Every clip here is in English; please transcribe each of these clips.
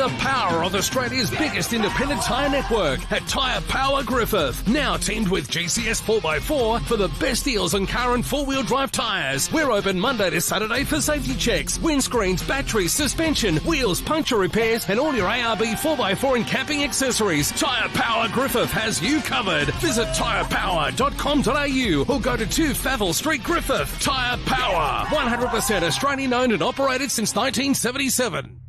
the power of Australia's biggest independent tyre network at Tyrepower Griffith. Now teamed with GCS 4x4 for the best deals on car and four-wheel drive tyres. We're open Monday to Saturday for safety checks, windscreens, batteries, suspension, wheels, puncture repairs, and all your ARB 4x4 and camping accessories. Tyrepower Griffith has you covered. Visit tyrepower.com.au or go to 2 Favell Street, Griffith. Tyre Power, 100% Australian owned and operated since 1977.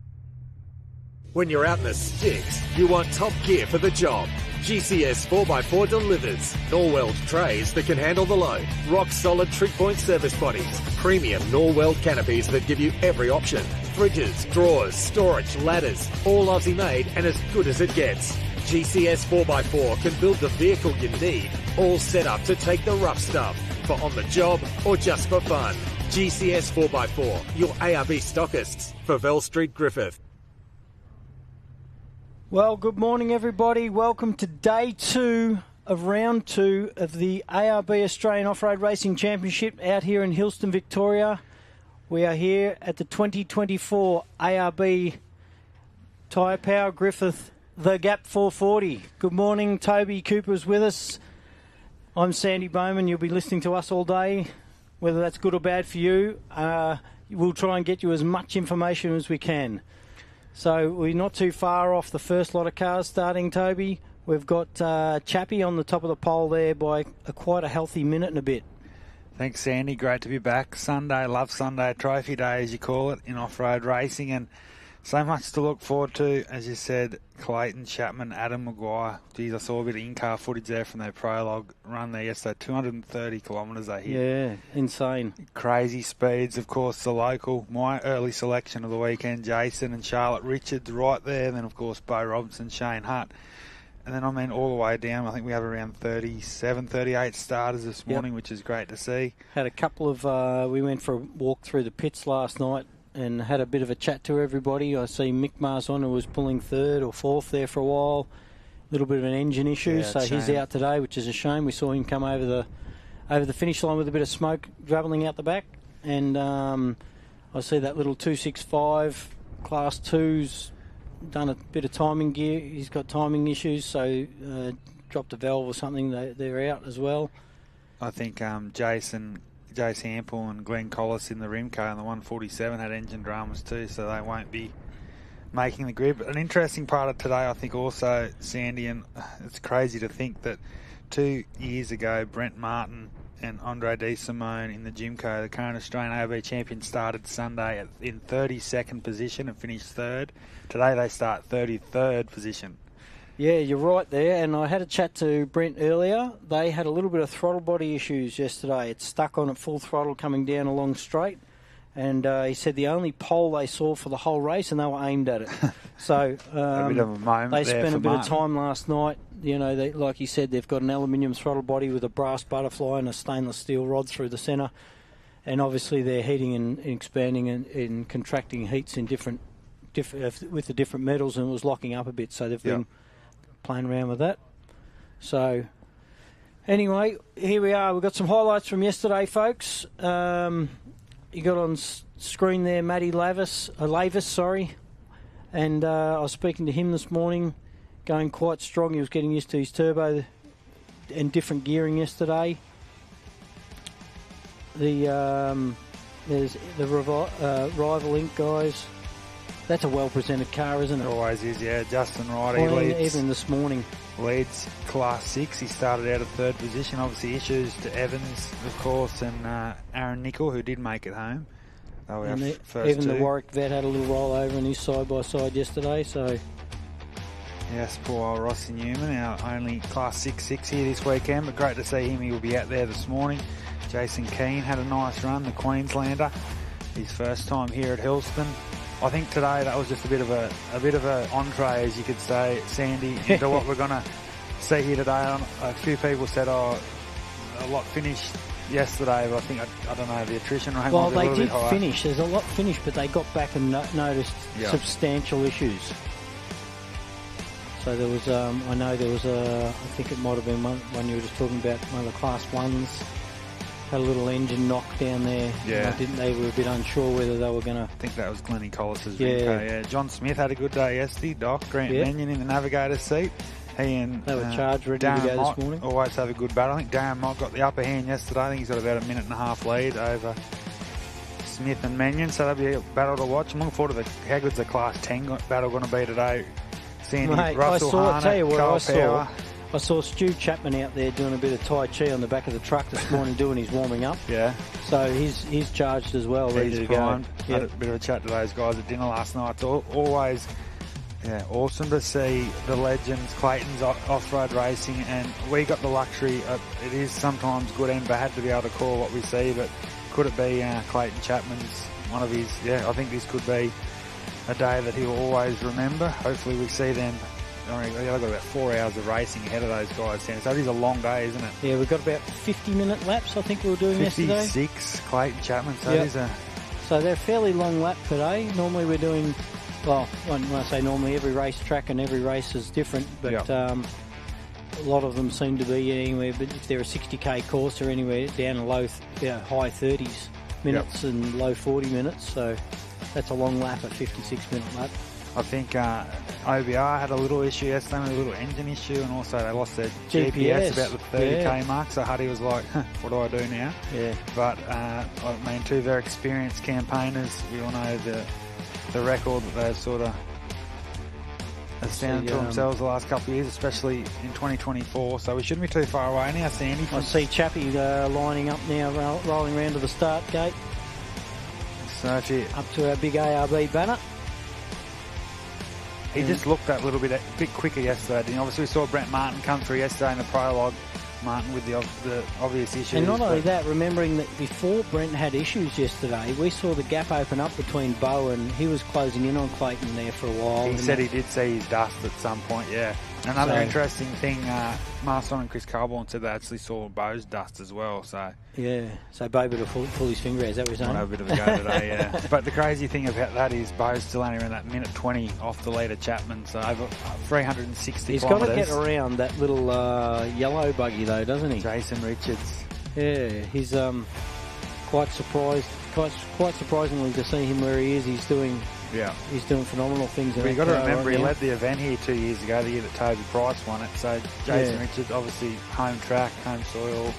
When you're out in the sticks, you want top gear for the job. GCS 4x4 delivers. Norweld trays that can handle the load. Rock-solid trig-point service bodies. Premium Norweld canopies that give you every option. Fridges, drawers, storage, ladders. All Aussie-made and as good as it gets. GCS 4x4 can build the vehicle you need. All set up to take the rough stuff. For on the job or just for fun. GCS 4x4, your ARB stockists. Favell Street, Griffith. Well, good morning, everybody. Welcome to day 2 of round 2 of the ARB Australian Off-Road Racing Championship out here in Hillston, Victoria. We are here at the 2024 ARB Tyrepower Griffith, the Gap 440. Good morning, Toby Cooper's with us. I'm Sandy Bowman. You'll be listening to us all day. Whether that's good or bad for you, we'll try and get you as much information as we can. So we're not too far off the first lot of cars starting, Toby. We've got Chappie on the top of the pole there by quite a healthy minute and a bit. Thanks, Sandy. Great to be back. Sunday, love Sunday, trophy day as you call it, in off-road racing, and so much to look forward to. As you said, Clayton Chapman, Adam Maguire. Geez, I saw a bit of in-car footage there from their prologue run there yesterday. 230 kilometres they hit. Yeah, insane. Crazy speeds. Of course, the local, my early selection of the weekend, Jason and Charlotte Richards right there. And then, of course, Bo Robinson, Shane Hutt. And then, I mean, all the way down, I think we have around 37, 38 starters this morning, which is great to see. Had a couple of, we went for a walk through the pits last night and had a bit of a chat to everybody. I see Mick Marzon, who was pulling 3rd or 4th there for a while. A little bit of an engine issue, so he's out today, which is a shame. We saw him come over the finish line with a bit of smoke travelling out the back. And I see that little 265 Class 2's done a bit of timing gear. He's got timing issues, so dropped a valve or something. They're out as well. I think Joe Sample and Glenn Collis in the Rimco and the 147 had engine dramas too, so they won't be making the grid. But an interesting part of today, I think also, Sandy, and it's crazy to think that 2 years ago, Brent Martin and Andre De Simone in the Jimco, the current Australian ARB champion, started Sunday in 32nd position and finished 3rd. Today they start 33rd position. Yeah, you're right there, and I had a chat to Brent earlier. They had a little bit of throttle body issues yesterday. It stuck on at full throttle coming down along straight, and he said the only pole they saw for the whole race, and they were aimed at it. So a bit of a moment they there spent a bit Martin. of time last night. You know, like he said, they've got an aluminium throttle body with a brass butterfly and a stainless steel rod through the centre, and obviously they're heating and expanding and contracting heats in different with the different metals, and it was locking up a bit, so they've been playing around with that. So anyway, here we are. We've got some highlights from yesterday, folks. You got on screen there Matty Lavis, and I was speaking to him this morning, going quite strong. He was getting used to his turbo and different gearing yesterday. There's the Rival Inc. guys. That's a well-presented car, isn't it? It always is, yeah. Justin Wright, even this morning. Leads Class 6. He started out of 3rd position. Obviously issues to Evans, of course, and Aaron Nicol, who did make it home. They were first even two. the Warwick vet had a little rollover in his side-by-side yesterday, so... Yes, poor old Rossi Newman, our only Class 6 here this weekend, but great to see him. He will be out there this morning. Jason Keane had a nice run, the Queenslander. His first time here at Hillston. I think today that was just a bit of a entree, as you could say, Sandy, into what we're going to see here today. A few people said, a lot finished yesterday, but I think, I don't know, the attrition rate might be a little bit high. Well, they did finish. There's a lot finished, but they got back and noticed substantial issues. So there was, I think it might have been one you were just talking about, one of the Class 1s. Had a little engine knock down there. Yeah. They were a bit unsure whether they were going to... I think that was Glennie Collis's Yeah. Rinko, yeah. John Smith had a good day yesterday. Doc, Grant Mannion in the navigator's seat. He and they were charged, ready Darren to go Mott this morning. always have a good battle. I think Darren Mott got the upper hand yesterday. I think he's got about a minute and a half lead over Smith and Mannion, so that'll be a battle to watch. I'm looking forward to how good's the Class 10 battle going to be today. Sandy, Mate, Russell Harnett, Cole Power. I saw Stu Chapman out there doing a bit of Tai Chi on the back of the truck this morning doing his warming up. Yeah. So he's charged as well, ready to go. Had a bit of a chat to those guys at dinner last night. It's always awesome to see the legends, Clayton's off-road racing, and we got the luxury of, it is sometimes good and bad to be able to call what we see, but could it be Clayton Chapman's one of his, I think this could be a day that he'll always remember. Hopefully we see them. They've got about 4 hours of racing ahead of those guys, Sam. So it is a long day, isn't it? Yeah, we've got about 50-minute laps, I think we were doing 56, yesterday. 56, Clayton Chapman. So it is So they're a fairly long lap today. Normally we're doing, well, when I say normally, every race track and every race is different, but a lot of them seem to be anywhere, but if they're a 60k course, they're anywhere down to high 30s minutes and low 40 minutes. So that's a long lap, a 56-minute lap. I think OBR had a little issue yesterday, a little engine issue, and also they lost their GPS about the 30k mark, so Huddy was like, what do I do now? Yeah. But, I mean, two very experienced campaigners. We all know the record that they've sort of astounded to themselves the last couple of years, especially in 2024, so we shouldn't be too far away now, Sandy. I see Chappie lining up now, rolling around to the start gate. So up to our big ARB banner. He just looked that little bit quicker yesterday, didn't he? Obviously, we saw Brent Martin come through yesterday in the prologue. Martin with the obvious issues. And not only that, remembering that before Brent had issues yesterday, we saw the gap open up between Bo and he was closing in on Clayton there for a while. He said he did see his dust at some point, yeah. Another interesting thing, Marston and Chris Carborn said they actually saw Bo's dust as well, so... Yeah, so Bo better pull his finger out, is that what you're saying? Might have a bit of a go today, yeah. But the crazy thing about that is Bo's still only around that minute 20 off the lead of Chapman, so over 360 He's kilometres. Got to get around that little yellow buggy though, doesn't he? Jason Richards. Yeah, he's quite surprisingly to see him where he is. He's doing phenomenal things. But you've got to remember, he led the event here 2 years ago, the year that Toby Price won it. So Jason Richards, obviously home track, home soil,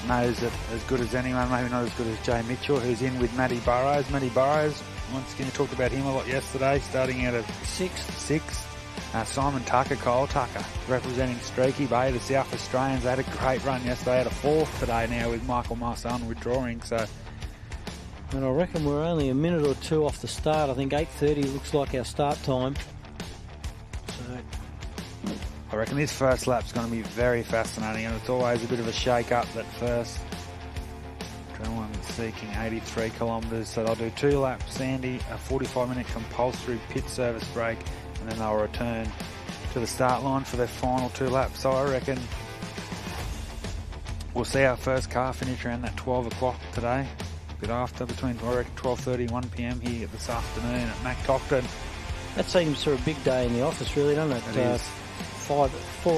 knows it as good as anyone, maybe not as good as Jay Mitchell, who's in with Matty Burrows. Matty Burrows, once again, we talked about him a lot yesterday, starting out of sixth. Simon Tucker, Cole Tucker, representing Streaky Bay, the South Australians. They had a great run yesterday, had a fourth today now with Michael Marsan withdrawing, so... And I reckon we're only a minute or two off the start. I think 8:30 looks like our start time. So I reckon this first lap's going to be very fascinating, and it's always a bit of a shake-up that first. Adrenaline seeking 83 kilometres, so they'll do 2 laps, Sandy, a 45-minute compulsory pit service break, and then they'll return to the start line for their final 2 laps. So I reckon we'll see our first car finish around that 12 o'clock today. Bit after, between, I reckon, 12:30 and 1 p.m. here this afternoon at Mactocton. That seems for a big day in the office, really, doesn't it? It is. 4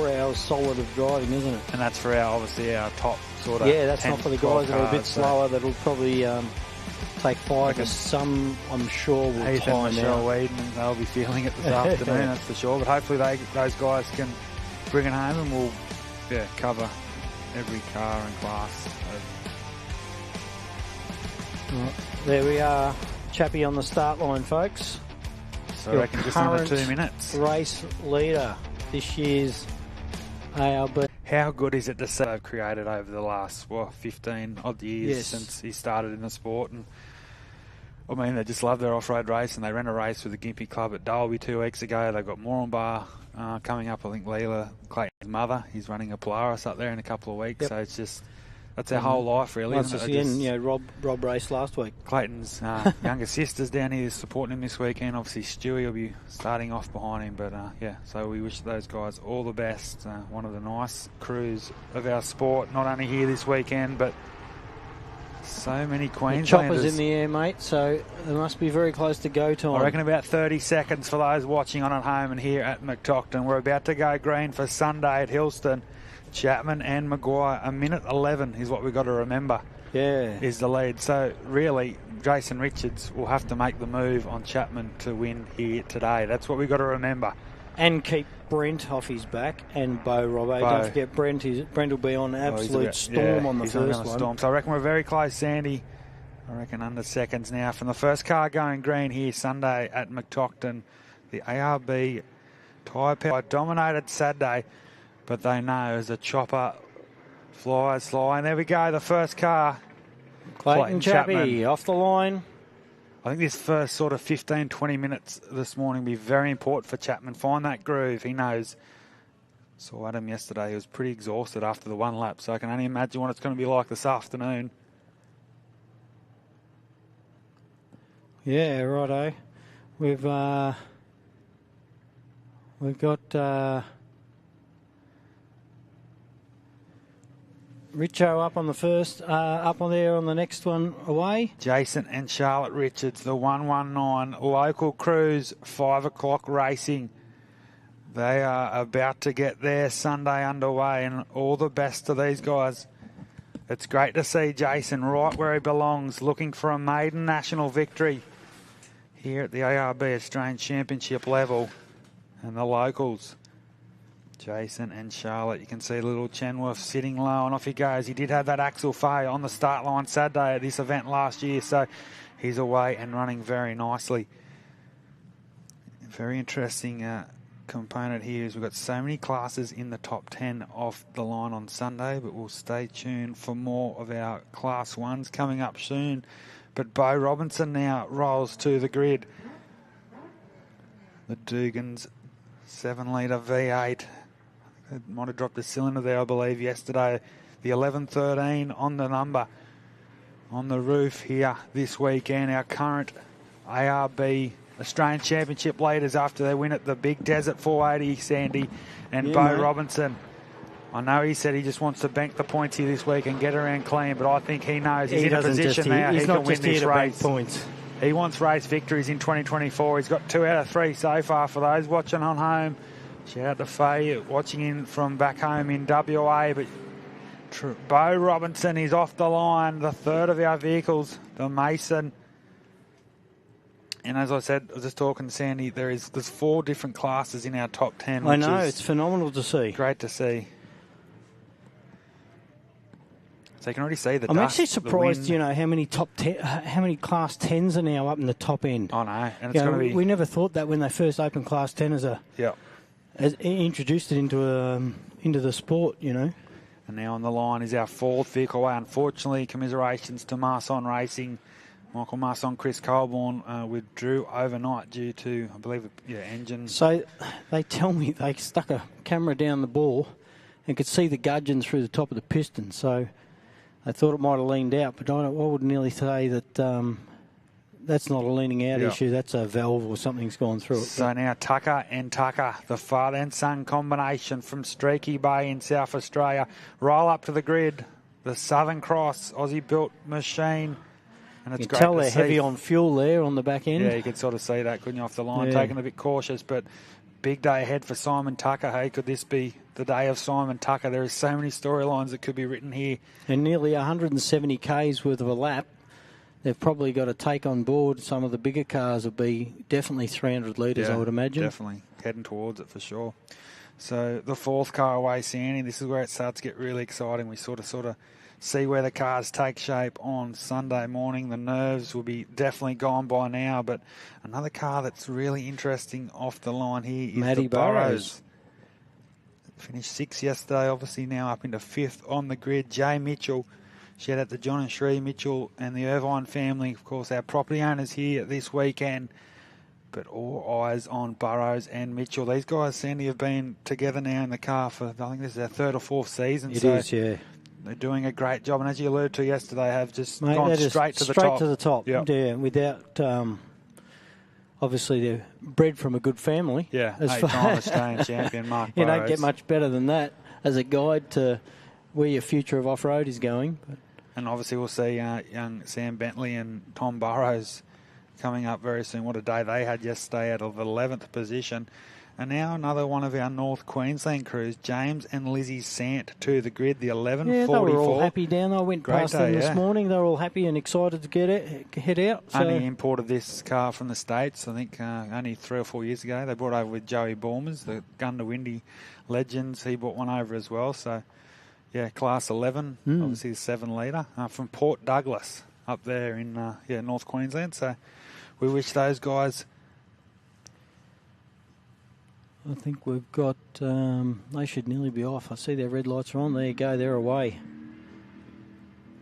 hours solid of driving, isn't it? And that's for obviously our top sort of. Yeah, that's not for the guys that are a bit slower. So. That'll probably take 5 to some, I'm sure, will Heath time and Michelle out. Weeden, they'll be feeling it this afternoon, that's for sure. But hopefully those guys can bring it home, and we'll cover every car and class. There we are, Chappie on the start line, folks. So I reckon just under 2 minutes. Race leader this year's ARB. How good is it to see they've created over the last 15 odd years since he started in the sport? And I mean, they just love their off-road race, and they ran a race with the Gympie Club at Dalby 2 weeks ago. They've got Moranbah coming up. I think Leela, Clayton's mother, he's running a Polaris up there in a couple of weeks. So it's just... That's our whole life, really. Once again, Rob raced last week. Clayton's younger sister's down here supporting him this weekend. Obviously, Stewie will be starting off behind him. But, so we wish those guys all the best. One of the nice crews of our sport, not only here this weekend, but so many Queenslanders. The chopper's in the air, mate, so they must be very close to go time. I reckon about 30 seconds for those watching on at home and here at Mactocton. We're about to go green for Sunday at Hillston. Chapman and Maguire. 1:11 is what we've got to remember. Yeah. Is the lead. So really, Jason Richards will have to make the move on Chapman to win here today. That's what we've got to remember. And keep Brent off his back and Bo Robbo. Don't forget Brent will be on absolute storm on the first one. Storm. So I reckon we're very close, Sandy. I reckon under seconds now from the first car going green here Sunday at McTockton. The ARB Tyrepower dominated Saturday, but they know as a chopper flies fly. And there we go, the first car. Clayton Chappie off the line. I think this first sort of 15, 20 minutes this morning will be very important for Chapman. Find that groove. He knows. Saw Adam yesterday. He was pretty exhausted after the one lap, so I can only imagine what it's going to be like this afternoon. Yeah, righto. We've got Richo up on the first, up on there on the next one away. Jason and Charlotte Richards, the 119 local crews, 5 o'clock racing. They are about to get their Sunday underway, and all the best to these guys. It's great to see Jason right where he belongs, looking for a maiden national victory here at the ARB Australian Championship level. And the locals, Jason and Charlotte. You can see little Chenworth sitting low, and off he goes. He did have that axle failure on the start line Saturday at this event last year, so he's away and running very nicely. Very interesting component here is we've got so many classes in the top 10 off the line on Sunday, but we'll stay tuned for more of our Class 1s coming up soon. But Bo Robinson now rolls to the grid. The Dugan's 7-litre V8. It might have dropped a cylinder there, I believe, yesterday. The 1113 on the number on the roof here this weekend. Our current ARB Australian Championship leaders after they win at the Big Desert 480, Sandy. And Bo Robinson, I know he said he just wants to bank the points here this week and get around clean, but I think he knows he's in a position now. He can win this race. Points. He wants race victories in 2024. He's got 2 out of 3 so far. For those watching on home, shout out to Faye watching in from back home in WA. But Bo Robinson is off the line, the third of our vehicles, the Mason. And as I said, I was just talking to Sandy, there's 4 different classes in our top 10. I know, it's phenomenal to see. Great to see. So you can already see the I'm dust, actually surprised, you know, how many how many Class 10s are now up in the top end. I know, and it's going to be. We never thought that when they first opened Class 10 as introduced it into the sport, you know. And now on the line is our 4th vehicle. Unfortunately, commiserations to Marson Racing. Michael Marson, Chris Colborne withdrew overnight due to, I believe, engine. So they tell me they stuck a camera down the bore and could see the gudgeon through the top of the piston. So they thought it might have leaned out, but I would nearly say that that's not a leaning out issue. That's a valve or something's gone through it. So now Tucker and Tucker, the father and son combination from Streaky Bay in South Australia, roll up to the grid. The Southern Cross Aussie-built machine. And it's you can tell they're heavy on fuel there on the back end. Yeah, you could sort of see that, couldn't you, off the line, taking a bit cautious. But big day ahead for Simon Tucker. Hey, could this be the day of Simon Tucker? There are so many storylines that could be written here. And nearly 170 Ks worth of a lap. They've probably got to take on board some of the bigger cars will be definitely 300 litres, I would imagine. Definitely. Heading towards it for sure. So the 4th car away, Sandy, this is where it starts to get really exciting. We sort of see where the cars take shape on Sunday morning. The nerves will be definitely gone by now, but another car that's really interesting off the line here is Matty the Burrows. Finished 6th yesterday, obviously now up into 5th on the grid. Jay Mitchell, shout out to John and Shree Mitchell and the Irvine family, of course, our property owners here this weekend. But all eyes on Burrows and Mitchell. These guys, Sandy, have been together now in the car for, I think this is their 3rd or 4th season. It is, yeah. They're doing a great job, and as you alluded to yesterday, have just gone straight to the top. Straight to the top, yeah, without, obviously they're bred from a good family. Yeah, 8-time Australian champion, Mark Burrows. You don't get much better than that as a guide to where your future of off-road is going. But. And obviously we'll see young Sam Bentley and Tom Burrows coming up very soon. What a day they had yesterday out of 11th position. And now another one of our North Queensland crews, James and Lizzie Sant, to the grid, the 11:44. Yeah, they were all happy down there. I went past them this morning. They were all happy and excited to head out. So. Only imported this car from the States, I think, only 3 or 4 years ago. They brought over with Joey Bormers, the Gundawindi legends. He brought one over as well. So, yeah, Class 11, obviously the 7-litre, from Port Douglas up there in North Queensland. So we wish those guys... I think we've got, they should nearly be off. I see their red lights are on. There you go, they're away.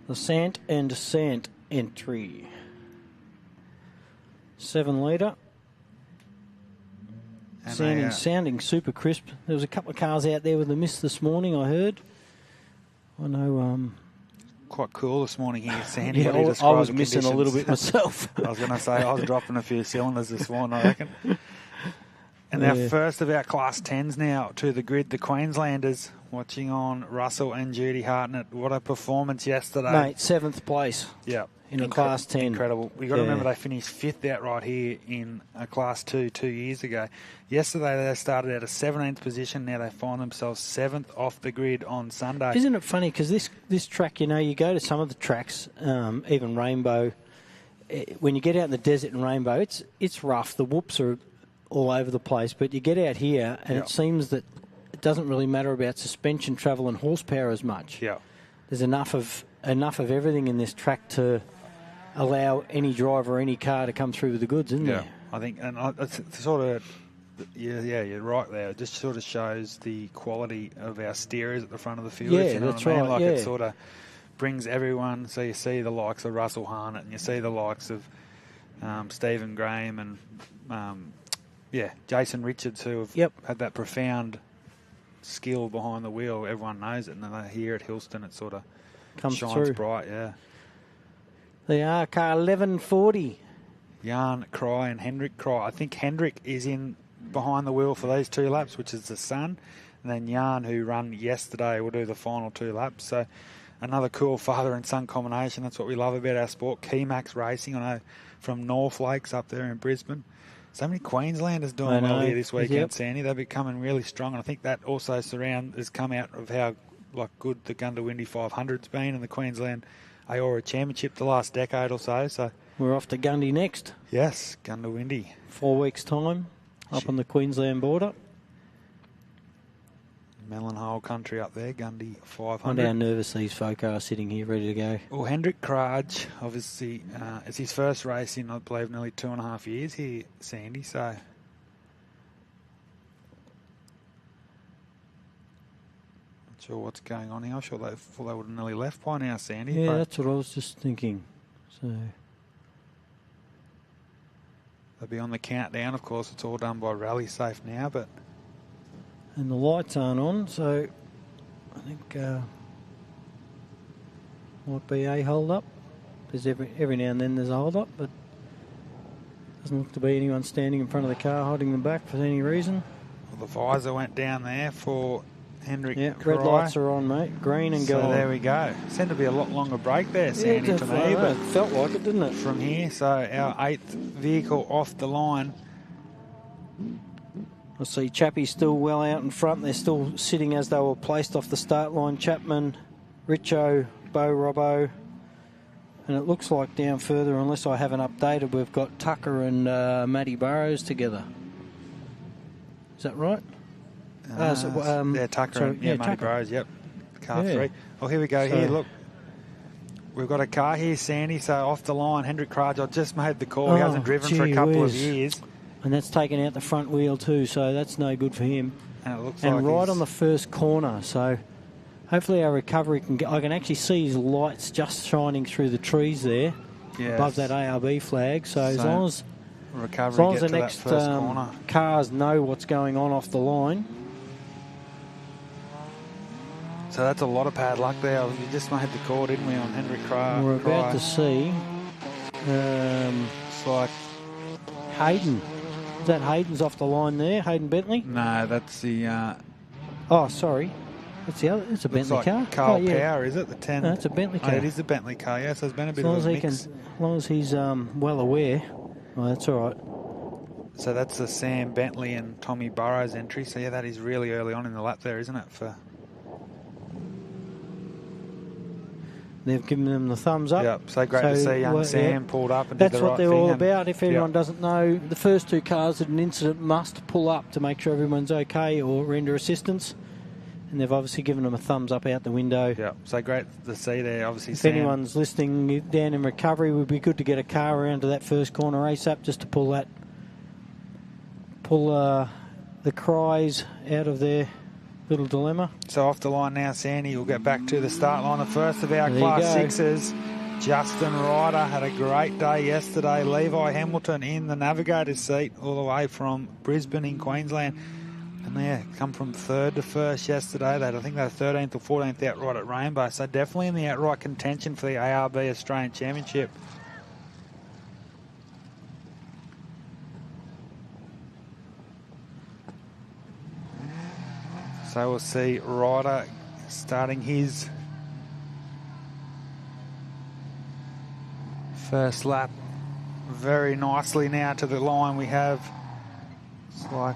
The Sant and Sant entry. 7-litre. Sounding super crisp. There was a couple of cars out there with a mist this morning, I heard. I know... Quite cool this morning here, Sandy. Yeah, I was missing a little bit myself. I was going to say, I was dropping a few cylinders this morning, I reckon. And our first of our Class 10s now to the grid, the Queenslanders, watching on Russell and Judy Hartnett. What a performance yesterday. Mate, 7th place. Yeah. In a Class 10. Incredible. We've got to remember they finished 5th outright here in a Class 2 2 years ago. Yesterday they started at a 17th position. Now they find themselves 7th off the grid on Sunday. Isn't it funny? Because this track, you go to some of the tracks, even Rainbow, when you get out in the desert in Rainbow, it's rough. The whoops are all over the place. But you get out here and it seems that it doesn't really matter about suspension travel and horsepower as much. Yeah. There's enough of everything in this track to allow any driver or any car to come through with the goods, isn't there? I think, and it's sort of, you're right there. It just sort of shows the quality of our steerers at the front of the field. Yeah, if you know that's what I mean? right. Like it sort of brings everyone. So you see the likes of Russell Harnett, and you see the likes of Stephen Graham and Jason Richards, who have had that profound skill behind the wheel. Everyone knows it, and then here at Hillston, it sort of shines through. Bright. Yeah. They are car 1140. Jan Cry and Hendrik Cry. I think Hendrik is in behind the wheel for these 2 laps, which is the son. And then Jan, who ran yesterday, will do the final 2 laps. So another cool father and son combination. That's what we love about our sport. Keymax Racing, I know, from North Lakes up there in Brisbane. So many Queenslanders doing well here this weekend, Sandy. They're becoming really strong. And I think that also has come out of how good the Gundawindi 500's been in the Queensland AORRA Championship the last decade or so. So we're off to Gundy next. Yes, Gundawindi. 4 weeks' time, up on the Queensland border. Melonhole country up there, Gundy 500. I wonder how nervous these folk are sitting here ready to go. Well, Hendrik Kraj, obviously, it's his first race in, I believe, nearly 2.5 years here, Sandy, so... Not sure what's going on here. I'm sure they thought they would have nearly left by now, Sandy. Yeah, that's what I was just thinking. So they'll be on the countdown. Of course, it's all done by Rally Safe now, but... And the lights aren't on, so I think might be a hold-up. There's every now and then there's a hold-up, but doesn't look to be anyone standing in front of the car holding them back for any reason. Well, the visor went down there for Hendrik. Yeah, red lights are on, mate. Green and gold. So there we go. Seemed to be a lot longer break there, Sandy, to me. But it felt like it, didn't it? From here, so our 8th vehicle off the line. I see Chappie's still well out in front. They're still sitting as they were placed off the start line. Chapman, Richo, Bo Robbo. And it looks like down further, unless I haven't updated, we've got Tucker and Matty Burrows together. Is that right? Tucker and Matty Burrows, yep. Car 3. Oh, here we go. Here, look. We've got a car here, Sandy, so off the line. Hendrik Kraj, I just made the call. He hasn't driven for a couple of years. And that's taken out the front wheel too, so that's no good for him. And it looks and like right on the first corner, so hopefully our recovery can get... I can actually see his lights just shining through the trees there, above that ARB flag. So as long as the next cars know what's going on off the line... So that's a lot of padlock there. We just made the call, didn't we, on Hendrik Kraj? We're about to see... it's like... Hayden. Is that Hayden's off the line there? Hayden Bentley? No, that's the... oh, sorry. That's the other. It's a Bentley car. Carl Power, is it? The 10. No, it's a Bentley car. Oh, it is a Bentley car, yeah, so there's been a bit of a mix. As long as he's well aware. Oh, that's all right. So that's the Sam Bentley and Tommy Burrows entry. So yeah, that is really early on in the lap there, isn't it? They've given them the thumbs up. Yep, so great to see young Sam pulled up and did the right thing. That's what they're all about. If anyone doesn't know, the first two cars at an incident must pull up to make sure everyone's okay or render assistance. And they've obviously given them a thumbs up out the window. Yeah, so great to see there. Obviously, if anyone's listening down in recovery, it would be good to get a car around to that first corner race up just to pull the cries out of their little dilemma. So off the line now, Sandy will get back to the start line. The first of our Class 6s, Justin Ryder, had a great day yesterday. Levi Hamilton in the navigator's seat all the way from Brisbane in Queensland. And they come from third to first yesterday. I think they were 13th or 14th outright at Rainbow. So definitely in the outright contention for the ARB Australian Championship. So we'll see Ryder starting his first lap very nicely now to the line. We have, it's like,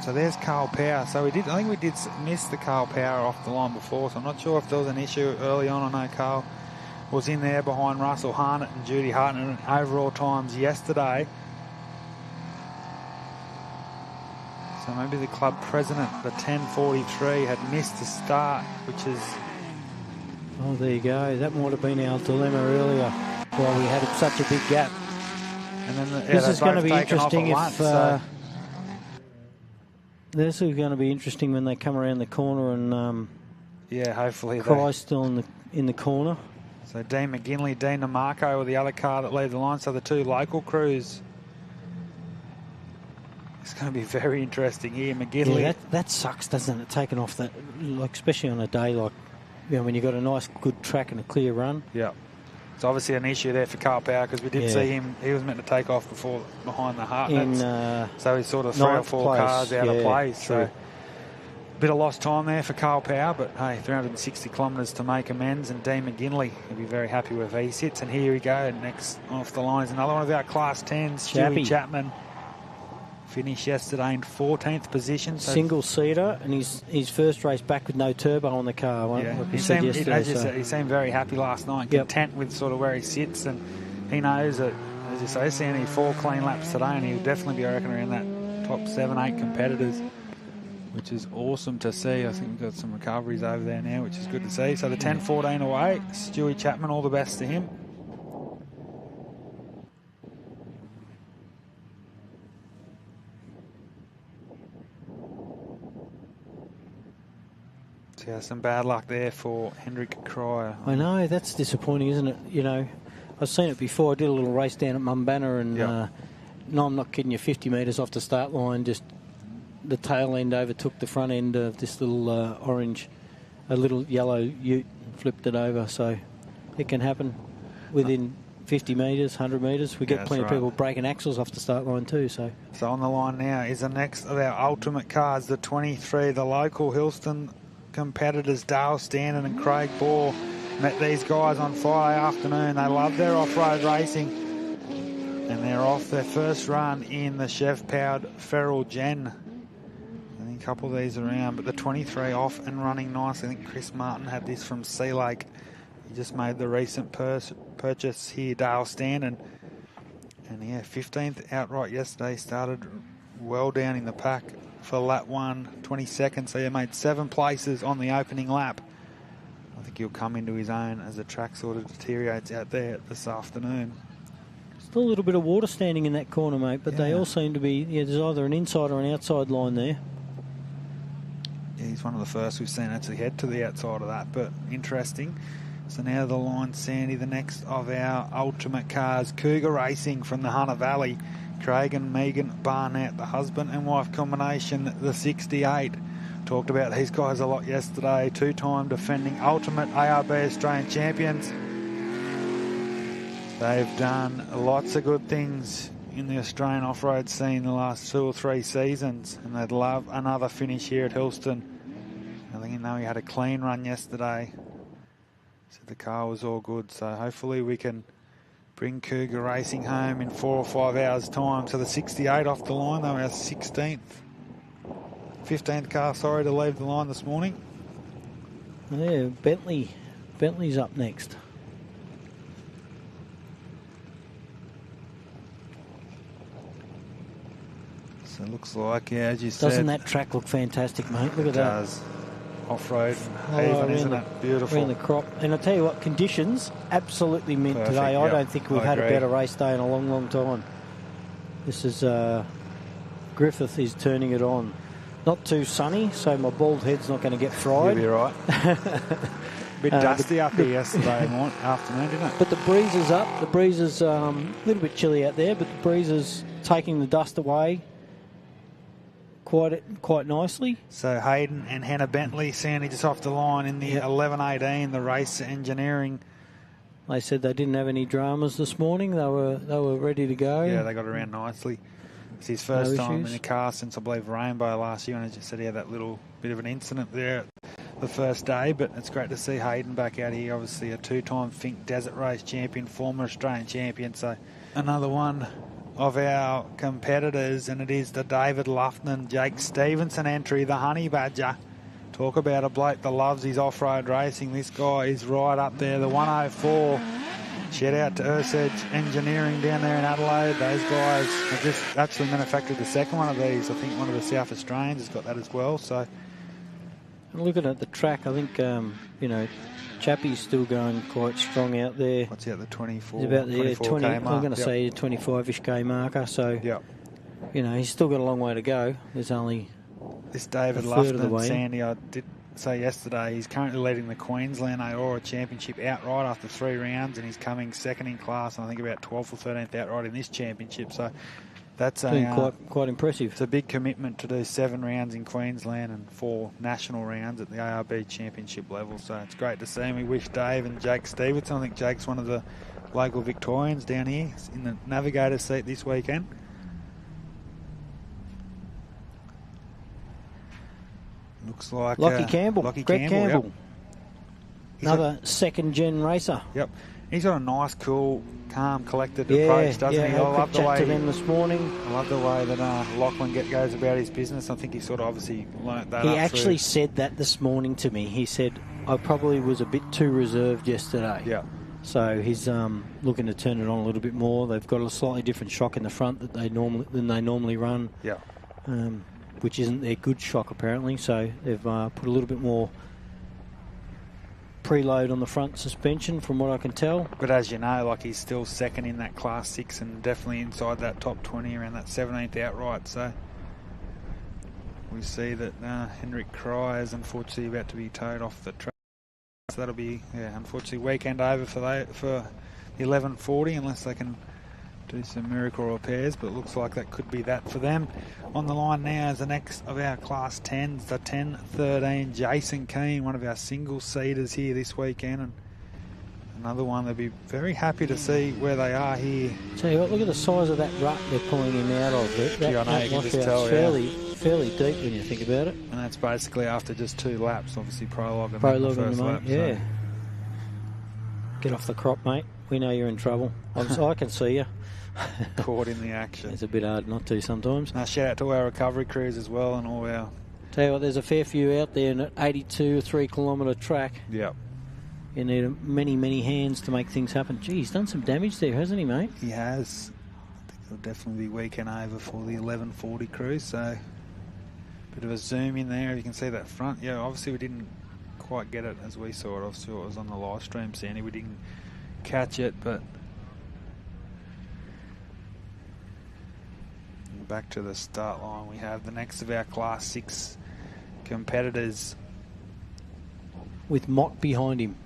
so there's Carl Power. So I think we did miss the Carl Power off the line before, so I'm not sure if there was an issue early on. I know Carl was in there behind Russell Harnett and Judy Hartnett in overall times yesterday. So maybe the club president, the 10:43, had missed the start, which is... Oh, there you go. That might have been our dilemma earlier while we had such a big gap. And then this is going to be interesting This is going to be interesting when they come around the corner and hopefully Cry's still in the corner. So Dean McGinley, Dean DeMarco are the other car that lead the line. So the two local crews. It's going to be very interesting here. McGinley. Yeah, that sucks, doesn't it? Taking off that, like, especially on a day like, when you've got a nice, good track and a clear run. Yeah. It's obviously an issue there for Carl Power because we did see him. He was meant to take off behind the Hartnett. So he's sort of 3 or 4 cars out of place. True. So a bit of lost time there for Carl Power, but hey, 360 kilometres to make amends. And Dean McGinley will be very happy with where he sits. And here we go. Next off the line is another one of our Class 10s, Stewie Chapman. Finished yesterday in 14th position. So single-seater, and his first race back with no turbo on the car. Yeah. Like he said yesterday. He seemed very happy last night, content with sort of where he sits, and he knows that, as you say, Sandy, 4 clean laps today, and he'll definitely be, I reckon, around that top 7-8 competitors, which is awesome to see. I think we've got some recoveries over there now, which is good to see. So the 10-14 away, Stewie Chapman, all the best to him. Yeah, some bad luck there for Hendrik Cryer. I know, that's disappointing, isn't it? You know, I've seen it before. I did a little race down at Mumbanna, and no, I'm not kidding you, 50 metres off the start line, just the tail end overtook the front end of this little a little yellow ute, flipped it over. So it can happen within 50 metres, 100 metres. We get plenty of people breaking axles off the start line too. So on the line now is the next of our ultimate cars, the 23, the local Hillston competitors, Dale Standen and Craig Ball. Met these guys on Friday afternoon. They love their off-road racing, and they're off their first run in the Chev-powered Feral Gen. I think a couple of these around, but the 23 off and running nice. I think Chris Martin had this from Sea Lake. He just made the recent purchase here, Dale Standen. And 15th outright yesterday, started well down in the pack for lap 1, 22nd, so he made 7 places on the opening lap. I think he'll come into his own as the track sort of deteriorates out there this afternoon. Still a little bit of water standing in that corner, mate, but they all seem to be, there's either an inside or an outside line there. Yeah, he's one of the first we've seen actually head to the outside of that, but interesting. So now the line, Sandy, the next of our ultimate cars, Cougar Racing from the Hunter Valley. Craig and Megan Barnett, the husband and wife combination, the 68. Talked about these guys a lot yesterday. 2-time defending ultimate ARB Australian champions. They've done lots of good things in the Australian off-road scene the last 2 or 3 seasons, and they'd love another finish here at Hillston. I think he had a clean run yesterday, so the car was all good. So hopefully we can bring Cougar Racing home in 4 or 5 hours' time. So the 68 off the line, they were our 15th car, sorry, to leave the line this morning. Yeah, Bentley's up next. So it looks like, yeah, as you said. Doesn't that track look fantastic, mate? Look at that. It does. Off-road, even, isn't it? Beautiful. Around the crop. And I'll tell you what, conditions absolutely mint Perfect, today. yep. I don't think we've had agree. a better race day in a long, long time. This is Griffith is turning it on. Not too sunny, so my bald head's not going to get fried. You'll be right. A bit dusty up here yesterday afternoon, didn't it? But the breeze is up. The breeze is a little bit chilly out there, but the breeze is taking the dust away quite nicely. So Hayden and Hannah Bentley, Sandy just off the line in the 11:18, the race engineering. They said they didn't have any dramas this morning. They were ready to go. Yeah, they got around nicely. It's his first time in the car since, I believe, Rainbow last year, and as you said, he had that little bit of an incident there the first day, but it's great to see Hayden back out here. Obviously a 2-time Fink Desert Race champion, former Australian champion, so another one of our competitors, and it is the David Luffman, Jake Stevenson entry, the Honey Badger. Talk about a bloke that loves his off-road racing. This guy is right up there, the 104. Shout out to Ursedge Engineering down there in Adelaide. Those guys have just actually manufactured the second one of these. I think one of the South Australians has got that as well. So, and looking at the track, I think Chappie's still going quite strong out there. What's he at the 24? He's about the 20. I'm going to say 25-ish K marker. So, he's still got a long way to go. There's only this David Luffman, Sandy, I did say yesterday, he's currently leading the Queensland AORRA Championship outright after 3 rounds, and he's coming second in class, and I think about 12th or 13th outright in this championship. So that's quite impressive. It's a big commitment to do 7 rounds in Queensland and 4 national rounds at the ARB Championship level. So it's great to see, and we wish Dave and Jake Stevenson. I think Jake's one of the local Victorians down here in the navigator seat this weekend. Looks like Greg Campbell. Yep. Another second-gen racer. Yep. He's got a nice, cool, calm, collected approach, doesn't he? I love the way to them this morning. I love the way that Lachlan goes about his business. I think he sort of obviously learnt that. He actually said that this morning to me. He said, I probably was a bit too reserved yesterday. Yeah. So he's looking to turn it on a little bit more. They've got a slightly different shock in the front than they normally run. Yeah. Which isn't their good shock apparently. So they've put a little bit more preload on the front suspension from what I can tell. But as you know, like, he's still second in that Class 6 and definitely inside that top 20 around that 17th outright. So we see that Henrik Krei is unfortunately about to be towed off the track. So that'll be, unfortunately, weekend over for the 1140 unless they can do some miracle repairs, but it looks like that could be that for them. On the line now is the next of our Class 10s, the 10-13, Jason Keane, one of our single-seaters here this weekend, and another one they'll be very happy to see where they are here. Tell you what, look at the size of that rut they're pulling him out of. I know, you can just tell, fairly deep when you think about it. And that's basically after just 2 laps, obviously prologue and the first lap. Yeah. So. Get off the crop, mate. We know you're in trouble. I can see you. Caught in the action. It's a bit hard not to sometimes. Now, shout out to our recovery crews as well and all our... Tell you what, there's a fair few out there in an 82 3-kilometre track. Yep. You need many, many hands to make things happen. Gee, he's done some damage there, hasn't he, mate? He has. I think it'll definitely be weekend over for the 1140 crew, so bit of a zoom in there. You can see that front. Yeah, obviously we didn't quite get it as we saw it. Obviously it was on the live stream, Sandy. We didn't catch it, but back to the start line. We have the next of our Class 6 competitors. With Mott behind him.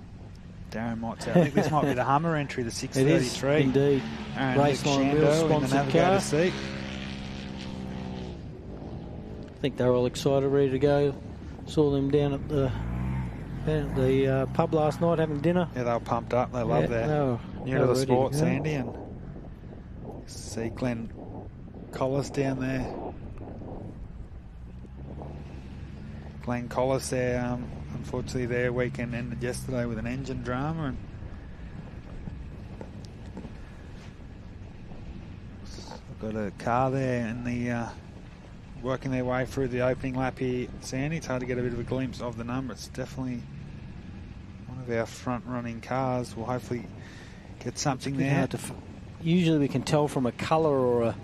Darren Mott's out. I think this might be the Hummer entry, the 633. It is, indeed. Raceline Wheels sponsored car. Seat. I think they're all excited, ready to go. Saw them down at the pub last night having dinner. Yeah, they were pumped up. They love their new to the sport, Sandy. And see Glenn Collis down there. Glenn Collis there, unfortunately their weekend ended yesterday with an engine drama, and Got a car there in the working their way through the opening lap here, Sandy. It's hard to get a bit of a glimpse of the number. It's definitely one of our front-running cars. We'll hopefully get something there. Usually we can tell from a colour or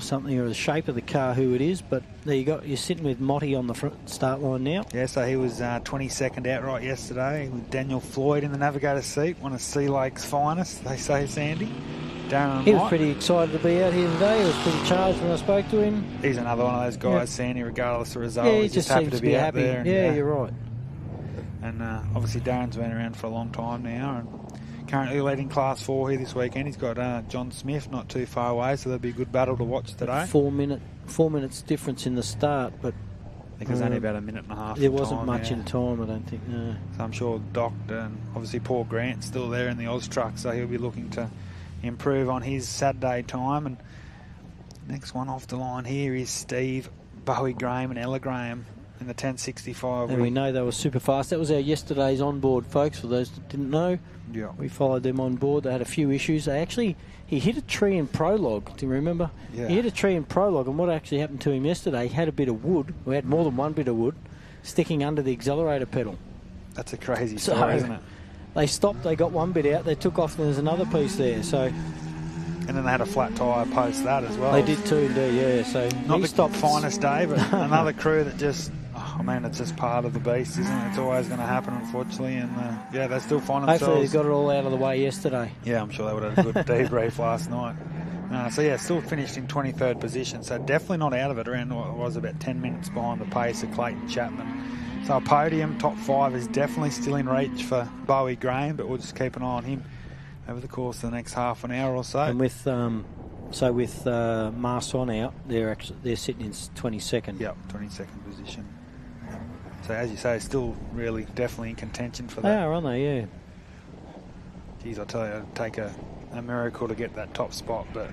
something, or the shape of the car who it is, but there you go. You're sitting with Motti on the front start line now. Yeah, so he was 22nd outright yesterday with Daniel Floyd in the navigator's seat, one of Sea Lake's finest, they say, Sandy. Darren He was pretty excited to be out here today. He was pretty charged when I spoke to him. He's another one of those guys, Sandy, regardless of the result. Yeah, he he's just happy seems to to be happy. out there. Yeah, you're right. And obviously Darren's been around for a long time now, and currently leading Class 4 here this weekend. He's got John Smith not too far away, so there'll be a good battle to watch today. 4 minutes difference in the start, but I think it was only about a minute and a half. There wasn't much in time, I don't think. No. So I'm sure Doctor and obviously Paul Grant's still there in the Oz truck, so he'll be looking to improve on his Saturday time. And next one off the line here is Steve, Bowie Graham and Ella Graham in the 1065. And we know they were super fast. That was our yesterday's onboard, folks, for those that didn't know. Yeah. We followed them on board. They had a few issues. He hit a tree in prologue. Do you remember? Yeah. He hit a tree in prologue, and what actually happened to him yesterday, he had a bit of wood. We had more than one bit of wood sticking under the accelerator pedal. That's a crazy story, isn't it? They stopped, they got one bit out, they took off, and there's another piece there. So, and then they had a flat tyre post that as well. They did too, indeed, yeah. So not the finest day, but another crew that just, it's just part of the beast, isn't it? It's always going to happen, unfortunately. And they still find themselves. Hopefully they got it all out of the way yesterday. Yeah, I'm sure they would have had a good debrief last night. Still finished in 23rd position, so definitely not out of it. Around what was about 10 minutes behind the pace of Clayton Chapman. So a podium, top 5 is definitely still in reach for Bowie Graham, but we'll just keep an eye on him over the course of the next half an hour or so. And with Marson out, they're sitting in 22nd. Yep, 22nd position. So as you say, still really definitely in contention for that. They are, aren't they? Yeah. Geez, I tell you, it'd take a miracle to get that top spot, but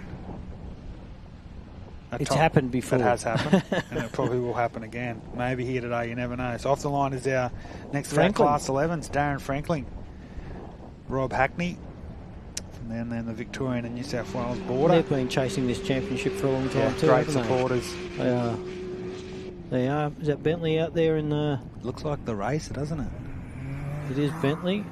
it's happened before. It has happened, and it probably will happen again. Maybe here today, you never know. So off the line is our next Class 11s, Darren Franklin, Rob Hackney, and then the Victorian and New South Wales border. They've been chasing this championship for a long time too. Great supporters. They are. They are. Is that Bentley out there in the... Looks like the racer, doesn't it? It is Bentley.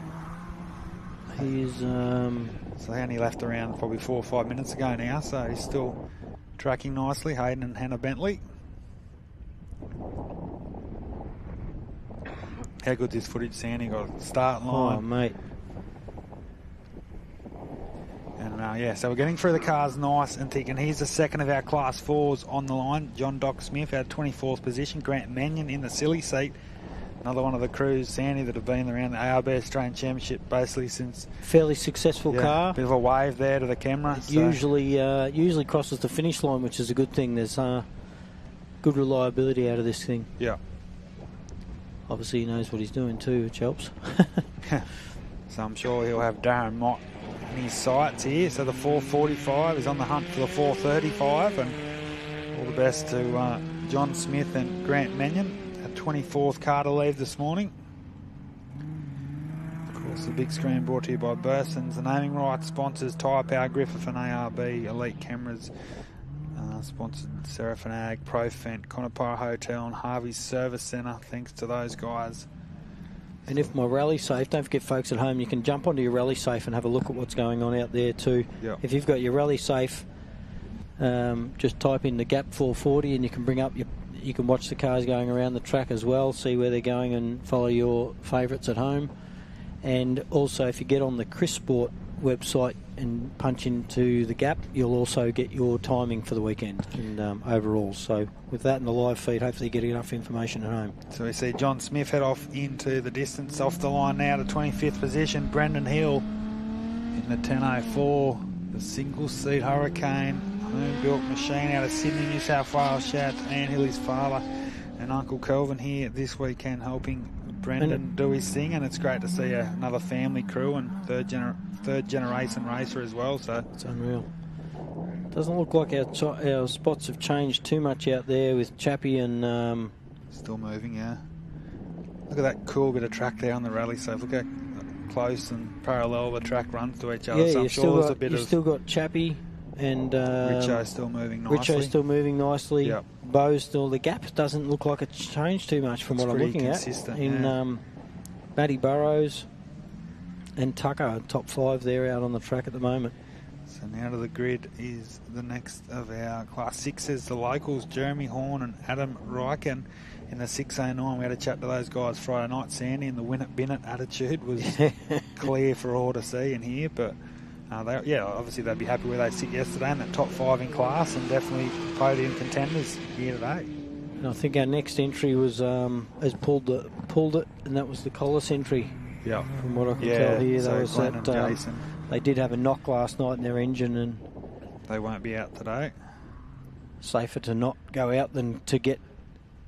He is... So he only left around probably 4 or 5 minutes ago now, so he's still tracking nicely, Hayden and Hannah Bentley. How good this footage, Sandy? Got a start line. Oh, mate. And so we're getting through the cars nice and thick. And here's the second of our Class 4s on the line. John Doc Smith out of 24th position. Grant Mannion in the silly seat. Another one of the crews, Sandy, that have been around the ARB Australian Championship basically since... Fairly successful car. Bit of a wave there to the camera. Usually crosses the finish line, which is a good thing. There's good reliability out of this thing. Yeah. Obviously he knows what he's doing too, which helps. So I'm sure he'll have Darren Mott in his sights here. So the 445 is on the hunt for the 435, and all the best to John Smith and Grant Mannion. 24th car to leave this morning. Of course, the big screen brought to you by Burson's. The naming rights sponsors Tyrepower Griffith and ARB Elite Cameras. Sponsored Seraphin Ag, Profent, Conopara Hotel and Harvey's Service Centre. Thanks to those guys. And if my rally safe, don't forget folks at home, you can jump onto your rally safe and have a look at what's going on out there too. Yep. If you've got your rally safe, just type in the Gap 440 and you can bring up you can watch the cars going around the track as well, see where they're going and follow your favourites at home. And also if you get on the Chris Sport website and punch into the Gap, you'll also get your timing for the weekend and overall. So with that in the live feed, hopefully you get enough information at home. So we see John Smith head off into the distance, off the line now to 25th position. Brendan Hill in the 1004, the single seat Hurricane home-built machine out of Sydney, New South Wales. Shout out to Ann Hill, his father, and Uncle Kelvin here this weekend helping Brendan do his thing, and it's great to see another family crew and third generation racer as well. So it's unreal. Doesn't look like our spots have changed too much out there with Chappie and still moving. Yeah, look at that cool bit of track there on the rally. So look how close and parallel the track runs to each other. Yeah, so I'm sure there's a bit you've still got Chappie And Richo's still moving nicely. Yep. Bo's still, the gap doesn't look like it's changed too much from what I'm looking at. In Matty Burrows and Tucker, top 5 there out on the track at the moment. So now to the grid is the next of our Class 6s, the locals, Jeremy Horn and Adam Ryken in the 609. We had a chat to those guys Friday night, Sandy, and the win it, bin it attitude was clear for all to see and hear, but obviously they'd be happy where they sit yesterday in that top 5 in class and definitely podium contenders here today. And I think our next entry was has pulled it, and that was the Collis entry. Yeah, from what I can tell here, so that was that. Jason. They did have a knock last night in their engine, and they won't be out today. Safer to not go out than to get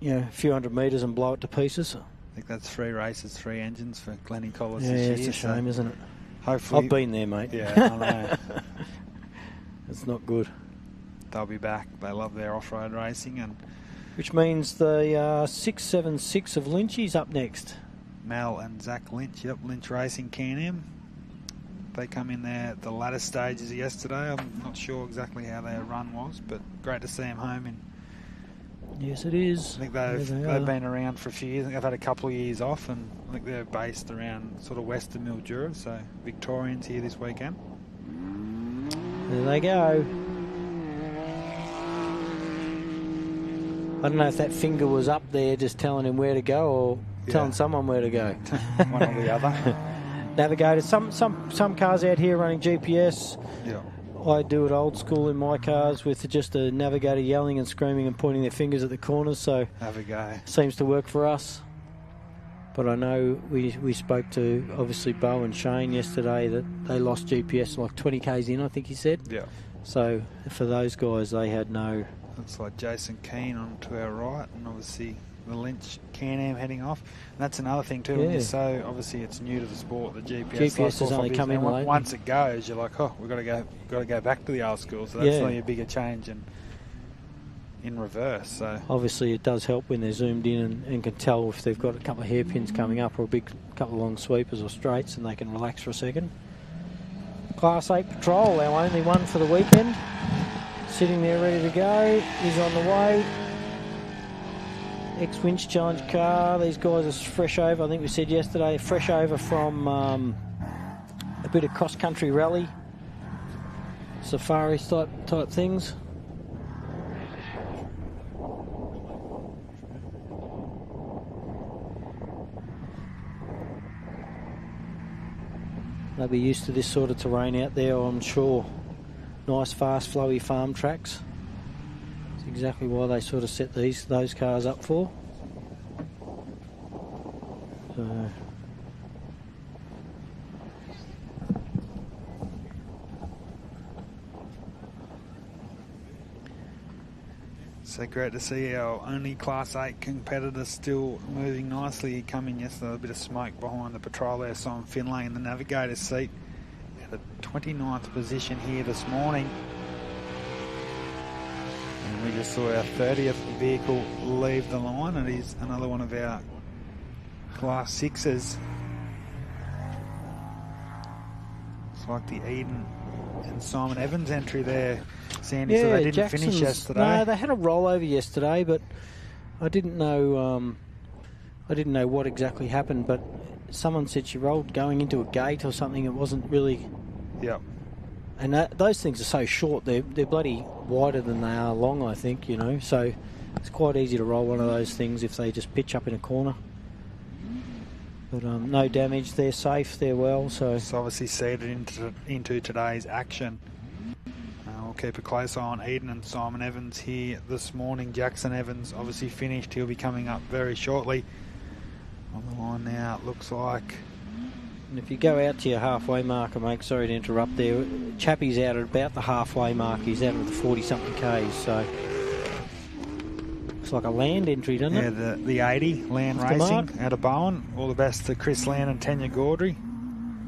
a few hundred metres and blow it to pieces. I think that's 3 races, 3 engines for Glennie Collis this year. It's a shame, isn't it? Hopefully, I've been there, mate. Yeah, I know. It's not good. They'll be back. They love their off-road racing, and which means the 676 of Lynchy's up next. Mel and Zach Lynch. Yep, Lynch Racing Can-Am. They come in there at the latter stages yesterday. I'm not sure exactly how their run was, but great to see them home. Yes, it is. I think they've been around for a few years. I think they've had a couple of years off, and I think they're based around sort of Western Mildura, so Victorians here this weekend. There they go. I don't know if that finger was up there just telling him where to go or telling someone where to go. One or the other. Navigator. Some cars out here running GPS. Yeah. I do it old school in my cars with just a navigator yelling and screaming and pointing their fingers at the corners. So have a go. Seems to work for us. But I know we spoke to obviously Bo and Shane yesterday that they lost GPS like 20 k's in, I think he said. Yeah. So for those guys, they had no. Looks like Jason Keane on to our right, and obviously the Lynch Can-Am heading off. And that's another thing too. Yeah. So obviously it's new to the sport. The GPS has only come in late. Once it goes, you're like, we've got to go back to the old school. So that's really a bigger change in reverse. So obviously it does help when they're zoomed in and can tell if they've got a couple of hairpins coming up or a big couple of long sweepers or straights, and they can relax for a second. Class 8 Patrol, our only one for the weekend. Sitting there ready to go. He's on the way. Ex-Winch Challenge car. These guys are fresh over, I think we said yesterday, fresh over from a bit of cross-country rally. Safari type things. They'll be used to this sort of terrain out there, I'm sure. Nice, fast, flowy farm tracks. That's exactly why they sort of set those cars up for. So great to see our only Class 8 competitor still moving nicely. He come in yesterday, a bit of smoke behind the patrol there, Simon Finlay in the navigator's seat. At the 29th position here this morning. And we just saw our 30th vehicle leave the line. It is another one of our Class 6s. It's like the Eden and Simon Evans entry there, Sandy. So they didn't finish yesterday. No, they had a rollover yesterday, but I didn't know. I didn't know what exactly happened, but someone said she rolled going into a gate or something. It wasn't really. Yep. And those things are so short. They're bloody wider than they are long, I think. So it's quite easy to roll one of those things if they just pitch up in a corner. But no damage. They're safe. They're well. So it's obviously seeded into today's action. We'll keep a close eye on Eden and Simon Evans here this morning. Jackson Evans obviously finished. He'll be coming up very shortly. On the line now, it looks like. And if you go out to your halfway marker, mate, sorry to interrupt there, Chappie's out at about the halfway mark. He's out at the 40-something Ks, so looks like a Land entry, doesn't it? Yeah, the 80, Land Racing out of Bowen. All the best to Chris Land and Tanya Gaudry.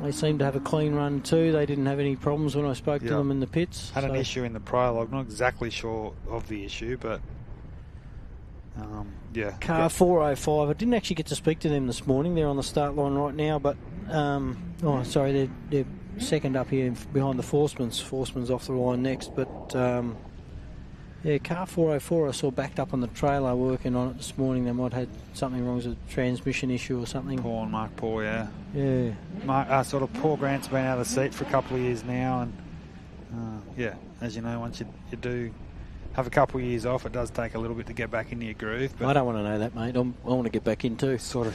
They seem to have a clean run too. They didn't have any problems when I spoke to them in the pits. Had an issue in the prologue. Not exactly sure of the issue, but Car 405. I didn't actually get to speak to them this morning. They're on the start line right now, but they're second up here behind the Forceman's. Forceman's off the line next, but yeah, car 404 I saw backed up on the trailer working on it this morning. They might have had something wrong with a transmission issue or something. Paul and Mark Paul, yeah. Yeah. Sort of Paul Grant's been out of the seat for a couple of years now, and yeah, as you know, once you do have a couple of years off, it does take a little bit to get back into your groove. But I don't want to know that, mate. I want to get back in too. Sort of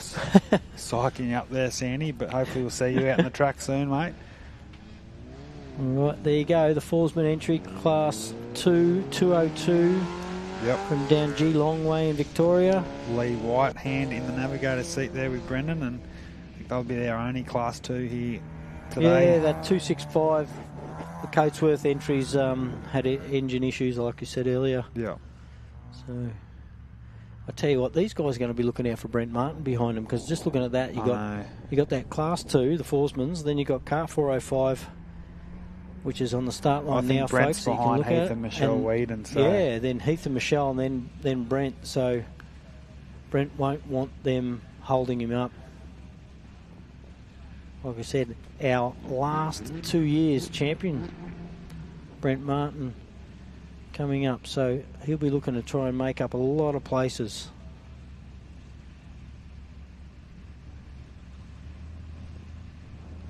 psyching you up there, Sandy, but hopefully we'll see you out in the track soon, mate. All right, there you go. The Forsman entry, Class 2, 202. Yep. From down Geelong Way in Victoria. Lee White, hand in the navigator seat there with Brendan, and I think they'll be their only Class 2 here today. Yeah, that 265. The Coatsworth entries had engine issues, like you said earlier. Yeah. So, I tell you what, these guys are going to be looking out for Brent Martin behind them, because just looking at that, you got that Class 2, the Forsmans, then you got car 405, which is on the start line now, Brent's folks. Behind Heath and Michelle Whedon. So. Yeah, then Heath and Michelle, and then Brent. So Brent won't want them holding him up. Like I said, our last 2 years champion, Brent Martin, coming up. So he'll be looking to try and make up a lot of places.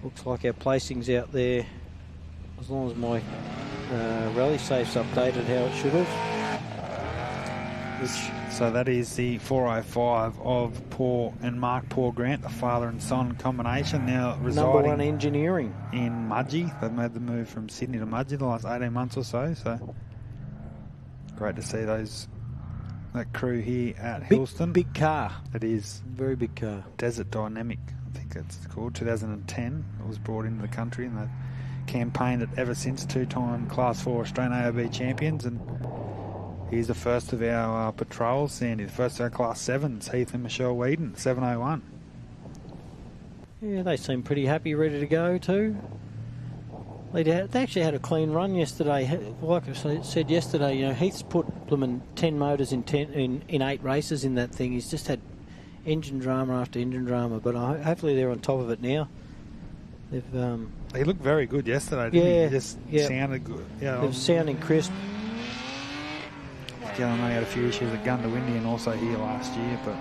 Looks like our placings out there, as long as my rally safe's updated how it should have. So that is the 405 of Paul and Mark Paul Grant, the father and son combination, now residing Number 1 engineering in Mudgee. They've made the move from Sydney to Mudgee the last 18 months or so. So great to see that crew here at Hillston. Big car. It is. Very big car. Desert Dynamic, I think it's called. 2010. It was brought into the country, and they've campaigned it ever since. 2-time Class 4 Australian ARB champions, and he's the first of our patrols, Sandy. The first of our Class 7s, Heath and Michelle Whedon, 701. Yeah, they seem pretty happy, ready to go too. They actually had a clean run yesterday. Like I said yesterday, you know, Heath's put them 10 motors in 8 races in that thing. He's just had engine drama after engine drama, but hopefully they're on top of it now. He looked very good yesterday, didn't he? He just sounded good. Yeah, they were sounding crisp. I know he had a few issues at Gundawindi and also here last year, but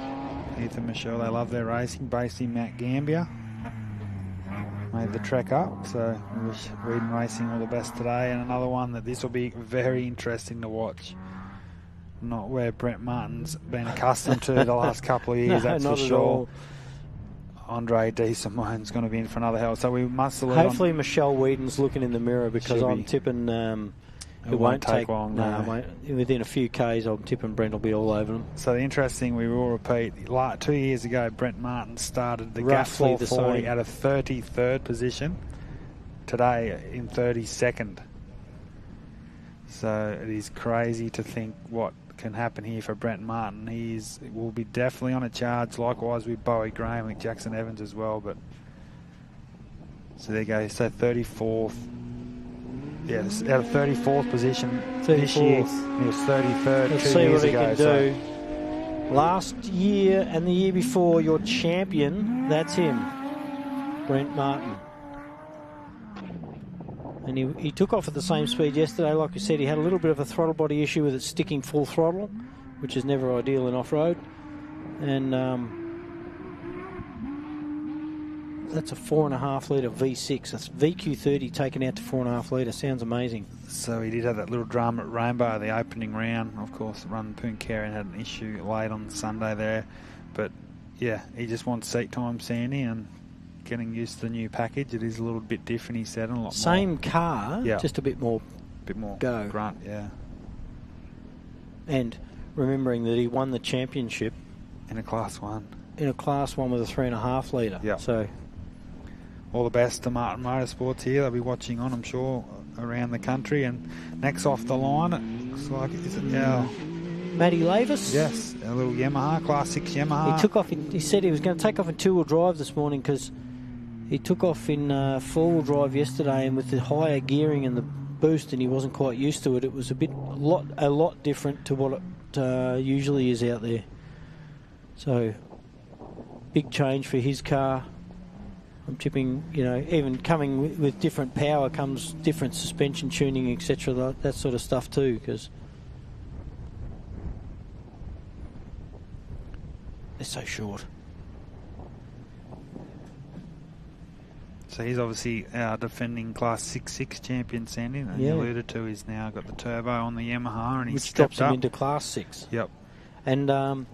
Heath and Michelle, they love their racing, based in Mount Gambier. Made the trek up, so we wish Whedon Racing all the best today. And another one that this will be very interesting to watch. Not where Brent Martin's been accustomed to the last couple of years, that's for sure. All. Andre De Simone's going to be in for another hell, so we must salute. Hopefully Michelle Whedon's looking in the mirror, because I'm tipping it won't take long. No, within a few Ks, I'm tipping Brent will be all over them. So the interesting, we will repeat, 2 years ago, Brent Martin started the Gap 440 at a 33rd position. Today, in 32nd. So it is crazy to think what can happen here for Brent Martin. He will be definitely on a charge, likewise with Bowie Graham and Jackson Evans as well. But so there you go. So 34th. Yeah, out of 34th position 34th. This year. He was 33rd. Let's 2 see years what he ago, can do. Last year and the year before, your champion, that's him, Brent Martin. And he took off at the same speed yesterday. Like I said, he had a little bit of a throttle body issue with it sticking full throttle, which is never ideal in off-road. And that's a 4.5 litre V6. That's VQ30 taken out to 4.5 litre. Sounds amazing. So he did have that little drama at Rainbow, the opening round. Of course, Run Poonkarian had an issue late on Sunday there. But yeah, he just wants seat time, Sandy, and getting used to the new package. It is a little bit different, he said, and a lot Same more. car, just a bit more go. Grunt, yeah. And remembering that he won the championship in a Class 1. In a Class 1 with a 3.5 litre. Yeah. So all the best to Martin Motorsports here. They'll be watching on, I'm sure, around the country. And next off the line, it looks like, is it now? Matty Lavis? Yes, a little Yamaha, Class 6 Yamaha. He took off, he said he was going to take off in 2-wheel drive this morning, because he took off in 4-wheel drive yesterday, and with the higher gearing and the boost, and he wasn't quite used to it. It was a lot different to what it usually is out there. So big change for his car. I'm tipping, you know, even coming with different power comes different suspension tuning, etc. That sort of stuff too, because they're so short. So he's obviously our defending Class 6.6 champion, Sandy. And you alluded to he's now got the turbo on the Yamaha, and he's which drops him up into Class 6. Yep. And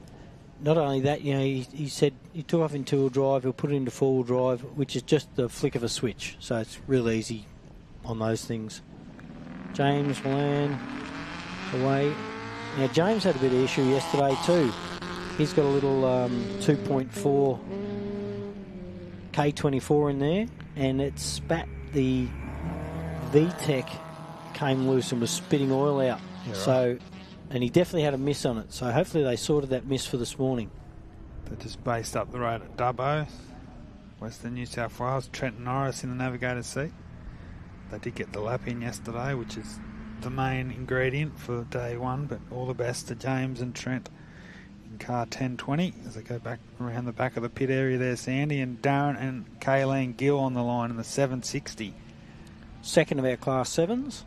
not only that, you know, he said he took off in two-wheel drive, he'll put it into four-wheel drive, which is just the flick of a switch. So it's real easy on those things. James Milan away. Now, James had a bit of issue yesterday too. He's got a little 2.4 K24 in there, and it spat the VTEC came loose and was spitting oil out. Yeah, so, right. And he definitely had a miss on it. So hopefully they sorted that miss for this morning. They're just based up the road at Dubbo, Western New South Wales. Trent Norris in the navigator's seat. They did get the lap in yesterday, which is the main ingredient for day one, but all the best to James and Trent in car 1020 as they go back around the back of the pit area there, Sandy, and Darren and Kayleen Gill on the line in the 760. Second of our Class 7s.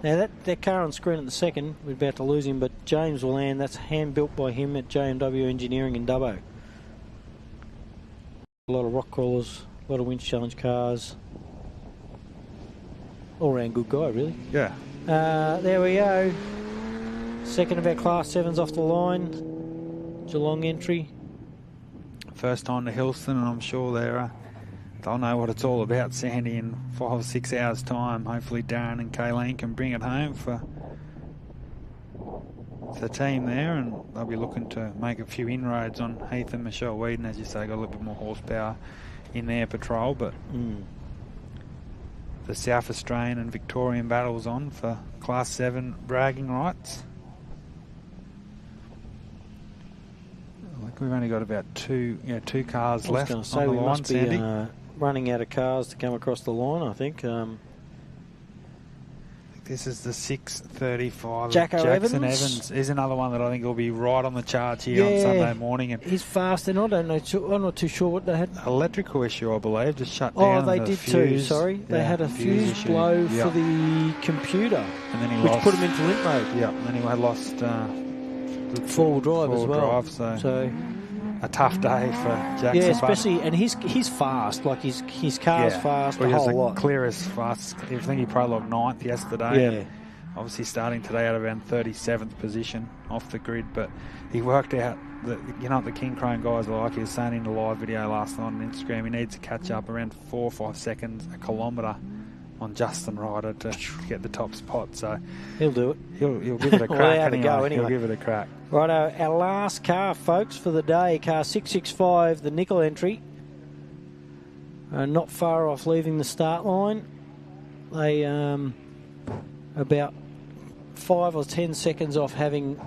Now that car on screen at the second, we're about to lose him, but James will land. That's hand built by him at JMW Engineering in Dubbo. A lot of rock crawlers, a lot of winch challenge cars. All round good guy, really. Yeah. There we go. Second of our Class 7s off the line. Geelong entry. First time to Hillston, and I'm sure they'll know what it's all about, Sandy, in 5 or 6 hours' time. Hopefully Darren and Kayleen can bring it home for the team there, and they'll be looking to make a few inroads on Heath and Michelle Whedon. As you say, got a little bit more horsepower in their patrol, but the South Australian and Victorian battles on for Class 7 bragging rights. I think we've only got about two cars left on the line, Sandy. Running out of cars to come across the line, I think. This is the 6:35. Jackson Evans is another one that I think will be right on the charts here on Sunday morning. And he's fast, and I don't know. I'm not too sure what they had. Electrical issue, I believe, just shut down. Oh, they did fuse. too. Sorry, they had a fuse blow for the computer, and then which put him into limp mode. Yeah, and then he lost four-wheel drive as well. So a tough day for Jackson. Yeah, especially, and he's fast. Like his car's fast. Well, a whole lot. Clearest fast. I think he prologue 9th yesterday. Yeah. Obviously starting today at around 37th position off the grid, but he worked out that, you know what the King Crane guys are like. He was saying in the live video last night on Instagram, he needs to catch up around 4 or 5 seconds a kilometre on Justin Ryder to get the top spot. So he'll do it. He'll give it a crack. Anyway. He'll give it a crack. Right, our last car, folks, for the day, car 665, the nickel entry. Not far off leaving the start line. They about 5 or 10 seconds off having.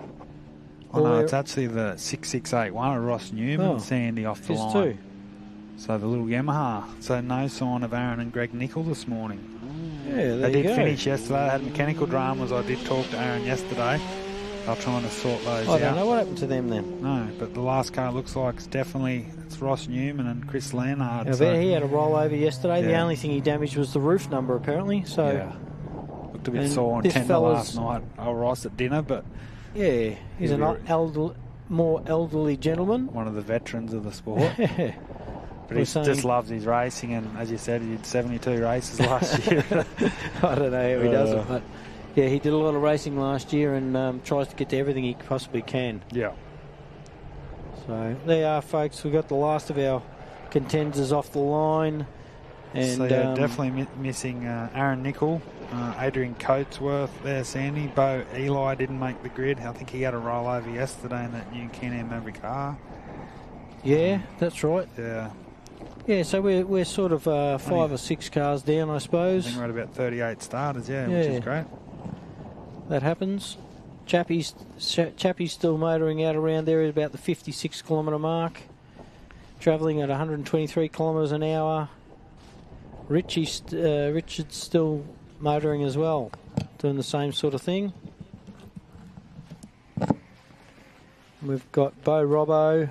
Oh no, it's actually the 6681 of Ross Newman, Sandy, off the line. Too. So the little Yamaha. So no sign of Aaron and Greg Nicol this morning. Yeah, they did finish yesterday. They had mechanical dramas. I did talk to Aaron yesterday. They're trying to sort those out. I don't know what happened to them then. No, but the last car looks like it's Ross Newman and Chris Leonard. I bet he had a rollover yesterday. The only thing he damaged was the roof number, apparently. So looked a bit sore and tender last night. Ross at dinner, but he's a more elderly gentleman. One of the veterans of the sport. But he just loves his racing, and as you said, he did 72 races last year. I don't know how he does it, but yeah, he did a lot of racing last year and tries to get to everything he possibly can. Yeah. So there you are, folks. We've got the last of our contenders off the line. And so definitely missing Aaron Nicol, Adrian Coatsworth there, Sandy. Bo Eli didn't make the grid. I think he had a rollover yesterday in that new Can-Am Maverick car. Yeah, that's right. Yeah. Yeah, so we're sort of 5 or 6 cars down, I suppose. I think we're at about 38 starters, which is great. That happens. Chappie's still motoring out around there at about the 56 kilometre mark, travelling at 123 kilometres an hour. Richard's still motoring as well, doing the same sort of thing. We've got Bo Robbo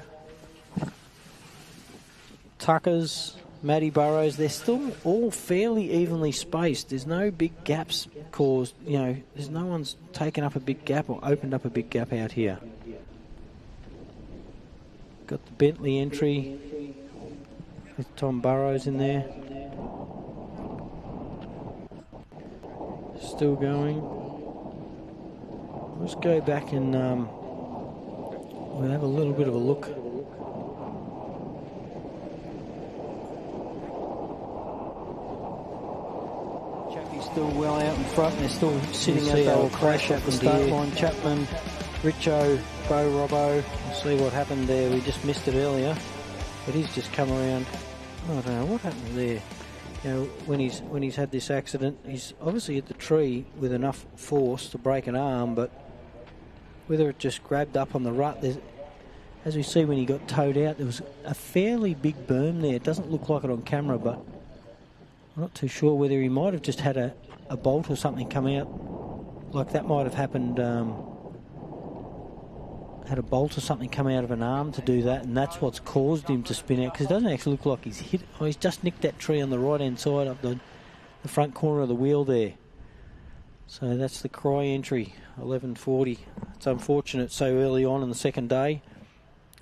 Tuckers, Matty Burrows, they're still all fairly evenly spaced. There's no big gaps caused, you know, there's no one's taken up a big gap or opened up a big gap out here. Got the Bentley entry with Tom Burrows in there. Still going. Let's go back and we'll have a little bit of a look. Chappie's still well out in front. They're still sitting out there. Crash at the start line. Chapman, Richo, Bo Robbo. We'll see what happened there. We just missed it earlier, but he's just come around. I don't know what happened there. You know, when he's had this accident, he's obviously hit the tree with enough force to break an arm, but whether it just grabbed up on the rut, as we see when he got towed out, there was a fairly big berm there. It doesn't look like it on camera, but I'm not too sure whether he might have just had a bolt or something come out. Like that might have happened, had a bolt or something come out of an arm to do that, and that's what's caused him to spin out, because it doesn't actually look like he's hit. Oh, he's just nicked that tree on the right-hand side up the front corner of the wheel there. So that's the Cry entry, 11:40. It's unfortunate so early on in the second day,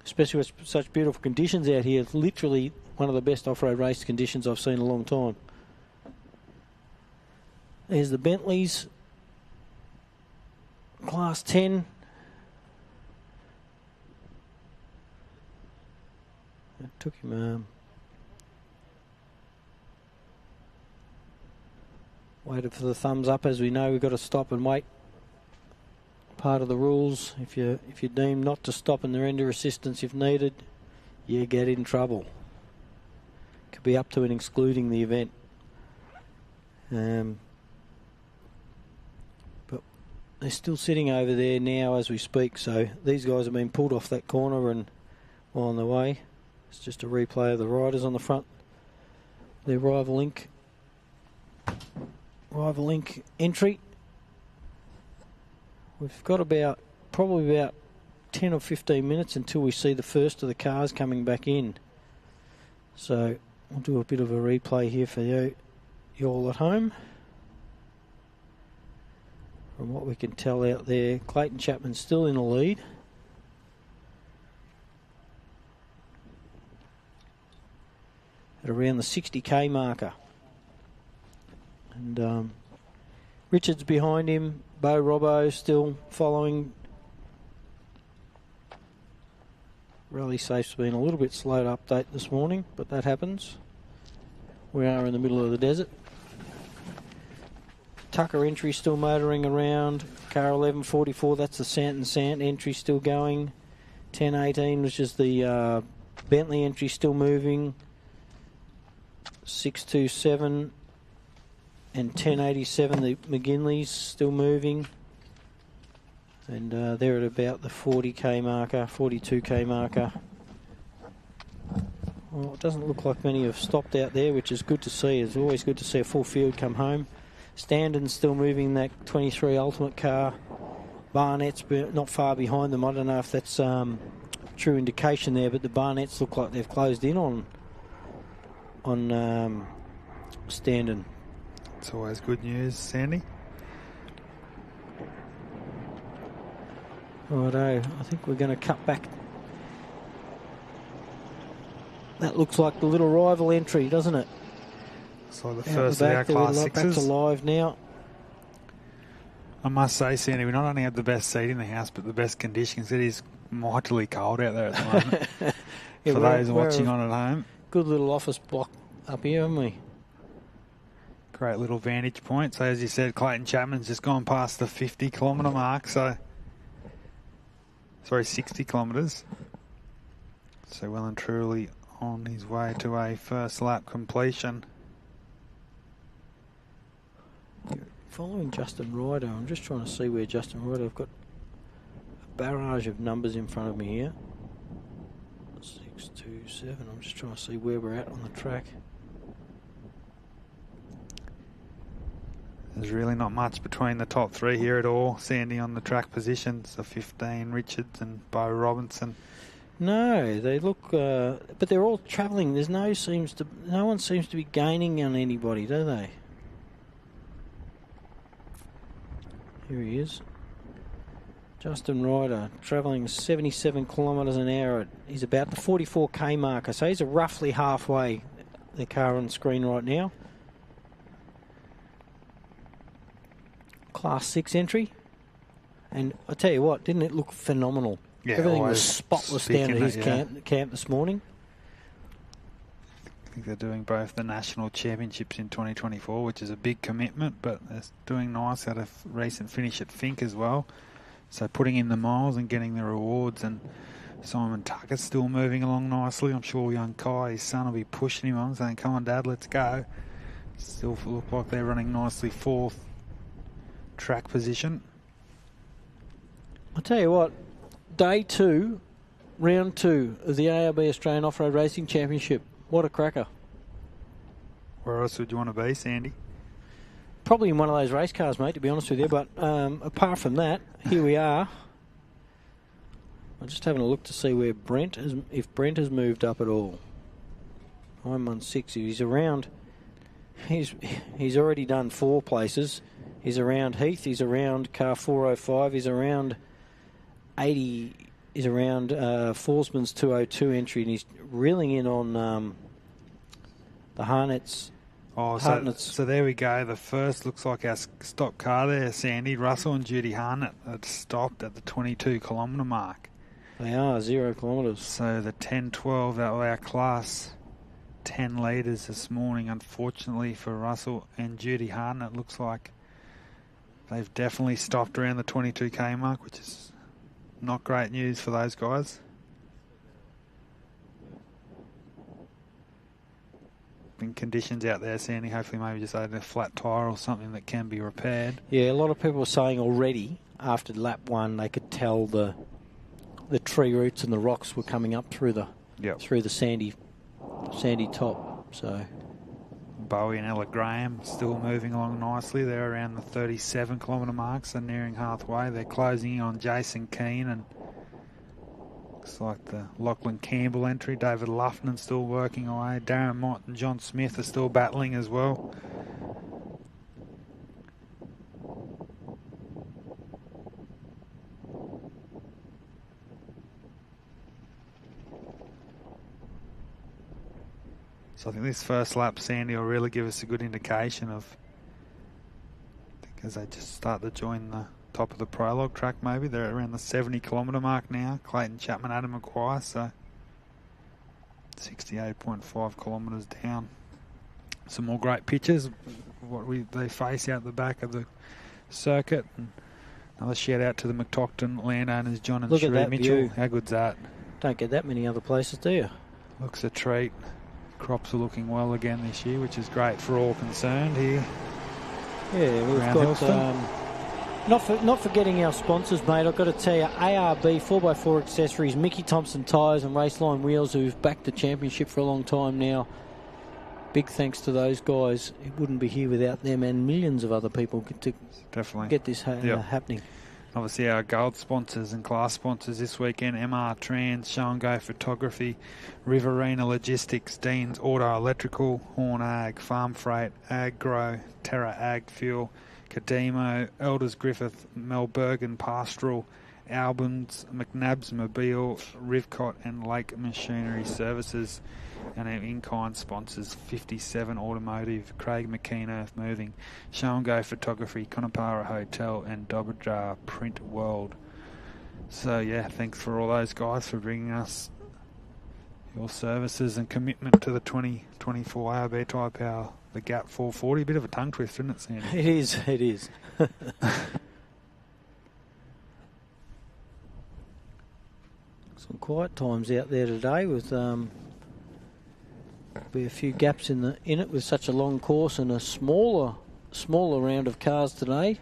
especially with such beautiful conditions out here. It's literally one of the best off-road race conditions I've seen in a long time. There's the Bentleys, Class 10. It took him waited for the thumbs up. As we know, we've got to stop and wait. Part of the rules. If you deem not to stop and there render assistance if needed, you get in trouble. Could be up to and excluding the event. But they're still sitting over there now as we speak. So these guys have been pulled off that corner and on the way. It's just a replay of the riders on the front. Their Rival Link entry. We've got probably about 10 or 15 minutes until we see the first of the cars coming back in. So we'll do a bit of a replay here for you all at home. From what we can tell out there, Clayton Chapman's still in the lead. At around the 60k marker. And Richard's behind him. Bo Robbo still following. Rally Safe's been a little bit slow to update this morning, but that happens. We are in the middle of the desert. Tucker entry still motoring around. Car 1144, that's the Sant entry still going. 1018, which is the Bentley entry, still moving. 627 and 1087, the McGinley's still moving. And they're at about the 40k marker, 42k marker. Well, it doesn't look like many have stopped out there, which is good to see. It's always good to see a full field come home. Standon's still moving that 23 Ultimate car. Barnett's not far behind them. I don't know if that's true indication there, but the Barnetts look like they've closed in on Standon. It's always good news, Sandy. Righto, I think we're going to cut back. That looks like the little rival entry, doesn't it? So the first of our Class 6s. Back to live now. I must say, Sandy, we not only have the best seat in the house, but the best conditions. It is mightily cold out there at the moment. For those watching on at home. Good little office block up here, haven't we? Great little vantage point. So as you said, Clayton Chapman's just gone past the 50-kilometre mark. So, sorry, 60 kilometres. So well and truly on his way to a first lap completion. Following Justin Ryder, I'm just trying to see where Justin Ryder. I've got a barrage of numbers in front of me here. 6, 2, 7. I'm just trying to see where we're at on the track. There's really not much between the top three here at all, Sandy, on the track positions. The 15, Richards and Bo Robinson. No, they look, but they're all travelling. No one seems to be gaining on anybody, do they? Here he is. Justin Ryder, travelling 77 kilometres an hour. He's about the 44k marker, so he's roughly halfway. The car on screen right now. Class 6 entry. And I tell you what, didn't it look phenomenal? Yeah, everything was spotless down at his camp this morning. I think they're doing both the national championships in 2024, which is a big commitment, but they're doing nice out of recent finish at Fink as well. So putting in the miles and getting the rewards, and Simon Tucker's still moving along nicely. I'm sure young Kai, his son, will be pushing him on, saying, come on, Dad, let's go. Still look like they're running nicely 4th track position. I'll tell you what, day 2, round 2 of the ARB Australian Off-Road Racing Championship. What a cracker. Where else would you want to be, Sandy? Probably in one of those race cars, mate, to be honest with you. But apart from that, here we are. I'm just having a look to see where Brent is, if Brent has moved up at all. 916. He's around. He's already done 4 places. He's around Heath. He's around car 405. He's around 80. He's around Forsman's 202 entry, and he's reeling in on the Harnet's. Oh, so there we go. The first looks like our stock car there, Sandy. Russell and Judy Harnett had stopped at the 22 kilometre mark. They are 0 kilometres. So the 10-12, that was our class 10 leaders this morning. Unfortunately for Russell and Judy Harnett, it looks like they've definitely stopped around the 22k mark, which is not great news for those guys. Conditions out there, Sandy, hopefully maybe just a flat tyre or something that can be repaired. Yeah, a lot of people were saying already after lap 1 they could tell the tree roots and the rocks were coming up through the sandy top. So Bowie and Ella Graham still moving along nicely. They're around the 37 kilometre mark, so nearing halfway. They're closing in on Jason Keane, and looks like the Lachlan Campbell entry. David Luffman still working away. Darren Mott and John Smith are still battling as well. So I think this first lap, Sandy, will really give us a good indication of, I think as they just start to join the top of the prologue track, maybe they're around the 70 kilometre mark now. Clayton Chapman, Adam McGuire, so 68.5 kilometres down. Some more great pictures, they face out the back of the circuit. And another shout out to the McTockton landowners, John and Sheree Mitchell. View. How good's that? Don't get that many other places, do you? Looks a treat. Crops are looking well again this year, which is great for all concerned here. Yeah, we've got not forgetting our sponsors, mate. I've got to tell you, ARB 4x4 Accessories, Mickey Thompson Tyres and Raceline Wheels, who've backed the championship for a long time now. Big thanks to those guys. It wouldn't be here without them, and millions of other people to definitely get this happening. Obviously our gold sponsors and class sponsors this weekend: MR Trans, Show and Go Photography, Riverina Logistics, Dean's Auto Electrical, Horn Ag, Farm Freight, Ag Grow, Terra Ag Fuel, Cademo, Elders Griffith, Melbergen Pastoral, Albans, McNabb's Mobile, Rivcott and Lake Machinery Services. And our in-kind sponsors: 57 Automotive, Craig McKean Earth Moving, Show and Go Photography, Conopara Hotel and Dobberjar Print World. So yeah, thanks for all those guys for bringing us your services and commitment to the 2024 ARB Tyrepower, the Gap 440. Bit of a tongue twister, isn't it, Sandy? It is. Some quiet times out there today with be a few gaps in it with such a long course and a smaller round of cars today.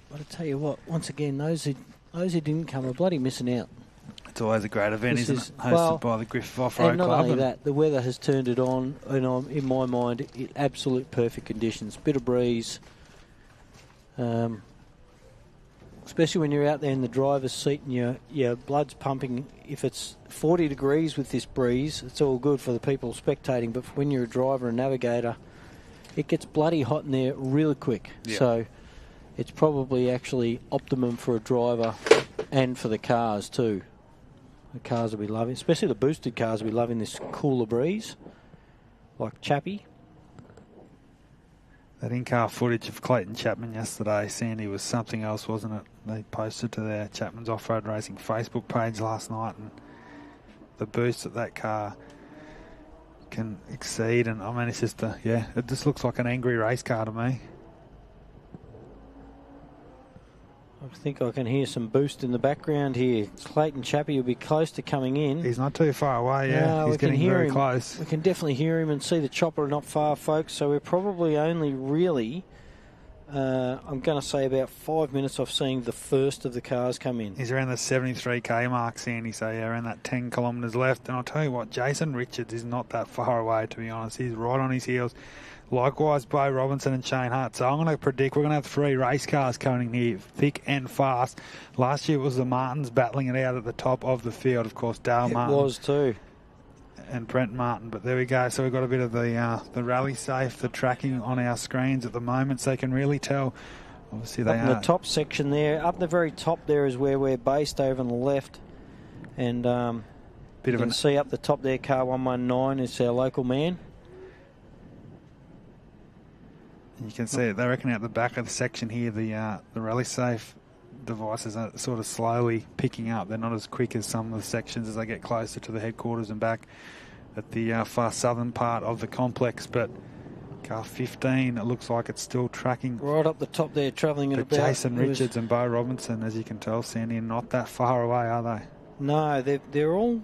But I tell you what, once again, those who didn't come are bloody missing out. It's always a great event, isn't it? Hosted by the Griffith Offroad Club. And not only that, the weather has turned it on, and in my mind, absolute perfect conditions. Bit of breeze. especially when you're out there in the driver's seat and your blood's pumping. If it's 40 degrees with this breeze, it's all good for the people spectating. But when you're a driver and navigator, it gets bloody hot in there really quick. Yeah. So it's probably actually optimum for a driver and for the cars too. The cars will be loving, especially the boosted cars will be loving this cooler breeze, like Chappie. That in-car footage of Clayton Chapman yesterday, Sandy, was something else, wasn't it? They posted to their Chapman's Off-Road Racing Facebook page last night, and the boost that car can exceed, and I mean, it's just it just looks like an angry race car to me. I think I can hear some boost in the background here. Clayton Chappie will be close to coming in. He's not too far away, he's getting very close. We can definitely hear him and see the chopper not far, folks. So we're probably only really, I'm going to say about 5 minutes off seeing the first of the cars come in. He's around the 73k mark, Sandy, so around that 10 kilometres left. And I'll tell you what, Jason Richards is not that far away, to be honest. He's right on his heels. Likewise, Bo Robinson and Shane Hart. So I'm going to predict we're going to have 3 race cars coming in here, thick and fast. Last year it was the Martins battling it out at the top of the field. Of course, Dale Martin. It was too. And Brent Martin. But there we go. So we've got a bit of the rally safe, the tracking on our screens at the moment, so you can really tell. Obviously, they are. In the top section there, up the very top there is where we're based over on the left. And you can see up the top there, car 119 is our local man. You can see it. They reckon out the back of the section here, the rally safe devices are sort of slowly picking up. They're not as quick as some of the sections as they get closer to the headquarters and back at the far southern part of the complex. But car 15, it looks like it's still tracking. Right up the top there, travelling at about... Jason Richards and Bo Robinson, as you can tell, Sandy, are not that far away, are they? No, they're all...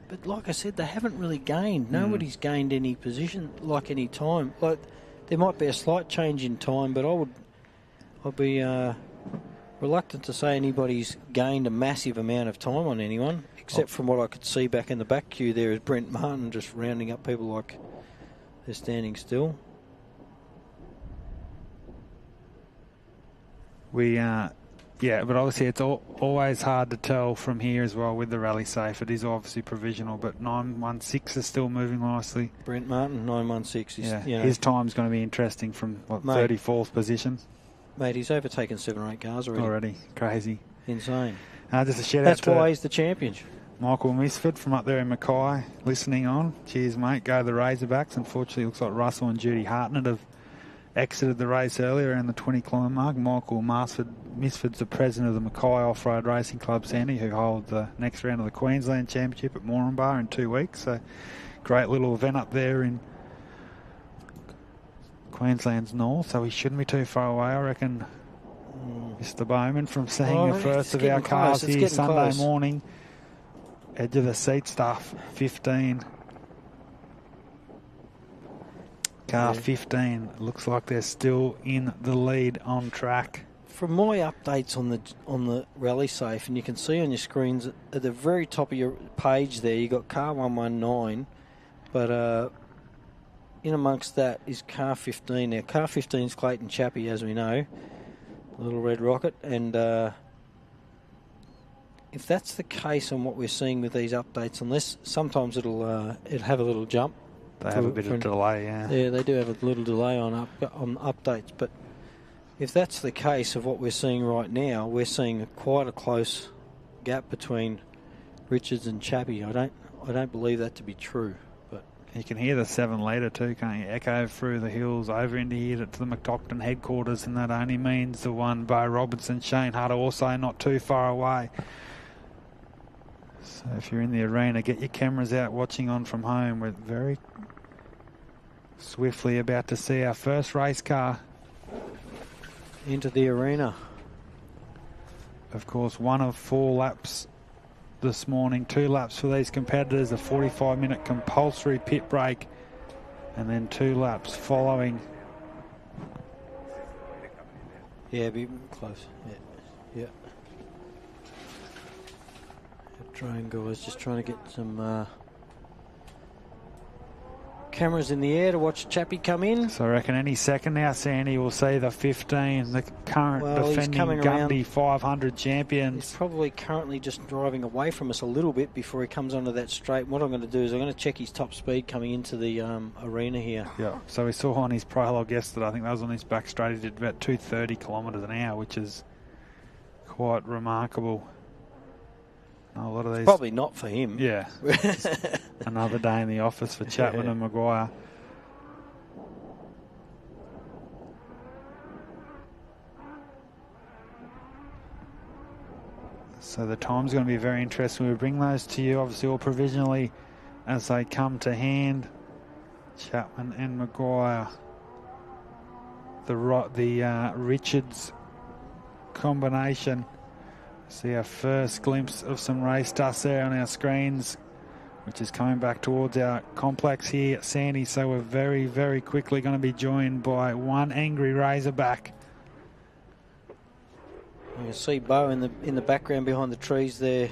But like I said, they haven't really gained. Nobody's gained any position, like any time. Like... There might be a slight change in time, but I'd be reluctant to say anybody's gained a massive amount of time on anyone, except from what I could see back in the back queue there is Brent Martin just rounding up people like they're standing still. But obviously it's always hard to tell from here as well with the rally safe. It is obviously provisional, but 916 is still moving nicely. Brent Martin, 916. His time's going to be interesting from 34th position. Mate, he's overtaken 7 or 8 cars already. Crazy. Insane. Just a shout out That's why he's the champion. Michael Misford from up there in Mackay listening on. Cheers, mate. Go the Razorbacks. Unfortunately, it looks like Russell and Judy Hartnett have exited the race earlier around the 20-kilometre mark. Michael Misford's the president of the Mackay Off-Road Racing Club, Sandy, who hold the next round of the Queensland Championship at Moranbah in 2 weeks. So great little event up there in Queensland's north, so he shouldn't be too far away, I reckon. Mr. Bowman from seeing the first of our cars here Sunday morning. Edge of the seat stuff, 15. Car 15 looks like they're still in the lead on track. From my updates on the rally safe, and you can see on your screens at the very top of your page there, you got car 119, but in amongst that is car 15. Now car 15 is Clayton Chappie, as we know, Little Red Rocket, and if that's the case on what we're seeing with these updates, unless sometimes it'll have a little jump. They have a bit of delay, Yeah, they do have a little delay on updates. But if that's the case of what we're seeing right now, we're seeing quite a close gap between Richards and Chappie. I don't believe that to be true. But you can hear the 7-litre too, can't you? Echo through the hills over into here to the McDocton headquarters, and that only means the one Bo Robinson, Shane Hart also not too far away. So if you're in the arena, get your cameras out watching on from home. We're very swiftly about to see our first race car into the arena. Of course, 1 of 4 laps this morning. 2 laps for these competitors, a 45-minute compulsory pit break, and then 2 laps following. Yeah, be close. Yeah. Drone guys just trying to get some cameras in the air to watch Chappie come in. So I reckon any second now, Sandy, will see the 15, the current defending Gundy 500 champions. He's probably currently just driving away from us a little bit before he comes onto that straight. What I'm going to do is I'm going to check his top speed coming into the arena here. Yeah, so we saw on his prologue yesterday, I think that was on his back straight, he did about 230 kilometres an hour, which is quite remarkable. A lot of these, probably not for him. Yeah. Another day in the office for Chapman and Maguire. So the time's going to be very interesting. We'll bring those to you, obviously, all provisionally as they come to hand. Chapman and Maguire. The Richards combination. See our first glimpse of some race dust there on our screens, which is coming back towards our complex here, Sandy. So we're very, very quickly going to be joined by one angry Razorback. You can see Bo in the background behind the trees there.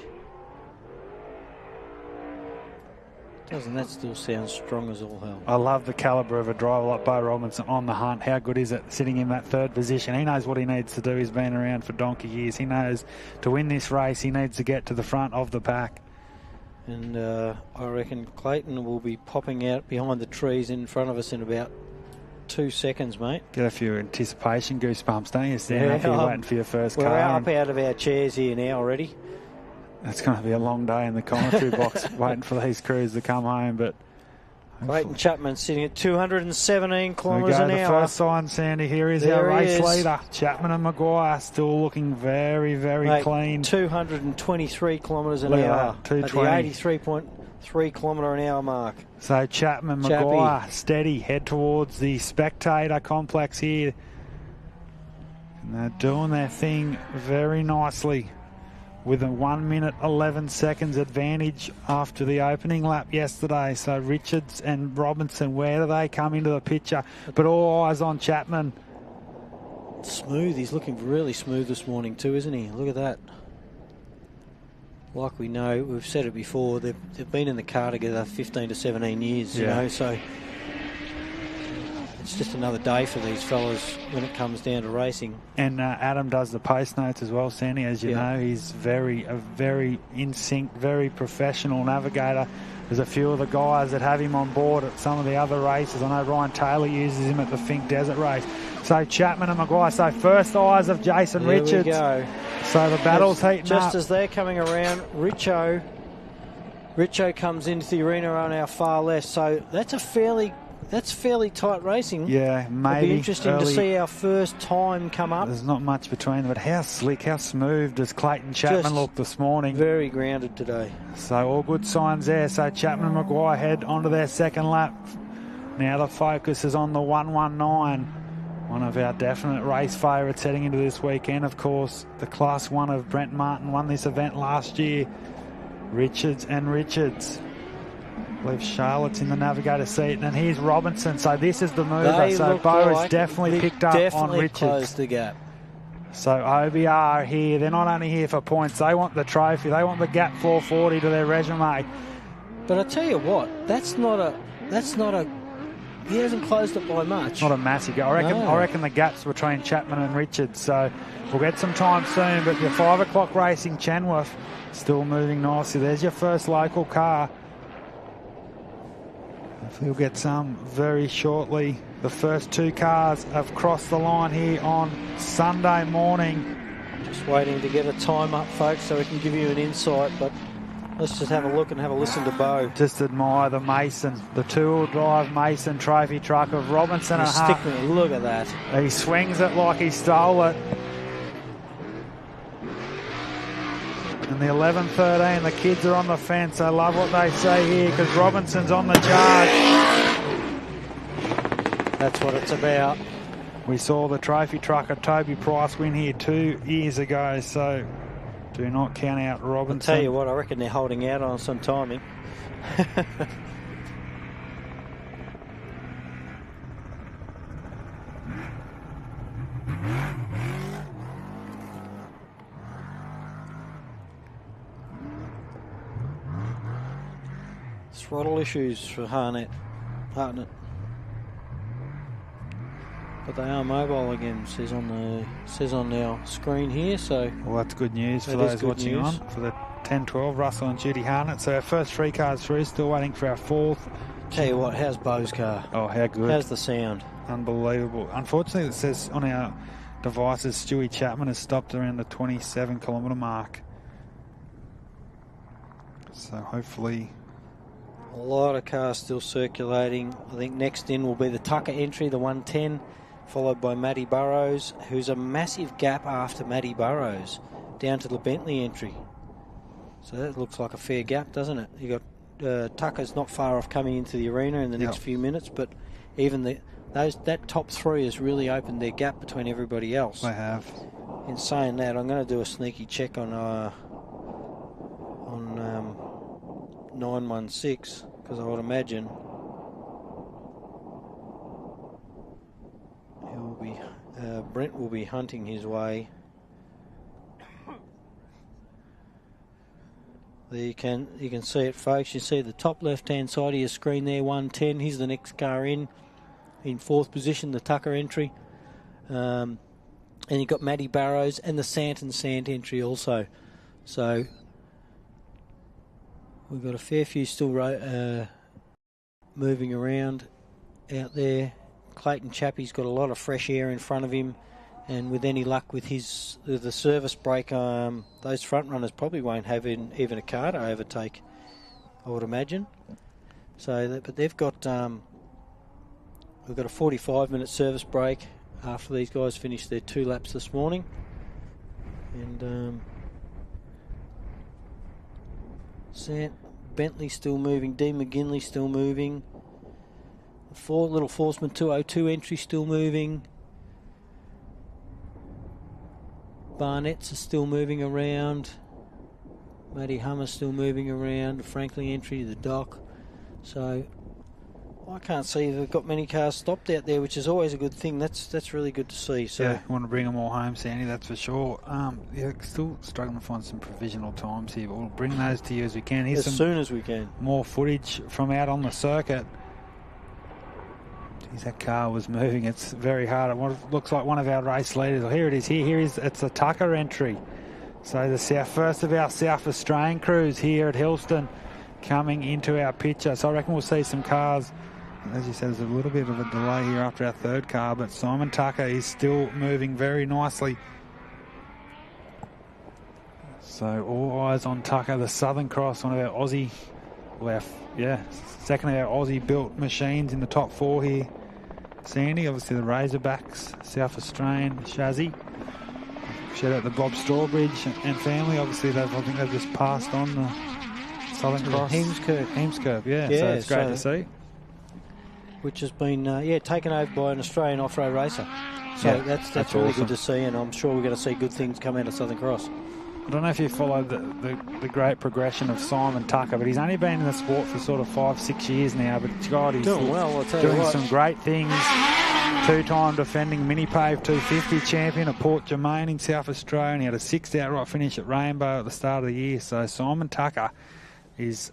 Doesn't that still sound strong as all hell? I love the calibre of a driver like Bo Robinson on the hunt. How good is it sitting in that third position? He knows what he needs to do. He's been around for donkey years. He knows to win this race, he needs to get to the front of the pack. And I reckon Clayton will be popping out behind the trees in front of us in about 2 seconds, mate. Get a few anticipation goosebumps, don't you, Stan? If you're waiting for your first car. We're up out of our chairs here now already. It's going to be a long day in the commentary box waiting for these crews to come home. But Clayton Chapman sitting at 217 kilometres an hour. The first sign, Sandy. Here is our race leader. Chapman and Maguire still looking very, very clean. 223 kilometres an hour at the 83.3 kilometre an hour mark. So Chapman, Maguire, steady. Head towards the spectator complex here. And they're doing their thing very nicely, with a 1 minute 11 seconds advantage after the opening lap yesterday. So Richards and Robinson, where do they come into the picture? But all eyes on Chapman. Smooth. He's looking really smooth this morning too, isn't he? Look at that. Like we know, we've said it before, they've been in the car together 15 to 17 years, you know, so it's just another day for these fellas when it comes down to racing. And Adam does the post notes as well, Sandy, as you know. He's a very in sync, very professional navigator. There's a few of the guys that have him on board at some of the other races. I know Ryan Taylor uses him at the Fink Desert race. So Chapman and Maguire. So first eyes of Jason Richards. There we go. So the battle's heating up. Just as they're coming around, Richo comes into the arena on our far left. So that's fairly tight racing. Yeah, maybe. It'll be interesting to see our first time come up. There's not much between them, but how slick, how smooth does Clayton Chapman look this morning? Very grounded today. So all good signs there. So Chapman and Maguire head onto their second lap. Now the focus is on the 119. One of our definite race favourites heading into this weekend, of course. The Class 1 of Brent Martin won this event last year. Richards and Richards. I believe Charlotte's in the navigator seat, and here's Robinson. So this is the mover. So Bo has definitely picked up on Richards. Closed the gap. So OBR here. They're not only here for points. They want the trophy. They want the gap 440 to their resume. But I tell you what, that's not a. He hasn't closed it by much. Not a massive gap. I reckon the gap's between Chapman and Richards. So we'll get some time soon. But your 5 o'clock racing, Chenworth, still moving nicely. There's your first local car. You'll get some very shortly. The first 2 cars have crossed the line here on Sunday morning. Just waiting to get a time up, folks, so we can give you an insight. But let's just have a look and have a listen to Bo. Just admire the Mason, the 2-wheel drive Mason trophy truck of Robinson and Stickman. Look at that. He swings it like he stole it. And the 11-13, the kids are on the fence. I love what they say here because Robinson's on the charge. That's what it's about. We saw the trophy trucker Toby Price win here 2 years ago, so do not count out Robinson. I'll tell you what, I reckon they're holding out on some timing. Throttle issues for Harnett. Hearten it. But they are mobile again, says on our screen here. So well, that's good news for those watching on for the 10-12. Russell and Judy Harnett. So our first 3 cars through. Still waiting for our 4th. Tell you what, how's Bo's car? Oh, how good! How's the sound? Unbelievable. Unfortunately, it says on our devices, Stewie Chapman has stopped around the 27-kilometre mark. So hopefully. A lot of cars still circulating. I think next in will be the Tucker entry, the 110, followed by Matty Burrows, who's a massive gap after Matty Burrows, down to the Bentley entry. So that looks like a fair gap, doesn't it? You got Tucker's not far off coming into the arena in the next few minutes, but even that top 3 has really opened their gap between everybody else. They have. In saying that, I'm going to do a sneaky check on 916, because I would imagine Brent will be hunting his way. There you can see it, folks. You see the top left-hand side of your screen there, 110. Here's the next car in 4th position, the Tucker entry. And you've got Matty Barrows and the Sant entry also. So we've got a fair few still moving around out there. Clayton Chappie's got a lot of fresh air in front of him, and with any luck with the service break, those front runners probably won't have even a car to overtake, I would imagine. So, but they've got we've got a 45-minute service break after these guys finished their 2 laps this morning, and Bentley still moving, Dean McGinley still moving, Little Forceman 202 entry still moving, Barnett's is still moving around, Matty Hummer's still moving around, the Franklin entry, the dock. So I can't see they've got many cars stopped out there, which is always a good thing. That's really good to see. So yeah, want to bring them all home, Sandy, that's for sure. Yeah, still struggling to find some provisional times here, but we'll bring those to you as we can. Here's as soon as we can. More footage from out on the circuit. Geez, that car was moving. It's very hard. It looks like one of our race leaders. Here it is. It's a Tucker entry. So the first of our South Australian crews here at Hillston coming into our picture. So I reckon we'll see some cars. As you said, there's a little bit of a delay here after our 3rd car, but Simon Tucker is still moving very nicely. So all eyes on Tucker, the Southern Cross, one of our Aussie, second of our Aussie-built machines in the top 4 here. Sandy, obviously the Razorbacks, South Australian chassis. Shout out to Bob Strawbridge and family. Obviously, I think they've just passed on the Southern Cross. Heemskerk, yeah. So it's great to see. Which has been, taken over by an Australian off-road racer. So that's really awesome. Good to see, and I'm sure we're going to see good things come out of Southern Cross. I don't know if you followed the great progression of Simon Tucker, but he's only been in the sport for sort of 5-6 years now, but God, he's doing well, I'll tell you doing what. some great things. 2-time defending Mini-Pave 250 champion at Port Germain in South Australia, and he had a 6th outright finish at Rainbow at the start of the year. So Simon Tucker is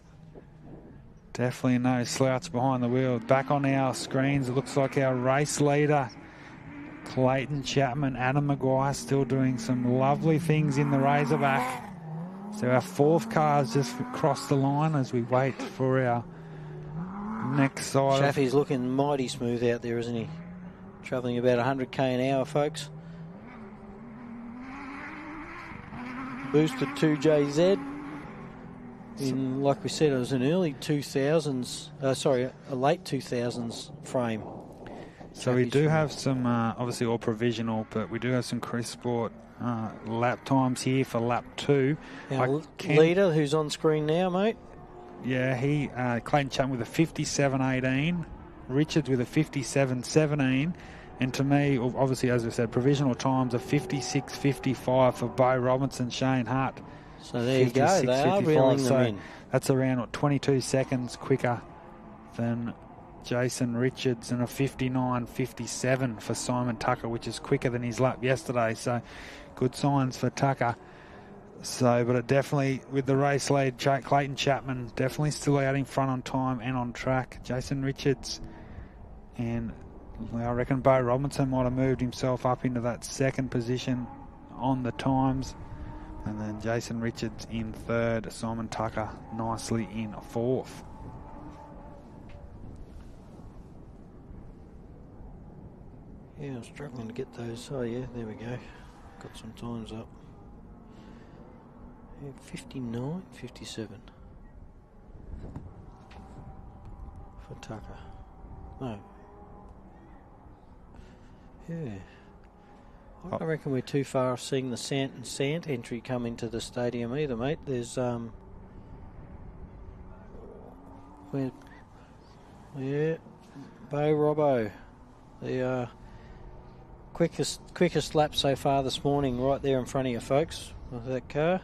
definitely no slouch behind the wheel. Back on our screens, it looks like our race leader, Clayton Chapman, Adam Maguire, still doing some lovely things in the Razorback. So our 4th car's just crossed the line as we wait for our next side. Chaffee's looking mighty smooth out there, isn't he? Travelling about 100k an hour, folks. Boosted 2JZ. In, like we said, it was an early 2000s, a late 2000s frame. So we do have some, obviously all provisional, but we do have some Chris Sport lap times here for lap 2. Our leader, who's on screen now, mate. Yeah, Clayton Chapman with a 57.18, Richards with a 57.17, and to me, obviously, as I said, provisional times are 56.55 for Bo Robinson, Shane Hart. So there you go, they are reeling them in. That's around 22 seconds quicker than Jason Richards, and a 59.57 for Simon Tucker, which is quicker than his lap yesterday. So good signs for Tucker. So, but it definitely, with the race lead, Clayton Chapman definitely still out in front on time and on track. Jason Richards and I reckon Bo Robinson might have moved himself up into that second position on the times. And then Jason Richards in third, Simon Tucker nicely in fourth. Yeah, I'm struggling to get those. Oh, yeah, there we go. Got some times up. Yeah, 59, 57. For Tucker. No. Yeah. I don't reckon we're too far off seeing the Sant and Sant entry come into the stadium either, mate. There's, yeah, Bo Robbo. The quickest lap so far this morning, right there in front of you, folks, with that car.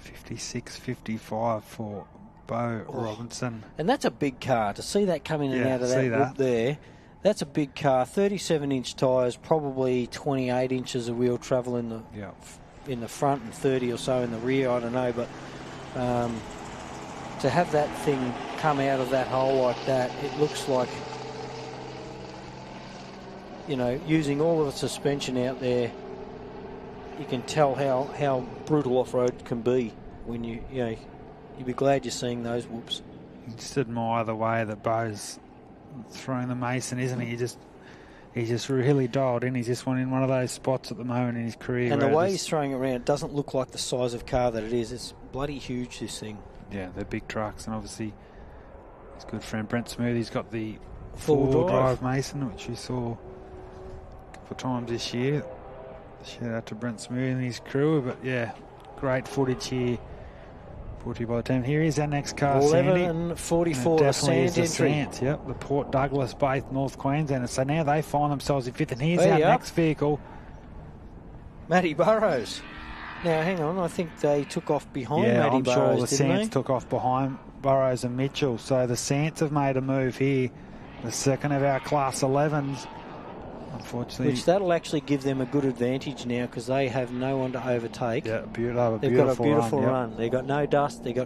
56.55 for Bo Robinson. And that's a big car. To see that coming in and out of that wood there, that's a big car. 37-inch tyres, probably 28 inches of wheel travel in the front and 30 or so in the rear, I don't know. But to have that thing come out of that hole like that, it looks like, you know, using all of the suspension out there, you can tell how brutal off-road can be when you'd be glad you're seeing those whoops. You just admire the way that Bo's throwing the Mason, isn't he? He's just really dialed in. He's just in one of those spots at the moment in his career. And the way he's throwing it around, it doesn't look like the size of car that it is. It's bloody huge, this thing. Yeah, they're big trucks, and obviously his good friend Brent Smooth, he's got the full drive Mason, which we saw a couple of times this year. Shout out to Brent Smooth and his crew, but yeah, great footage here. Brought to you by the team. Here is our next car, 11 Sandy. and 44, and the Sant entry. Yep, the Port Douglas Bath, North Queensland. So now they find themselves in fifth, and here's our next vehicle. Matty Burrows. Now, hang on, I think they took off behind Matty Burrows, I'm sure the didn't Sants took off behind Burrows and Mitchell. So the Sants have made a move here. The second of our Class 11s. Unfortunately, which that'll actually give them a good advantage now because they have no one to overtake. Yeah, they've got a beautiful run. They've got no dust. The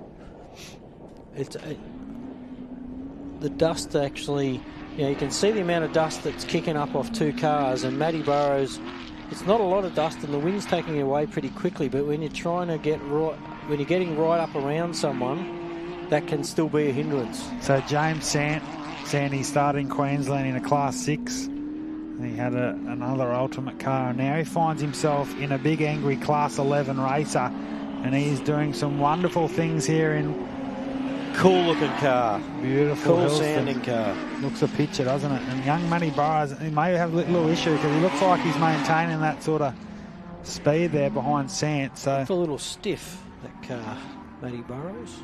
dust actually, you can see the amount of dust that's kicking up off two cars. And Matty Burrows, it's not a lot of dust, and the wind's taking it away pretty quickly. But when you're trying to when you're getting right up around someone, that can still be a hindrance. So James Sandy started in Queensland in a Class 6. He had another ultimate car, and now he finds himself in a big angry Class 11 racer, and he's doing some wonderful things here in cool looking car, beautiful, cool sounding car. Looks a picture, doesn't it? And young Matty Burrows, he may have a little issue because he looks like he's maintaining that sort of speed there behind Sant. So it's a little stiff, that car, Matty Burrows.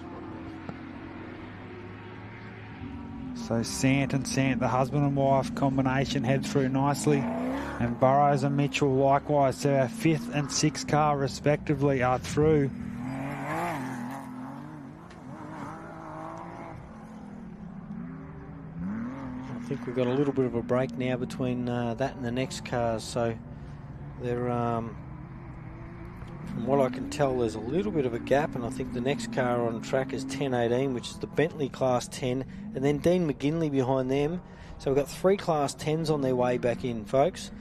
So Sant and Sant, the husband and wife combination, head through nicely. And Burrows and Mitchell likewise. So our fifth and sixth car respectively are through. I think we've got a little bit of a break now between that and the next cars. So they're, from what I can tell, there's a little bit of a gap, and I think the next car on track is 1018, which is the Bentley Class 10, and then Dean McGinley behind them. So we've got three Class 10s on their way back in, folks.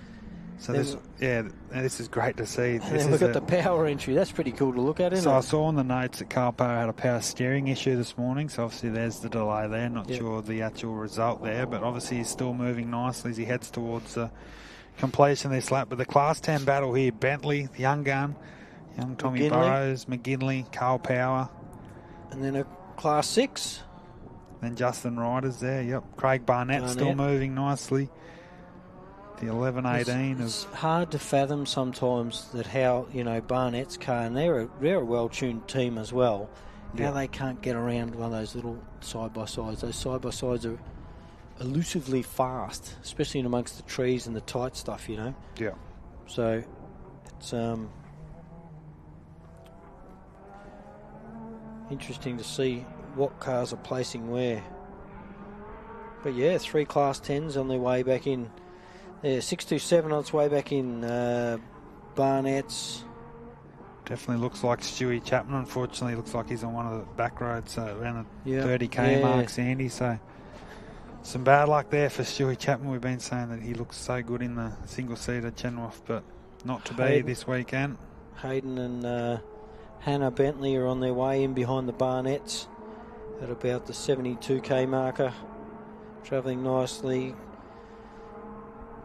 So this is great to see. And then we've got the power entry. That's pretty cool to look at, isn't it? So I saw on the notes that Carl Power had a power steering issue this morning, so obviously there's the delay there. Not sure the actual result there, but obviously he's still moving nicely as he heads towards completion of this lap. But the Class 10 battle here, Bentley, the young gun, young Tommy Burrows, McGinley, Carl Power. And then a Class 6. Then Justin Ryder's there, yep. Craig Barnett still moving nicely. The 11-18. It's hard to fathom sometimes that how, Barnett's car, and they're a well-tuned team as well, how they can't get around one of those little side-by-sides. Those side-by-sides are elusively fast, especially in amongst the trees and the tight stuff, Yeah. So it's interesting to see what cars are placing where. But yeah, three Class 10s on their way back in. Yeah, 627 on its way back in. Barnett's. Definitely looks like Stewie Chapman. Unfortunately, looks like he's on one of the back roads, so around the 30k mark, Sandy. So some bad luck there for Stewie Chapman. We've been saying that he looks so good in the single-seater Chenwoff, but not to be this weekend. Hayden and Hannah Bentley are on their way in behind the Barnetts at about the 72k marker, travelling nicely.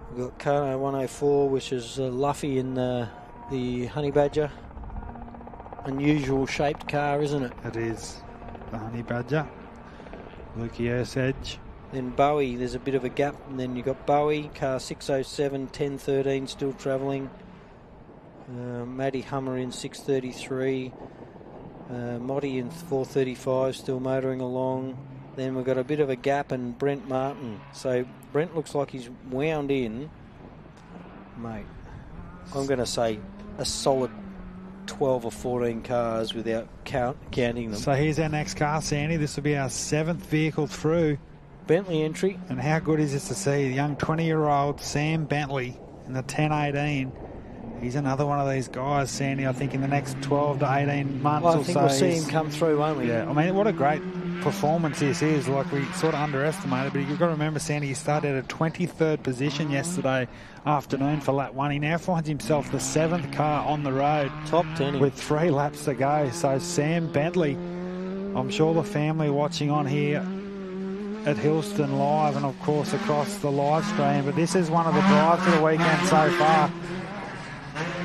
We've got Kano 104, which is Luffy in the Honey Badger. Unusual shaped car, isn't it? It is the Honey Badger. Lukey Ersedge. Then Bowie, there's a bit of a gap, and then you've got Bowie, car 607, 1013, still travelling. Maddie Hummer in 633. Motti in 435, still motoring along. Then we've got a bit of a gap, and Brent Martin. So Brent looks like he's wound in. Mate, I'm going to say a solid 12 or 14 cars without counting them. So here's our next car, Sandy. This will be our 7th vehicle through. Bentley entry. And how good is this to see? The young 20-year-old Sam Bentley in the 1018. He's another one of these guys, Sandy, I think in the next 12 to 18 months I think we'll see him come through, won't we? Yeah, I mean, what a great performance this is. Like, we sort of underestimated, but you've got to remember, Sandy, he started at a 23rd position yesterday afternoon for lap 1. He now finds himself the 7th car on the road. Top 10. With 3 laps to go. So Sam Bentley, I'm sure the family watching on here at Hillston Live and, of course, across the live stream. But this is one of the drives of the weekend so far.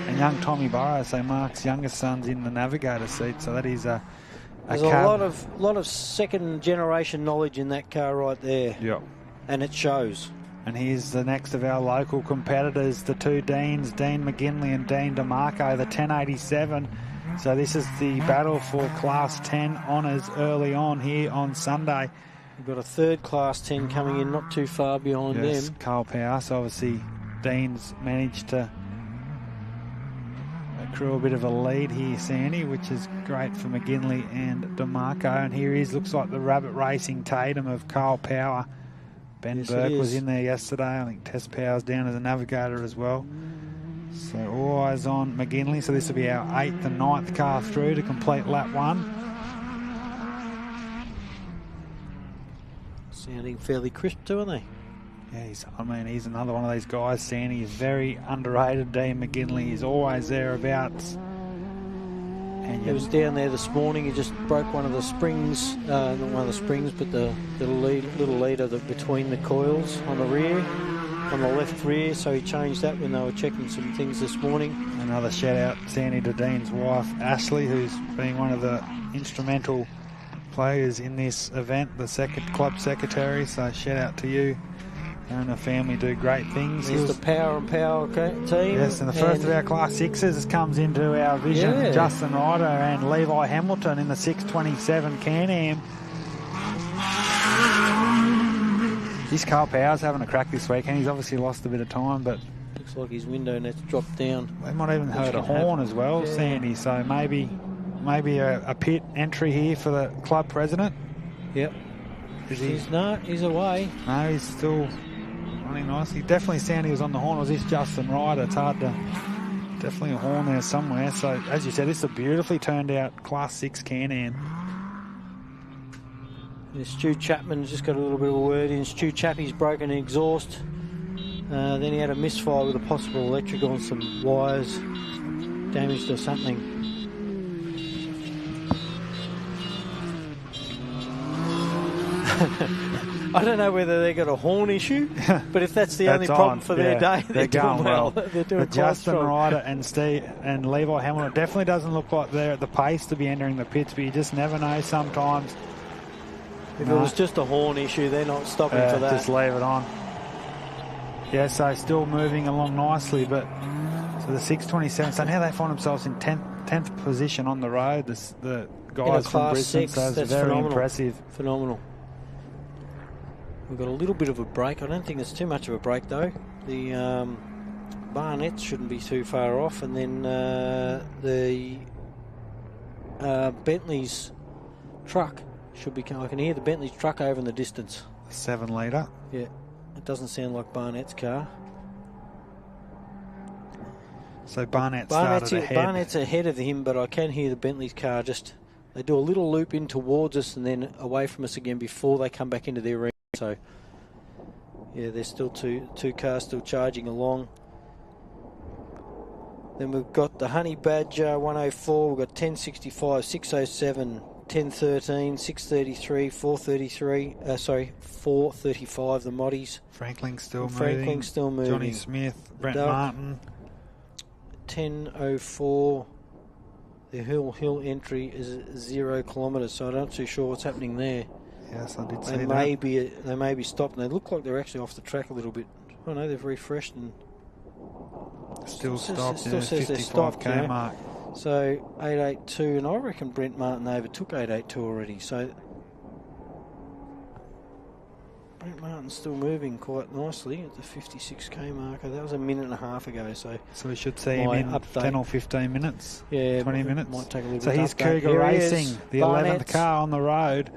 And young Tommy Burrows, so Mark's youngest son's in the navigator seat. So that is a There's cab. a lot of second generation knowledge in that car right there. Yep. And it shows. And here's the next of our local competitors, the 2 Deans, Dean McGinley and Dean DeMarco, the 1087. So this is the battle for Class 10 honours early on here on Sunday. We've got a 3rd Class 10 coming in not too far behind them. Carl Power. So obviously Dean's managed to accrue a bit of a lead here, Sandy, which is great for McGinley and DeMarco. And here he is, looks like the Rabbit Racing Tatum of Carl Power. Ben Burke was in there yesterday. I think Tess Power's down as a navigator as well. So all eyes on McGinley. So this will be our 8th and 9th car through to complete lap 1. Sounding fairly crisp too, aren't they? Yeah, he's another one of these guys, Sandy. He's very underrated. Dean McGinley, he's always thereabouts. And he was down there this morning. He just broke one of the springs, not one of the springs, but the little leader between the coils on the rear, on the left rear. So he changed that when they were checking some things this morning. Another shout out, Sandy, to Dean's wife, Ashley, who's been one of the instrumental players in this event, the club secretary. So shout out to you. Her and her family do great things. Here's the Power team. Yes, and the first of our Class 6s comes into our vision. Yeah. Justin Ryder and Levi Hamilton in the 627 Can-Am. This Carl Power's having a crack this weekend. He's obviously lost a bit of time, but looks like his window net's dropped down. They might even heard a horn as well, yeah. Sandy. So maybe a pit entry here for the club president. Yep. He's away. No, he's still running nicely. Definitely Sandy was on the horn. Was this Justin Ryder? It's hard to... Definitely a horn there somewhere. So, as you said, this is a beautifully turned out Class 6 Can-Am. Yeah, Stu Chapman's just got a little bit of a word in. Stu Chappie's broken an exhaust. Then he had a misfire with a possible electrical and some wires damaged or something. I don't know whether they got a horn issue, but if that's the only problem for their day, they're doing well. They're doing but Justin Ryder and Levi Hamilton definitely doesn't look like they're at the pace to be entering the pits, but you just never know sometimes. If it was just a horn issue, they're not stopping for that. Just leave it on. Yeah, so still moving along nicely, but so the 627. So now they find themselves in 10th position on the road. The guys from Brisbane, so it's very phenomenal. impressive. Phenomenal. We've got a little bit of a break. I don't think it's too much of a break though. The Barnetts shouldn't be too far off, and then the Bentley's truck should be. I can hear the Bentley's truck over in the distance. 7 litre. Yeah, it doesn't sound like Barnett's car. So Barnett started ahead. Barnett's ahead of him, but I can hear the Bentley's car they do a little loop in towards us and then away from us again before they come back into the arena. So, yeah, there's still two cars still charging along. Then we've got the Honey Badger 104, we've got 1065, 607, 1013, 633, 435, the Moddies. Franklin's still moving. Johnny Smith, Brent Martin. 1004. The Hill entry is 0 kilometres, so I'm not too sure what's happening there. Yes, I did see that. They may be stopped, and they look like they're actually off the track a little bit. Oh no, they've refreshed and still stopped. Still says they're stopped. mark. So 882, and I reckon Brent Martin overtook 882 already. So Brent Martin's still moving quite nicely at the 56k marker. That was a minute and a half ago. So we should see him in 10 or 15 minutes. Yeah, 20 minutes. Might take a little so bit. here's Cougar Racing, the 11th car on the road.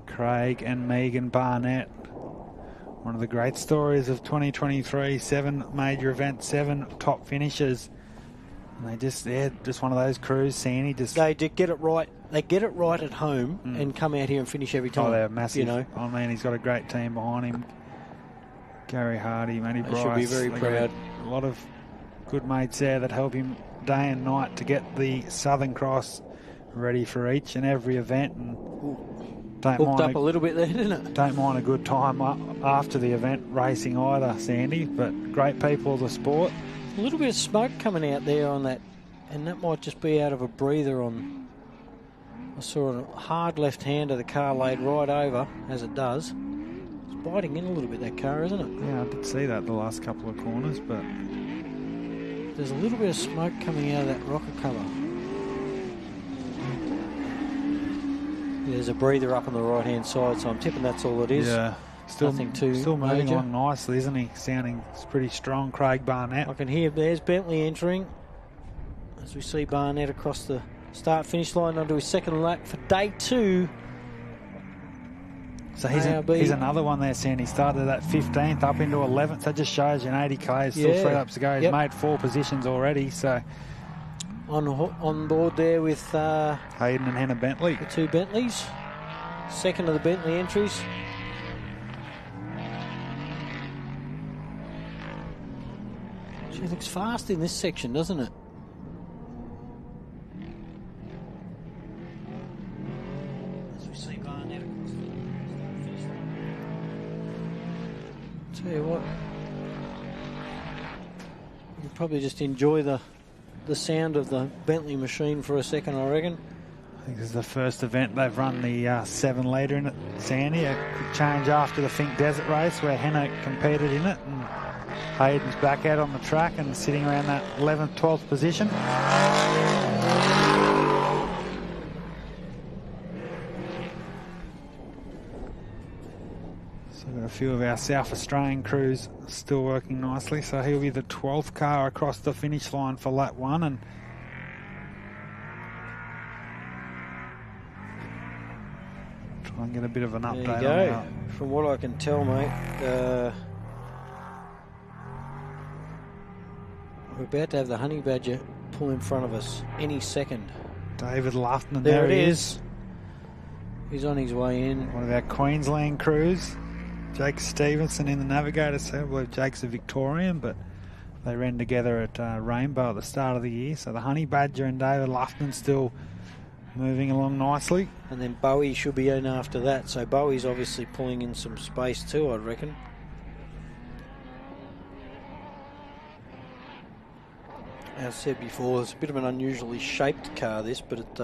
Craig and Megan Barnett. One of the great stories of 2023. 7 major events, 7 top finishes. And they're just one of those crews, Sandy. They did get it right. They get it right at home and come out here and finish every time. Oh, they're massive. You know. I mean, he's got a great team behind him. Gary Hardy, Matty Bryce. Should be very proud. A lot of good mates there that help him day and night to get the Southern Cross ready for each and every event. And hooked up a little bit there, didn't it? Don't mind a good time after the event racing either, Sandy. But great people of the sport. A little bit of smoke coming out there on that, and that might just be out of a breather on. I saw a hard left hand of the car laid right over, as it does. It's biting in a little bit, that car, isn't it? Yeah, I did see that the last couple of corners, but there's a little bit of smoke coming out of that rocker cover. There's a breather up on the right-hand side, so I'm tipping that's all it is. Yeah. Still moving major. On nicely, isn't he? Sounding pretty strong, Craig Barnett. I can hear there's Bentley entering as we see Barnett across the start-finish line onto his second lap for day 2. So he's another one there, Sandy. He started at 15th up into 11th. That just shows you in 80k, still 3 laps to go. He's made 4 positions already. So on board there with Hayden and Hannah Bentley. The 2 Bentleys. Second of the Bentley entries. She looks fast in this section, doesn't it? As we see Barnett across the finish line. Tell you what, we'll probably just enjoy the sound of the Bentley machine for a second, I reckon. I think this is the first event they've run the 7 litre in it, Sandy. A quick change after the Fink Desert race where Hannah competed in it. And Hayden's back out on the track and sitting around that 11th, 12th position. So we've got a few of our South Australian crews still working nicely. So he'll be the 12th car across the finish line for lap 1. And try and get a bit of an update on that. From what I can tell, mate, we're about to have the Honey Badger pull in front of us any second. David Lufton, there it is. He's on his way in. One of our Queensland crews. Jake Stevenson in the Navigator seat. I believe Jake's a Victorian, but they ran together at Rainbow at the start of the year. So the Honey Badger and David Lufton still moving along nicely. And then Bowie should be in after that. So Bowie's obviously pulling in some space too, I reckon. As I said before, it's a bit of an unusually shaped car, this, but it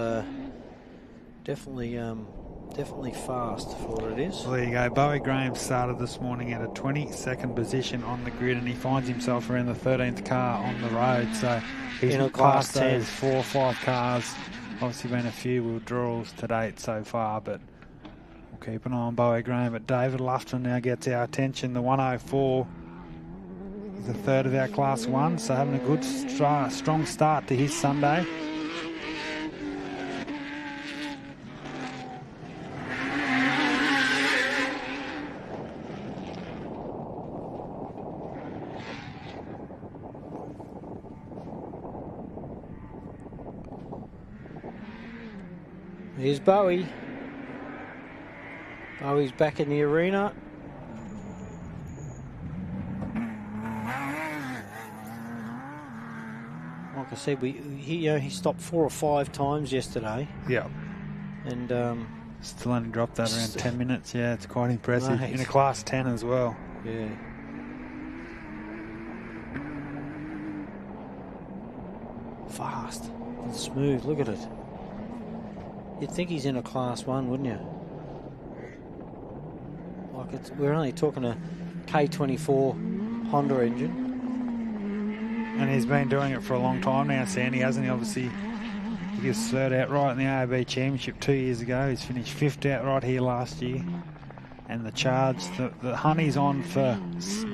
definitely fast for what it is. Well, there you go. Bowie Graham started this morning at a 22nd position on the grid, and he finds himself around the 13th car on the road. So he's in a class 10. Those 4 or 5 cars. Obviously been a few withdrawals to date so far, but we'll keep an eye on Bowie Graham. But David Lufton now gets our attention. The 104 is the 3rd of our Class 1, so having a good strong start to his Sunday. Here's Bowie. Bowie's back in the arena. Like I said, he stopped 4 or 5 times yesterday. Yeah. And still only dropped that around 10 minutes. Yeah, it's quite impressive. Mate. In a class 10 as well. Yeah. Fast and smooth. Look at it. You'd think he's in a class 1, wouldn't you? Like we're only talking a K24 Honda engine. And he's been doing it for a long time now, Sandy, hasn't he? Obviously, he was 3rd outright in the ARB Championship 2 years ago. He's finished 5th outright here last year. And the charge, the honey's on for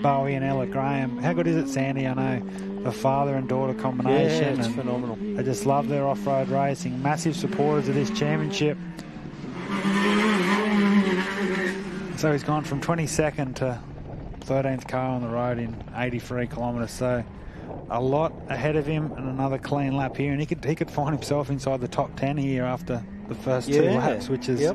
Bowie and Ella Graham. How good is it, Sandy? I know the father and daughter combination. Yeah, it's phenomenal. I just love their off-road racing. Massive supporters of this championship. So he's gone from 22nd to 13th car on the road in 83 kilometres. So a lot ahead of him, and another clean lap here, and he could find himself inside the top 10 here after the first 2 laps, which is so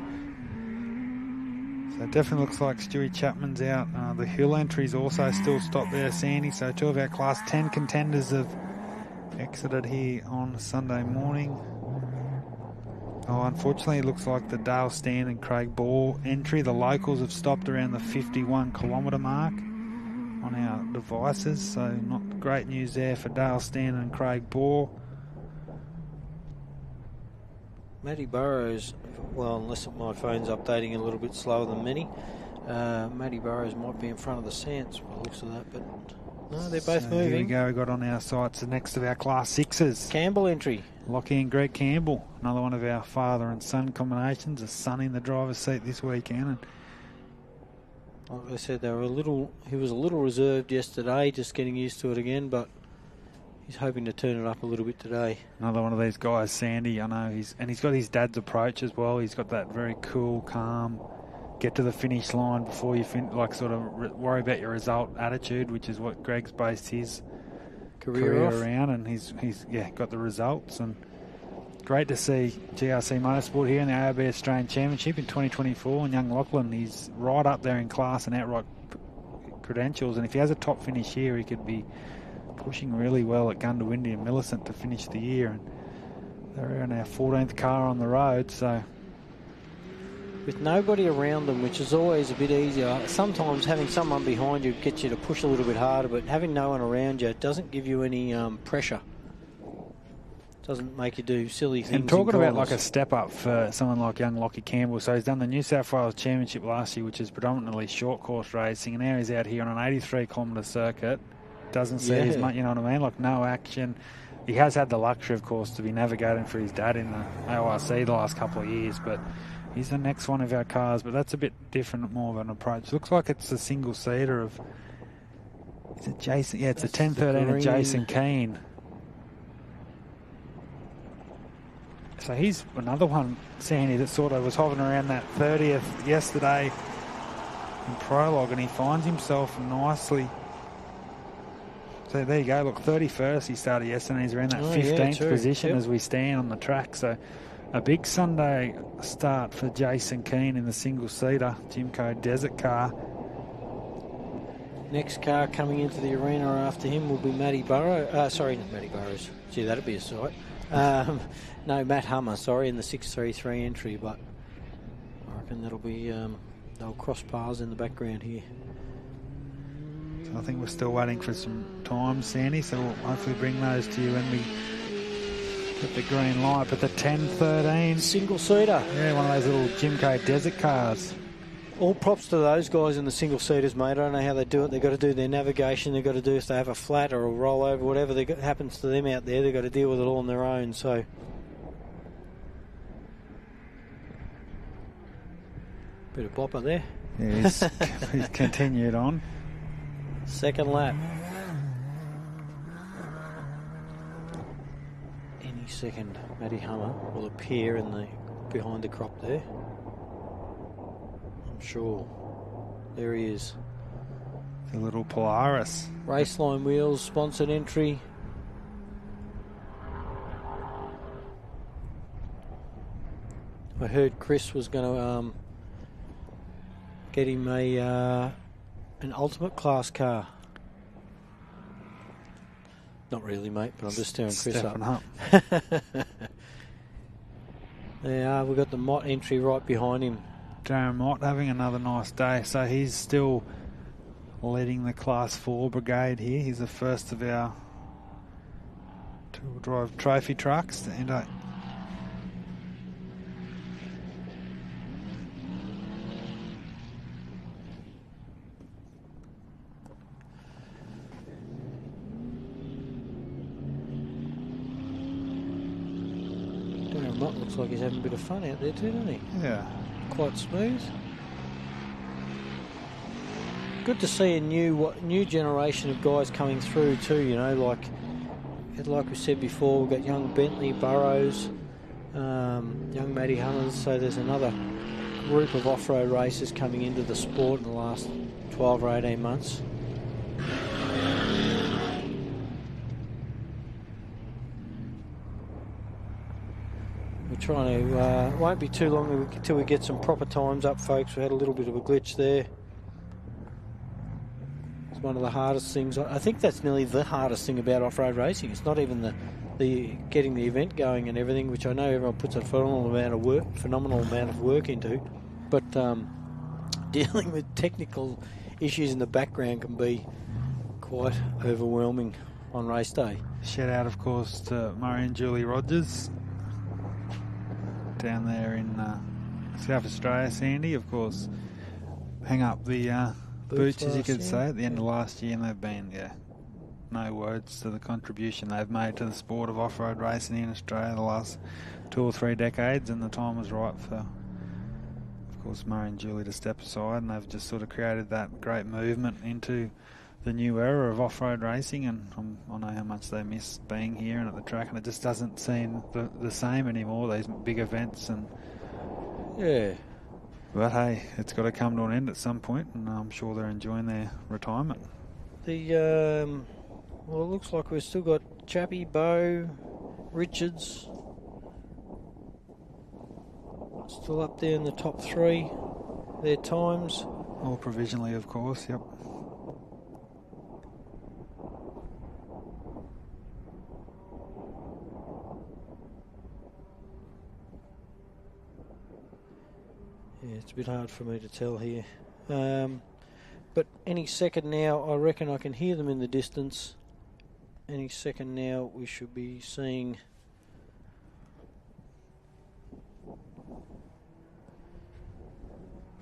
it definitely looks like Stewie Chapman's out. The hill entries also still stopped there, Sandy. So 2 of our class 10 contenders have exited here on Sunday morning. Oh, unfortunately, it looks like the Dale Stan and Craig Ball entry. The locals have stopped around the 51 kilometre mark on our devices, so not great news there for Dale Stan and Craig Ball. Matty Burrows, well, unless my phone's updating a little bit slower than many, Matty Burrows might be in front of the Sants by the looks of that, but no, they're both moving. Here we go, we got on our sights the next of our class 6s. Campbell entry. Lockie and Greg Campbell, another one of our father and son combinations. A son in the driver's seat this weekend. And like I said, he was a little reserved yesterday, just getting used to it again, but he's hoping to turn it up a little bit today. Another one of these guys, Sandy, I know, he's got his dad's approach as well. He's got that very cool, calm, get to the finish line before you sort of worry about your result attitude, which is what Greg's based his career around, and he's got the results. And great to see GRC Motorsport here in the ARB Australian Championship in 2024, and young Lachlan, he's right up there in class and outright credentials, and if he has a top finish here, he could be pushing really well at Gundawindi and Millicent to finish the year. And they're in our 14th car on the road, so with nobody around them, which is always a bit easier. Sometimes having someone behind you gets you to push a little bit harder, but having no one around you doesn't give you any pressure. Doesn't make you do silly things. And talking about like a step up for someone like young Lockie Campbell, so he's done the New South Wales Championship last year, which is predominantly short course racing, and now he's out here on an 83 kilometre circuit. Doesn't see as much, you know what I mean? Like no action. He has had the luxury, of course, to be navigating for his dad in the AORRA the last couple of years, but he's the next one of our cars, but that's a bit different, more of an approach. Looks like it's a single-seater of... Is it Jason? Yeah, it's a 1013 of Jason Keane. So he's another one, Sandy, that sort of was hovering around that 30th yesterday in prologue, and he finds himself nicely. So there you go, look, 31st he started yesterday, he's around that 15th position as we stand on the track. So a big Sunday start for Jason Keane in the single-seater Jimco Desert car. Next car coming into the arena after him will be Matty Burrows. Sorry, not Matty Burrows. Gee, that'd be a sight. No, Matt Hummer, sorry, in the 633 entry, but I reckon that'll be, they'll cross paths in the background here. So I think we're still waiting for some time, Sandy, so we'll hopefully bring those to you when we get the green light. But the 1013 single-seater. Yeah, one of those little Jimco Desert cars. All props to those guys in the single-seaters, mate. I don't know how they do it. They've got to do their navigation. They've got to do if they have a flat or a rollover, whatever happens to them out there, they've got to deal with it all on their own. So bit of bopper there. Yeah, he's continued on. Second lap. Any second, Matty Hummer will appear in the behind the crop there. I'm sure. There he is. The little Polaris. Raceline Wheels, sponsored entry. I heard Chris was going to get him an ultimate class car. Not really, mate, but I'm just stirring Chris up. There we've got the Mott entry right behind him. Darren Mott having another nice day. So he's still leading the Class 4 brigade here. He's the first of our two-wheel drive trophy trucks to enter. Darren Mott looks like he's having a bit of fun out there too, doesn't he? Yeah. Quite smooth. Good to see a new generation of guys coming through too. You know, like we said before, we've got young Bentley, Burrows, young Matty Hummers. So there's another group of off-road racers coming into the sport in the last 12 or 18 months. We're trying to, won't be too long until we get some proper times up, folks. We had a little bit of a glitch there. It's one of the hardest things. I think that's nearly the hardest thing about off-road racing. It's not even the getting the event going and everything, which I know everyone puts a phenomenal amount of work into, but dealing with technical issues in the background can be quite overwhelming on race day. Shout out, of course, to Murray and Julie Rogers down there in South Australia. Sandy, of course, hang up the boots, as you could say, at the end of last year, and they've been, no words to the contribution they've made to the sport of off-road racing in Australia the last 2 or 3 decades, and the time was right for, of course, Murray and Julie to step aside, and they've just sort of created that great movement into the new era of off-road racing, and I know how much they miss being here and at the track, and it just doesn't seem the same anymore, these big events. And yeah. But hey, it's got to come to an end at some point, and I'm sure they're enjoying their retirement. Well, it looks like we've still got Chappie, Bow, Richards still up there in the top 3. Their times. All provisionally, of course, yep. Yeah, it's a bit hard for me to tell here. But any second now, I reckon I can hear them in the distance. Any second now, we should be seeing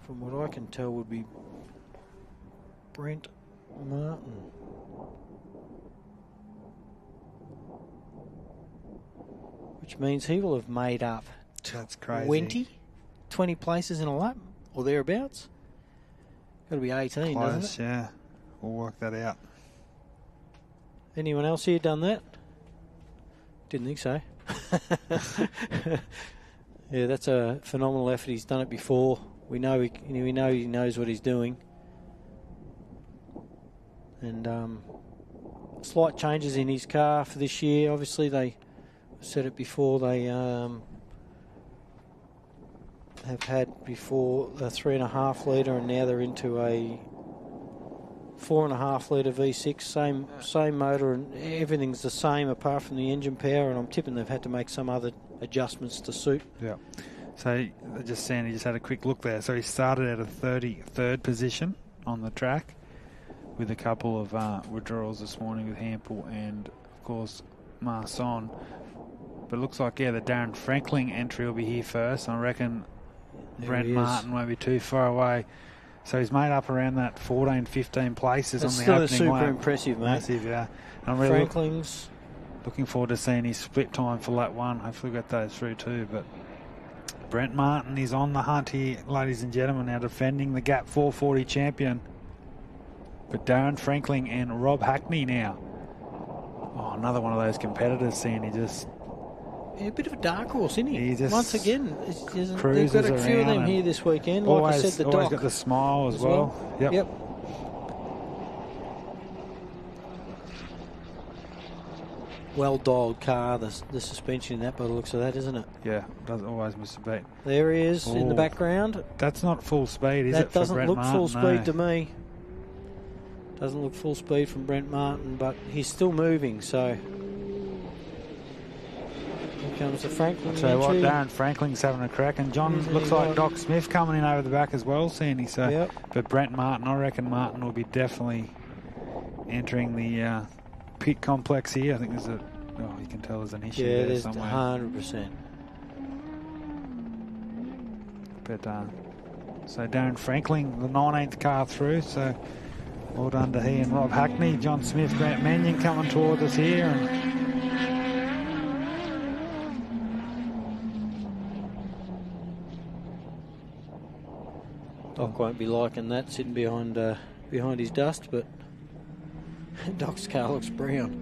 from what I can tell would be Brent Martin. Which means he will have made up That's crazy. 20 places in a lap or thereabouts. Got to be 18, Close, doesn't it? Yeah, we'll work that out. Anyone else here done that? Didn't think so. Yeah, that's a phenomenal effort. He's done it before. We know he knows what he's doing. And slight changes in his car for this year. Obviously, they said it before. They have had before a 3.5 litre, and now they're into a 4.5 litre V6. Same motor, and everything's the same apart from the engine power. And I'm tipping they've had to make some other adjustments to suit. Yeah. So Sandy just had a quick look there. So he started at a 33rd position on the track with a couple of withdrawals this morning with Hampel and, of course, Marson. But it looks like, the Darren Franklin entry will be here first. I reckon Brent Martin won't be too far away. So he's made up around that 14, 15 places on the opening lap. That's still super impressive, mate. Massive, yeah. And I'm really Franklin's looking forward to seeing his split time for lap 1. Hopefully we'll get those through too. But Brent Martin is on the hunt here, ladies and gentlemen, now defending the Gap 440 champion. But Darren Franklin and Rob Hackney now. Oh, another one of those competitors, Sandy, just... Yeah, a bit of a dark horse, isn't he? Just once again, they've got a few of them here this weekend. Like I said, the always Doc got the smile as well. Yep. well-dialed car, the suspension in that by the looks of that, isn't it? Yeah, doesn't always miss a beat. There he is in the background. That's not full speed, is it? That doesn't look full speed to me. me. Doesn't look full speed from Brent Martin, but he's still moving, so... Here comes the Franklin. I'll tell you what, Darren Franklin's having a crack, and John looks like Doc Smith coming in over the back as well, Sandy. So, yep. But Brent Martin, I reckon Martin will be definitely entering the pit complex here. I think there's a... Oh, you can tell there's an issue there somewhere. Yeah, there's 100%. But, so Darren Franklin, the 19th car through, so... Well done to he and Rob Hackney. John Smith, Grant Mannion coming towards us here. And Doc won't be liking that, sitting behind his dust, but Doc's car looks brown.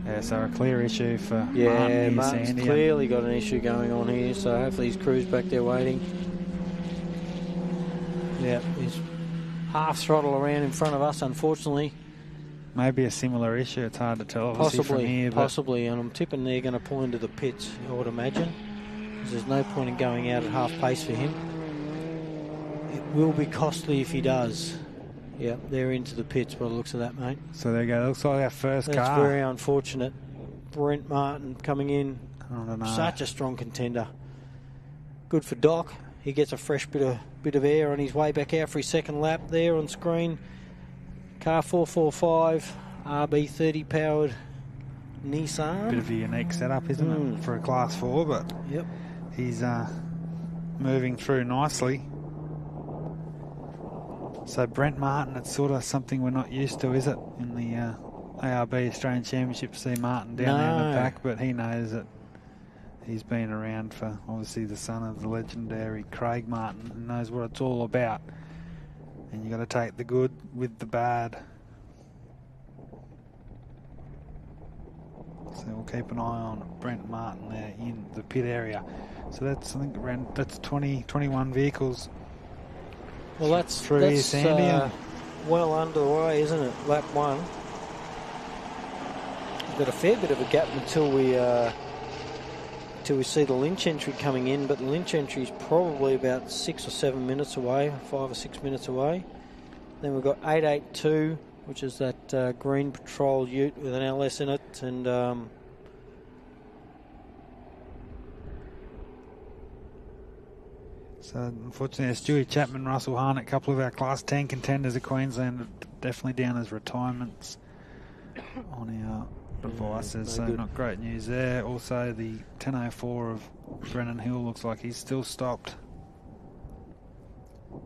Yeah, so a clear issue for Martin's Sandy. Clearly got an issue going on here, so hopefully his crew's back there waiting. Yeah, he's half throttle around in front of us, unfortunately. Maybe a similar issue. It's hard to tell, obviously, from here. Possibly, and I'm tipping they're going to pull into the pits, I would imagine. Because there's no point in going out at half pace for him. It will be costly if he does. Yeah, they're into the pits by the looks of that, mate. So there you go. Looks like our first car. That's very unfortunate. Brent Martin coming in. I don't know. Such a strong contender. Good for Doc. He gets a fresh bit of air on his way back out for his second lap there on screen. Car 445, ARB 30 powered Nissan. Bit of a unique setup, isn't it, for a Class 4, but yep. He's moving through nicely. So Brent Martin, it's sort of something we're not used to, is it, in the ARB Australian Championship to see Martin down there in the pack, but he knows that he's been around for, obviously, the son of the legendary Craig Martin, and knows what it's all about. And you got to take the good with the bad. So we'll keep an eye on Brent Martin there in the pit area. So that's, I think, around 21 vehicles. Well, that's through Sandy. Well underway, isn't it? Lap 1. We've got a fair bit of a gap until we see the Lynch entry coming in, but the Lynch entry is probably about 6 or 7 minutes away, 5 or 6 minutes away. Then we've got 882, which is that green patrol ute with an LS in it, and so unfortunately, Stewie Chapman, Russell Harnett, a couple of our Class 10 contenders of Queensland, are definitely down as retirements on our devices, so not great news there. Also, the 1004 of Brennan Hill looks like he's still stopped. So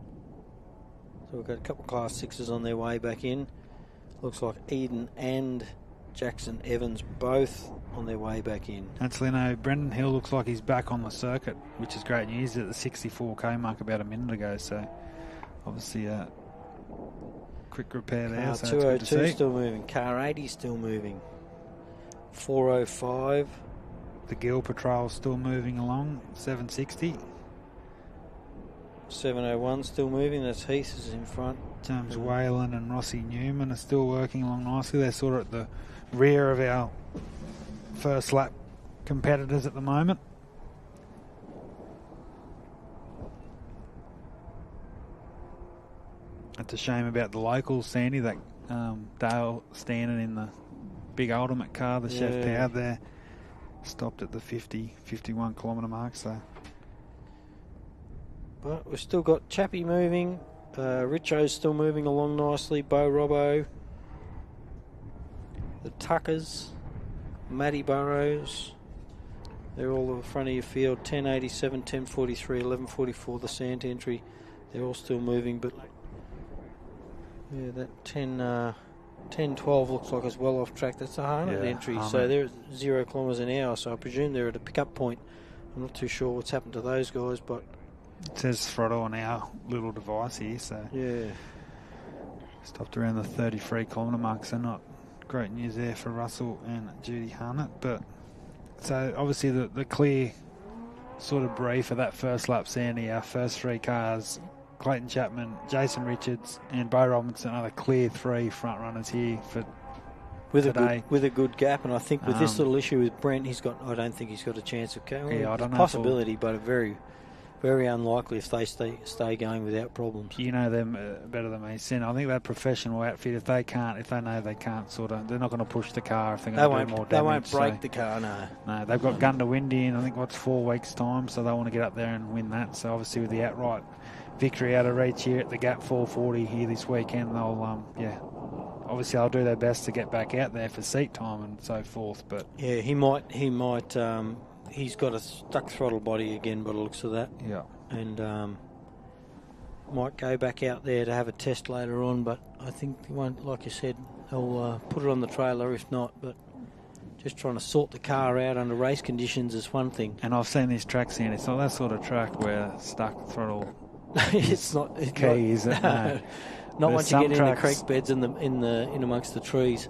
we've got a couple of Class 6s on their way back in. Looks like Eden and Jackson Evans both on their way back in. Actually, no, Brendan Hill looks like he's back on the circuit, which is great news at the 64k mark about a minute ago, so obviously a quick repair there. Car so 202 still moving, car 80 still moving, 405. The Gill Patrol still moving along, 760. 701 still moving, that's Heath is in front. James Whalen and Rossi Newman are still working along nicely. They're sort of at the rear of our first lap competitors at the moment. It's a shame about the locals, Sandy, that Dale standing in the big ultimate car, the Chef Powered there, stopped at the 51 kilometre mark. So, but we've still got Chappie moving, Richo's still moving along nicely, Bo Robbo, the Tuckers, Matty Burrows, they're all in the front of your field. 1087, 1043, 1144, the Sant entry, they're all still moving, but yeah, that 1012 looks like it's well off track. That's a Harnett entry, so they're at 0 kilometres an hour, so I presume they're at a pickup point. I'm not too sure what's happened to those guys, but it says throttle on our little device here, so yeah, stopped around the 33 kilometre mark, so not great news there for Russell and Judy Harnett. But so obviously the clear sort of brief for that first lap, Sandy, our first three cars, Clayton Chapman, Jason Richards and Bo Robinson are the clear three front runners here for with today. with a good gap, and I think with this little issue with Brent, I don't think he's got a chance of going. Yeah, I don't know. Possibility, but a very, very unlikely if they stay going without problems. You know them better than me, Sin. I think that professional outfit, if they know they can't they're not going to push the car if they're going to do more damage. They won't break the car, no. No, they've got Gun to Windy in, I think, 4 weeks' time, so they want to get up there and win that. So obviously with the outright victory out of reach here at the Gap 440 here this weekend, they'll, obviously they'll do their best to get back out there for seat time and so forth. But yeah, he might. He's got a stuck throttle body again by the looks of that. Yeah. And might go back out there to have a test later on, but I think he won't, like you said, they'll put it on the trailer if not, but just trying to sort the car out under race conditions is one thing. And I've seen this track, Sandy. It's not that sort of track where stuck throttle it's not key, is it? No. Not once you get in the creek beds in amongst the trees.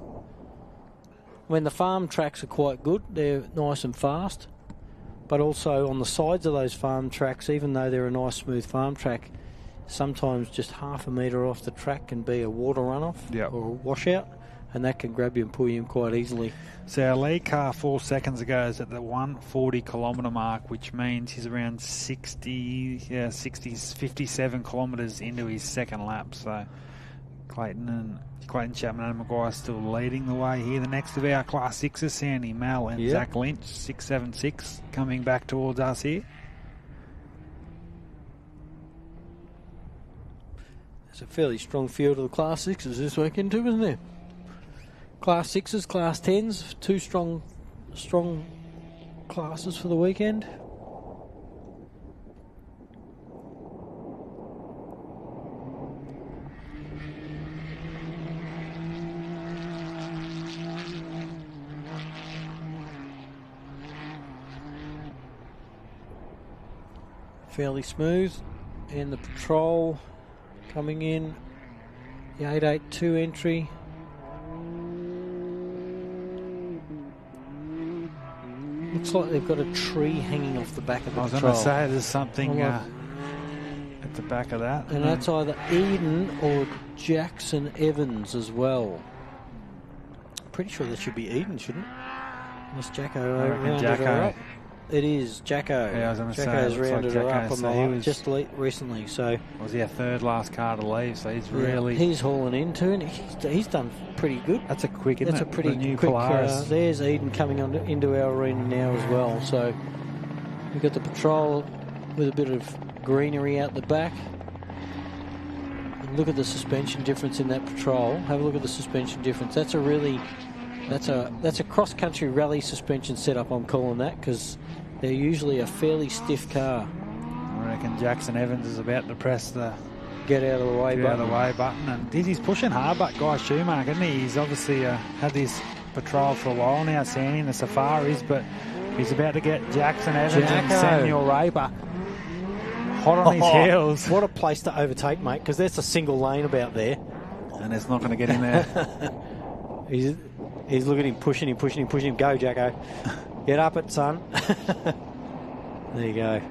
When the farm tracks are quite good, they're nice and fast. But also on the sides of those farm tracks, even though they're a nice smooth farm track, sometimes just half a metre off the track can be a water runoff or a washout, and that can grab you and pull you in quite easily. So our lead car 4 seconds ago is at the 140 kilometre mark, which means he's around 57 kilometres into his second lap. So Clayton Chapman and Maguire still leading the way here. The next of our Class 6s, Sandy Mel and Zach Lynch, 676, coming back towards us here. There's a fairly strong field of the Class 6s this weekend too, isn't there? Class 6s, Class 10s, two strong classes for the weekend. Fairly smooth, and the patrol coming in, the 882 entry. Looks like they've got a tree hanging off the back of the patrol. I was going to say there's something at the back of that. And that's either Eden or Jackson Evans as well. Pretty sure that should be Eden, shouldn't it? Unless Jacko rounded her up. It is Jacko. Yeah, I was going to say. Jacko's rounded her up on the line just recently. So was he a third last car to leave? So he's really... He's hauling into it. He's done pretty good. That's a quick, isn't it? That's a pretty new quick... There's Eden coming into our arena now as well. So we've got the patrol with a bit of greenery out the back. And look at the suspension difference in that patrol. Have a look at the suspension difference. That's a cross-country rally suspension setup, I'm calling that, because they're usually a fairly stiff car. I reckon Jackson Evans is about to press the get out of the way button. And he's pushing hard, but Guy Schumacher, isn't he? He's obviously had this patrol for a while now, Sandy, in the Safaris, but he's about to get Jackson Evans and Samuel Raper hot on his heels. What a place to overtake, mate, because there's a single lane about there. And it's not going to get in there. He's looking at him, pushing him. Go, Jacko. Get up it, son. There you go.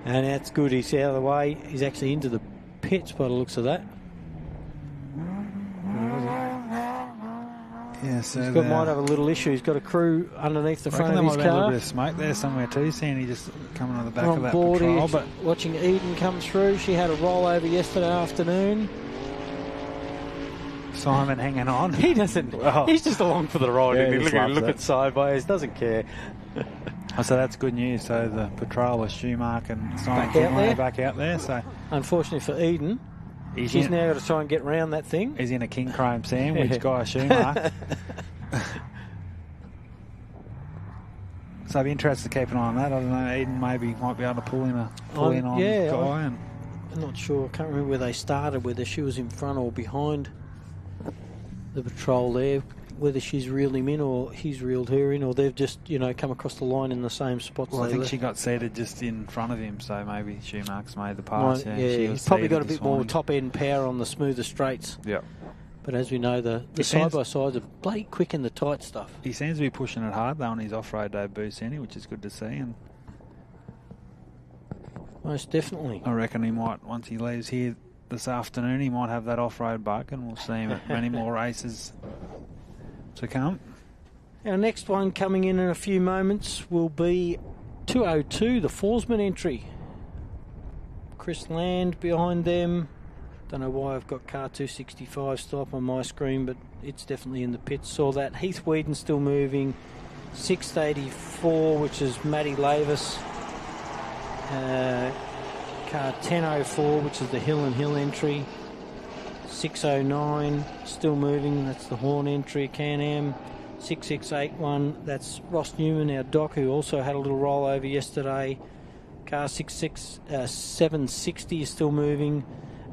And that's good. He's out of the way. He's actually into the pits by the looks of that. Yeah, so might have a little issue. He's got a crew underneath the front of his car. A little bit of smoke there somewhere too, Sandy, just coming on the back of that patrol. But watching Eden come through. She had a rollover yesterday afternoon. Simon hanging on. He doesn't. Well, he's just along for the ride. Yeah, and look at sideways. Doesn't care. So that's good news. So the patrol is Schumacher and Simon back out there. So unfortunately for Eden, she's now got to try and get round that thing. He's in a king chrome sandwich, Guy Schumacher. So I'd be interested to keep an eye on that. I don't know. Eden maybe might be able to pull in on Guy. I'm not sure. I can't remember where they started. Whether she was in front or behind the patrol there, whether she's reeled him in or he's reeled her in, or they've just, come across the line in the same spots. Well, I think she got seated just in front of him, so maybe Schumacher's made the pass. He's probably got a bit more top-end power on the smoother straights. Yeah. But as we know, the side-by-sides are bloody quick in the tight stuff. He seems to be pushing it hard, though, on his off-road debut, Sandy, which is good to see. And most definitely. I reckon he might, once he leaves here this afternoon, he might have that off-road bug, and we'll see him at many more races to come. Our next one coming in a few moments will be 202, the Forsman entry. Chris Land behind them. Don't know why I've got car 265 still up on my screen, but it's definitely in the pits. Saw that. Heath Whedon still moving. 684, which is Matty Lavis. Car 1004, which is the Hill and Hill entry. 609, still moving. That's the Horn entry. Can-Am. 6681, that's Ross Newman, our doc, who also had a little rollover yesterday. Car 760 is still moving,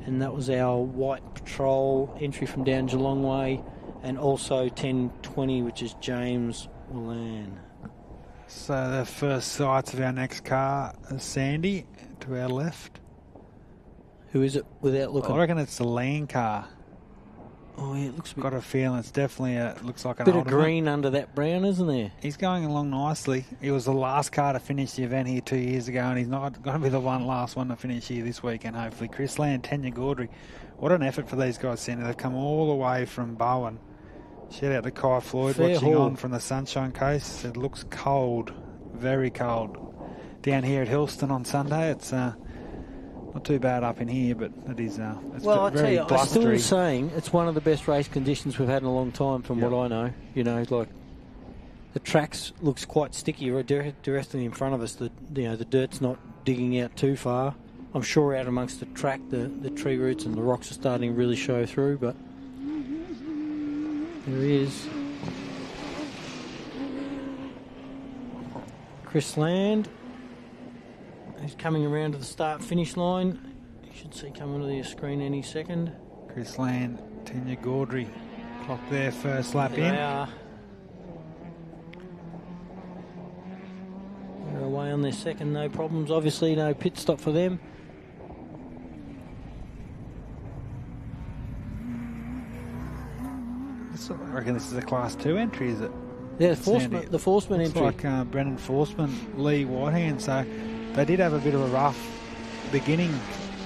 and that was our White Patrol entry from down Geelong Way, and also 1020, which is James Willan. So the first sights of our next car is Sandy to our left. Who is it without looking? I reckon it's the Land car. Oh, yeah, it looks a bit... Got a feeling it's definitely looks like an bit of ultimate. green under that brown, isn't there? He's going along nicely. He was the last car to finish the event here 2 years ago, and he's not going to be the last one to finish here this weekend, hopefully. Chris Land, Tanya Gaudry. What an effort for these guys, Sandy. They've come all the way from Bowen. Shout out to Kai Floyd, Fair watching haul. on from the Sunshine Coast. It looks cold, very cold. Down here at Hillston on Sunday, it's... not too bad up in here, but it is it's Well, I tell very you, I'm blustery. still saying it's one of the best race conditions we've had in a long time, from what I know. You know, like the tracks looks quite sticky right directly in front of us. The dirt's not digging out too far. I'm sure out amongst the track, the tree roots and the rocks are starting to really show through. But there he is, Chris Land. He's coming around to the start-finish line. You should see coming to the screen any second. Chris Land, Tanya Gaudry, clock their first lap There in. they are. They're away on their second, no problems. Obviously, no pit stop for them. I reckon this is a Class 2 entry, is it? Yeah, Sandy? the Forsman Looks entry. like Brendan Forsman, Lee Whitehand. So they did have a bit of a rough beginning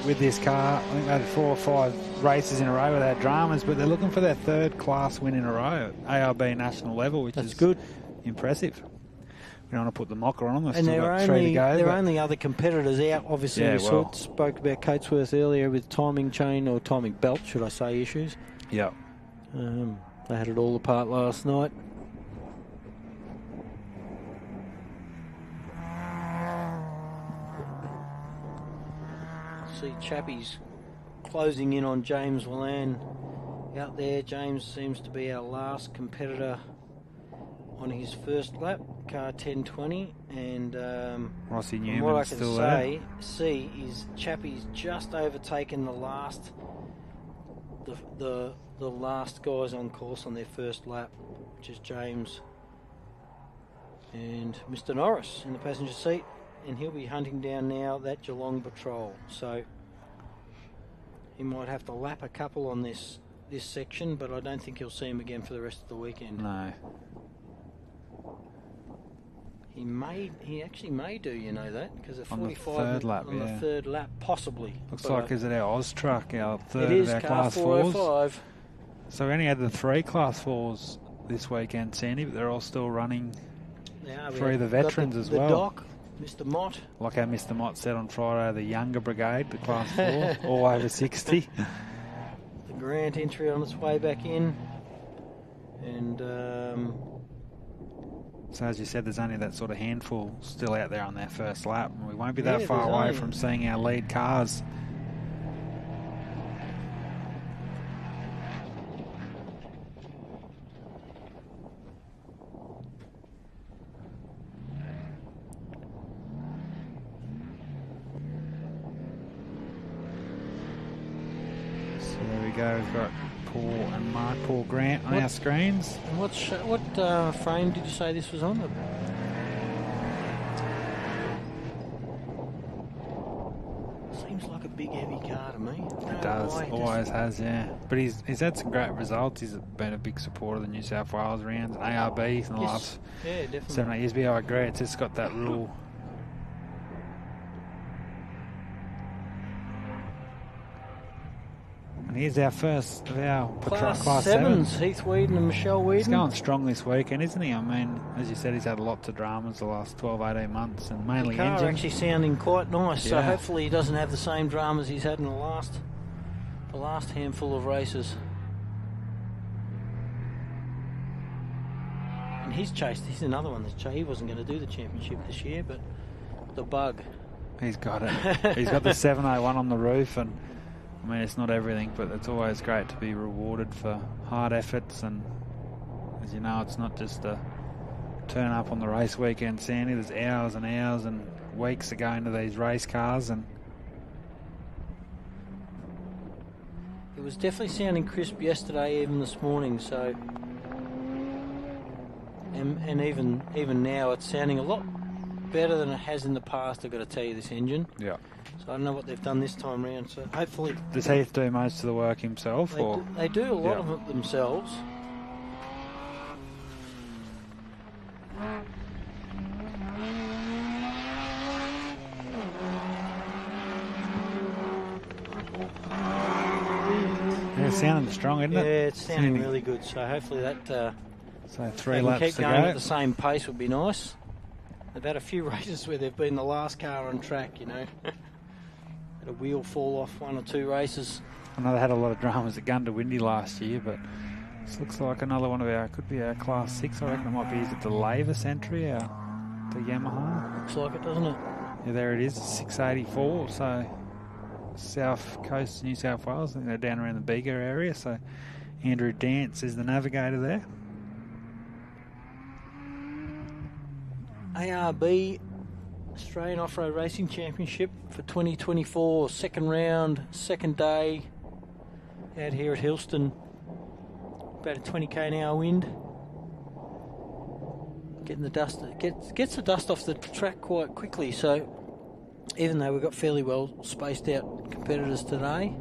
with this car. I think they had 4 or 5 races in a row without dramas, but they're looking for their 3rd class win in a row at ARB national level, which That's is good. Impressive. We don't want to put the mocker on them. They've And still got 3 to go. there are but- only other competitors out. Obviously, Yeah, we well. spoke about Coatsworth earlier with timing chain, or timing belt, should I say, issues. Yeah. They had it all apart last night. See Chappies closing in on James Willan out there. James seems to be our last competitor on his first lap, car 1020, and Rossi from what I Newman's can still see is Chappie's just overtaken the last the last guys on course on their first lap, which is James and Mr. Norris in the passenger seat, and he'll be hunting down now that Geelong patrol. So he might have to lap a couple on this section, but I don't think he'll see him again for the rest of the weekend. No. He actually may do, you know that, because a On the 45 third lap, on yeah. the third lap, possibly. Looks But like is it our Oz truck, our it 3rd is of our car Class 4s. 405. So we only had the 3 Class 4s this weekend, Sandy, but they're all still running. Now we Three of have the got veterans as the well. Doc, Mr. Mott. Like how Mr. Mott said on Friday, the younger brigade, the Class 4, all over 60. The Grant entry on its way back in. And So as you said, there's only that sort of handful still out there on their first lap. And we won't be that Yeah, far there's away only- from seeing our lead cars. So there we go. We've got Paul and Paul Grant on What- our screens. and what frame did you say this was on? Seems like a big heavy car to me. It does, always has, yeah. But he's had some great results. He's been a big supporter of the New South Wales rounds and ARB in the last Yeah, definitely. 7 or 8 years. But I agree, it's just got that real. And here's our first of our Class 7s, Heath Whedon and Michelle Whedon. He's going strong this weekend, isn't he? I mean, as you said, he's had lots of dramas the last 12, 18 months, and mainly the car engine. Actually sounding quite nice, so Yeah. hopefully he doesn't have the same dramas he's had in the last handful of races. And he's another one that's chased. He wasn't going to do the championship this year, but the bug. He's got it. He's got the 701 on the roof, and I mean, it's not everything, but it's always great to be rewarded for hard efforts. And as you know, it's not just a turn up on the race weekend, Sandy. There's hours and hours and weeks that go into these race cars, and it was definitely sounding crisp yesterday, even this morning. So, and even now, it's sounding a lot better than it has in the past. I've got to tell you, this engine. yeah. So I don't know what they've done this time round. So hopefully, Does Heath do most of the work himself, or they do a lot of it themselves. Yeah, it's sounding strong, isn't it? Yeah, it's sounding really good. So hopefully that. So 3 they laps can keep to going go. at the same pace would be nice. They've had a few races where they've been the last car on track, you know. Had a wheel fall off 1 or 2 races. I know they had a lot of dramas at Gundawindi last year, but this looks like another one of our, could be our Class 6. I reckon it might be, is it the Lavis entry, the Yamaha? Looks like it, doesn't it? Yeah, there it is, 684. So South Coast, New South Wales. I think they're down around the Bega area. So Andrew Dance is the navigator there. ARB Australian Off-Road Racing Championship for 2024, second round, second day, out here at Hillston. About a 20k an hour wind. Getting the dust, gets the dust off the track quite quickly. So even though we've got fairly well spaced out competitors today,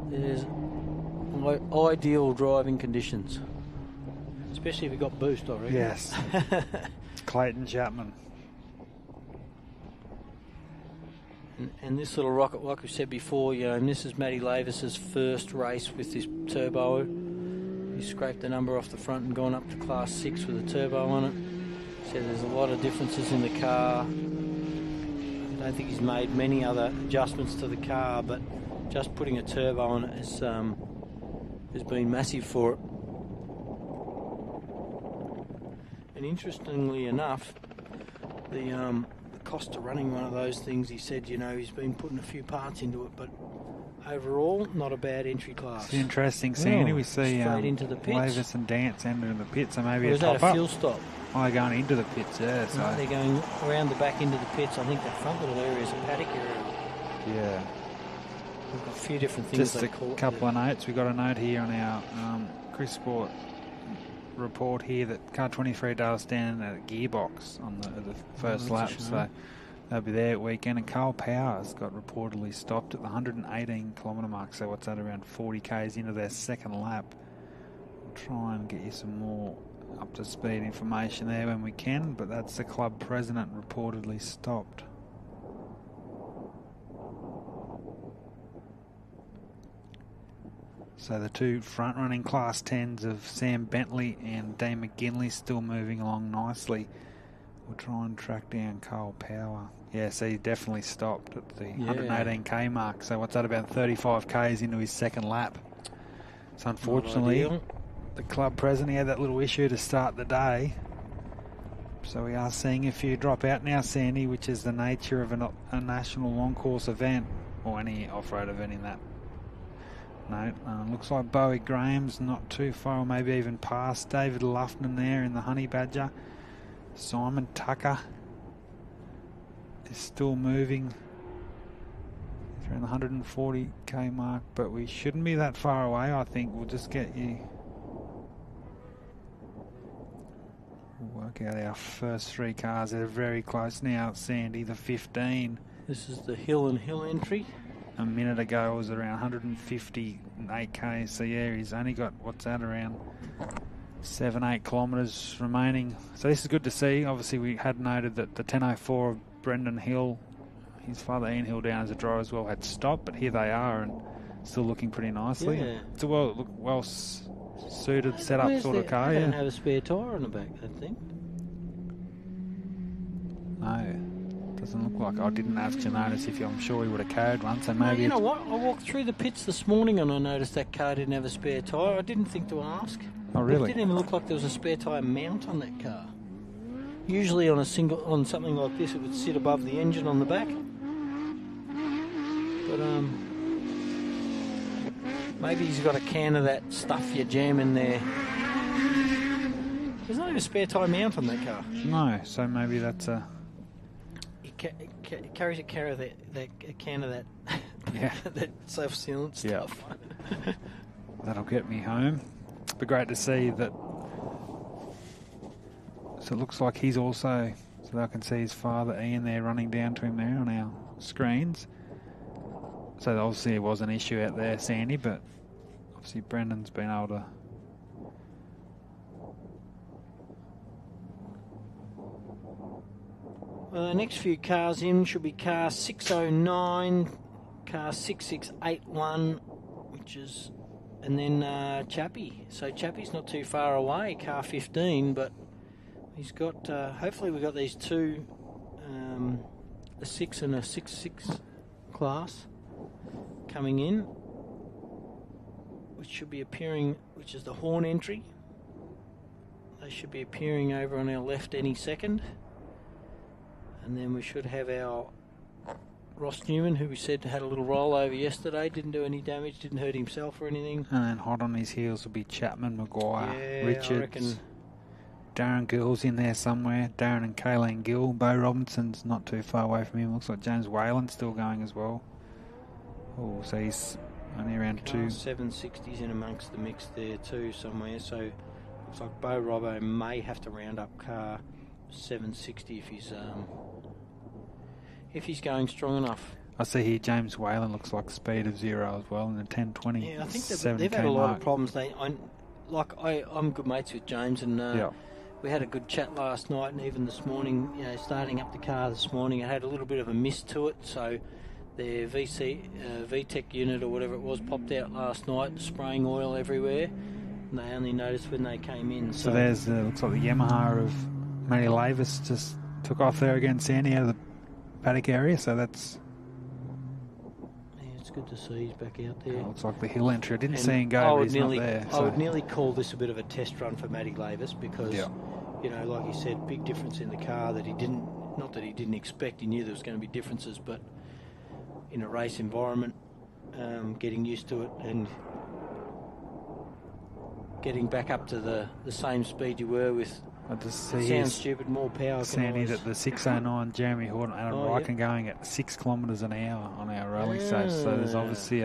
there's ideal driving conditions, especially if you've got boost already. Yes. Clayton Chapman. And this little rocket, like we said before, you know, and this is Matty Lavis's first race with this turbo. He scraped the number off the front and gone up to Class 6 with a turbo on it. So there's a lot of differences in the car. I don't think he's made many other adjustments to the car, but just putting a turbo on it has been massive for it. And interestingly enough, the cost of running one of those things, he said, you know, he's been putting a few parts into it, but overall, not a bad entry class. It's interesting, Sandy. We see straight into the pits. Lavis and Dance entering the pits, so maybe Or a is that top a fuel stop? Oh, they're going into the pits, yeah. So. No, they're going around the back into the pits. I think that front little area is a paddock area. Yeah. We've got a few different things. Just a couple of notes. We got a note here on our Chris Sport report here that car 23 does stand at a gearbox on the first lap, so they'll be there at weekend. And Carl Powers got reportedly stopped at the 118 kilometre mark, so what's that, around 40 k's into their second lap. We'll try and get you some more up to speed information there when we can, but that's the club president reportedly stopped. So the two front-running Class 10s of Sam Bentley and Dane McGinley still moving along nicely. We'll try and track down Carl Power. Yeah, so he definitely stopped at the 118k mark. So what's that, about 35 k's into his second lap? So unfortunately, the club president, he had that little issue to start the day. So we are seeing a few drop out now, Sandy, which is the nature of a national long course event, or any off-road event in that. No, looks like Bowie Graham's not too far, or maybe even past. David Lufton there in the Honey Badger. Simon Tucker is still moving. He's around the 140k mark, but we shouldn't be that far away. I think we'll just get you. We'll work out our first three cars. They're very close now, Sandy. The 15. This is the Hill and Hill entry. A minute ago it was around 158k, so yeah, he's only got, what's that, around 7-8 kilometres remaining. So this is good to see. Obviously we had noted that the 1004 of Brendan Hill, his father Ian Hill down as a driver as well, had stopped, but here they are, and still looking pretty nicely. Yeah. It's a well suited setup sort of car. They don't Yeah. have a spare tyre on the back, I think. No, doesn't look like. I didn't ask to notice if I'm sure he would have carried one. So No, maybe you know what? I walked through the pits this morning and I noticed that car didn't have a spare tyre. I didn't think to ask. Oh, really? It didn't even look like there was a spare tyre mount on that car. Usually on something like this, it would sit above the engine on the back. But maybe he's got a can of that stuff you jam in there. There's not even a spare tyre mount on that car. No, so maybe that's a. It carries a can of that Yeah. that self-sealant stuff. Yeah. That'll get me home. It'd be great to see that. So it looks like he's also, so I can see his father Ian there running down to him there on our screens. So obviously it was an issue out there, Sandy, but obviously Brendan's been able to. Well, the next few cars in should be car 609, car 6681, which is, and then Chappie. So Chappie's not too far away, car 15, but he's got, hopefully we've got these two, a 6 and a 6.6 class coming in, which should be appearing, which is the horn entry. They should be appearing over on our left any second. And then we should have our Ross Newman, who we said had a little rollover yesterday, didn't do any damage, didn't hurt himself or anything. And then hot on his heels will be Chapman, Maguire, Yeah, Richards. I reckon. Darren Gill's in there somewhere. Darren and Kayleen Gill. Bo Robinson's not too far away from him. Looks like James Whalen's still going as well. Oh, so he's only around Car 2. 760s in amongst the mix there too somewhere. So looks like Bo Robbo may have to round up car 760 if he's going strong enough. I see here James Whalen looks like speed of 0 as well in the 10:20. Yeah, I think they've had a lot of problems. I'm good mates with James, and we had a good chat last night, and even this morning, starting up the car this morning, it had a little bit of a mist to it, so their VTEC unit or whatever it was popped out last night, spraying oil everywhere, and they only noticed when they came in. So there's looks like the Yamaha of Matty Lavis just took off there again, Sandy, out of the paddock area, so that's... Yeah, it's good to see he's back out there. Looks like the hill entry. I didn't see him go, but he's not there. I would nearly call this a bit of a test run for Matty Lavis because, like he said, big difference in the car that he didn't, not that he didn't expect, he knew there was going to be differences, but in a race environment, getting used to it and getting back up to the same speed you were with. I just see sounds stupid, more power. Sandy, that the 609 Jeremy Horton and Adam Ryken going at 6 kilometres an hour on our rally stage. So there's obviously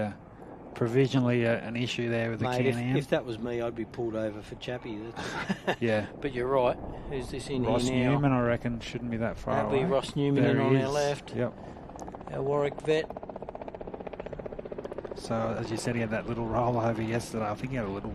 provisionally an issue there with the Can-Am. If that was me, I'd be pulled over for Chappie. Yeah. But you're right. Who's this in Ross here now? Newman, I reckon, shouldn't be that far away. That'll be Ross Newman there in on is. our left. Yep. Our Warwick vet. So, as you said, he had that little rollover yesterday. I think he had a little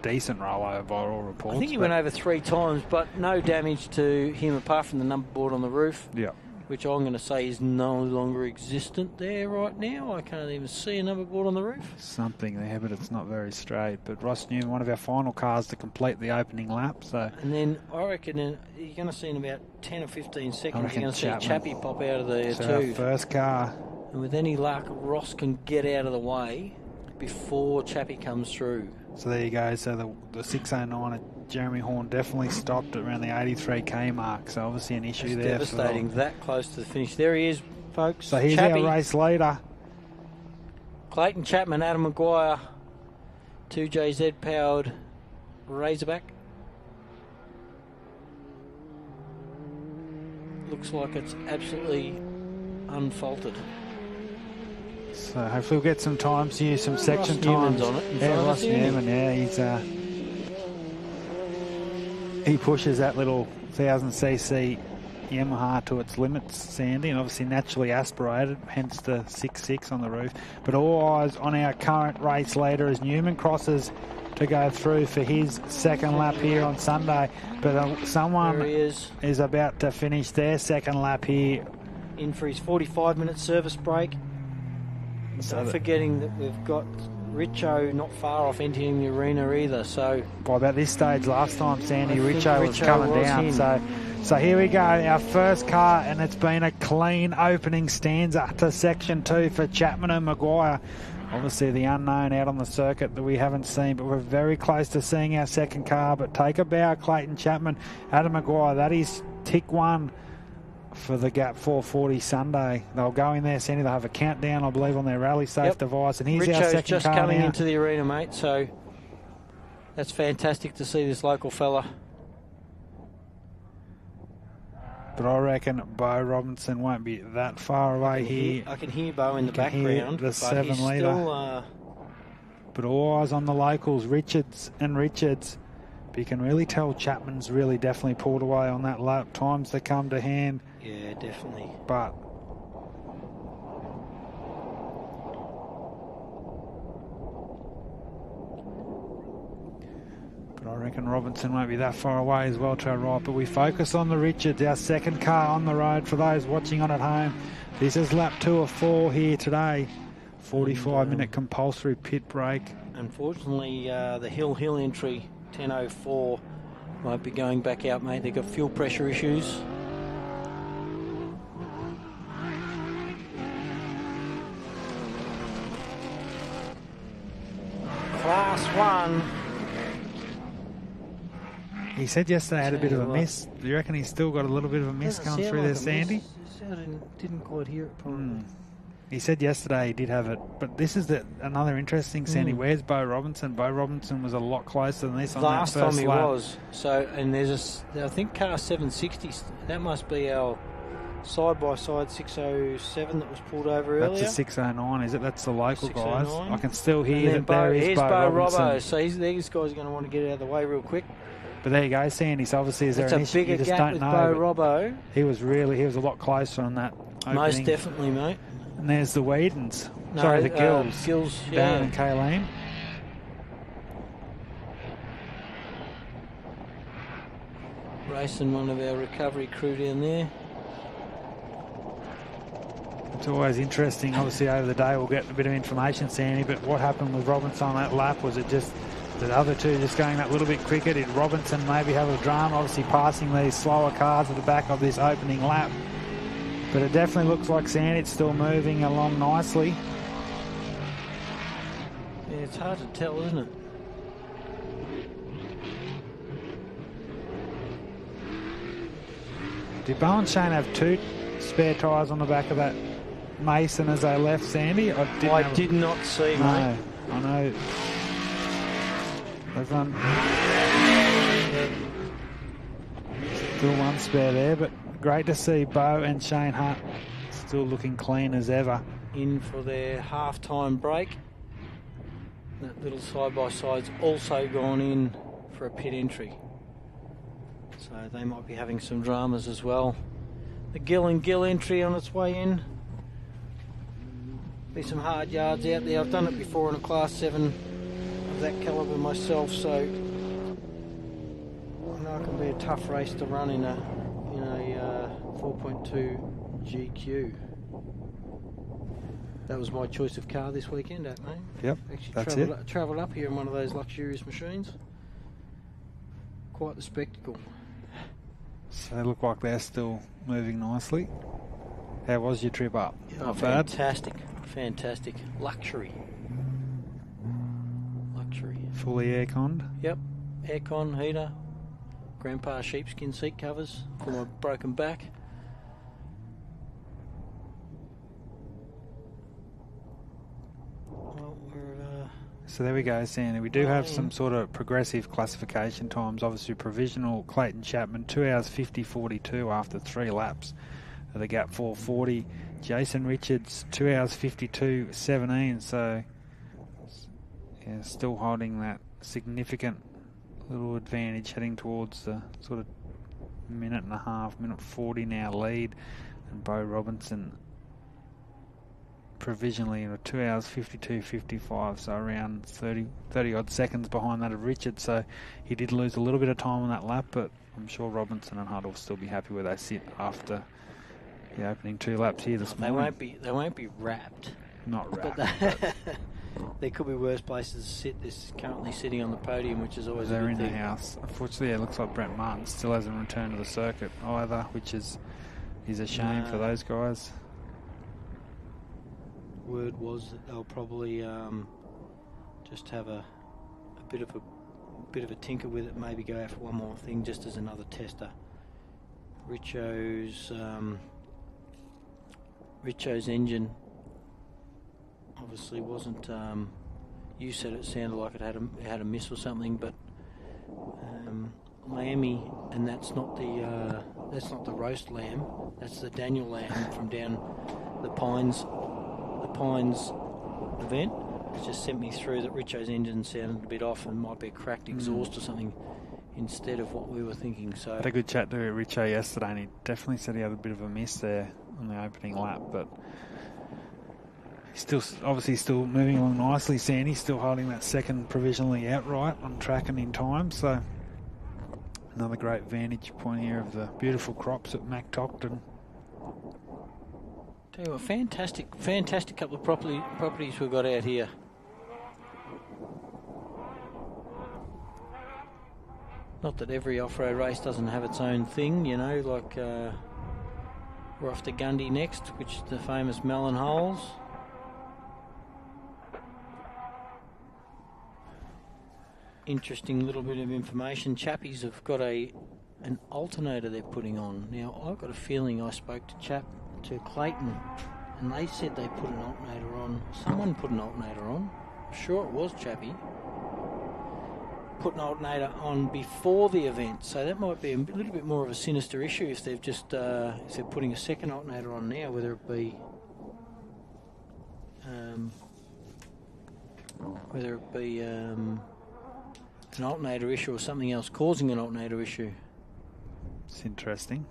decent rollover by all reports. I think he went over 3 times, but no damage to him apart from the number board on the roof. Yeah. Which I'm going to say is no longer existent there right now. I can't even see a number board on the roof. Something there, but it's not very straight. But Ross Newman, one of our final cars to complete the opening lap. So. And then I reckon you're going to see in about 10 or 15 seconds, you're going to see Chappie pop out of there too. Our first car. And with any luck, Ross can get out of the way before Chappie comes through. So there you go. So the 609 at Jeremy Horn definitely stopped at around the 83k mark. So obviously an issue there. Devastating, that close to the finish. There he is, folks. So here's Chappie, our race leader. Clayton Chapman, Adam Maguire, 2JZ powered Razorback. Looks like it's absolutely unfaulted. So hopefully we'll get some times here, some section Ross times. Newman's on it. Yeah, Ross Newman, he pushes that little 1000cc Yamaha to its limits, Sandy, and obviously naturally aspirated, hence the 6.6 on the roof. But all eyes on our current race leader as Newman crosses to go through for his second lap here on Sunday. But someone is about to finish their second lap here. In for his 45-minute service break. So forgetting that we've got Richo not far off entering the arena either. So by about this stage last time, Sandy, Richo was coming down. So here we go, our first car, and it's been a clean opening stanza to Section 2 for Chapman and Maguire. Obviously the unknown out on the circuit that we haven't seen, but we're very close to seeing our second car. But take a bow, Clayton Chapman, Adam Maguire. That is tick one for the Gap 440 Sunday. They'll go in there, Sandy. They'll have a countdown, I believe, on their rally safe device. And here's our second just car coming now. into the arena, mate. So that's fantastic to see this local fella. But I reckon Bo Robinson won't be that far away here. I can hear Bo in the background. The 7 litre. But all eyes on the locals, Richards. But you can really tell Chapman's really definitely pulled away on that lap. Times to come to hand. Yeah, definitely. But I reckon Robinson won't be that far away as well to our right. But we focus on the Richards, our second car on the road for those watching on at home. This is lap 2 of 4 here today. 45-minute compulsory pit break. Unfortunately, the Hill entry, 10.04, might be going back out, mate. They've got fuel pressure issues. Class 1. He said yesterday had a bit of a miss. Do you reckon he's still got a little bit of a miss going through there, Sandy? I didn't quite hear it properly. He said yesterday he did have it. But this is another interesting, Sandy. Where's Bo Robinson? Bo Robinson was a lot closer than this on last that first time he lap. was. So, and there's I think car 760. That must be our side-by-side 607 that was pulled over earlier. That's a 609, is it? That's the local guys. 609. I can still hear that there is Bo Robinson. Robbo. So these guys are going to want to get out of the way real quick. But there you go, Sandy. So obviously, is there an issue? It's a bigger you just gap don't with know. Bo Robbo. He was a lot closer on that opening. Most definitely, mate. And there's the Whedons. No, Sorry, the Gills. Gills, Darren and Kayleen. Racing one of our recovery crew down there. It's always interesting. Obviously, over the day, we'll get a bit of information, Sandy. But what happened with Robinson on that lap? Was it just the other two just going that little bit quicker? Did Robinson maybe have a drama? Obviously, passing these slower cars at the back of this opening lap. But it definitely looks like Sandy's still moving along nicely. Yeah, it's hard to tell, isn't it? Did Bo and Shane have 2 spare tyres on the back of that Mason as they left, Sandy? I did not see, mate. No, I know. They've run still 1 spare there, but great to see Bo and Shane Hunt still looking clean as ever. In for their half-time break. That little side-by-side's also gone in for a pit entry. So they might be having some dramas as well. The Gill and Gill entry on its way in. Be some hard yards out there. I've done it before in a Class 7 of that calibre myself, so I know it can be a tough race to run in a 4.2 GQ. That was my choice of car this weekend, mate. Yep, actually travelled up here in one of those luxurious machines. Quite the spectacle. So they look like they're still moving nicely. How was your trip up? Oh, fantastic. Fantastic. Luxury. Fully airconned? Yep. Aircon, heater, grandpa sheepskin seat covers for my broken back. So there we go, Sandy. We do have some sort of progressive classification times. Obviously, provisional Clayton Chapman, 2 hours 50.42 after 3 laps of the Gap 440. Jason Richards, 2 hours 52.17. So, yeah, still holding that significant little advantage, heading towards the sort of minute 40 now lead. And Bo Robinson provisionally in a 2 hours 52.55, so around 30 odd seconds behind that of Richard. So he did lose a little bit of time on that lap, but I'm sure Robinson and Hunt will still be happy where they sit after the opening 2 laps here this morning. They won't be wrapped. Not But wrapped. there could be worse places to sit. This is currently sitting on the podium, which is always a They're good in thing. the house. Unfortunately, it looks like Brent Martin still hasn't returned to the circuit either, which is a shame for those guys. Word was that they'll probably just have a bit of a tinker with it, maybe go out for one more thing just as another tester. Richo's engine obviously wasn't. You said it sounded like it had a miss or something, but Lammy, and that's not the roast lamb. That's the Daniel lamb from down the Pines event. It's just sent me through that Richo's engine sounded a bit off and might be a cracked exhaust or something instead of what we were thinking. So I had a good chat to Richo yesterday, and he definitely said he had a bit of a miss there on the opening lap, but he's still moving along nicely. Sandy's still holding that second provisionally outright on track and in time, so another great vantage point here of the beautiful crops at Mac Tocton. tell you what, fantastic couple of properties we've got out here. Not that every off-road race doesn't have its own thing, you know, like we're off to Gundy next, which is the famous Melon Holes. Interesting little bit of information. Chappies have got an alternator they're putting on. Now, I've got a feeling I spoke to Clayton, and they said they put an alternator on. Someone put an alternator on. I'm sure it was Chappie. Put an alternator on before the event, so that might be a little bit more of a sinister issue if they've just if they're putting a second alternator on now, whether it be an alternator issue or something else causing an alternator issue. It's interesting.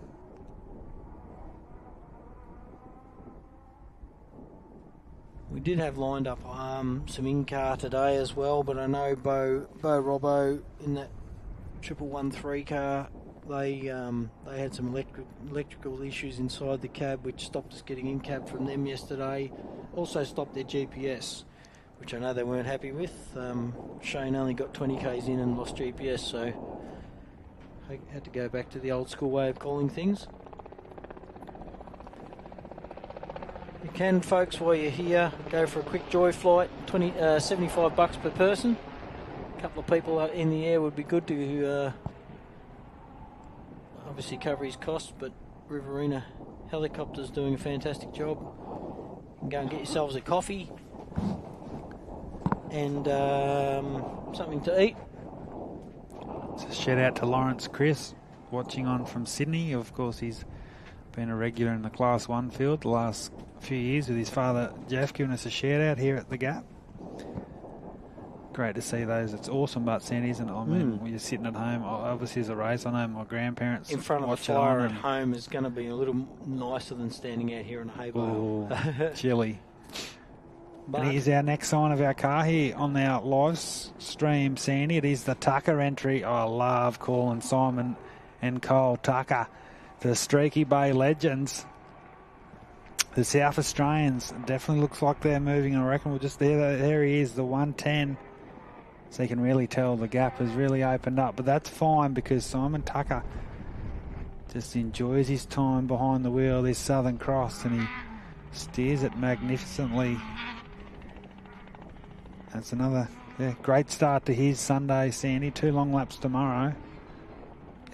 We did have lined up some in-car today as well, but I know Bo Robbo in that 1113 car, they had some electrical issues inside the cab, which stopped us getting in cab from them yesterday. Also stopped their GPS, which I know they weren't happy with. Shane only got 20 k's in and lost GPS, so I had to go back to the old school way of calling things. You can, folks, while you're here, go for a quick joy flight, $75 per person. A couple of people in the air would be good to obviously cover his costs, but Riverina Helicopter's doing a fantastic job. You can go and get yourselves a coffee and something to eat. So shout out to Lawrence Chris, watching on from Sydney. Of course, he's been a regular in the Class 1 field the last few years with his father Jeff giving us a shout out here at the Gap. Great to see those. It's awesome, but Sandy, isn't it? I mean, when you're sitting at home, obviously as a race, I know my grandparents in front of watch the fire it at home is going to be a little nicer than standing out here in a hay bale. Oh, chilly. But And here's our next sign of our car here on our live stream, Sandy. It is the Tucker entry. I love calling Simon and Cole Tucker, the Streaky Bay legends. The South Australians definitely looks like they're moving. I reckon we'll just there he is, the 110. So you can really tell the gap has really opened up. But that's fine because Simon Tucker just enjoys his time behind the wheel of this Southern Cross, and he steers it magnificently. That's another great start to his Sunday, Sandy. 2 long laps tomorrow.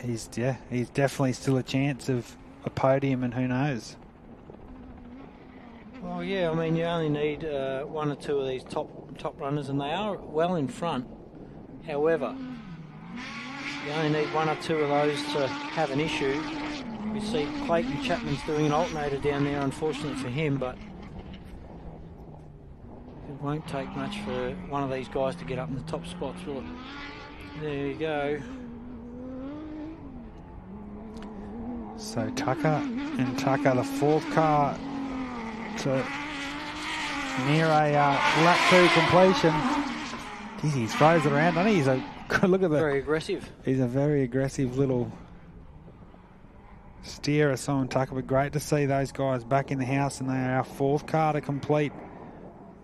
He's definitely still a chance of a podium, and who knows. well, yeah, I mean, you only need one or two of these top runners, and they are well in front. However, you only need one or two of those to have an issue. We see Clayton Chapman's doing an alternator down there, unfortunately for him, but it won't take much for one of these guys to get up in the top spots, will it? There you go. So Tucker, the fourth car to near a lap 2 completion. Jeez, he throws it around, doesn't he? Look at that. Very aggressive. He's a very aggressive little steerer, Simon Tucker. But great to see those guys back in the house, and they are our 4th car to complete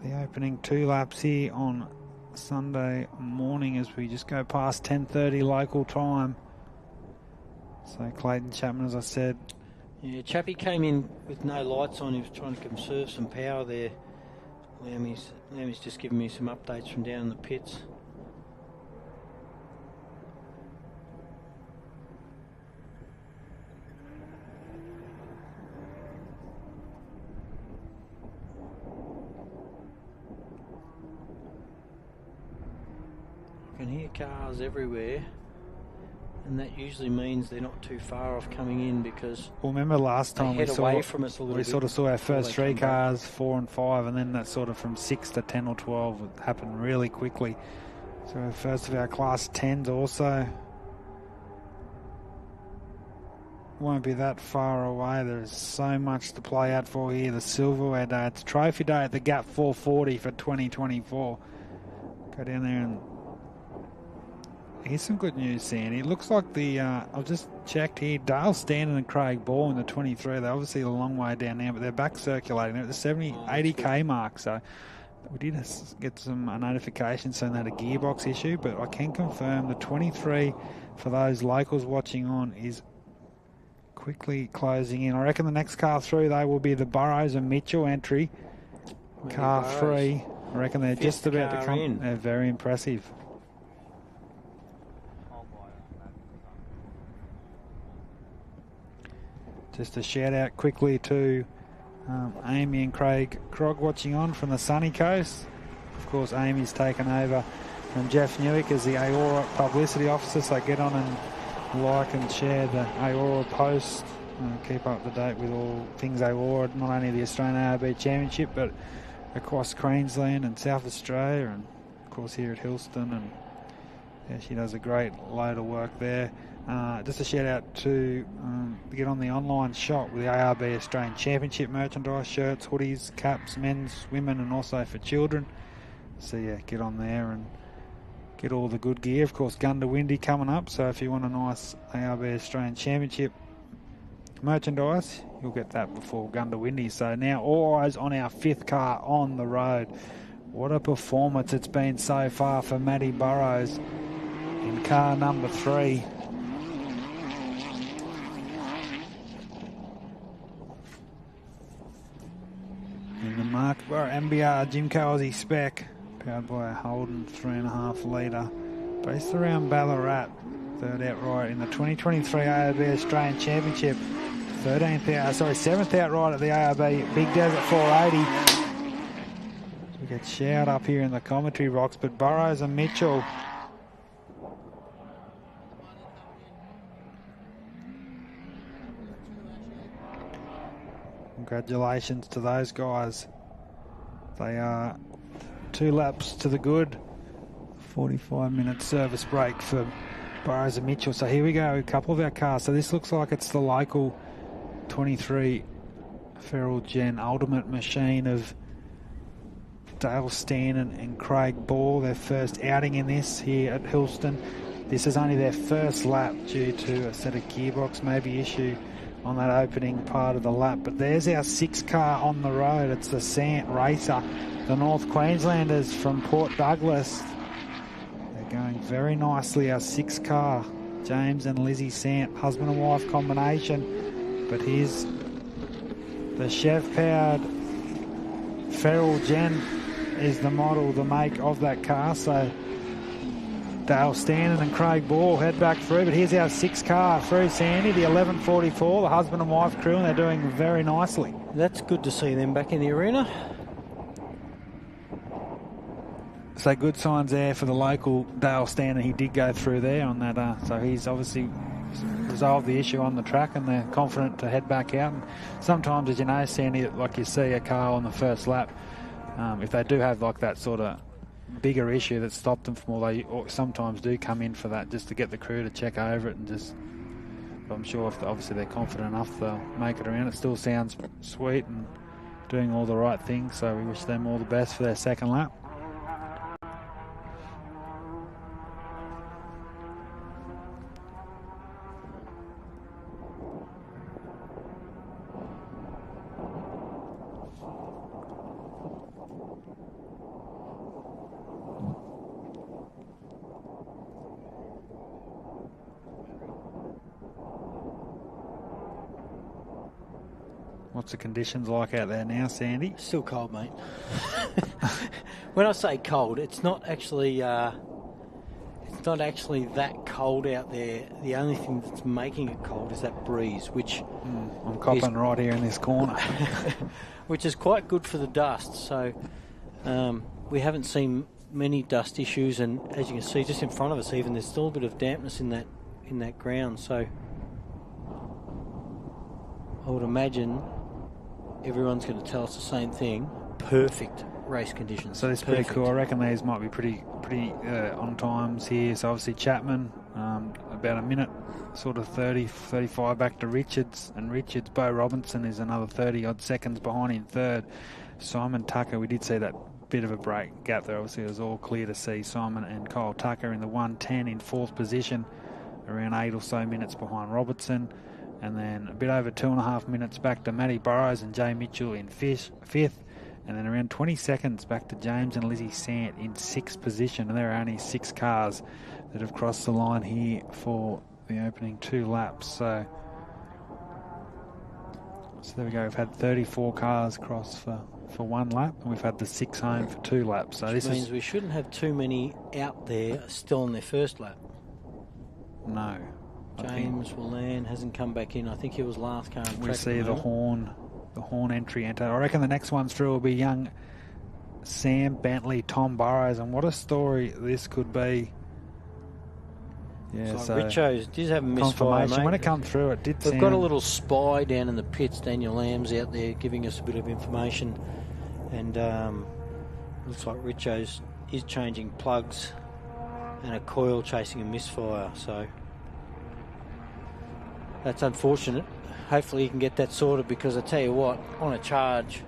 The opening 2 laps here on Sunday morning as we just go past 10:30 local time. So Clayton Chapman, as I said. Yeah, Chappie came in with no lights on. He was trying to conserve some power there. Lammy's just giving me some updates from down in the pits. I can hear cars everywhere, and that usually means they're not too far off coming in because well, remember last time we sort of saw our first 3 cars, 4 and 5, and then that sort of from 6 to 10 or 12 would happen really quickly. So our first of our class 10s also won't be that far away. There's so much to play out for here. The silverware day, it's trophy day at the Gap 440 for 2024. Go down there and here's some good news, Sandy. It looks like I've just checked here, Dale Stanton and Craig Ball in the 23. They're obviously a long way down now, but they're back circulating. They're at the 80k mark. So we did get some notifications saying they had a gearbox issue, but I can confirm the 23 for those locals watching on is quickly closing in. I reckon the next car through, they will be the Burrows and Mitchell entry. Car 3. I reckon they're just about to come in. They're very impressive. Just a shout out quickly to Amy and Craig Krog watching on from the sunny coast. Of course, Amy's taken over from Jeff Newick as the AORRA publicity officer, so get on and like and share the AORRA post. Keep up to date with all things AORRA, not only the Australian ARB Championship, but across Queensland and South Australia, and of course here at Hillston. And yeah, she does a great load of work there. Just a shout out to get on the online shop with the ARB Australian Championship merchandise, shirts, hoodies, caps, men's, women, and also for children. So yeah, get on there and get all the good gear. Of course, Gundawindi coming up, so if you want a nice ARB Australian Championship merchandise, you'll get that before Gundawindi. So now all eyes on our 5th car on the road. What a performance it's been so far for Matty Burrows in car number 3. In the Mark MBR Jimco Aussie spec, powered by a Holden 3.5 litre, based around Ballarat, 3rd outright in the 2023 ARB Australian Championship, 7th outright at the ARB Big Desert 480. We get shout up here in the commentary box, but Burrows and Mitchell congratulations to those guys. They are 2 laps to the good. 45-minute service break for Burrows and Mitchell. So here we go, a couple of our cars. So this looks like it's the local 23 Feral Gen Ultimate Machine of Dale Stanton and Craig Ball. Their first outing in this here at Hillston. This is only their first lap due to a set of gearbox maybe issue on that opening part of the lap. But there's our 6th car on the road. It's the Sant Racer, the North Queenslanders from Port Douglas. They're going very nicely, our 6th car. James and Lizzie Sant, husband and wife combination. But here's the Chev-powered Feral Gen is the model, the make of that car. So Dale Stanton and Craig Ball head back through, but here's our 6th car through, Sandy, the 1144, the husband and wife crew, and they're doing very nicely. That's good to see them back in the arena. So good signs there for the local Dale Stanton. He did go through there on that, so he's obviously resolved the issue on the track, and they're confident to head back out. And sometimes, as you know, Sandy, like you see a car on the first lap, if they do have like that sort of bigger issue that stopped them from all, they sometimes do come in for that just to get the crew to check over it, and just, but I'm sure if obviously they're confident enough they'll make it around. It still sounds sweet and doing all the right things, so we wish them all the best for their second lap. What's the conditions like out there now, Sandy? Still cold, mate. When I say cold, it's not actually that cold out there. The only thing that's making it cold is that breeze, which I'm copping right here in this corner. which is quite good for the dust. So we haven't seen many dust issues, and as you can see just in front of us even, there's still a bit of dampness in that ground. So I would imagine everyone's going to tell us the same thing. Perfect race conditions. So this is pretty cool. I reckon these might be pretty on times here. So obviously Chapman, about a minute, sort of 30, 35 back to Richards. And Richards, Bo Robinson is another 30 odd seconds behind in third. Simon Tucker, we did see that bit of a break gap there. Obviously it was all clear to see Simon and Kyle Tucker in the 110 in fourth position, around 8 or so minutes behind Robertson. And then a bit over 2.5 minutes back to Matty Burrows and Jay Mitchell in fifth. And then around 20 seconds back to James and Lizzie Sant in sixth position. And there are only 6 cars that have crossed the line here for the opening 2 laps. So there we go. We've had 34 cars cross for 1 lap, and we've had the 6 home for 2 laps. So which means we shouldn't have too many out there still on their first lap. No. James Willan hasn't come back in. I think he was last car on track. We see the horn entry enter. I reckon the next one's through will be young Sam Bentley, Tom Burrows, and what a story this could be. Yeah, so Richo's did have a misfire, mate. When it come through, it did. We've got a little spy down in the pits. Daniel Lamb's out there giving us a bit of information, and looks like Richo's is changing plugs and a coil chasing a misfire. So that's unfortunate. Hopefully he can get that sorted, because I tell you what, on a charge,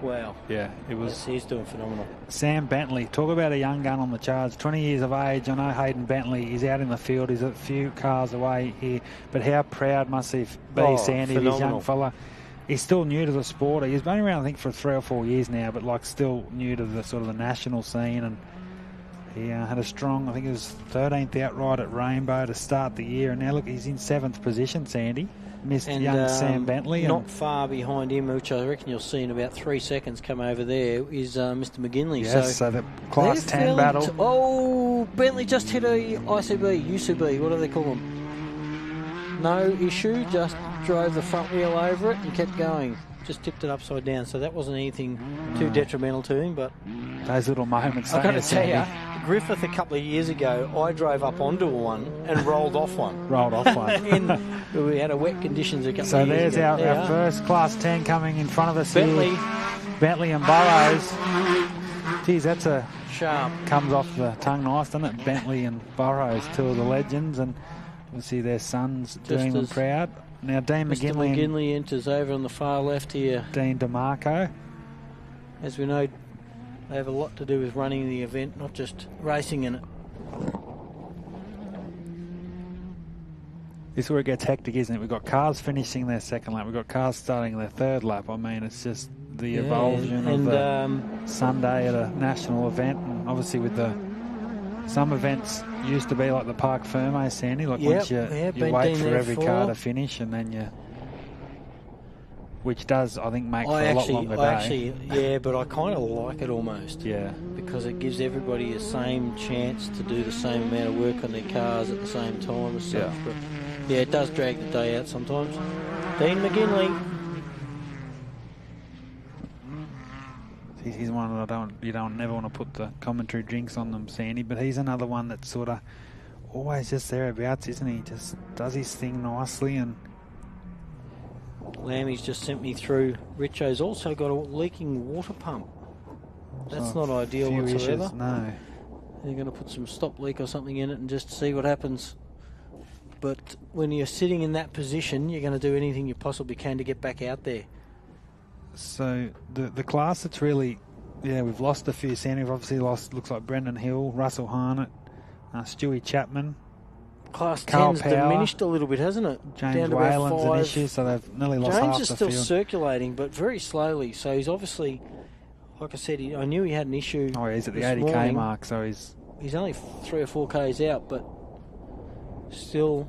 wow. Yeah, it was. He's doing phenomenal. Sam Bentley, talk about a young gun on the charge, 20 years of age. I know Hayden Bentley is out in the field. He's a few cars away here, but how proud must he be, Sandy, of this young fella. He's still new to the sport. He's been around, I think, for 3 or 4 years now, but like still new to the sort of the national scene. And he had a strong, I think it was 13th outright at Rainbow to start the year, and now look, he's in 7th position, Sandy. Missed young Sam Bentley. Not far behind him, which I reckon you'll see in about 3 seconds come over there, is Mr. McGinley. Yes, so the Class 10 battle. Oh, Bentley just hit a UCB, what do they call them? No issue, just drove the front wheel over it and kept going. Just tipped it upside down, so that wasn't anything too detrimental to him. But those little moments. I've got to tell you, Griffith a couple of years ago, I drove up onto one and rolled off one. We had a wet conditions a couple of years ago. So there's our first Class 10 coming in front of us. Bentley and Burrows. Geez, that's a sharp. Comes off the tongue nice, doesn't it? Bentley and Burrows, 2 of the legends, and we'll see their sons doing them proud. Now Dean McGinley enters over on the far left here. Dean DeMarco. As we know, they have a lot to do with running the event, not just racing in it. This is where it gets hectic, isn't it? We've got cars finishing their second lap. We've got cars starting their third lap. I mean, it's just the evolution of the Sunday at a national event. And obviously with some events used to be like the Parc Ferme, Sandy. Like once you wait for every car to finish, and then which does, I think, make for a lot longer day. Yeah, but I kind of like it almost. Yeah. Because it gives everybody the same chance to do the same amount of work on their cars at the same time as such. Yeah. But yeah, it does drag the day out sometimes. Dean McGinley. He's one that you don't never want to put the commentary drinks on them, Sandy, but he's another one that's sort of always just thereabouts, isn't he? Just does his thing nicely. And Lammy's just sent me through. Richo's also got a leaking water pump. That's not ideal whatsoever. Issues, no. They're going to put some stop leak or something in it and just see what happens. But when you're sitting in that position, you're going to do anything you possibly can to get back out there. So the class that's really, we've lost a few. Sandy, we've obviously lost, looks like Brendan Hill, Russell Harnett, Stewie Chapman. Class 10's diminished a little bit, hasn't it? James Whalen's an issue, so they've nearly lost half the field. James is still circulating, but very slowly. So he's obviously, like I said, I knew he had an issue. Oh, he's at the 80k mark, so he's only 3 or 4 Ks out, but still.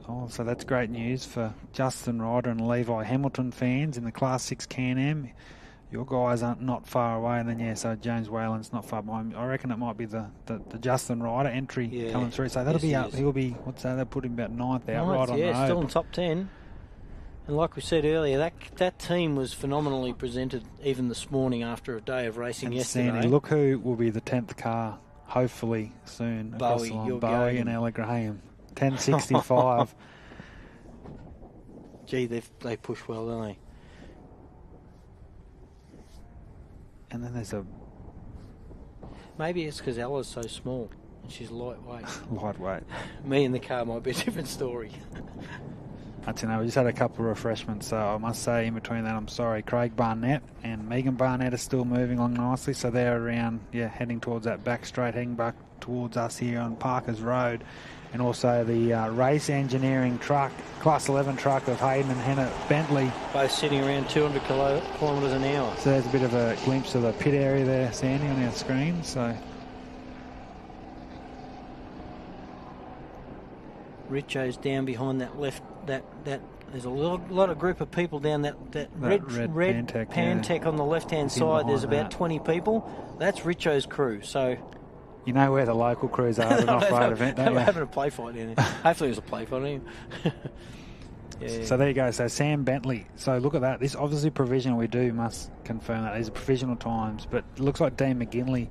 Oh, so that's great news for Justin Ryder and Levi Hamilton fans in the Class 6 Can-Am. Your guys aren't not far away, and then, yeah, so James Whalen's not far behind. I reckon it might be the Justin Ryder entry coming through. So that'll be up. He'll be, what's that? They'll put him about 9th out right on the road. Still in top 10. And like we said earlier, that team was phenomenally presented even this morning after a day of racing yesterday. Sandy, look who will be the 10th car, hopefully soon. Bowie and Ella Graham. 1065. Gee, they push well, don't they? And then there's a... Maybe it's because Ella's so small and she's lightweight. Lightweight. Me in the car might be a different story. I don't know, we just had a couple of refreshments, so I must say in between that, I'm sorry. Craig Barnett and Megan Barnett are still moving along nicely, so they're around, heading towards that back straight, heading back towards us here on Parkers Road. And also the race engineering truck, Class 11 truck of Hayden and Hannah Bentley. Both sitting around 200 kilometres an hour. So there's a bit of a glimpse of the pit area there, Sandy, on our screen. So Richo's down behind that left, that there's a lot of group of people down that red Pantech on the left-hand side. There's about 20 people. That's Richo's crew, so... You know where the local crews are at an off-road event, don't you? They're having a play fight in there. Hopefully it was a play fight. Yeah. So there you go. So Sam Bentley. So look at that. This obviously provisional. We must confirm that these are provisional times. But it looks like Dean McGinley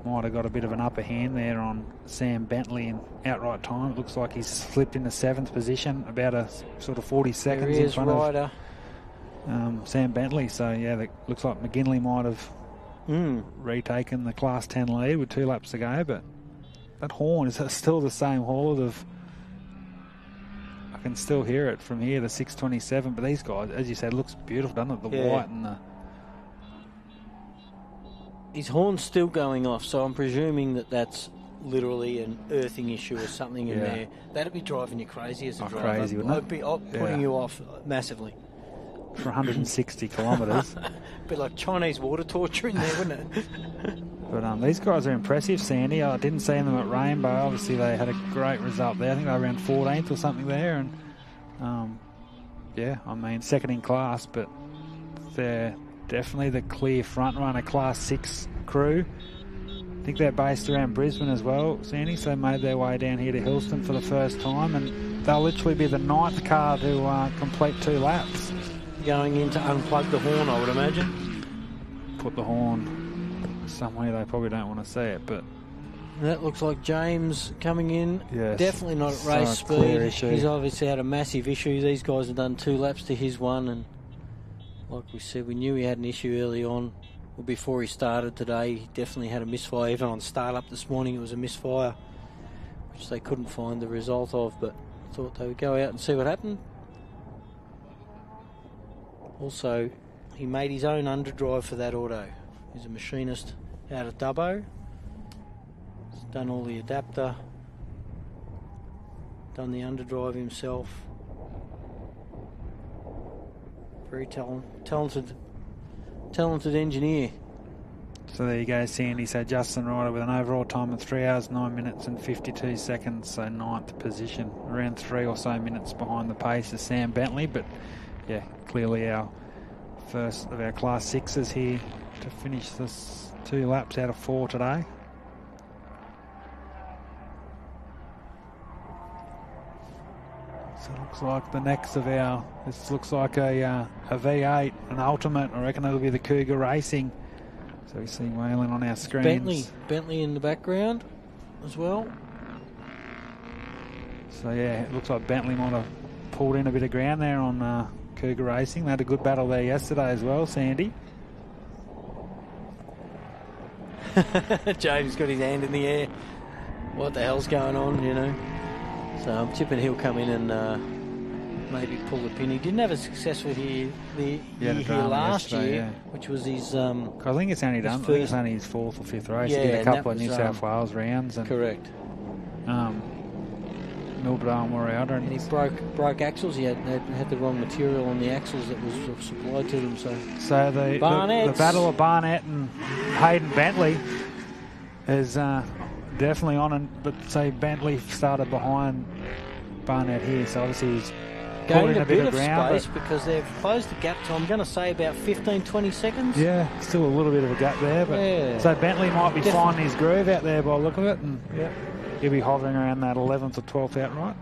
might have got a bit of an upper hand there on Sam Bentley in outright time. It looks like he's slipped into 7th position, about a sort of 40 seconds in front of Sam Bentley. So yeah, it looks like McGinley might have retaken the Class 10 lead with 2 laps to go, but that horn is still the same horn I can still hear it from here to 627, but these guys, as you said, looks beautiful, doesn't it? The white and the... His horn's still going off, so I'm presuming that's literally an earthing issue or something in there. That'd be driving you crazy as a driver. Crazy, wouldn't it? It'd be putting you off massively. For 160 kilometres. Bit like Chinese water torture in there, wouldn't it? But these guys are impressive, Sandy. I didn't see them at Rainbow. Obviously, they had a great result there. I think they were around 14th or something there. And second in class, but they're definitely the clear front runner Class 6 crew. I think they're based around Brisbane as well, Sandy, so they made their way down here to Hillston for the first time, and they'll literally be the 9th car to complete 2 laps. Going in to unplug the horn, I would imagine. Put the horn somewhere they probably don't want to see it, but... That looks like James coming in. Yes. Definitely not at race speed. He's obviously had a massive issue. These guys have done 2 laps to his 1, and like we said, we knew he had an issue early on. Well, before he started today, he definitely had a misfire. Even on start-up this morning, it was a misfire, which they couldn't find the result of, but thought they would go out and see what happened. Also, he made his own underdrive for that auto. He's a machinist out of Dubbo. He's done all the adapter, done the underdrive himself. Very talented engineer. So there you go, Sandy. So Justin Ryder with an overall time of 3 hours, 9 minutes and 52 seconds. So 9th position, around 3 or so minutes behind the pace of Sam Bentley. But yeah, clearly our first of our Class 6s here to finish this 2 laps out of 4 today. So it looks like the next of this looks like a V8, an Ultimate. I reckon it'll be the Cougar Racing. So we see Whalen on our screens. Bentley in the background as well. So yeah, it looks like Bentley might have pulled in a bit of ground there on Cougar Racing. They had a good battle there yesterday as well, Sandy. James got his hand in the air. What the hell's going on, you know? So I'm tipping he'll come in and maybe pull the pin. He didn't have a successful year last year, which was his... I think it's only done. I think it's only his 4th or 5th race. He did a couple of New South Wales rounds. And, correct. Milberdale were out, and he broke axles. He had the wrong material on the axles that was supplied to them. So the battle of Barnett and Hayden Bentley is definitely on. But say Bentley started behind Barnett here, so obviously he's gained in a bit of ground, space because they've closed the gap to, I'm going to say, about 15, 20 seconds. Yeah, still a little bit of a gap there. But yeah. So Bentley might be finding his groove out there by the look of it. And he'll be hovering around that 11th or 12th outright.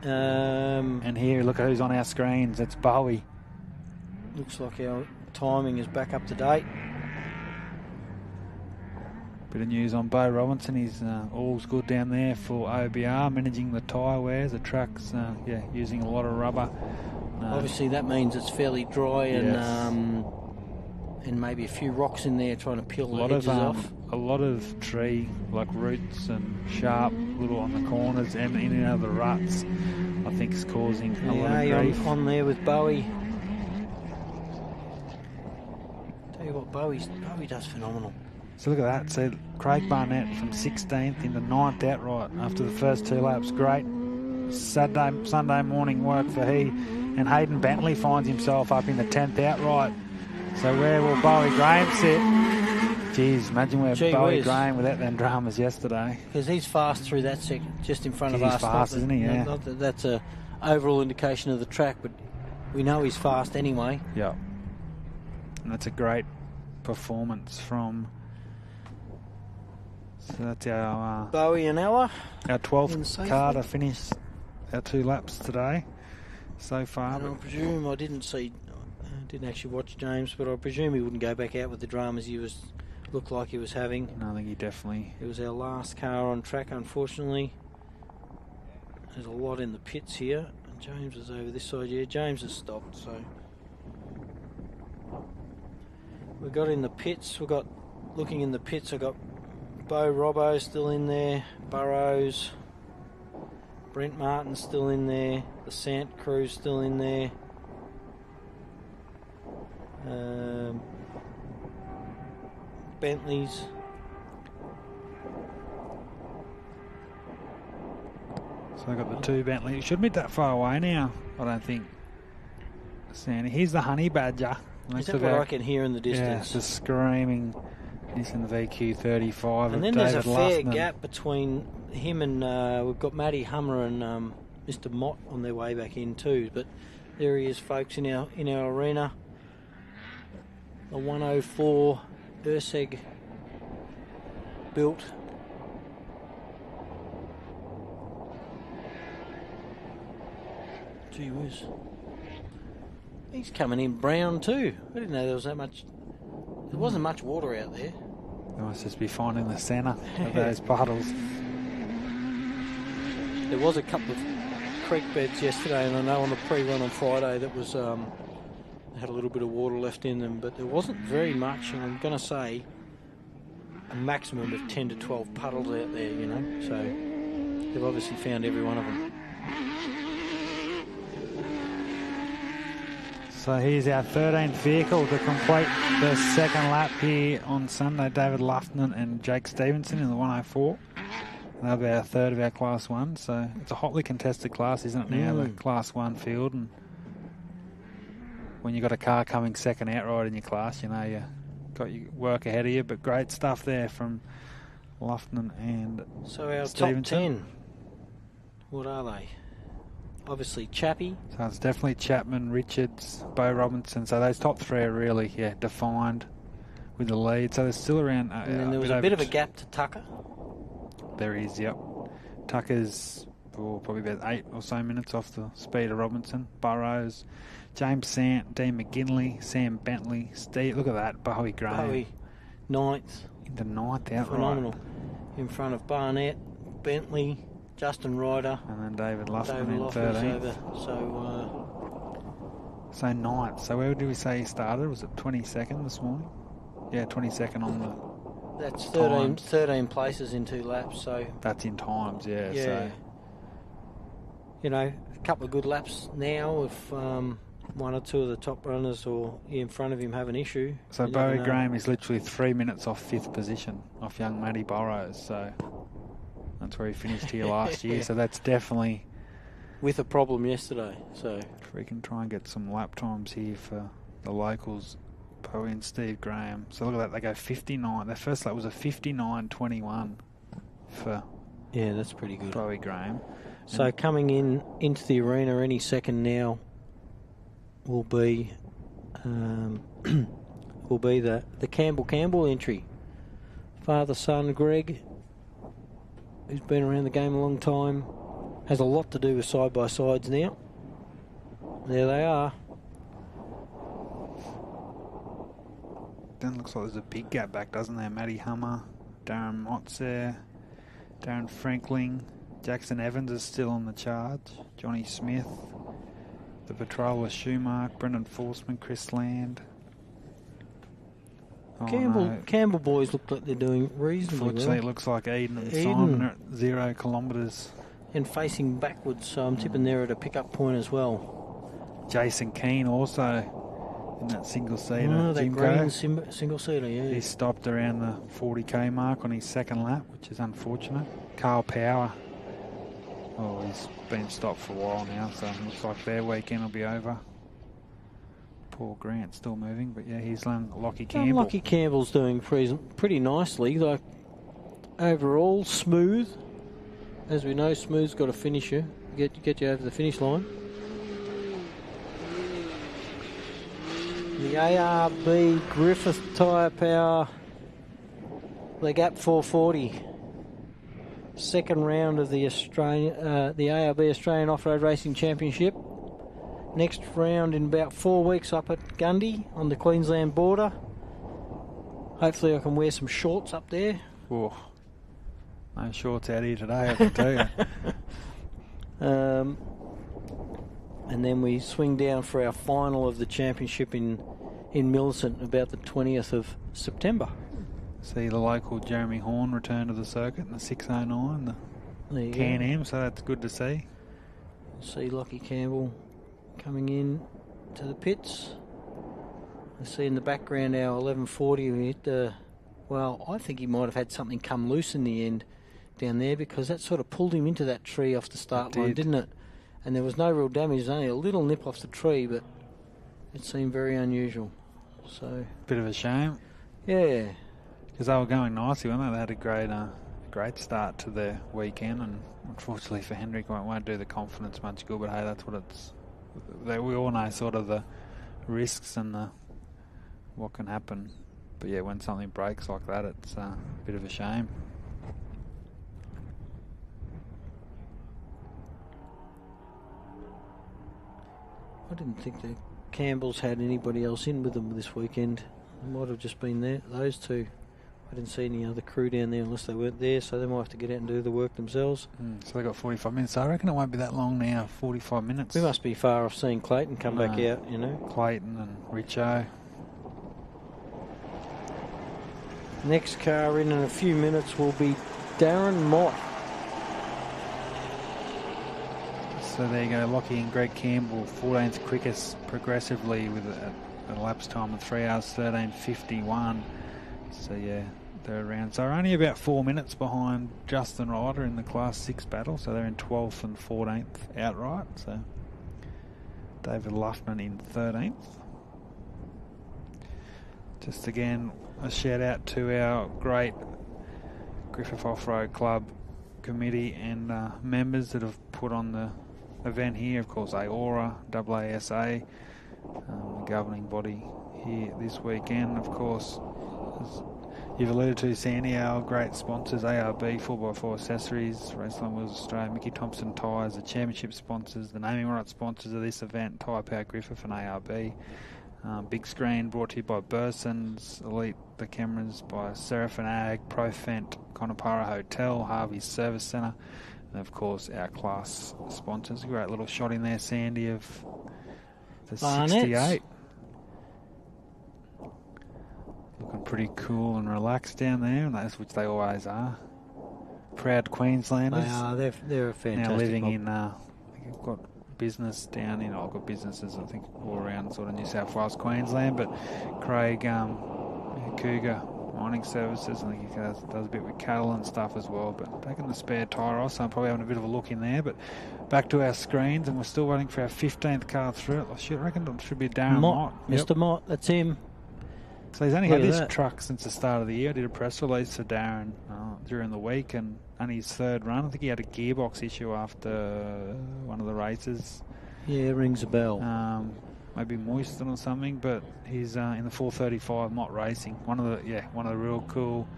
And here, look at who's on our screens. It's Bowie. Looks like our timing is back up to date. Bit of news on Bo Robinson. He's all's good down there for OBR, managing the tyre wears. The track's using a lot of rubber. Obviously, that means it's fairly dry and maybe a few rocks in there trying to peel the edges off. A lot of tree, like roots and sharp little on the corners and in and out of the ruts, I think is causing a lot of grief. On there with Bowie. Tell you what, Bowie does phenomenal. So look at that. So Craig Barnett from 16th into 9th outright after the first 2 laps. Great Sunday morning work for he. And Hayden Bentley finds himself up in the 10th outright. So where will Bowie Graham sit? Jeez, imagine where Bowie Graham without them dramas yesterday. Because he's fast through that second, just in front of us. He's fast, isn't he? Yeah. Not that that's a overall indication of the track, but we know he's fast anyway. Yeah. And that's a great performance from... So that's our... Bowie and Ella. Our 12th car to finish our 2 laps today so far. And I presume I didn't actually watch James, but I presume he wouldn't go back out with the dramas looked like he was having. No, I think he definitely... It was our last car on track, unfortunately. There's a lot in the pits here. And James is over this side. Yeah, James has stopped, so... We got in the pits. Looking in the pits, I got Bo Robbo still in there, Burrows, Brent Martin still in there, the Sant crew's still in there. Bentley's. So I got the 2 Bentley. It shouldn't be that far away now, I don't think. Sandy. Here's the Honey Badger. Is that what I can hear in the distance? Yeah, just screaming. He's in the VQ35. And then there's a fair gap between him and we've got Matty Hummer and Mr. Mott on their way back in too. But there he is, folks, in our arena. The 104 Urseg built. Gee whiz. He's coming in brown too. I didn't know there was that much. There wasn't much water out there. They must just be finding the centre of those puddles. There was a couple of creek beds yesterday, and I know on the pre-run on Friday that was had a little bit of water left in them, but there wasn't very much. And I'm going to say a maximum of 10 to 12 puddles out there, you know. So they've obviously found every one of them. So here's our 13th vehicle to complete the second lap here on Sunday. David Lufton and Jake Stevenson in the 104. They'll be our third of our Class 1. So it's a hotly contested class, isn't it now, the Class 1 field? And when you've got a car coming second outright in your class, you know you got your work ahead of you. But great stuff there from Lufton and So our Stevenson. top 10, what are they? Obviously Chappie. So it's definitely Chapman, Richards, Bo Robinson. So those top 3 are really defined with the lead. So there's still around... and then there was a bit of a gap to Tucker. There is, yep. Tucker's probably about 8 or so minutes off the speed of Robinson. Burrows, James Sant, Dean McGinley, Sam Bentley, Steve. Look at that, Bowie Graham. Bowie, 9th. Into 9th outright. Phenomenal. In front of Barnett, Bentley, Justin Ryder. And then David Lufton in 13th. So 9th. So where did we say he started? Was it 22nd this morning? Yeah, 22nd on the... That's 13 places in 2 laps, so... That's in times, yeah. So. You know, a couple of good laps now if one or two of the top runners or in front of him have an issue. So Bowie Graham is literally 3 minutes off 5th position, off young Matty Burrows, so that's where he finished here last year. So that's definitely... With a problem yesterday, so... If we can try and get some lap times here for the locals... Bowie and Steve Graham. So look at that, they go 59. Their first lap was a 59.21 for that's pretty good. Bowie Graham. So coming into the arena any second now will be the Campbell entry. Father, son, Greg, who's been around the game a long time, has a lot to do with side-by-sides now. There they are. Then looks like there's a big gap back, doesn't there? Matty Hummer, Darren Mott's there, Darren Frankling, Jackson Evans is still on the charge, Johnny Smith, the patrol was Schumark, Brendan Forsman, Chris Land. Campbell boys look like they're doing reasonably well. Unfortunately, it looks like Eden and Simon are at 0 kilometres. And facing backwards, so I'm tipping they're at a pickup point as well. Jason Keane also in that single-seater. Oh, that green single-seater, yeah. He stopped around the 40k mark on his second lap, which is unfortunate. Carl Power, oh, he's been stopped for a while now, so it looks like their weekend will be over. Paul Grant still moving, but yeah, he's Lockie Campbell. Lockie Campbell's doing pretty nicely. Like, overall, smooth. As we know, smooth's got a finisher. Get you over the finish line. The ARB Griffith Tyrepower Leg Up 440. Second round of the ARB Australian Off-Road Racing Championship. Next round in about 4 weeks up at Gundy on the Queensland border. Hopefully I can wear some shorts up there. Oh, no shorts out here today, I can tell you. And then we swing down for our final of the championship in Millicent about the 20th of September. See the local Jeremy Horn return to the circuit in the 609, the Can-Am, so that's good to see. See Lockie Campbell coming in to the pits. I see in the background our 1140 we hit the, well, I think he might have had something come loose in the end down there, because that sort of pulled him into that tree off the start line, didn't it? And there was no real damage, only a little nip off the tree, but it seemed very unusual. So bit of a shame. Yeah. Because they were going nicely, weren't they? They had a great start to their weekend, and unfortunately for Hendrick, it won't do the confidence much good, but hey, that's what it's... we all know sort of the risks and what can happen. But yeah, when something breaks like that, it's a bit of a shame. I didn't think the Campbells had anybody else in with them this weekend. It might have just been those two. I didn't see any other crew down there unless they weren't there, so they might have to get out and do the work themselves. So they got 45 minutes. So I reckon it won't be that long now, 45 minutes. We must be far off seeing Clayton come back out, you know. Clayton and Richo. Next car in a few minutes will be Darren Mott. So there you go, Lockie and Greg Campbell, 14th quickest progressively with a lapse time of 3 hours 13:51. So yeah, they're around. So they're only about 4 minutes behind Justin Ryder in the Class 6 battle. So they're in 12th and 14th outright. So David Luffman in 13th. Just again, a shout out to our great Griffith Off-Road Club committee and members that have put on the event here. Of course, AORRA, AASA, the governing body here this weekend. Of course, as you've alluded to, Sandy, our great sponsors, ARB 4x4 Accessories, Raceline Wheels Australia, Mickey Thompson Tyres, the championship sponsors, the naming rights sponsors of this event, Tyrepower Griffith and ARB. Big screen brought to you by Burson's, Elite the cameras by Seraphin Ag, Profent, Conopara Hotel, Harvey's Service Centre, and of course our class sponsors. A great little shot in there, Sandy, of the 68. Looking pretty cool and relaxed down there, and that's which they always are. Proud Queenslanders. They are. They're a fantastic. Now living in, I've got business down in, I've got businesses I think all around sort of New South Wales, Queensland, but Craig Cougar Mining Services, I think he does a bit with cattle and stuff as well, but taking the spare tyre off, so I'm probably having a bit of a look in there. But back to our screens, and we're still waiting for our 15th car through it. I reckon it should be Darren Mott. Mr. Mott, that's him. So he's only Look had at this that. truck since the start of the year. I did a press release for Darren during the week, and only his third run. I think he had a gearbox issue after one of the races. Yeah, rings a bell. Maybe Moiston or something, but he's in the 435 Mott Racing. One of the real cool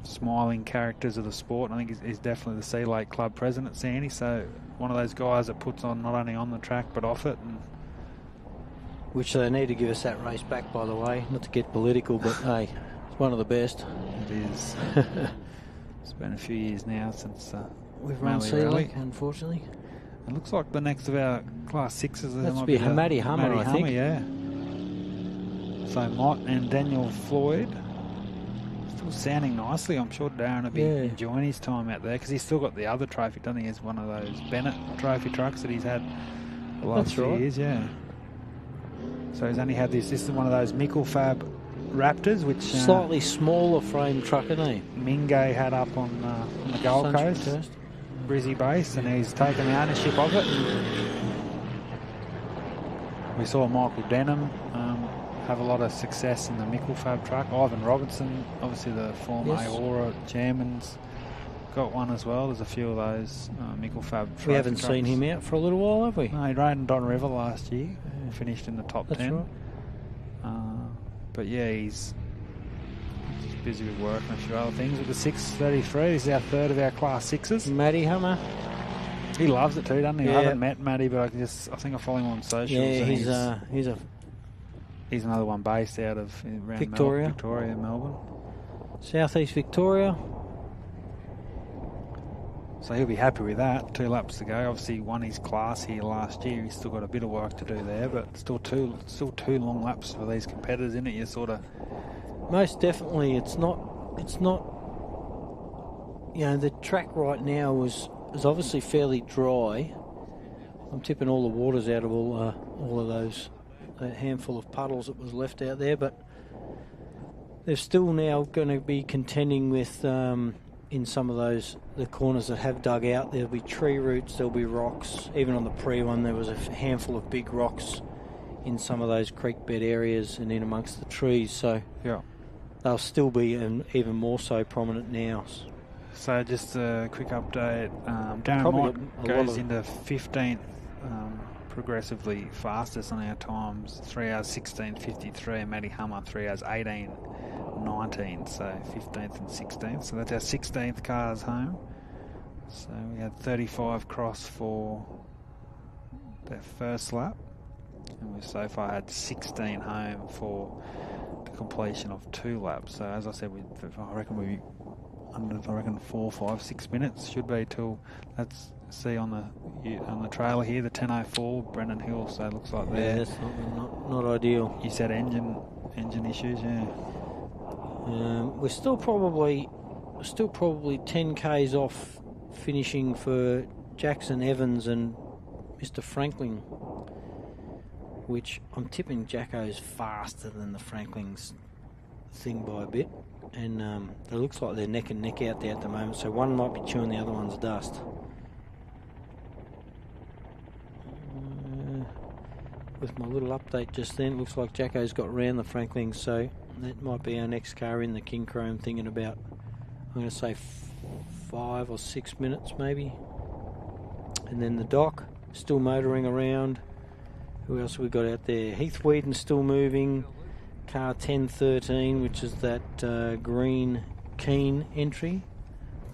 smiling characters of the sport. And I think he's definitely the Sea Lake Club president, Sandy. So one of those guys that puts on not only on the track but off it. And Which they need to give us that race back, by the way. Not to get political, but hey, it's one of the best. it is. It's been a few years now since We've run Mallee Sea Rally. Lake, unfortunately. It looks like the next of our Class 6s That's might be the Hamadi Hummer, Hamadi I think. yeah. So Mott and Daniel Floyd still sounding nicely. I'm sure Darren will be enjoying his time out there because he's still got the other trophy, doesn't he? He's one of those Bennett trophy trucks that he's had the last few years, yeah. So he's only had this. This is one of those Mickelfab Raptors, which Slightly smaller frame truck, isn't he? Mingay had up on the Gold Sunshine Coast. Coast. Brizzy base, and he's taken the ownership of it. We saw Michael Denham have a lot of success in the Mickelfab truck. Ivan Robertson, obviously the former AORRA chairman's got one as well. There's a few of those Mickelfab trucks. We haven't seen him out for a little while, have we? No, he rode in Don River last year. Finished in the top 10. Right. But yeah, he's busy with work and a few other things. With the 633, this is our third of our Class 6s. Matty Hummer. He loves it too, doesn't he? Yeah. I haven't met Matty, but I think I follow him on socials. Yeah, and he's another one based out of around Victoria. Victoria, Melbourne. Southeast Victoria. So he'll be happy with that. 2 laps to go. Obviously, he won his class here last year. He's still got a bit of work to do there, but still two long laps for these competitors, isn't it? You sort of. Most definitely, it's not. You know, the track right now is obviously fairly dry. I'm tipping all the waters out of all of those, a handful of puddles that was left out there, but they're still now going to be contending with in some of the corners that have dug out. There'll be tree roots, there'll be rocks. Even on the pre-one, there was a handful of big rocks in some of those creek bed areas and in amongst the trees. So yeah, they'll still be even more so prominent now. So just a quick update. Darren Mott goes into 15th, progressively fastest on our times. 3 hours 16:53, and Matty Hummer 3 hours 18:19. So 15th and 16th. So that's our 16th cars home. So we had 35 cross for their first lap, and we've so far had 16 home for the completion of 2 laps. So as I said, I reckon 4, 5, 6 minutes should be till. Let's see on the trailer here the 10:04 Brendan Hill. So it looks like that's not ideal. You said engine issues, yeah. We're still probably 10 k's off finishing for Jackson Evans and Mr. Franklin, which I'm tipping Jacko's faster than the Franklin's thing by a bit. And it looks like they're neck and neck out there at the moment, so one might be chewing the other one's dust. With my little update just then, it looks like Jacko's got round the Franklin, so that might be our next car in the King Chrome thing in about, I'm going to say 5 or 6 minutes maybe. And then the Doc, still motoring around. Who else have we got out there? Heath Whedon's still moving. Car 1013, which is that green Keen entry.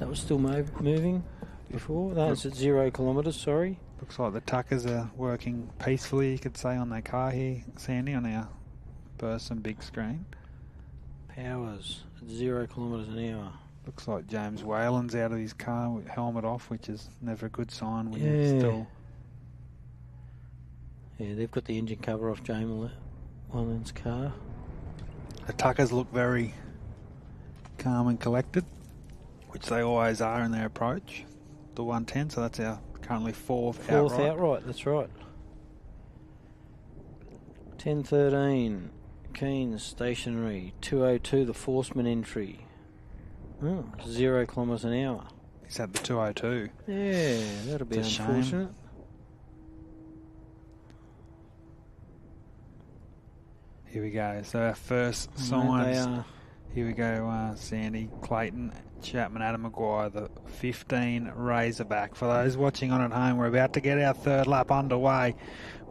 That was still moving before. That was at 0 kilometres, sorry. Looks like the Tuckers are working peacefully, you could say, on their car here, Sandy, on our Burson big screen. Powers at 0 kilometres an hour. Looks like James Whalen's out of his car with helmet off, which is never a good sign when you're still... Yeah, they've got the engine cover off James Whalen's car. The Tuckers look very calm and collected, which they always are in their approach. The 110, so that's our currently fourth outright. That's right. 1013, Keynes stationary. 202, the Forceman entry. 0 kilometres an hour. He's at the 202. Yeah, that'll be unfortunate. Shame. Here we go. So our first signs. Here we go, Sandy, Clayton, Chapman, Adam Maguire, the 15 Razorback. For those watching on at home, we're about to get our third lap underway,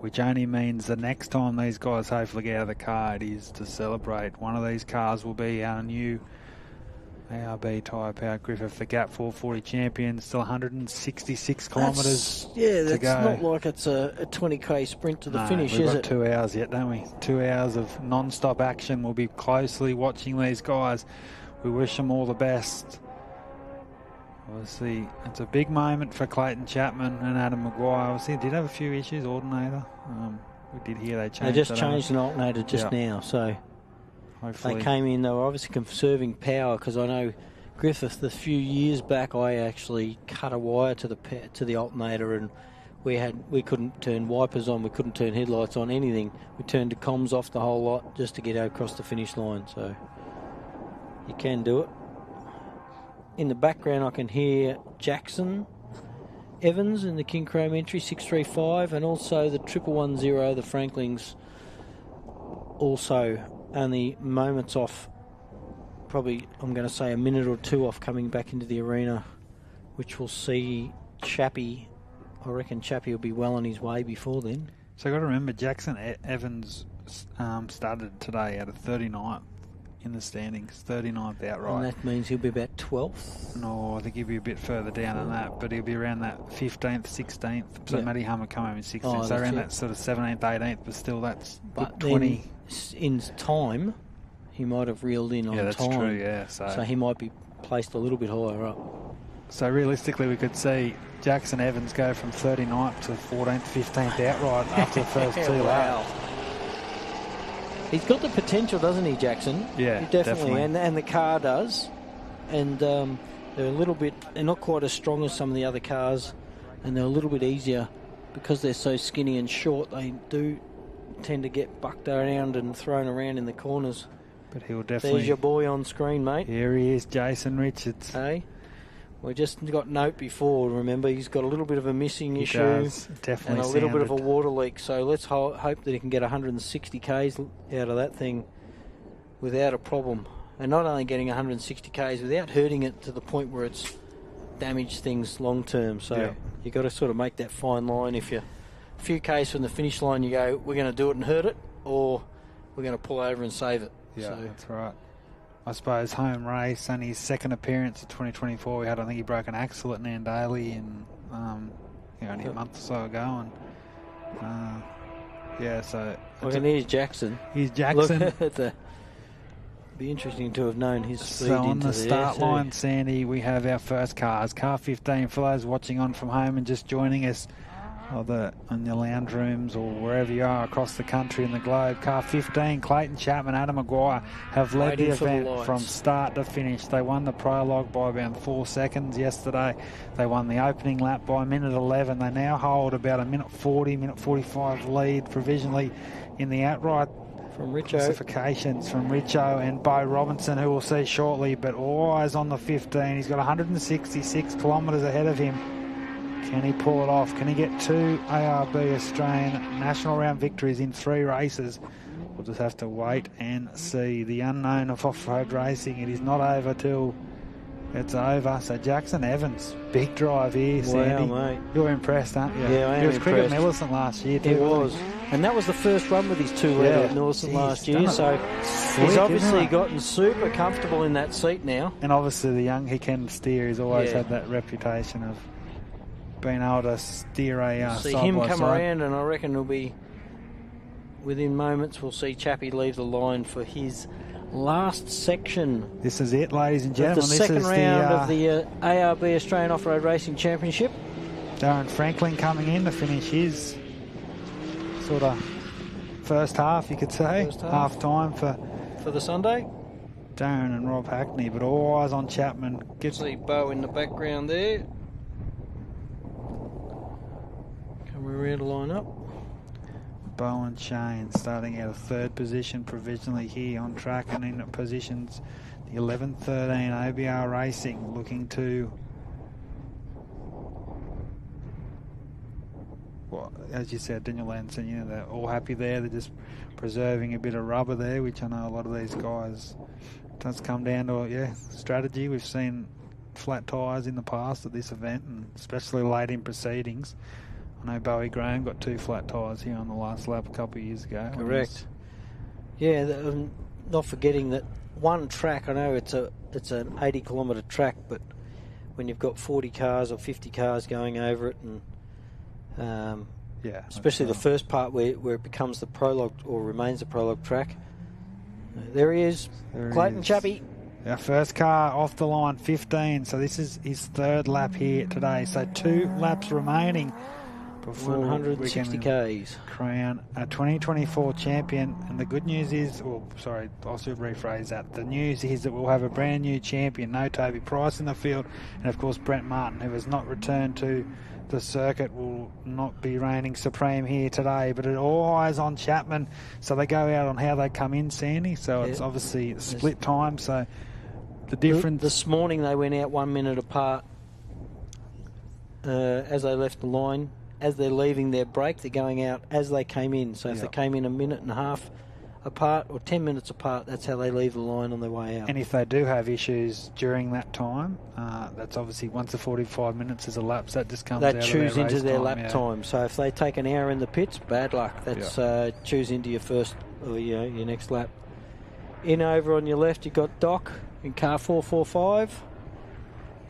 which only means the next time these guys hopefully get out of the car, it is to celebrate. One of these cars will be our new ARB Tyrepower Griffith, the Gap 440 champion. Still 166 kilometres to go. That's not like it's a 20k sprint to the finish, is it? We've got 2 hours yet, don't we? 2 hours of non-stop action. We'll be closely watching these guys. We wish them all the best. Obviously, it's a big moment for Clayton Chapman and Adam Maguire. Obviously, did have a few issues, alternator. We did hear they changed. They just changed an alternator just now, so hopefully. They came in, they were obviously conserving power, because I know Griffith, a few years back, I actually cut a wire to the alternator, and we couldn't turn wipers on, we couldn't turn headlights on, anything. We turned the comms off, the whole lot, just to get across the finish line. So you can do it. In the background I can hear Jackson Evans in the King Chrome entry 635, and also the 1110, the Franklins, also only moments off, probably I'm going to say a minute or two off coming back into the arena, which will see Chappie. I reckon Chappie will be well on his way before then. So you've got to remember, Jackson Evans started today at a 39th in the standings, 39th outright. And that means he'll be about 12th? No, I think he'll be a bit further down than that, but he'll be around that 15th, 16th. So Matty Hummer come home in 16th, so around that sort of 17th, 18th, but still that's 20. In time, he might have reeled in on time. Yeah, that's true, yeah. So he might be placed a little bit higher up. So realistically, we could see Jackson Evans go from 39th to 14th, 15th outright after the first two laps. He's got the potential, doesn't he, Jackson? Yeah, he definitely. And the car does. And they're they're not quite as strong as some of the other cars, and they're a little bit easier because they're so skinny and short. They do tend to get bucked around and thrown around in the corners. But he'll definitely... There's your boy on screen, mate. Here he is, Jason Richards. Hey, we just got note before. Remember, he's got a little bit of a missing issue. Does. Definitely and a little bit of a water leak. So let's hope that he can get 160 Ks out of that thing without a problem. And not only getting 160 Ks, without hurting it to the point where it's damaged things long term. So you've got to sort of make that fine line. If you're a few Ks from the finish line, you go, we're going to do it and hurt it, or we're going to pull over and save it. Yeah, so that's right. I suppose home race, only his second appearance of 2024. I think he broke an axle at Nandaly in only a month or so ago. And so here's Jackson. Here's Jackson. Look, be interesting to have known his speed. So on the start line, Sandy, we have our first cars. Car 15 for those watching on from home and just joining us, either in your lounge rooms or wherever you are across the country and the globe. Car 15, Clayton Chapman, Adam Maguire have led the event from start to finish. They won the prologue by about 4 seconds yesterday. They won the opening lap by a minute 11. They now hold about a minute 40, minute 45 lead provisionally in the outright from Richo. Classifications from Richo and Bo Robinson, who we'll see shortly. But all eyes on the 15. He's got 166 kilometres ahead of him. Can he pull it off? Can he get 2 ARB Australian National Round victories in 3 races? We'll just have to wait and see. The unknown of off-road racing. It is not over till it's over. So Jackson Evans, big drive here, Sandy. Wow, mate. You're impressed, aren't you? Yeah, I am He was impressed. cricket Millicent last year too. It was. And that was the first run with his 2-litre at Millicent last year. So he's obviously gotten super comfortable in that seat now. And obviously the young, he can steer. He's always had that reputation of being able to steer a see him come around, and I reckon it'll be within moments. We'll see Chappie leave the line for his last section. This is it, ladies and gentlemen. The second round of the ARB Australian Off-Road Racing Championship. Darren Franklin coming in to finish his sort of first half, you could say. Half time for the Sunday. Darren and Rob Hackney, but all eyes on Chapman. See Bo in the background there. We're ready to line up. Bo and Shane starting out of 3rd position provisionally here on track, and in positions the 11-13 ABR Racing looking to well, as you said, Daniel Lanson, you know, they're all happy there. They're just preserving a bit of rubber there, which I know a lot of these guys, does come down to, strategy. We've seen flat tyres in the past at this event, and especially late in proceedings. I know Bowie Graham got 2 flat tyres here on the last lap a couple of years ago. Correct. Yeah, not forgetting that one track, I know it's an 80-kilometre track, but when you've got 40 cars or 50 cars going over it, and especially the first part where it becomes the prologue or remains the prologue track. There he is, Clayton Chappie. Our first car off the line, 15. So this is his 3rd lap here today. So 2 laps remaining before 160 Ks. Crown a 2024 champion. And the good news is, I should rephrase that. The news is that we'll have a brand new champion. No Toby Price in the field. And of course, Brent Martin, who has not returned to the circuit, will not be reigning supreme here today, but it all eyes on Chapman, so they go out on how they come in, Sandy. So it's obviously split time. So the difference this morning, they went out 1 minute apart as they left the line. As they're leaving their break, they're going out as they came in. So if they came in a minute and a half apart or 10 minutes apart, that's how they leave the line on their way out. And if they do have issues during that time, that's obviously once the 45 minutes is elapsed, that just comes out of their race into their time, lap time. So if they take an hour in the pits, bad luck. That's choose into your first or your next lap. In over on your left, you've got Doc in car 445.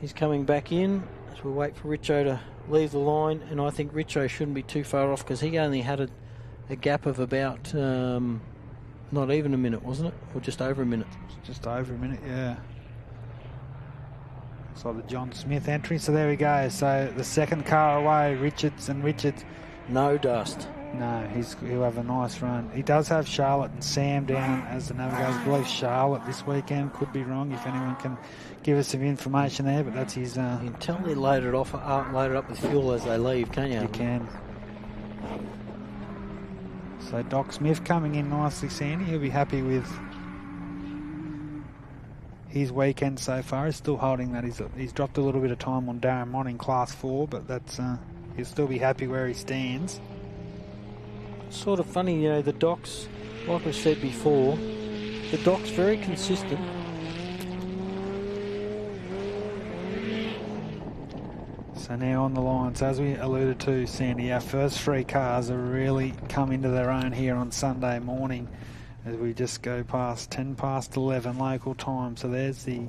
He's coming back in as we wait for Richo to leave the line, and I think Richo shouldn't be too far off because he only had a gap of about not even a minute, wasn't it? Or just over a minute? Just over a minute, yeah. So the John Smith entry. So there we go. So the second car away, Richards. No dust. No, he'll have a nice run. He does have Charlotte and Sam down as the navigators. I believe Charlotte this weekend. Could be wrong. If anyone can give us some information there, but that's his. You can tell they loaded up with fuel as they leave, can't you? You can. So Doc Smith coming in nicely, Sandy. He'll be happy with his weekend so far. He's still holding that. He's dropped a little bit of time on Darren Mott in Class 4, but that's he'll still be happy where he stands. Sort of funny, the Doc's, like I said before, the Doc's very consistent. So now on the line, so as we alluded to, Sandy, our first 3 cars have really come into their own here on Sunday morning as we just go past 10 past 11 local time. So there's the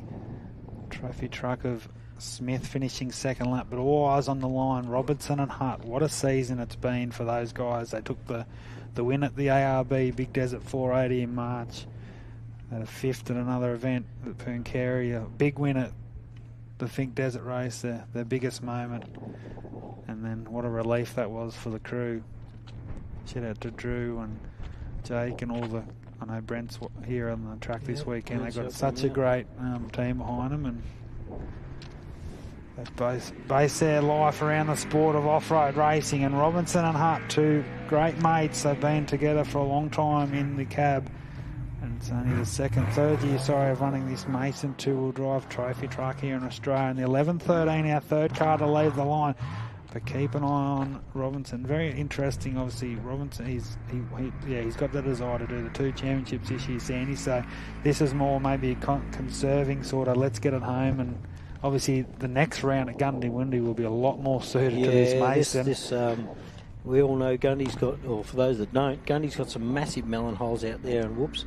trophy truck of Smith finishing second lap, but all eyes on the line. Robertson and Hutt, what a season it's been for those guys. They took the win at the ARB Big Desert 480 in March. They had a 5th at another event at Pooncarie, a big win at the Think Desert race, their biggest moment. And then what a relief that was for the crew. Shout out to Drew and Jake and all I know Brent's here on the track this weekend. They've got such a great team behind them, and they base their life around the sport of off-road racing. And Robinson and Hart, 2 great mates. They've been together for a long time in the cab. And it's only the third year of running this Mason 2-wheel drive trophy truck here in Australia. And the 11-13, our third car to leave the line. But keep an eye on Robinson. Very interesting, obviously. Robinson, he's got the desire to do the 2 championships this year, Sandy. So this is more maybe a conserving sort of let's get it home. And obviously the next round at Gundy-Windy will be a lot more suited to this Mason. We all know Gundy's got, or for those that don't, Gundy's got some massive melon holes out there, and whoops,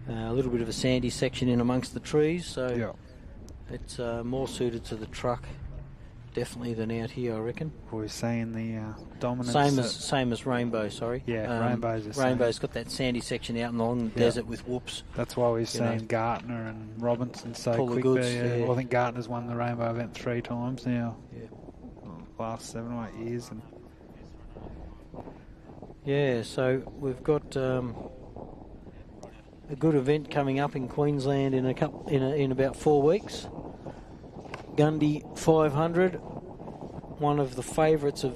a little bit of a sandy section in amongst the trees. So it's more suited to the truck. Definitely than out here, I reckon. We're seeing the dominance. Same as Rainbow, sorry. Yeah, Rainbow's got that sandy section out along the desert with whoops. That's why we've seen Gartner and Robinson so quick there. Well, I think Gartner's won the Rainbow event 3 times now. Yeah. Last 7 or 8 years. So we've got a good event coming up in Queensland in about 4 weeks. Gundy 500, one of the favourites of,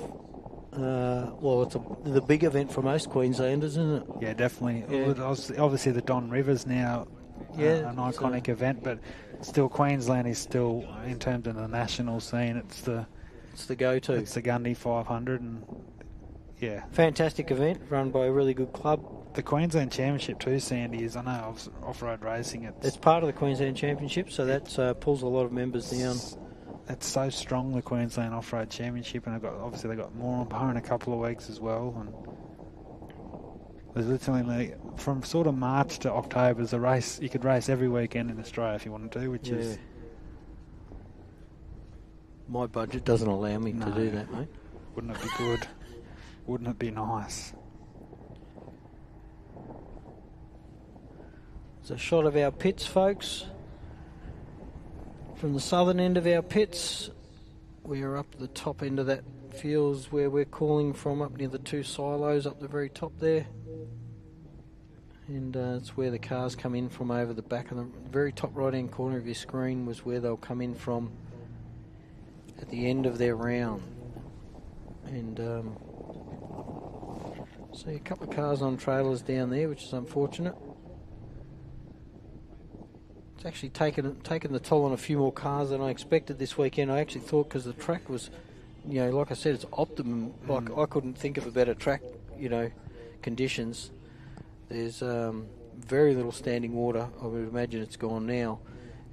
it's the big event for most Queenslanders, isn't it? Yeah, definitely. Yeah. Obviously the Don Rivers now, an iconic event, but still Queensland is still, in terms of the national scene, it's the go-to. It's the Gundy 500, and Yeah. Fantastic event run by a really good club. The Queensland Championship too, Sandy, is, I know, off-road racing. It's part of the Queensland Championship, so that pulls a lot of members down. It's so strong, the Queensland Off-Road Championship, and obviously they got more on in a couple of weeks as well. And there's literally, from sort of March to October, there's a race. You could race every weekend in Australia if you wanted to, which is... My budget doesn't allow me to do that, mate. Wouldn't it be good? Wouldn't it be nice? It's a shot of our pits, folks. From the southern end of our pits, we are up the top end of that fields where we're calling from, up near the 2 silos up the very top there. And it's where the cars come in from over the back of the very top right-hand corner of your screen was where they'll come in from at the end of their round. And see a couple of cars on trailers down there, which is unfortunate. It's actually taken the toll on a few more cars than I expected this weekend. I actually thought, because the track was, like I said, it's optimum. Like I couldn't think of a better track, conditions. There's very little standing water. I would imagine it's gone now.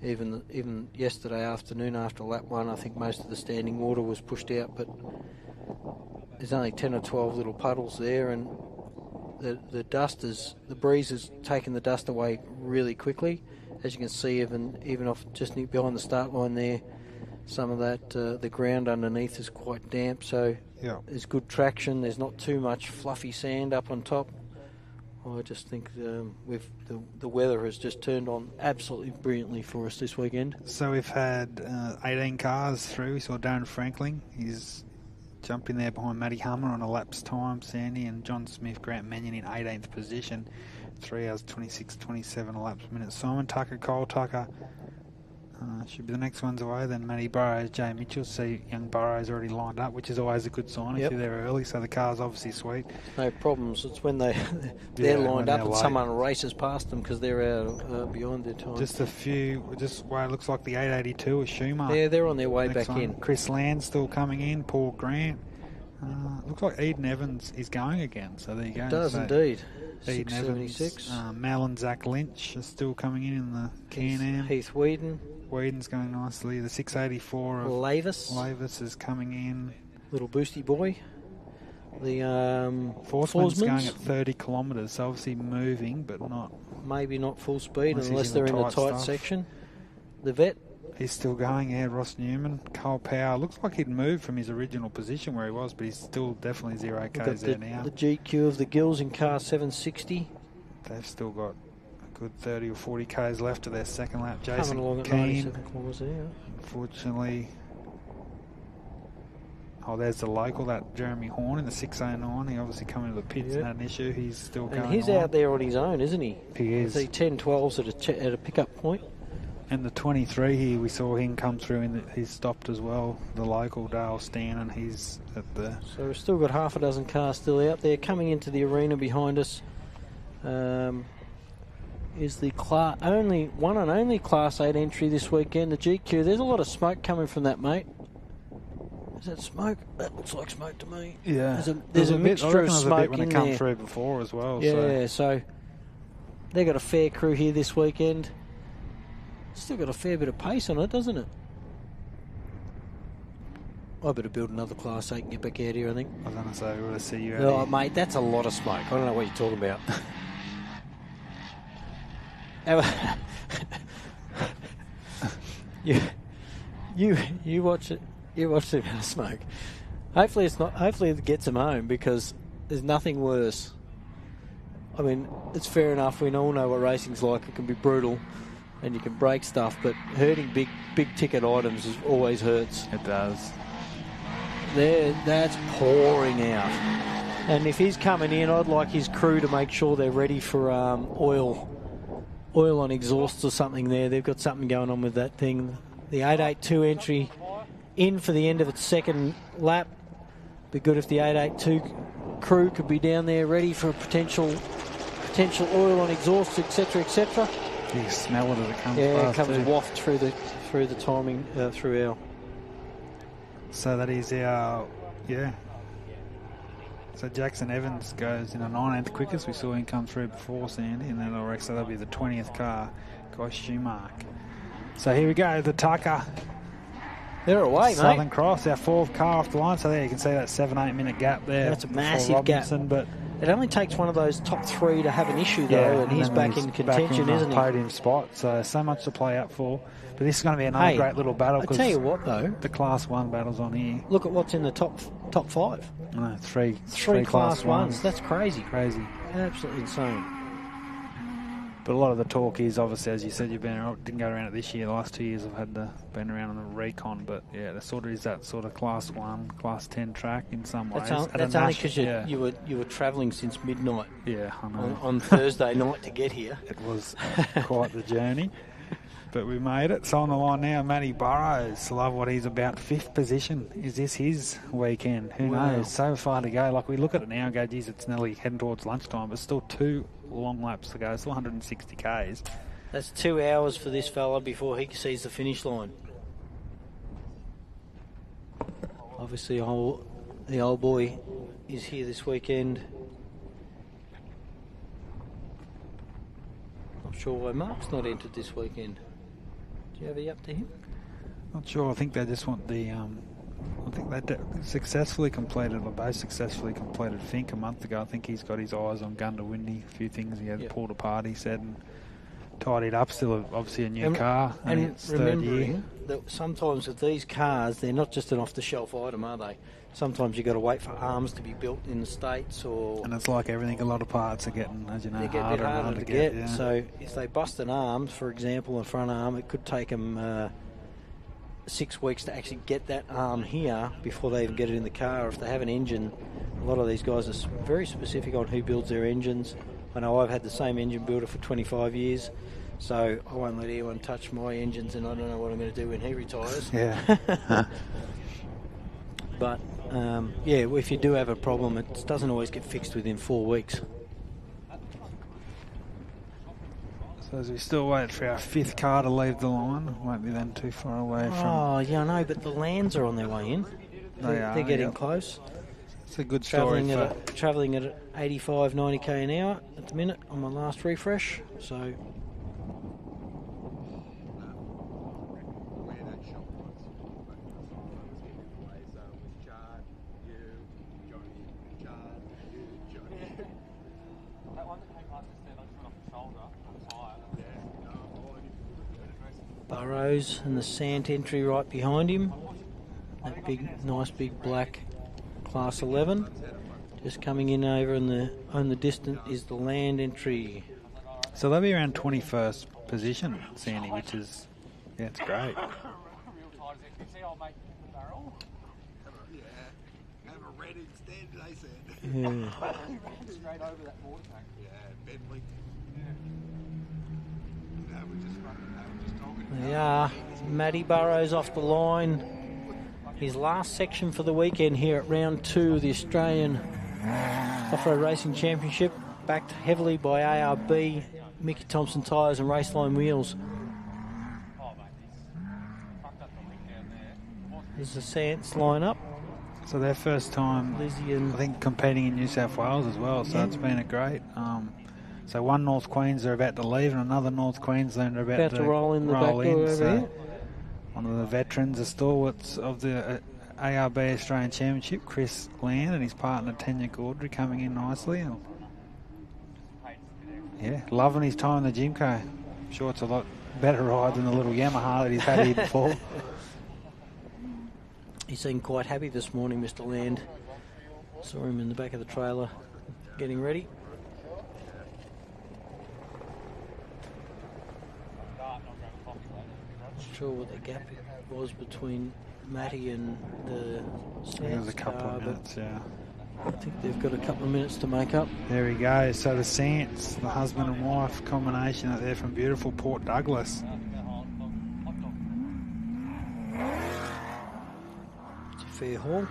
Even yesterday afternoon after lap 1, I think most of the standing water was pushed out, but there's only 10 or 12 little puddles there, and the breeze has taken the dust away really quickly. As you can see, even off just behind the start line there, some of that the ground underneath is quite damp, so there's good traction. There's not too much fluffy sand up on top. I just think the weather has just turned on absolutely brilliantly for us this weekend. So we've had 18 cars through. We saw Darren Franklin. He's jumping there behind Matty Hummer on a lap's time, Sandy, and John Smith, Grant Mannion in 18th position. 3 hours 26.27 a lap per minute. Simon Tucker, Cole Tucker should be the next ones away. Then Matty Burrows, Jay Mitchell. See young Burrows already lined up, which is always a good sign if you're there early. So the car's obviously sweet. No problems. It's when they're lined up and someone races past them because they're out beyond their time. Just a few. Just where it looks like the 882 is Schumacher. Yeah, they're on their way back in. Chris Land still coming in. Paul Grant. Looks like Eden Evans is going again. So there you go. It does indeed. Eden 676. Mal and Zach Lynch are still coming in the Can-Am. Heath Whedon. Whedon's going nicely. The 684 of Lavis is coming in. Little boosty boy. The Forsman's going at 30 kilometres, so obviously moving, but not... Maybe not full speed unless they're in the tight section. The vet. He's still going, Ross Newman. Cole Power. Looks like he'd moved from his original position where he was, but he's still definitely 0 Ks there now. The GQ of the Gills in car 760. They've still got a good 30 or 40 Ks left of their second lap. Jason coming along at 97 kilometres there. Unfortunately... Oh, there's the local, that Jeremy Horn in the 609. He obviously come into the pits and had an issue. He's still going on. And he's out there on his own, isn't he? He is. I see 10-12s at a pickup point. And the 23 here, we saw him come through he's stopped as well. The local, Dale Stannon, he's at the... So we've still got half a dozen cars still out there. Coming into the arena behind us is the one and only Class 8 entry this weekend, the GQ. There's a lot of smoke coming from that, mate. Is that smoke? That looks like smoke to me. Yeah. There's a mixture of smoke when in it there. Come through before as well. Yeah, so they've got a fair crew here this weekend. Still got a fair bit of pace on it, doesn't it? I better build another Class 8 and get back out here, I think. I was going to say, we're going to see you out here. Oh, mate, that's a lot of smoke. I don't know what you're talking about. You watch it. You watch the amount of smoke. Hopefully it's not. Hopefully it gets them home, because there's nothing worse. I mean, it's fair enough. We all know what racing's like. It can be brutal, and you can break stuff, but hurting big ticket items always hurts. It does. That's pouring out. And if he's coming in, I'd like his crew to make sure they're ready for oil on exhausts or something there. They've got something going on with that thing. The 882 entry in for the end of its second lap. Be good if the 882 crew could be down there ready for potential oil on exhausts, etc., etc. You can smell it as it comes past. Yeah, it comes waft through the timing through our. So that is our So Jackson Evans goes in a 19th quickest. We saw him come through before Sandy, and then AORRA, so that'll be the 20th car, Guy Schumark. So here we go, the Tucker. They're away, Southern mate. Cross, our 4th car off the line. So there you can see that 7-8 minute gap there. That's a massive gap. But it only takes one of those top 3 to have an issue, though, and he's back in contention, isn't he? Podium spot, so much to play up for. But this is going to be another great little battle. I tell you what, though, the Class 1 battle's on here. Look at what's in the top 5. No, three Class 1s. That's crazy. Crazy. Absolutely insane. But a lot of the talk is, obviously, as you said, didn't go around it this year. The last 2 years I've been around on the recon. But yeah, the sort of is that sort of Class 1, Class 10 track in some ways. That's only because you were travelling since midnight. Yeah, I know. On Thursday night to get here. It was quite the journey. But we made it. So on the line now, Matty Burrows. Love what he's about. 5th position. Is this his weekend? Who knows? So far to go. Like, we look at it now and go, geez, it's nearly heading towards lunchtime, but still 2 long laps to go. Still 160 Ks. That's 2 hours for this fella before he sees the finish line. Obviously, the old boy is here this weekend. Not sure why Mark's not entered this weekend. Do you have a up to him? Not sure. I think they just want the. I think they successfully completed, or both successfully completed Fink a month ago. I think he's got his eyes on Gunda Windy. A few things he had pulled apart, he said, and tidied up. Still, obviously, a new car. And it's remembering that sometimes with these cars, they're not just an off-the-shelf item, are they? Sometimes you've got to wait for arms to be built in the States, or... And it's like everything, a lot of parts are getting, as you know, harder and harder to get. Yeah. So if they bust an arm, for example, a front arm, it could take them 6 weeks to actually get that arm here before they even get it in the car. If they have an engine, a lot of these guys are very specific on who builds their engines. I know I've had the same engine builder for 25 years, so I won't let anyone touch my engines, and I don't know what I'm going to do when he retires. Yeah. But, if you do have a problem, it doesn't always get fixed within 4 weeks. So as we still wait for our 5th car to leave the line, won't be then too far away from... Oh, yeah, I know, but the Lands are on their way in. They're getting close. It's a good story. Travelling at 85, 90k an hour at the minute on my last refresh, so... Burrows and the Sant entry right behind him. That nice big black Class 11. Just coming in over on the distance is the Land entry. So they'll be around 21st position, Sandy, which is, it's great. Yeah. They are. Matty Burrows off the line. His last section for the weekend here at round 2 of the Australian Offroad Racing Championship, backed heavily by ARB, Mickey Thompson Tyres and Raceline Wheels. There's the Sants line up. So their first time, Lizzie and I think, competing in New South Wales as well, so it's been a great... So one North Queensland are about to leave, and another North Queensland are about to roll in the back door over here. One of the veterans, the stalwarts of the ARB Australian Championship, Chris Land, and his partner Tanya Gaudry coming in nicely. And yeah, loving his time in the Jimco. I'm sure it's a lot better ride than the little Yamaha that he's had here before. He seemed quite happy this morning, Mr. Land. Saw him in the back of the trailer getting ready. Not sure what the gap was between Matty and the It was a couple of minutes, yeah. I think they've got a couple of minutes to make up. There we go. So the Sants, the husband and wife combination out there from beautiful Port Douglas. It's a fair haul.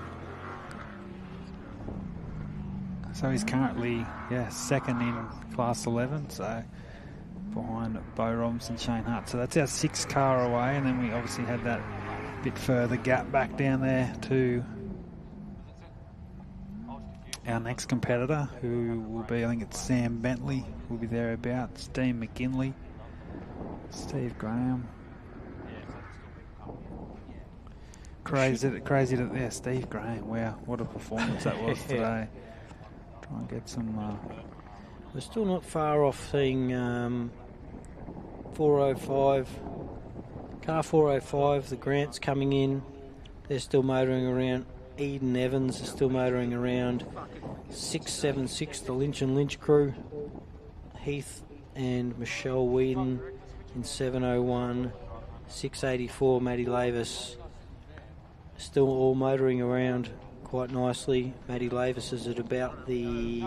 So he's currently, second in Class 11, so behind Bo Robinson, Shane Hart. So that's our 6th car away, and then we obviously had that bit further gap back down there to our next competitor, who will be, I think it's Sam Bentley, will be thereabouts. Dean McGinley, Steve Graham. Crazy that there, Steve Graham. Wow, what a performance that was today. Try and get some. We're still not far off seeing 405. Car 405, the Grant's coming in. They're still motoring around. Eden Evans is still motoring around. 676, the Lynch and Lynch crew. Heath and Michelle Whedon in 701. 684, Maddie Lavis. Still all motoring around quite nicely. Maddie Lavis is at about the...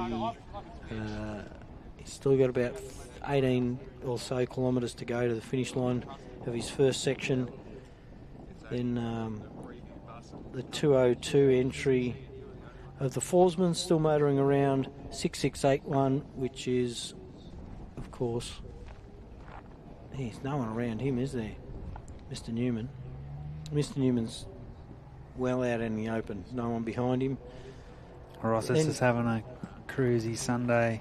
he's still got about 18 or so kilometres to go to the finish line of his first section. Then the 202 entry of the Forsman still motoring around. 6681, which is, of course, there's no one around him, is there? Mr. Newman. Mr. Newman's well out in the open. No one behind him. Ross is just having a cruisy Sunday.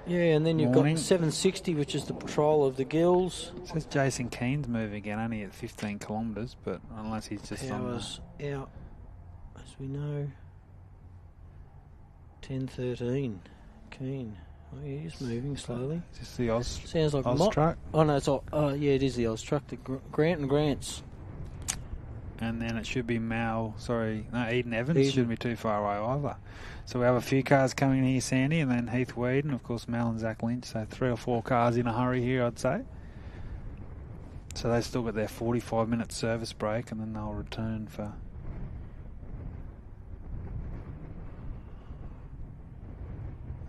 Yeah, and then you've morning. got 760, which is the patrol of the Gills. It says Jason Keen's moving again, only at 15 kilometres, but unless he's just Powers out, as we know. 10:13. Keen. Oh, yeah, he's moving slowly. Is this the Oz? Sounds like Oz truck? Oh no, it's yeah, it is the Oz truck. The Grant and Grants. And then it should be Eden Evans. Shouldn't be too far away either. So we have a few cars coming in here, Sandy, and then Heath Whedon, of course, Mal and Zach Lynch. So 3 or 4 cars in a hurry here, I'd say. So they've still got their 45-minute service break, and then they'll return for...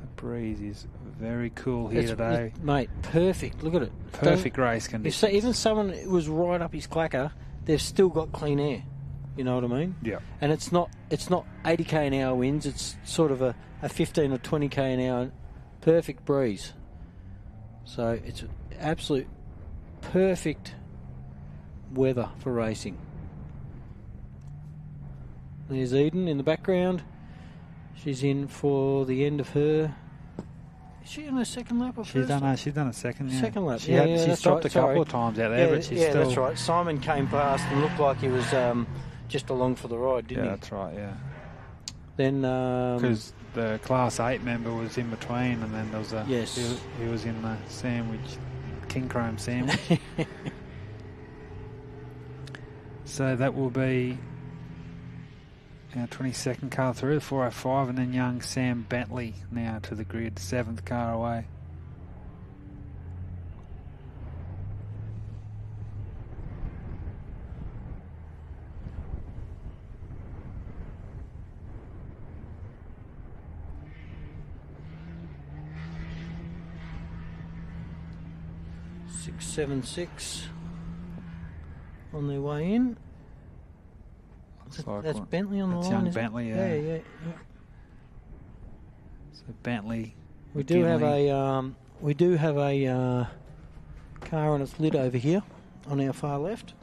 The breeze is very cool here today. Mate, perfect. Look at it. Perfect race conditions. Even someone was right up his clacker, they've still got clean air. You know what I mean? Yeah. And it's not 80k an hour winds. It's sort of a 15 or 20k an hour perfect breeze. So it's absolute perfect weather for racing. There's Eden in the background. She's in for the end of her. Is she on her second lap or first? She's done a second. Yeah. Second lap. She's stopped a couple of times out there, but she's still. Yeah, that's right. Simon came past and looked like he was just along for the ride, didn't he? Yeah, that's right. Yeah. Then because the Class 8 member was in between, and then there was yes, he was in the sandwich, King Chrome sandwich. So that will be our 22nd car through, the 405, and then young Sam Bentley now to the grid, 7th car away. Seven, 6 on their way in. That's Bentley on the line. Young Bentley, yeah. Yeah. So Bentley. We do have a car on its lid over here on our far left.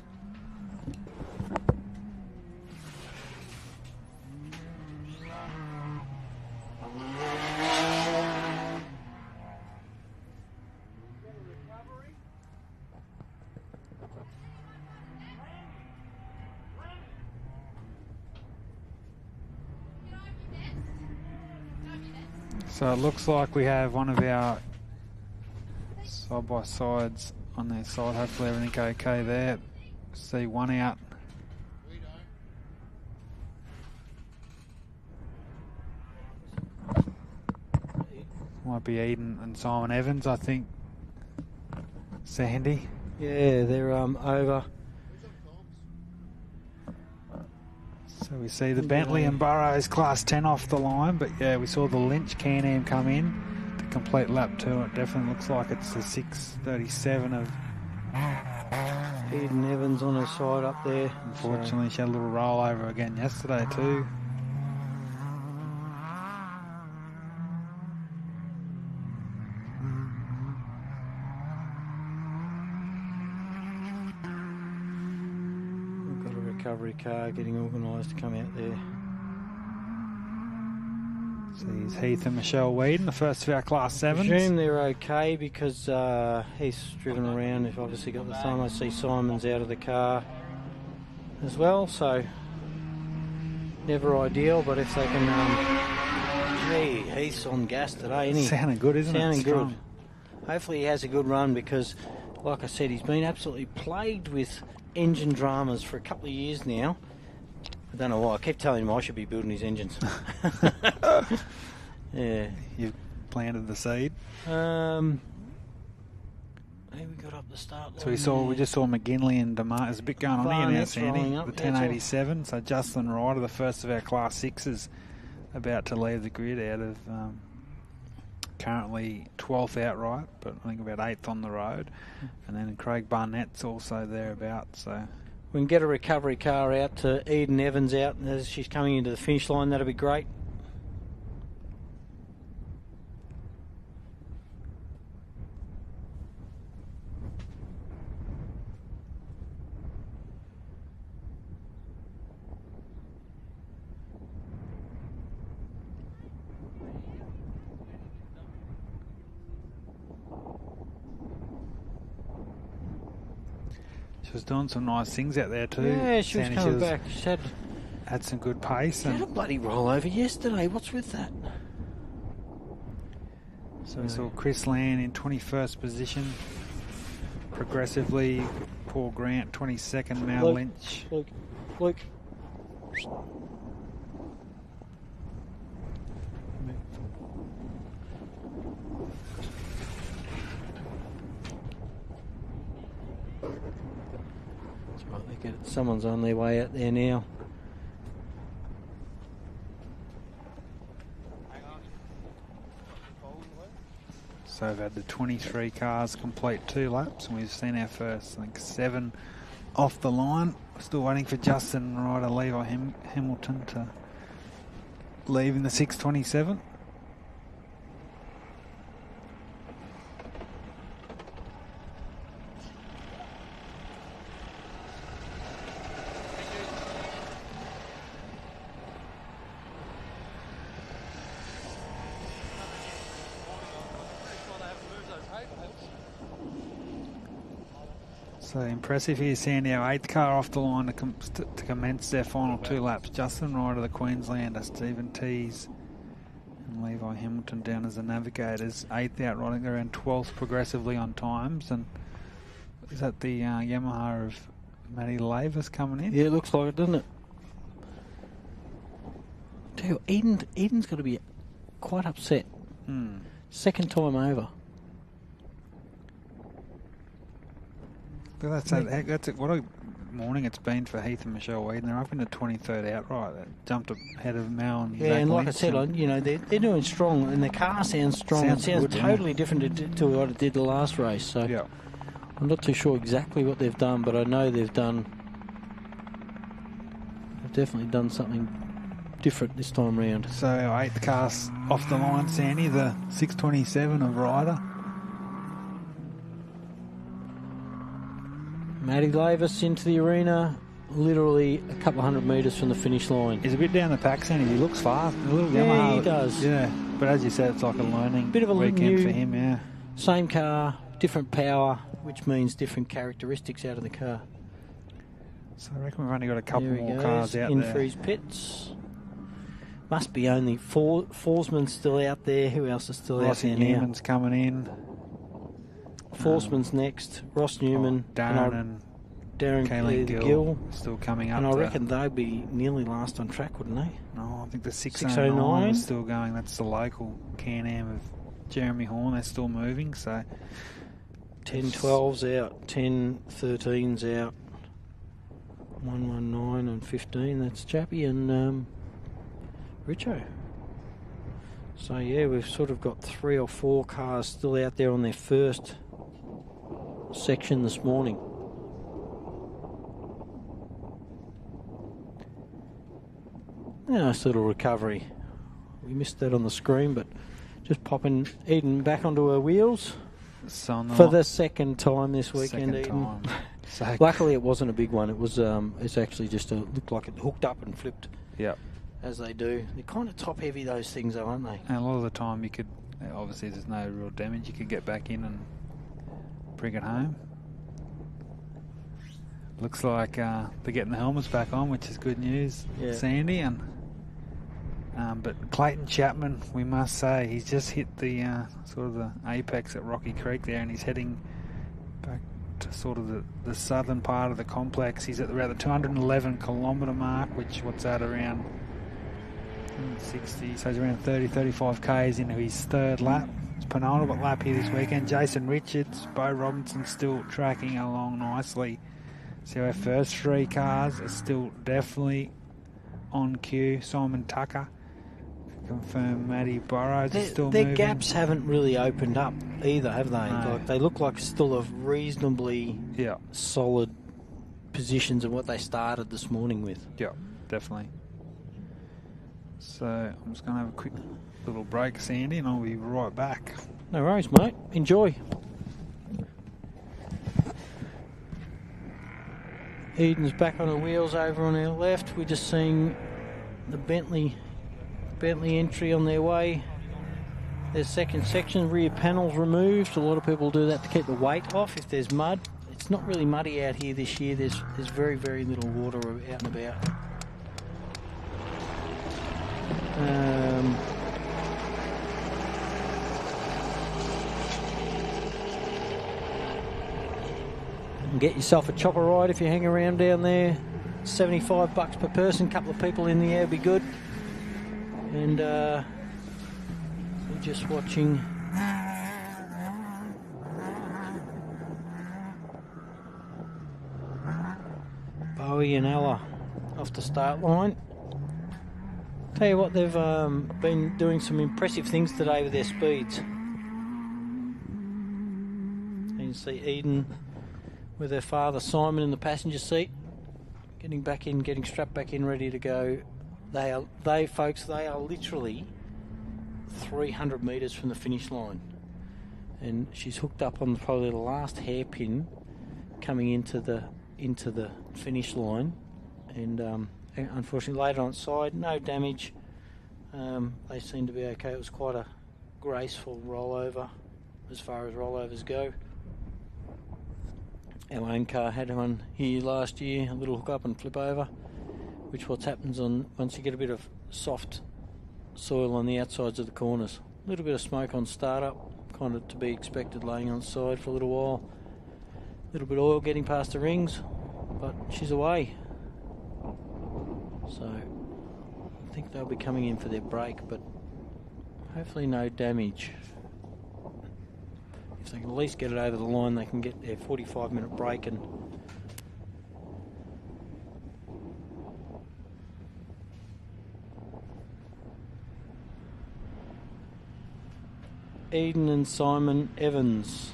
So it looks like we have one of our side-by-sides on their side. Hopefully everything okay there. See one out. Might be Eden and Simon Evans, I think. Sandy. Yeah, they're over. So we see the Bentley and Burrows Class 10 off the line, but yeah, we saw the Lynch Can-Am come in to complete lap 2. It definitely looks like it's the 6:37 of Eden Evans on her side up there. Unfortunately, she had a little rollover again yesterday too. Recovery car getting organised to come out there. So he's Heath and Michelle Weeden, the first of our Class 7s. I presume they're okay because Heath's driven around. They've obviously got the thumb. I see Simon's out of the car as well, so never ideal, but if they can... gee, Heath's on gas today, isn't he? Sounding good, isn't it? Sounding good. Hopefully he has a good run because, like I said, he's been absolutely plagued with engine dramas for a couple of years now. I don't know why. I keep telling him I should be building his engines. Yeah. You've planted the seed. Who we got up the start line? So we just saw McGinley and DeMar. There's a bit going on here now, Barnett's Sandy. rolling The up. 1087. So Justin Ryder, the first of our Class 6s, about to leave the grid out of currently 12th outright, but I think about 8th on the road. And then Craig Barnett's also thereabouts. So we can get a recovery car out to Eden Evans out as she's coming into the finish line. That'll be great. she was doing some nice things out there too. Yeah, she was Sandy. coming back. She had some good pace. She had a And bloody rollover yesterday. What's with that? so we saw Chris Land in 21st position. Progressively, Paul Grant 22nd, Mal Luke, Lynch. Luke. That's right, they get it. Someone's on their way out there now. So we've had the 23 cars complete 2 laps, and we've seen our first, I think, 7 off the line. Still waiting for Justin Ryder, Levi Hamilton to leave in the 627. So impressive here, Sandy. Our 8th car off the line to commence their final 2 laps. Justin Ryder, the Queenslander, Stephen Tees and Levi Hamilton down as the navigators. 8th outright, I think they're around 12th progressively on times. And is that the Yamaha of Matty Lavis coming in? Yeah, it looks like it, doesn't it? Tell you, Eden's got to be quite upset. Second time over. That's it. What a morning it's been for Heath and Michelle Weeden. They're up in the 23rd outright. They jumped ahead of Mal and Yeah, Zach and like Lynch. I said, you know, they're doing strong, and the car sounds strong. Sounds it sounds good, totally yeah. different to what it did the last race. So Yeah. I'm not too sure exactly what they've done, but I know they've definitely done something different this time round. So our 8th car's off the line, Sandy, the 627 of Ryder. Matty Lavis into the arena, literally a couple of 100 metres from the finish line. He's a bit down the pack, Sandy. He looks fast. A little Yeah, Yamaha. he does. Yeah, but as you said, it's like a learning Bit of a weekend new- for him, yeah. Same car, different power, which means different characteristics out of the car. So I reckon we've only got a couple There he more goes, cars out in there. for his pits. Must be only Forsman's still out there. Who else is still Rossi out there now? Newman's coming in. Forsman's next. Ross Newman. Darren and Darren Kayleen Gill. still coming up. And I to- reckon they'd be nearly last on track, wouldn't they? No, I think the 609 609 is still going. That's the local Can-Am of Jeremy Horn. They're still moving, so 10-12's out. 10-13's out. 119 and 15. That's Chappie and Richo. So yeah, we've sort of got 3 or 4 cars still out there on their first section this morning. Nice little recovery. We missed that on the screen, but just popping Eden back onto her wheels for the second time this weekend. second Eden. time. So Luckily, it wasn't a big one. It was. It's actually just looked like it hooked up and flipped. Yep. as they do. They're kind of top heavy, those things, though, aren't they? And a lot of the time you could, obviously there's no real damage, you could get back in and bring it home. Looks like they're getting the helmets back on, which is good news, Sandy. And but Clayton Chapman, we must say, he's just hit the sort of the apex at Rocky Creek there, and he's heading back to sort of the southern part of the complex. He's at around the 211 kilometre mark, which what's that, around 60, so he's around 35 k's into his third lap. It's penultimate lap here this weekend. Jason Richards, Bo Robinson still tracking along nicely. So our first three cars are still definitely on cue. Simon Tucker, confirmed Matty Burrows is still moving. Their gaps haven't really opened up either, have they? No. Like, they look like still a reasonably solid positions of what they started this morning with. Yeah, definitely. So I'm just going to have a quick little break, Sandy, and I'll be right back. No worries, mate. Enjoy. Eden's back on the wheels over on our left. We're just seeing the Bentley entry on their way. Their second section, rear panels removed. A lot of people do that to keep the weight off if there's mud. It's not really muddy out here this year. There's very, very little water out and about. Get yourself a chopper ride if you hang around down there. $75 per person, couple of people in the air would be good. And we're just watching Bowie and Ella off the start line. Tell you what, they've been doing some impressive things today with their speeds. You can see Eden with her father Simon in the passenger seat, getting strapped back in, ready to go. They are literally 300 metres from the finish line, and she's hooked up on probably the last hairpin coming into the finish line, and unfortunately later on side, no damage. They seem to be okay. It was quite a graceful rollover as far as rollovers go. Our own car had one here last year, a little hook up and flip over, which what happens once you get a bit of soft soil on the outsides of the corners. A little bit of smoke on startup, kind of to be expected, laying on the side for a little while. A little bit of oil getting past the rings, but she's away. So I think they'll be coming in for their break, but hopefully no damage. If they can at least get it over the line, they can get their 45-minute break. And Eden and Simon Evans.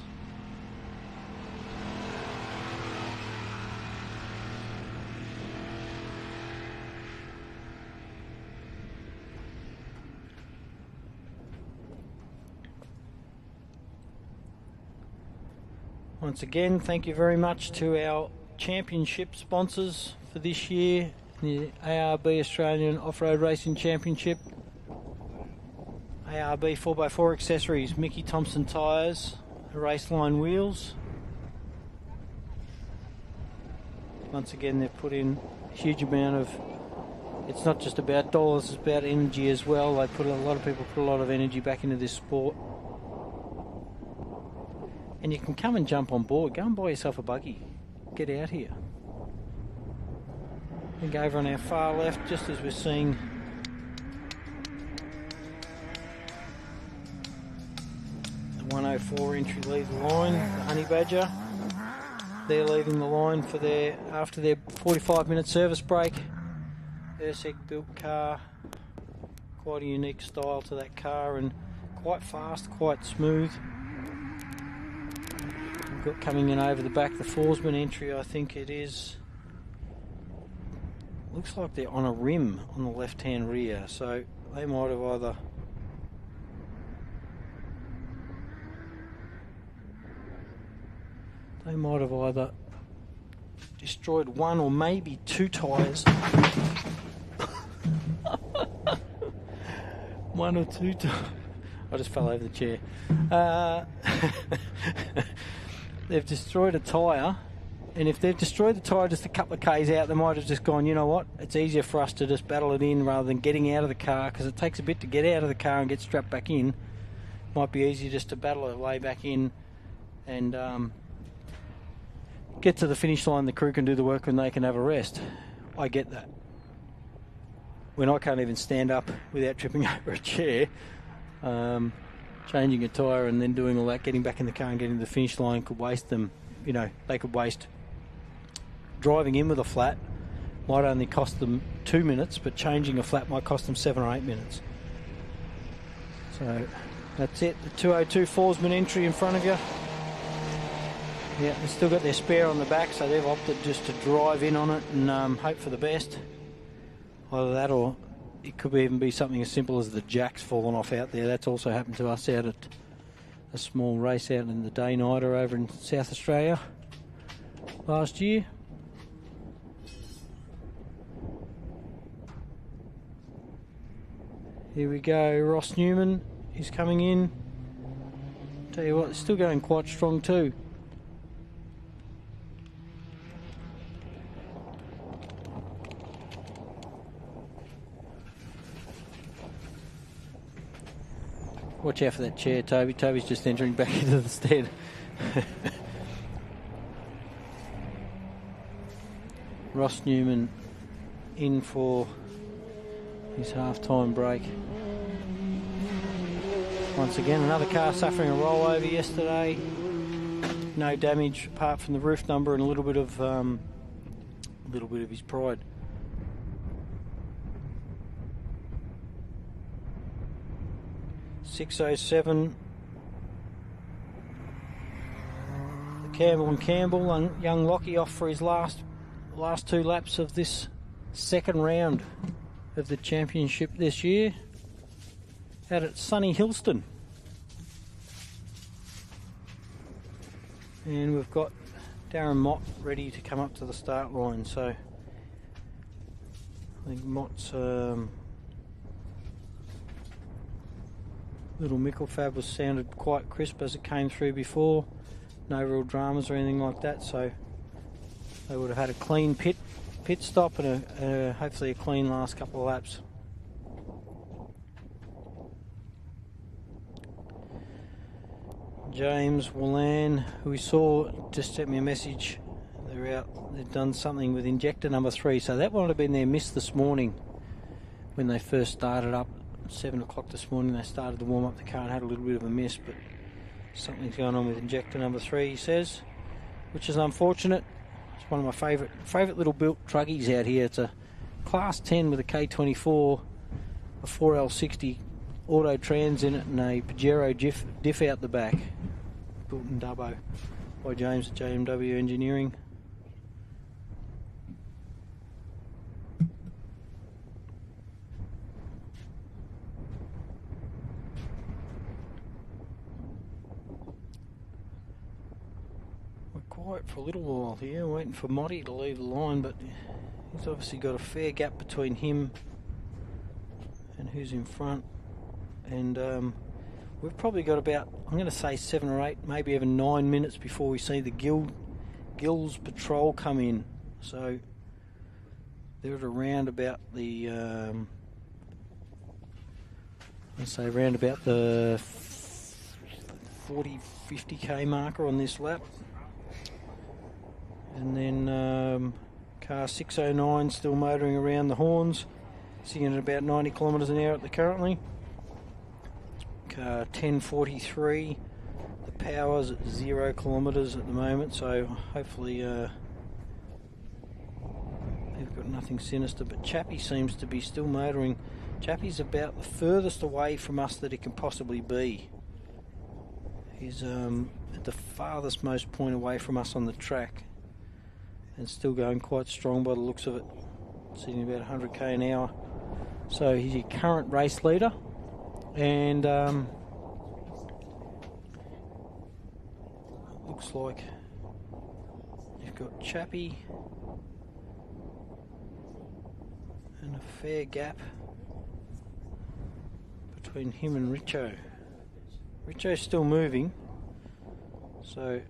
Once again, thank you very much to our championship sponsors for this year, the ARB Australian Off-Road Racing Championship, ARB 4x4 accessories, Mickey Thompson Tyres, Raceline Wheels. Once again, they've put in a huge amount of, it's not just about dollars, it's about energy as well. A lot of people put a lot of energy back into this sport. And you can come and jump on board. Go and buy yourself a buggy. Get out here. And go over on our far left, just as we're seeing the 104 entry leave the line, the Honey Badger. They're leaving the line for after their 45-minute service break. Ursec built car. Quite a unique style to that car, and quite fast, quite smooth. Got coming in over the back, the Forsman entry, I think it is. Looks like they're on a rim on the left-hand rear, so they might have either destroyed one or maybe two tyres. one or two times. I just fell over the chair. They've destroyed a tyre, and if they've destroyed the tyre just a couple of Ks out, they might have just gone, you know what, it's easier for us to just battle it in rather than getting out of the car, because it takes a bit to get out of the car and get strapped back in. Might be easier just to battle it way back in and get to the finish line. The crew can do the work and they can have a rest. I get that. When I can't even stand up without tripping over a chair, changing a tyre and then doing all that, getting back in the car and getting to the finish line could waste them. You know, they could waste driving in with a flat might only cost them 2 minutes, but changing a flat might cost them 7 or 8 minutes. So that's it. The 202 Forsman entry in front of you. Yeah, they've still got their spare on the back, so they've opted just to drive in on it and hope for the best. Either that, or it could even be something as simple as the jack's fallen off out there. That's also happened to us out at a small race out in the Day-Nighter over in South Australia last year. Here we go, Ross Newman is coming in. Tell you what, it's still going quite strong too. Watch out for that chair, Toby. Toby's just entering back into the stead. Ross Newman in for his half-time break. Once again, another car suffering a rollover yesterday. No damage apart from the roof number and a little bit of his pride. .607. Campbell and Campbell, young Lockie off for his last 2 laps of this second round of the championship this year out at sunny Hillston. And we've got Darren Mott ready to come up to the start line, so I think Mott's little Mickle Fab was sounded quite crisp as it came through before. No real dramas or anything like that, so they would have had a clean pit stop and hopefully a clean last couple of laps. James Wallan, who we saw, just sent me a message. They're out. They've done something with injector number 3, so that might have been their miss this morning when they first started up. 7 o'clock this morning they started to warm up the car and had a little bit of a miss, but something's going on with injector number 3, he says, which is unfortunate. It's one of my favourite little built truggies out here. It's a class 10 with a K24, a 4L60 auto trans in it, and a Pajero diff out the back, built in Dubbo by James at JMW Engineering. Quiet for a little while here, waiting for Motti to leave the line, but he's obviously got a fair gap between him and who's in front. And we've probably got about, I'm going to say 7 or 8, maybe even 9 minutes before we see the Gills Patrol come in. So they're at around about the, I'd say around about the 40-50k marker on this lap. And then car 609 still motoring around the horns, sitting at about 90 kilometres an hour currently. Car 1043, the power's at 0 kilometres at the moment, so hopefully they've got nothing sinister. But Chappie seems to be still motoring. Chappie's about the furthest away from us that it can possibly be. He's at the farthest most point away from us on the track, and still going quite strong by the looks of it, sitting about 100k an hour. So he's your current race leader, and looks like you've got Chappie and a fair gap between him and Richo. Richo's still moving. So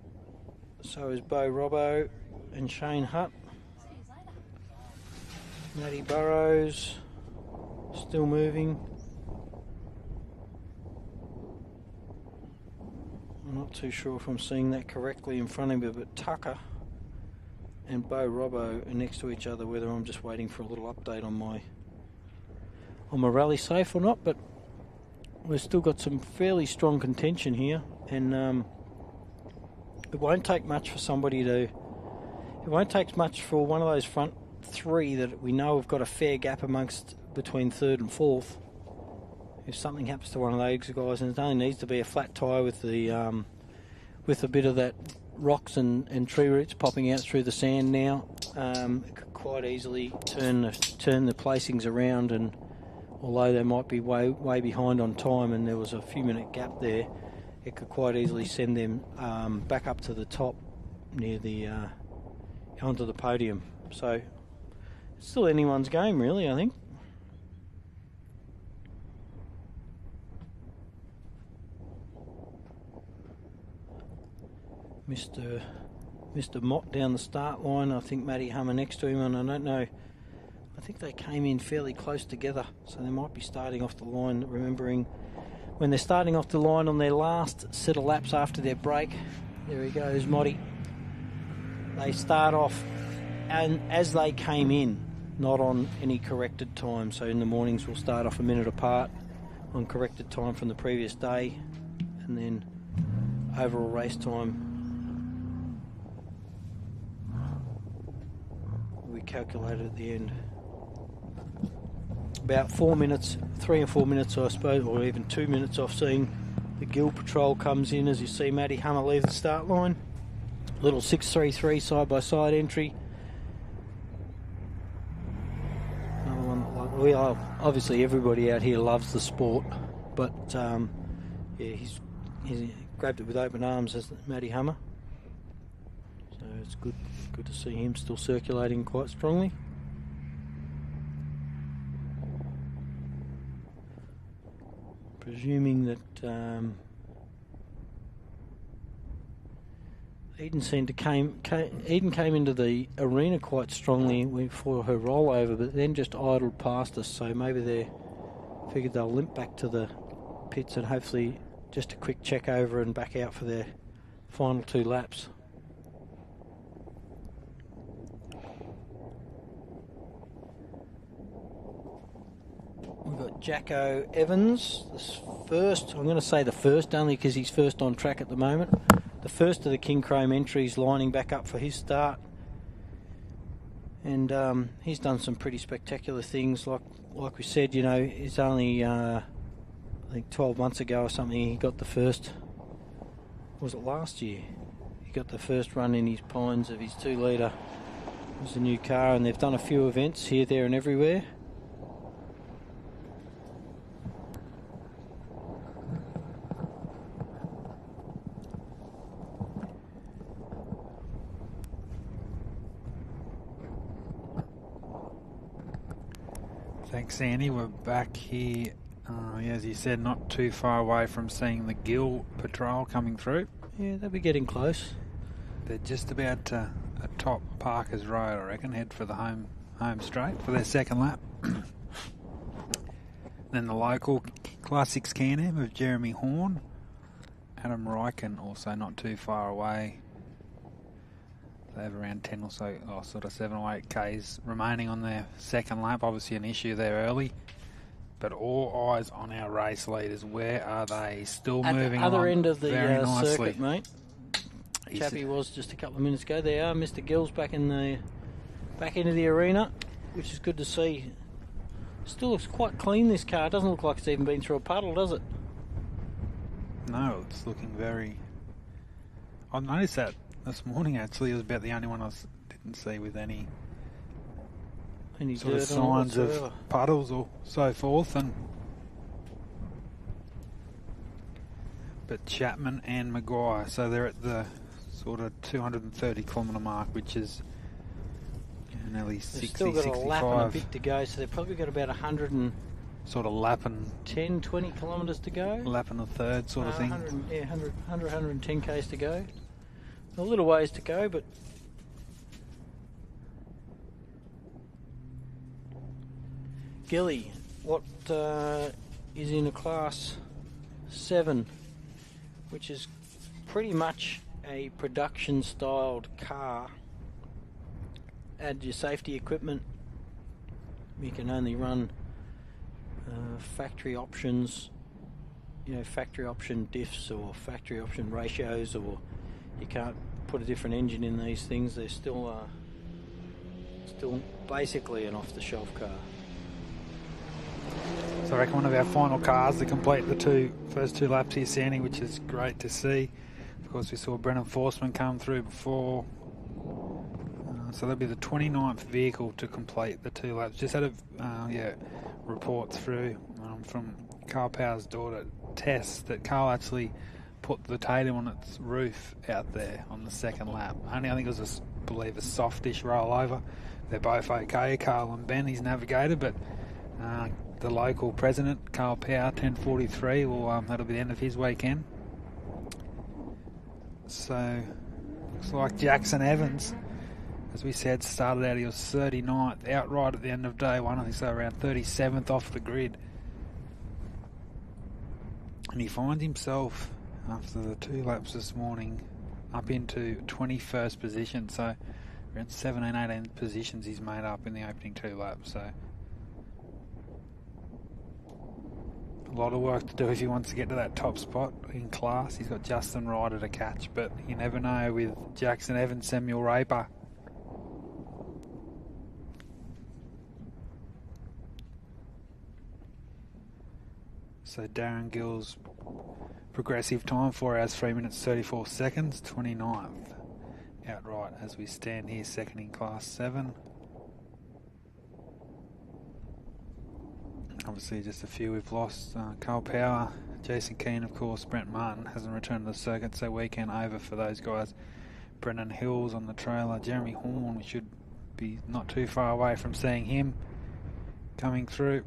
is Bo Robbo and Shane Hutt. Matty Burrows still moving. I'm not too sure if I'm seeing that correctly in front of me, but Tucker and Bo Robbo are next to each other, whether I'm just waiting for a little update on my rally safe or not, but we've still got some fairly strong contention here, and it won't take much for somebody to... It won't take much for one of those front three that we know have got a fair gap amongst between third and fourth. If something happens to one of those guys, and it only needs to be a flat tyre with the with a bit of that rocks and tree roots popping out through the sand now, it could quite easily turn the placings around. And although they might be way behind on time, and there was a few minute gap there, it could quite easily send them back up to the top near the onto the podium. So it's still anyone's game, really, I think. Mr. Mott down the start line. I think Matty Hummer next to him, and I don't know. I think they came in fairly close together, so they might be starting off the line. Remembering when they're starting off the line on their last set of laps after their break. There he goes, Motty. They start off, and as they came in, not on any corrected time. So in the mornings we'll start off a minute apart on corrected time from the previous day, and then overall race time we calculated at the end. About 4 minutes, 3 or 4 minutes I suppose, or even 2 minutes off seeing the Gill Patrol comes in as you see Matty Hummer leave the start line. Little 633 side by side entry. Another one, obviously everybody out here loves the sport, but yeah, he's grabbed it with open arms as Matty Hummer. So it's good to see him still circulating quite strongly. Presuming that Eden came into the arena quite strongly for her rollover, but then just idled past us. So maybe they figured they'll limp back to the pits and hopefully just a quick check over and back out for their final 2 laps. We've got Jacko Evans, I'm going to say the first only because he's first on track at the moment. The first of the King Chrome entries lining back up for his start. And he's done some pretty spectacular things. Like we said, you know, it's only, I think 12 months ago or something, he got the first, was it last year? He got the first run in his Pines of his 2 litre. It was a new car, and they've done a few events here, there and everywhere. Thanks, Andy. We're back here, as you said, not too far away from seeing the Gill Patrol coming through. Yeah, they'll be getting close. They're just about to top Parker's Road, I reckon, head for the home straight for their second lap. Then the local Classics Can-Am of Jeremy Horn. Adam Ryken also not too far away. They have around 10 or so, sort of 7 or 8 Ks remaining on their second lap. Obviously an issue there early. But all eyes on our race leaders. Where are they? Still moving at the other along end of the nicely. circuit, mate. Chappie was just a couple of minutes ago. There are Mr. Gill's back into the arena, which is good to see. Still looks quite clean, this car. It doesn't look like it's even been through a puddle, does it? No, it's looking very... I noticed that this morning, actually. It was about the only one I didn't see with any sort of signs of puddles or so forth. But Chapman and Maguire, so they're at the sort of 230 kilometre mark, which is nearly 60, They've still got 65. a lap and a bit to go, so they've probably got about 100 and sort of lapping 10, 20 kilometres to go. Lapping the third sort of thing. 100, 110 k's to go. A little ways to go, but Gilly, what is in a class 7, which is pretty much a production styled car. Add your safety equipment. You can only run factory options, factory option diffs or factory option ratios, or you can't put a different engine in these things. They're still basically an off-the-shelf car. So I reckon one of our final cars to complete the first two laps here, Sandy, which is great to see. Of course, we saw Brennan Forsman come through before. So that'll be the 29th vehicle to complete the 2 laps. Just had a report through from Carl Power's daughter, Tess, that Carl actually put the Tatum on its roof out there on the second lap. Only, I think it was, a softish rollover. They're both okay, Carl and Ben, his navigator, but the local president, Carl Power, 1043, that'll be the end of his weekend. So, looks like Jackson Evans, as we said, started out, he was 39th, outright at the end of day one, I think so, around 37th off the grid. And he finds himself, after the 2 laps this morning, up into 21st position, so around 17, 18 positions he's made up in the opening 2 laps, so a lot of work to do if he wants to get to that top spot in class. He's got Justin Ryder to catch, but you never know with Jackson Evans, Samuel Raper. So Darren Gill's progressive time, 4 hours 3 minutes 34 seconds, 29th outright as we stand here, second in class 7. Obviously just a few we've lost. Carl Power, Jason Keane, of course. Brent Martin hasn't returned to the circuit, so weekend over for those guys. Brendan Hills on the trailer. Jeremy Horn, we should be not too far away from seeing him coming through.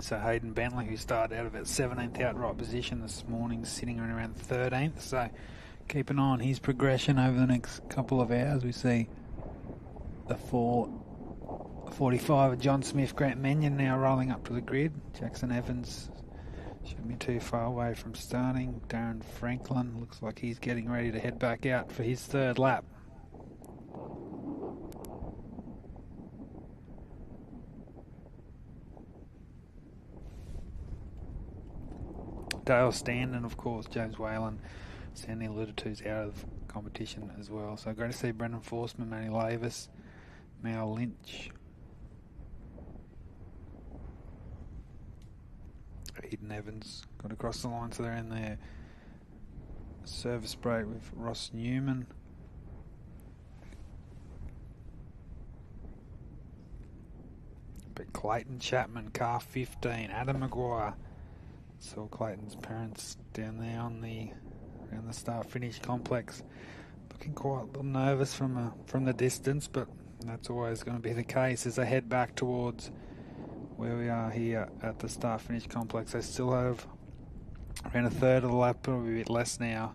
So Hayden Bentley, who started out of at 17th outright position this morning, sitting around 13th. So keep an eye on his progression over the next couple of hours. We see the 4:45 of John Smith, Grant Menyon now rolling up to the grid. Jackson Evans shouldn't be too far away from starting. Darren Franklin looks like he's getting ready to head back out for his 3rd lap. Dale Standen, of course, James Whalen, Sandy alluded to, is out of competition as well. So great to see Brendan Forsman, Manny Lavis, Mal Lynch, Eden Evans got across the line, so they're in their service break with Ross Newman. But Clayton Chapman, car 15, Adam Maguire. Saw Clayton's parents down there around the start-finish complex, looking quite a little nervous from the distance, but that's always going to be the case as they head back towards where we are here at the start-finish complex. They still have around a third of the lap, probably a bit less now,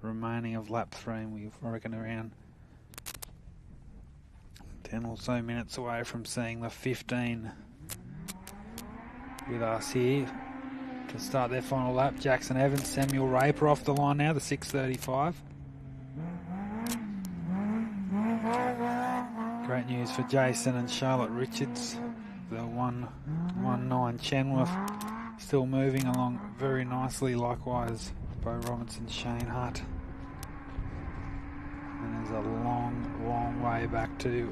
remaining of lap 3, and we reckon around 10 or so minutes away from seeing the 15 with us here to start their final lap. Jackson Evans, Samuel Raper off the line now, the 6:35. Great news for Jason and Charlotte Richards. The 119 Chenworth still moving along very nicely. Likewise, Bo Robinson, Shane Hutt. And there's a long way back to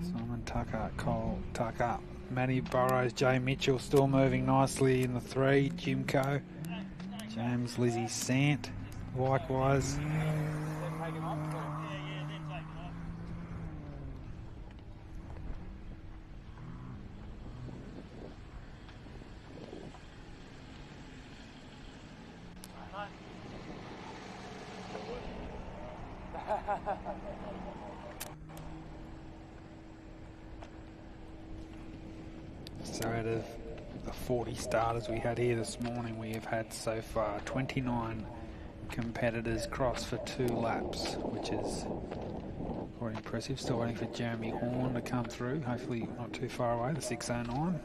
Simon Tucker, Cole Tucker, Matty Burrows, Jay Mitchell still moving nicely in the 3, Jim Coe, James Lizzie Sant. likewise. So out of the 40 starters we had here this morning, we have had so far 29 competitors cross for 2 laps, which is quite impressive. Still waiting for Jeremy Horn to come through, hopefully not too far away, the 6:09.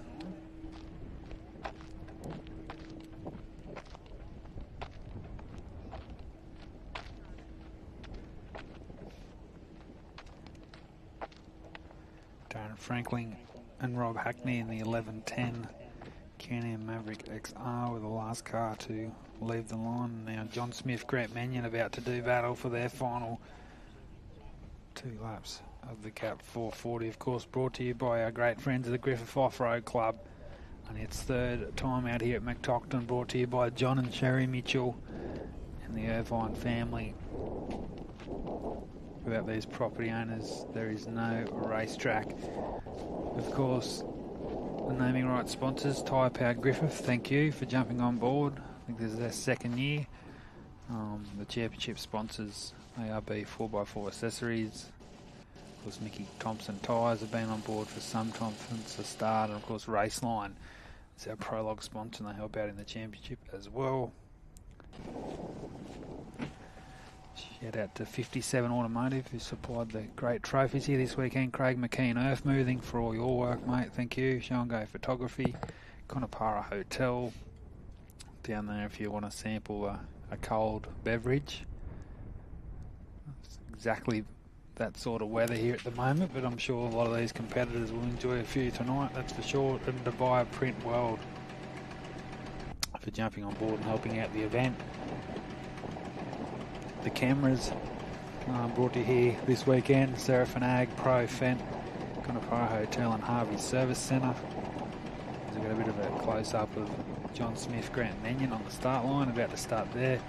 Darren Franklin and Rob Hackney in the 11:10 Can-Am Maverick XR with the last car to leave the line. Now John Smith, Grant Mannion about to do battle for their final 2 laps of the Gap 440, of course brought to you by our great friends of the Griffith Offroad Club, and its 3rd time out here at McTockton, brought to you by John and Sherry Mitchell and the Irvine family. Without these property owners, there is no racetrack. Of course, the naming rights sponsors, Tyrepower Griffith, thank you for jumping on board. I think this is their 2nd year. The championship sponsors, ARB 4x4 Accessories. Of course, Mickey Thompson Tyres have been on board for some time since the start. And of course, Raceline is our prologue sponsor, and they help out in the championship as well. Shout out to 57 Automotive, who supplied the great trophies here this weekend. Craig McKean Earthmoving for all your work, mate. Thank you. Show and Go Photography. Conopara Hotel. Down there if you want to sample a cold beverage. It's exactly that sort of weather here at the moment, but I'm sure a lot of these competitors will enjoy a few tonight, that's for sure. And Dubai Print World for jumping on board and helping out the event. The cameras brought to you here this weekend, Seraphin Ag, Pro Fent, Conopara Hotel and Harvey Service Centre. We've got a bit of a close-up of John Smith, Grant Mannion on the start line, about to start their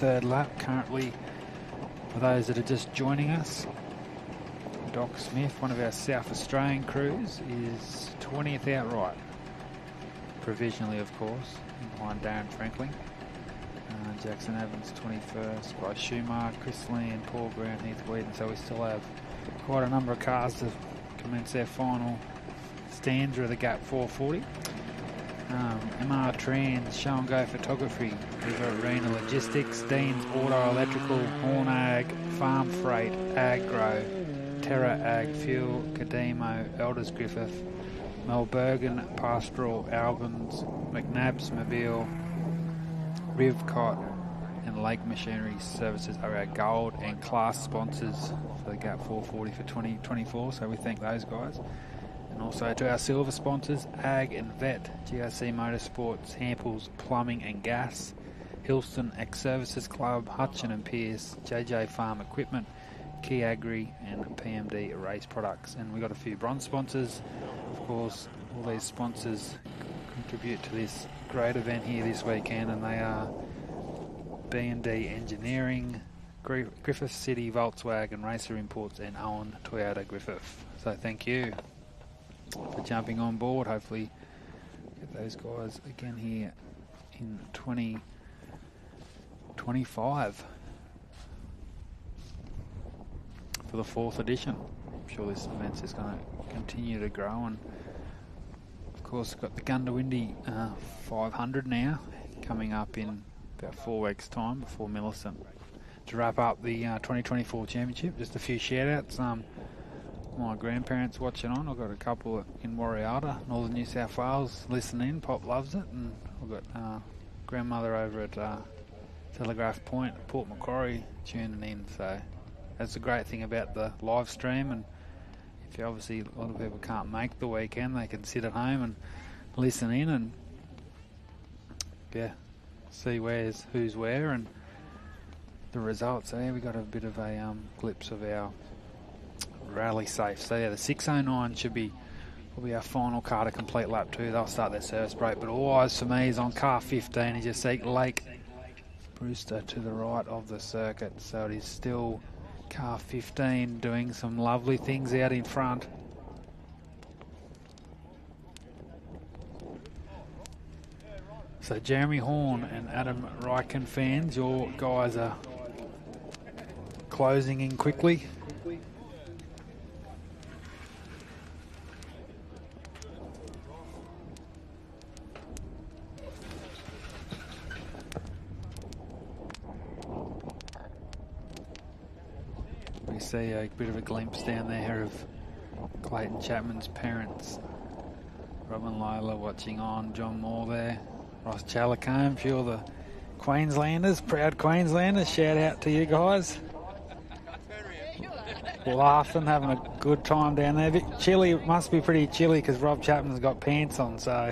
3rd lap currently. For those that are just joining us, Doc Smith, one of our South Australian crews, is 20th outright, provisionally of course, behind Darren Franklin. Jackson Evans 21st, by Schumacher, Chris Lee and Paul Brown, Heath Wheaton. So we still have quite a number of cars to commence their final stanza of the Gap 440. MR Trans, Show and Go Photography, River Arena Logistics, Dean's Auto Electrical, Horn Ag, Farm Freight, Agro, Terra Ag Fuel, Cademo, Elders Griffith, Melbergen Pastoral, Albans, McNabb's Mobile, Rivcott and Lake Machinery Services are our gold and class sponsors for the Gap 440 for 2024, so we thank those guys. And also to our silver sponsors, Ag and Vet, GRC Motorsports, Hamples Plumbing and Gas, Hillston Ex-Services Club, Hutchin and Pierce, JJ Farm Equipment, Key Agri and PMD Race Products. And we've got a few bronze sponsors. Of course, all these sponsors contribute to this great event here this weekend, and they are B&D Engineering, Griffith City Volkswagen Racer Imports and Owen Toyota Griffith. So thank you for jumping on board. Hopefully get those guys again here in 2025 for the 4th edition. I'm sure this event is going to continue to grow, and of course we've got the Gundawindi 500 now coming up in about 4 weeks time before Millicent. To wrap up the 2024 championship, just a few shout outs. My grandparents watching on. I've got a couple in Warriata, Northern New South Wales, listening. Pop loves it. And I've got grandmother over at Telegraph Point, Port Macquarie, tuning in. So that's the great thing about the live stream. And if you obviously, a lot of people can't make the weekend, they can sit at home and listen in and see who's where and the results. So we got a bit of a glimpse of our rally safe. So the 609 should be probably our final car to complete lap 2. They'll start their service break, but all eyes for me is on car 15 as you see Lake Brewster to the right of the circuit, so it is still car 15 doing some lovely things out in front. So Jeremy Horn and Adam Ryken fans, your guys are closing in quickly. We see a bit of a glimpse down there of Clayton Chapman's parents. Robin Lola watching on, John Moore there. Ross Chalacombe, a few of the Queenslanders, proud Queenslanders, shout out to you guys. Laughing, having a good time down there. Chilly, must be pretty chilly because Rob Chapman's got pants on, so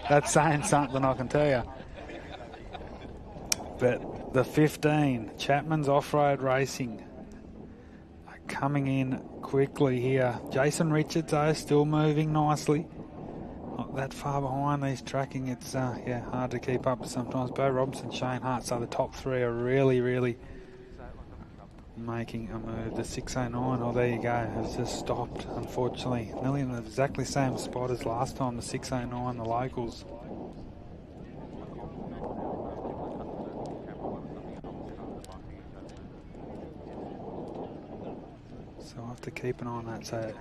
that's saying something, I can tell you. But the 15, Chapman's Offroad Racing, are coming in quickly here. Jason Richards, though, still moving nicely. Not that far behind these tracking, it's hard to keep up sometimes. Bo Robinson, Shane Hart, so the top three are really making a move. The 609, oh there you go, has just stopped, unfortunately. Nearly in the exactly same spot as last time, the 609, the locals. So I'll have to keep an eye on that. So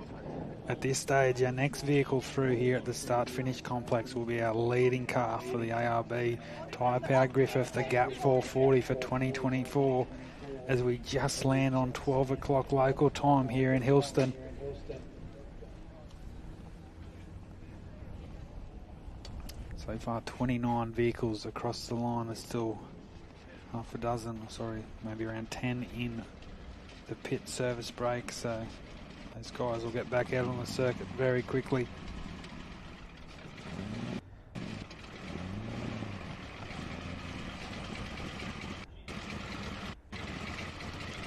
at this stage, our next vehicle through here at the start-finish complex will be our leading car for the ARB Tyrepower Griffith, the Gap 440 for 2024, as we just land on 12 o'clock local time here in Hillston. So far 29 vehicles across the line. There's still half a dozen, maybe around 10 in the pit service break, so those guys will get back out on the circuit very quickly.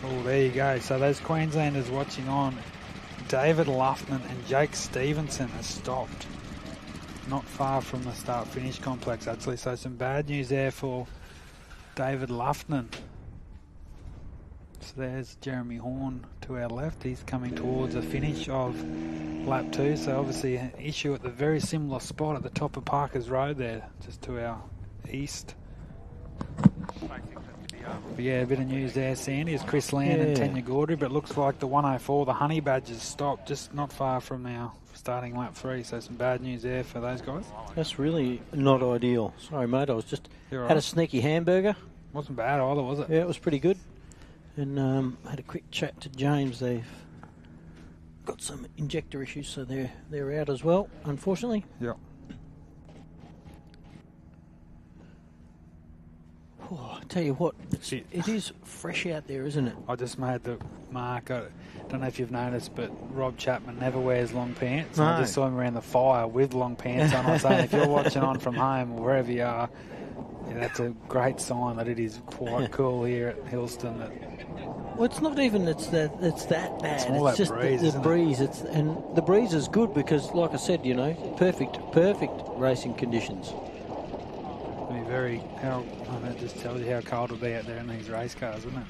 Oh, there you go. So those Queenslanders watching on, David Luffman and Jake Stevenson have stopped not far from the start-finish complex, actually. So some bad news there for David Luffman. So there's Jeremy Horn to our left. He's coming towards the finish of lap 2. So obviously an issue at the very similar spot at the top of Parker's Road there, just to our east. But yeah, a bit of news there, Sandy, is Chris Land and Tanya Gaudry, but it looks like the 104, the Honey Badgers, stopped just not far from our starting lap 3, so some bad news there for those guys. That's really not ideal. Sorry, mate, I was just had a sneaky hamburger. Wasn't bad either, was it? Yeah, it was pretty good. And had a quick chat to James. They've got some injector issues, so they're out as well, unfortunately. Yep. Oh, I tell you what, it is fresh out there, isn't it? I just made the mark. I don't know if you've noticed, but Rob Chapman never wears long pants. No. I just saw him around the fire with long pants on. I was saying, if you're watching on from home or wherever you are, that's a great sign that it is quite cool here at Hillston. Well, it's not even it's that bad. It's all that just breeze, the breeze. And the breeze is good because, like I said, perfect racing conditions. That just tells you how cold it'll be out there in these race cars, isn't it?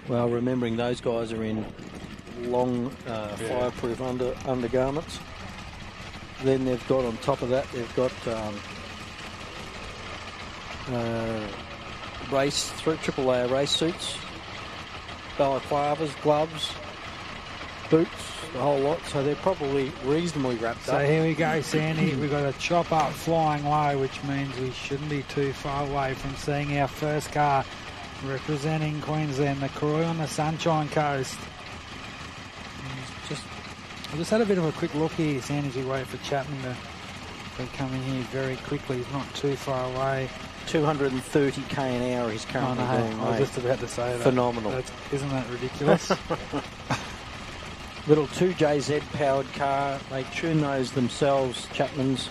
Well, remembering those guys are in long fireproof undergarments. Then they've got, on top of that, they've got AAA race suits, balaclavas, gloves, boots, the whole lot. So they're probably reasonably wrapped up. So here we go, Sandy. We've got a chop up flying low, which means we shouldn't be too far away from seeing our first car representing Queensland, the Croy on the Sunshine Coast. I just had a bit of a quick look here, Sandy, as we wait for Chapman to come in here very quickly. He's not too far away. 230 k an hour he's currently doing. I was just about to say that. Phenomenal. Isn't that ridiculous? Little 2JZ powered car. They tune those themselves, Chapman's.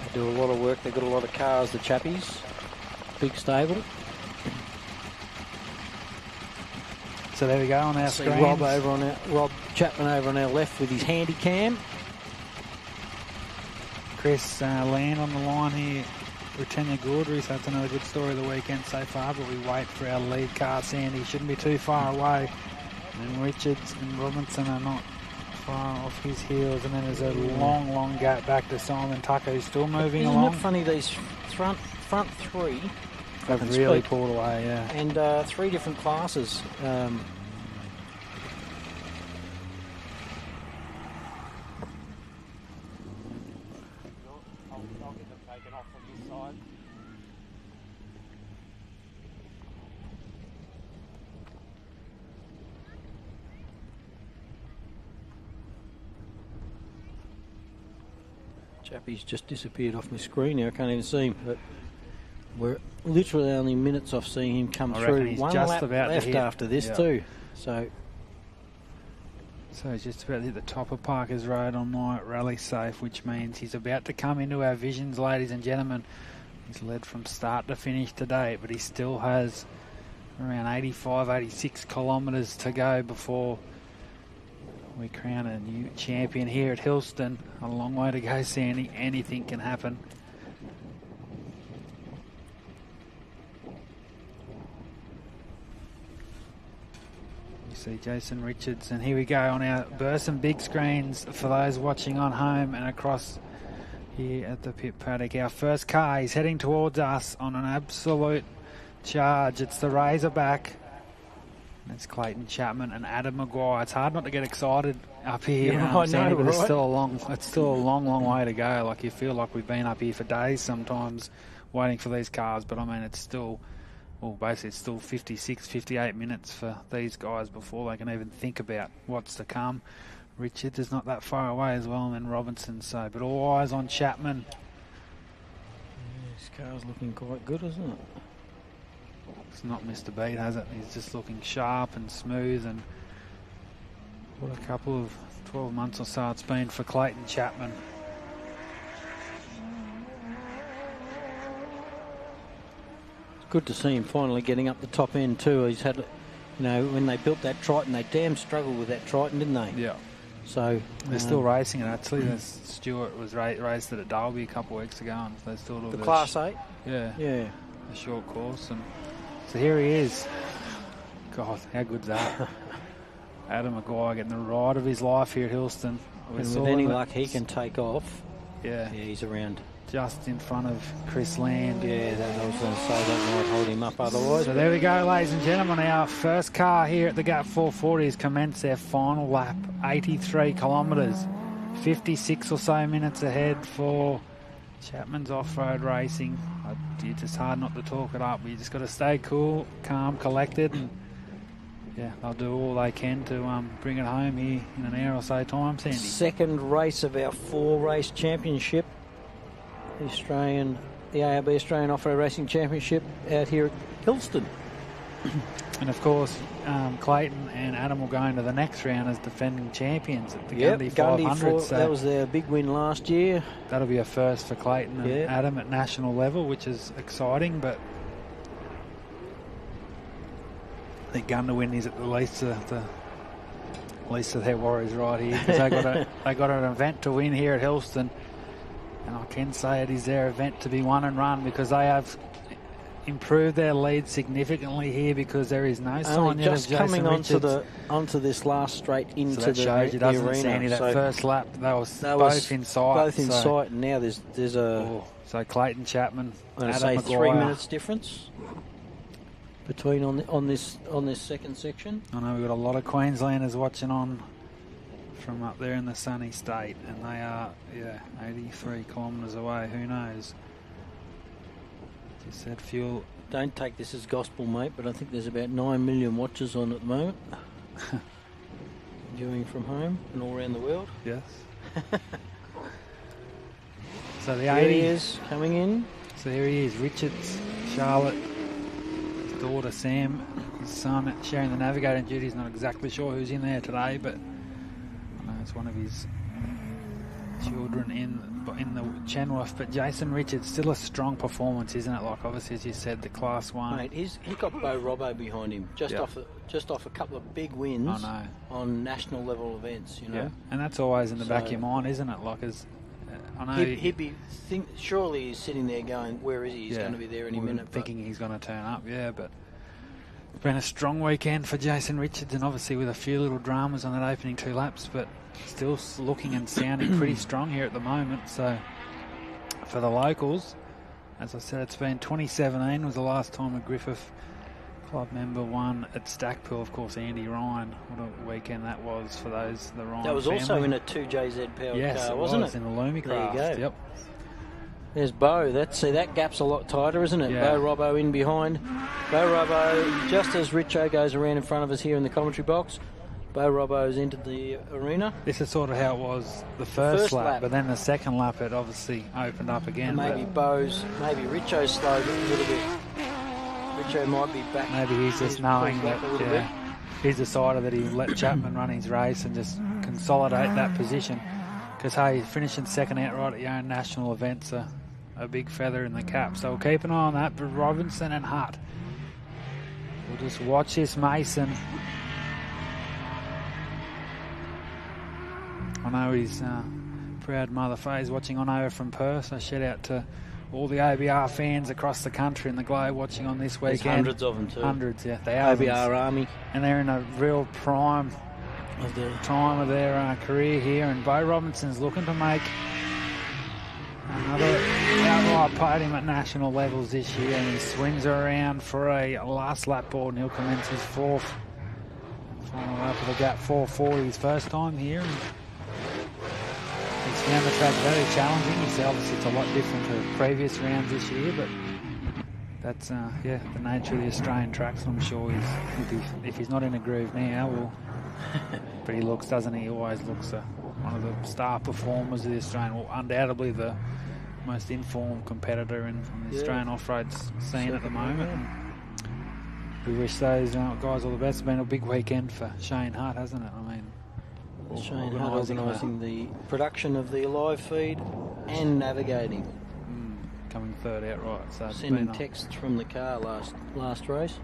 They do a lot of work. They've got a lot of cars, the Chappies. Big stable. So there we go on our screen. Rob Chapman over on our left with his handy cam. Chris Land on the line here. Britannia Gaudry, so that's another good story of the weekend so far, but we wait for our lead car, Sandy. Shouldn't be too far away. And Richards and Robinson are not far off his heels, and then there's a long gap back to Simon Tucker, who's still moving along. Isn't it funny, these front three have really pulled away, yeah. And 3 different classes. Chappie's just disappeared off my screen now. I can't even see him. But we're literally only minutes off seeing him come through. He's One just lap about left after this too. So he's just about to hit the top of Parker's Road on light rally safe, which means he's about to come into our visions, ladies and gentlemen. He's led from start to finish today, but he still has around 85, 86 kilometres to go before we crown a new champion here at Hillston. A long way to go, Sandy. Anything can happen. You see Jason Richards, and here we go on our Burson big screens for those watching on home and across here at the pit paddock. Our first car is heading towards us on an absolute charge. It's the Razorback. It's Clayton Chapman and Adam Maguire. It's hard not to get excited up here. Yeah, I know, but right? It's still a long way to go. Like, you feel like we've been up here for days sometimes waiting for these cars. But I mean, it's still, well, basically it's still 56, 58 minutes for these guys before they can even think about what's to come. Richards is not that far away as well, and then Robinson. So, but all eyes on Chapman. This car's looking quite good, isn't it? It's not missed a beat, has it? He's just looking sharp and smooth, and what a couple of 12 months or so it's been for Clayton Chapman. It's good to see him finally getting up the top end too. He's had, when they built that Triton, they damn struggled with that Triton, didn't they? Yeah. So they're still racing it, actually. Stewart was raced it at Derby a couple of weeks ago, and they still do the Class 8? Yeah. Yeah. A short course, and so here he is. God, how good's that? Adam Maguire getting the ride of his life here at Hillston. And with any luck, he can take off. Yeah. Yeah, he's around just in front of Chris Land. Yeah, I was going to say that might hold him up otherwise. So there we go, ladies and gentlemen. Our first car here at the Gap 440 has commenced their final lap, 83 kilometres, 56 or so minutes ahead for Chapman's Offroad Racing. It's just hard not to talk it up. You just got to stay cool, calm, collected, and yeah, they'll do all they can to bring it home here in an hour or so time, Sandy. Second race of our 4-race championship, the ARB Australian Offroad Racing Championship out here at Hillston. And of course, Clayton and Adam will go into the next round as defending champions at the Gundy 500. So that was their big win last year. That'll be a first for Clayton and Adam at national level, which is exciting. But I think Gundy win is at the least of their worries right here, because they got an event to win here at Hillston, and I can say it is their event to be won and run, because they have improved their lead significantly here, because there is no sign yet of Jason coming Richards. onto this last straight into so that shows you, doesn't arena. It, Sandy, that first lap, they was both in sight. Both in sight, and now there's a... So Clayton Chapman, I'm Adam say Maguire. 3 minutes difference between on this second section. I know we've got a lot of Queenslanders watching on from up there in the sunny state, and they are 83 kilometres away. Who knows? Just said fuel. Don't take this as gospel, mate, but I think there's about 9 million watchers on at the moment. Viewing from home and all around the world. Yes. So Here he is coming in. So here he is, Richards, Charlotte, his daughter Sam, his son sharing the navigating duties. Not exactly sure who's in there today, but I know it's one of his children in the Chenworth. But Jason Richards, still a strong performance, isn't it? Like, obviously, as you said, the Class 1. Mate, he got Bo Robbo behind him, just off a couple of big wins on national level events, Yeah, and that's always in the back of your mind, isn't it? Like, as I know he'd be surely he's sitting there going, where is he? He's going to be there any minute. Thinking he's going to turn up, but it's been a strong weekend for Jason Richards, and obviously with a few little dramas on that opening 2 laps, but still looking and sounding pretty strong here at the moment. So for the locals, as I said, it's been 2017 was the last time a Griffith club member won at Stackpool. Of course, Andy Ryan. What a weekend that was for those, the Ryan That was family. Also in a 2JZ powered car, wasn't it? Yes, in the Lumicraft. There you go. Yep. There's Bo. That gap's a lot tighter, isn't it? Yeah. Bo Robbo in behind. Bo Robbo, just as Richo goes around in front of us here in the commentary box, Bo Robbo's entered the arena. This is sort of how it was the first lap, but then the second lap it obviously opened up again. And maybe Richo's slowed it a little bit. Richo might be back. Maybe he's just knowing that he's decided that he'll let Chapman run his race and just consolidate that position. Because, hey, finishing second outright at your own national events are a big feather in the cap. So we'll keep an eye on that. But Robinson and Hutt. We'll just watch this Mason. I know his proud mother Faye's watching on over from Perth. So shout out to all the OBR fans across the country and the globe watching on this weekend. There's hundreds of them too. Hundreds, yeah. Thousands. OBR Army. And they're in a real prime of the time of their career here. And Bo Robinson's looking to make another outright podium at national levels this year. And he swings around for a last lap board and he'll commence his 4th final lap of the gap 440 his first time here. And he's found the track very challenging. He said obviously it's a lot different to previous rounds this year, but that's the nature of the Australian tracks. I'm sure if he's not in a groove now, but he looks, doesn't he? He always looks one of the star performers of the Australian, well, undoubtedly the most informed competitor in the Australian off-road scene at the moment. And we wish those guys all the best. It's been a big weekend for Shane Hart, hasn't it? I mean, Shane Hutt organising the production of the live feed and navigating. Coming third outright. So sending texts from the car last race.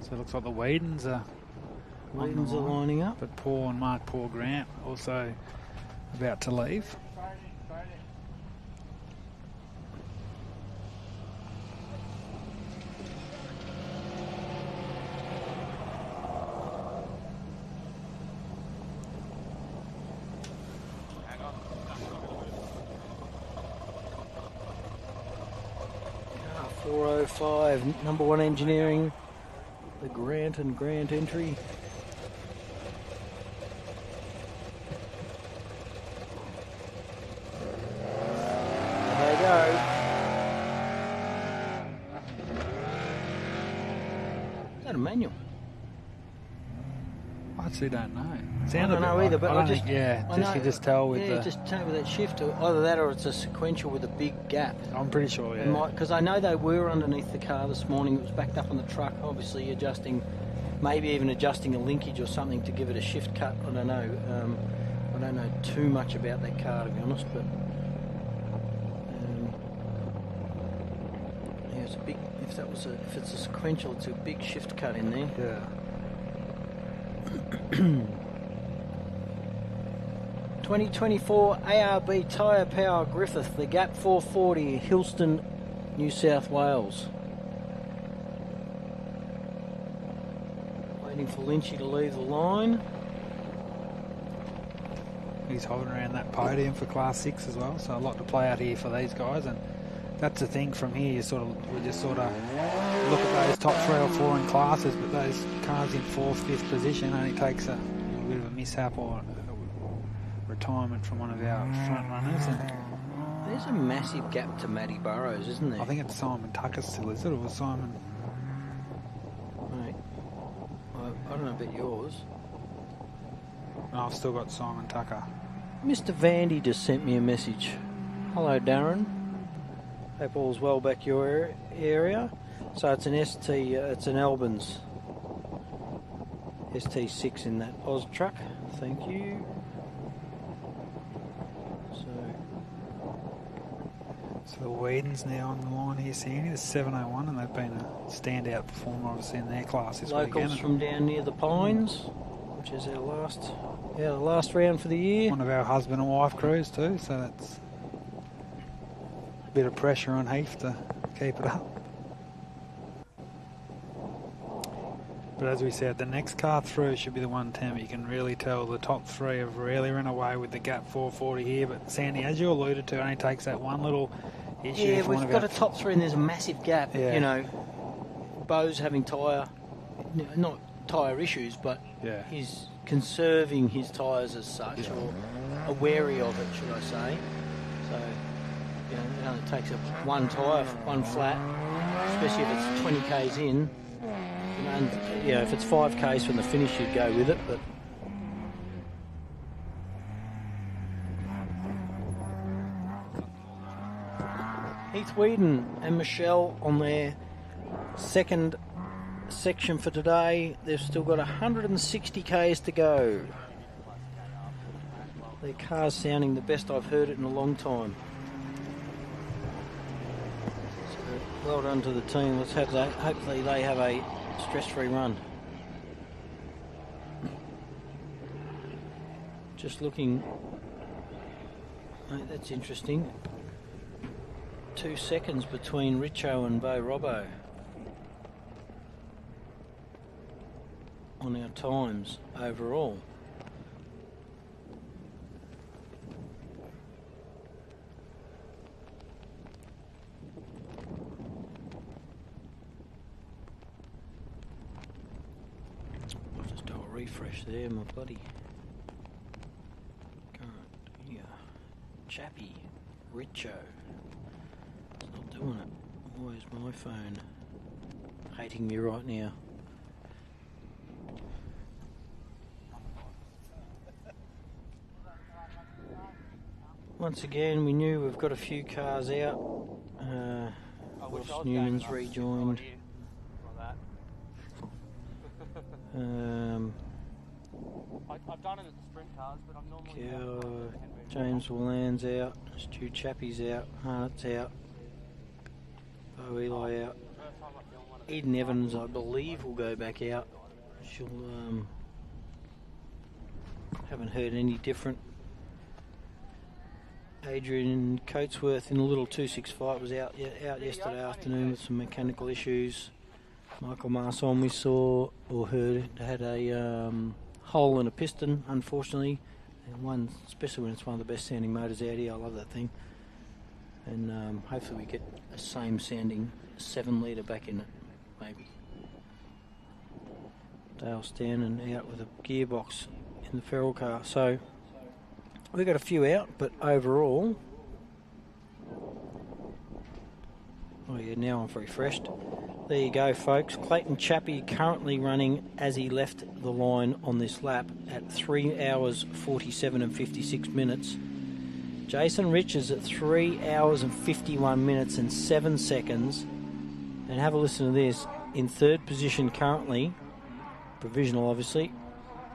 So it looks like the Whedons are lining up. But Paul and Mark Paul Grant also about to leave. Number 1 engineering, the Grant and Grant entry. There they go. Is that a manual? I actually don't know. I don't know either, but you can just tell with just tell with that shift. Either that or it's a sequential with a big gap. I'm pretty sure, yeah. Because I know they were underneath the car this morning. It was backed up on the truck, obviously maybe even adjusting a linkage or something to give it a shift cut. I don't know. I don't know too much about that car, to be honest, but it's a big. If it's a sequential, it's a big shift cut in there. Yeah. 2024 ARB Tyrepower Griffith, the Gap 440, Hillston, New South Wales. Waiting for Lynchy to leave the line. He's hovering around that podium for Class 6 as well, so a lot to play out here for these guys. And that's the thing from here, we just sort of look at those top 3 or 4 in classes, but those cars in 4th, 5th position only takes a bit of a mishap or retirement from one of our front runners. And there's a massive gap to Matty Burrows, isn't there? I think it's Simon Tucker still, is it? Or was Simon? Mate, I don't know about yours. No, I've still got Simon Tucker. Mr. Vandy just sent me a message. Hello, Darren. Hope all's well back your area. So it's an ST, it's an Albans ST6 in that Oz truck. Thank you. So the Whedon's now on the line here, Sandy. It's 7:01, and they've been a standout performer, obviously, in their class this weekend. Locals from down near the Pines, which is our last Yeah, the last round for the year. One of our husband and wife crews too, so that's a bit of pressure on Heath to keep it up. But as we said, the next car through should be the 110. You can really tell the top three have really run away with the gap 440 here. But Sandy, as you alluded to, it only takes that one little issue. Yeah, we've got a top three and there's a massive gap. Yeah. You know, Bo's having not tyre issues, but he's conserving his tyres as such, or wary of it, should I say. So, you know, it only takes one tyre, one flat, especially if it's 20 k's in. And, you know, if it's 5 k's from the finish, you'd go with it, but... Heath Whedon and Michelle on their second section for today. They've still got 160 k's to go. Their car's sounding the best I've heard it in a long time. So, well done to the team. Let's have that. Hopefully they have a stress-free run. Just looking. Oh, that's interesting. 2 seconds between Richo and Bo Robbo on our times overall. I'll just do a refresh there, my buddy. Current, Chappie, Richo. It's not doing it. Where's my phone? Hating me right now. Once again, we knew we've got a few cars out. Ross Newman's rejoined. I've done it at the sprint cars, but I'm normally James Walland's out. Stu Chappie's out. Hart's out. Bo Eli out. Eden Evans, I believe, will go back out. She'll haven't heard any different. Adrian Coatsworth in a little 265 was out yesterday afternoon with some mechanical issues. Michael Marson we saw or heard had a hole in a piston, unfortunately, and one, especially when it's one of the best sounding motors out here. I love that thing, and hopefully we get a same sounding 7 litre back in it, maybe. Dale Stannon out with a gearbox in the feral car, so we've got a few out, but overall, oh yeah, now I'm refreshed. There you go, folks. Clayton Chappie currently running as he left the line on this lap at 3 hours 47 and 56 minutes. Jason Richards at 3 hours and 51 minutes and 7 seconds. And have a listen to this. In third position currently, provisional obviously,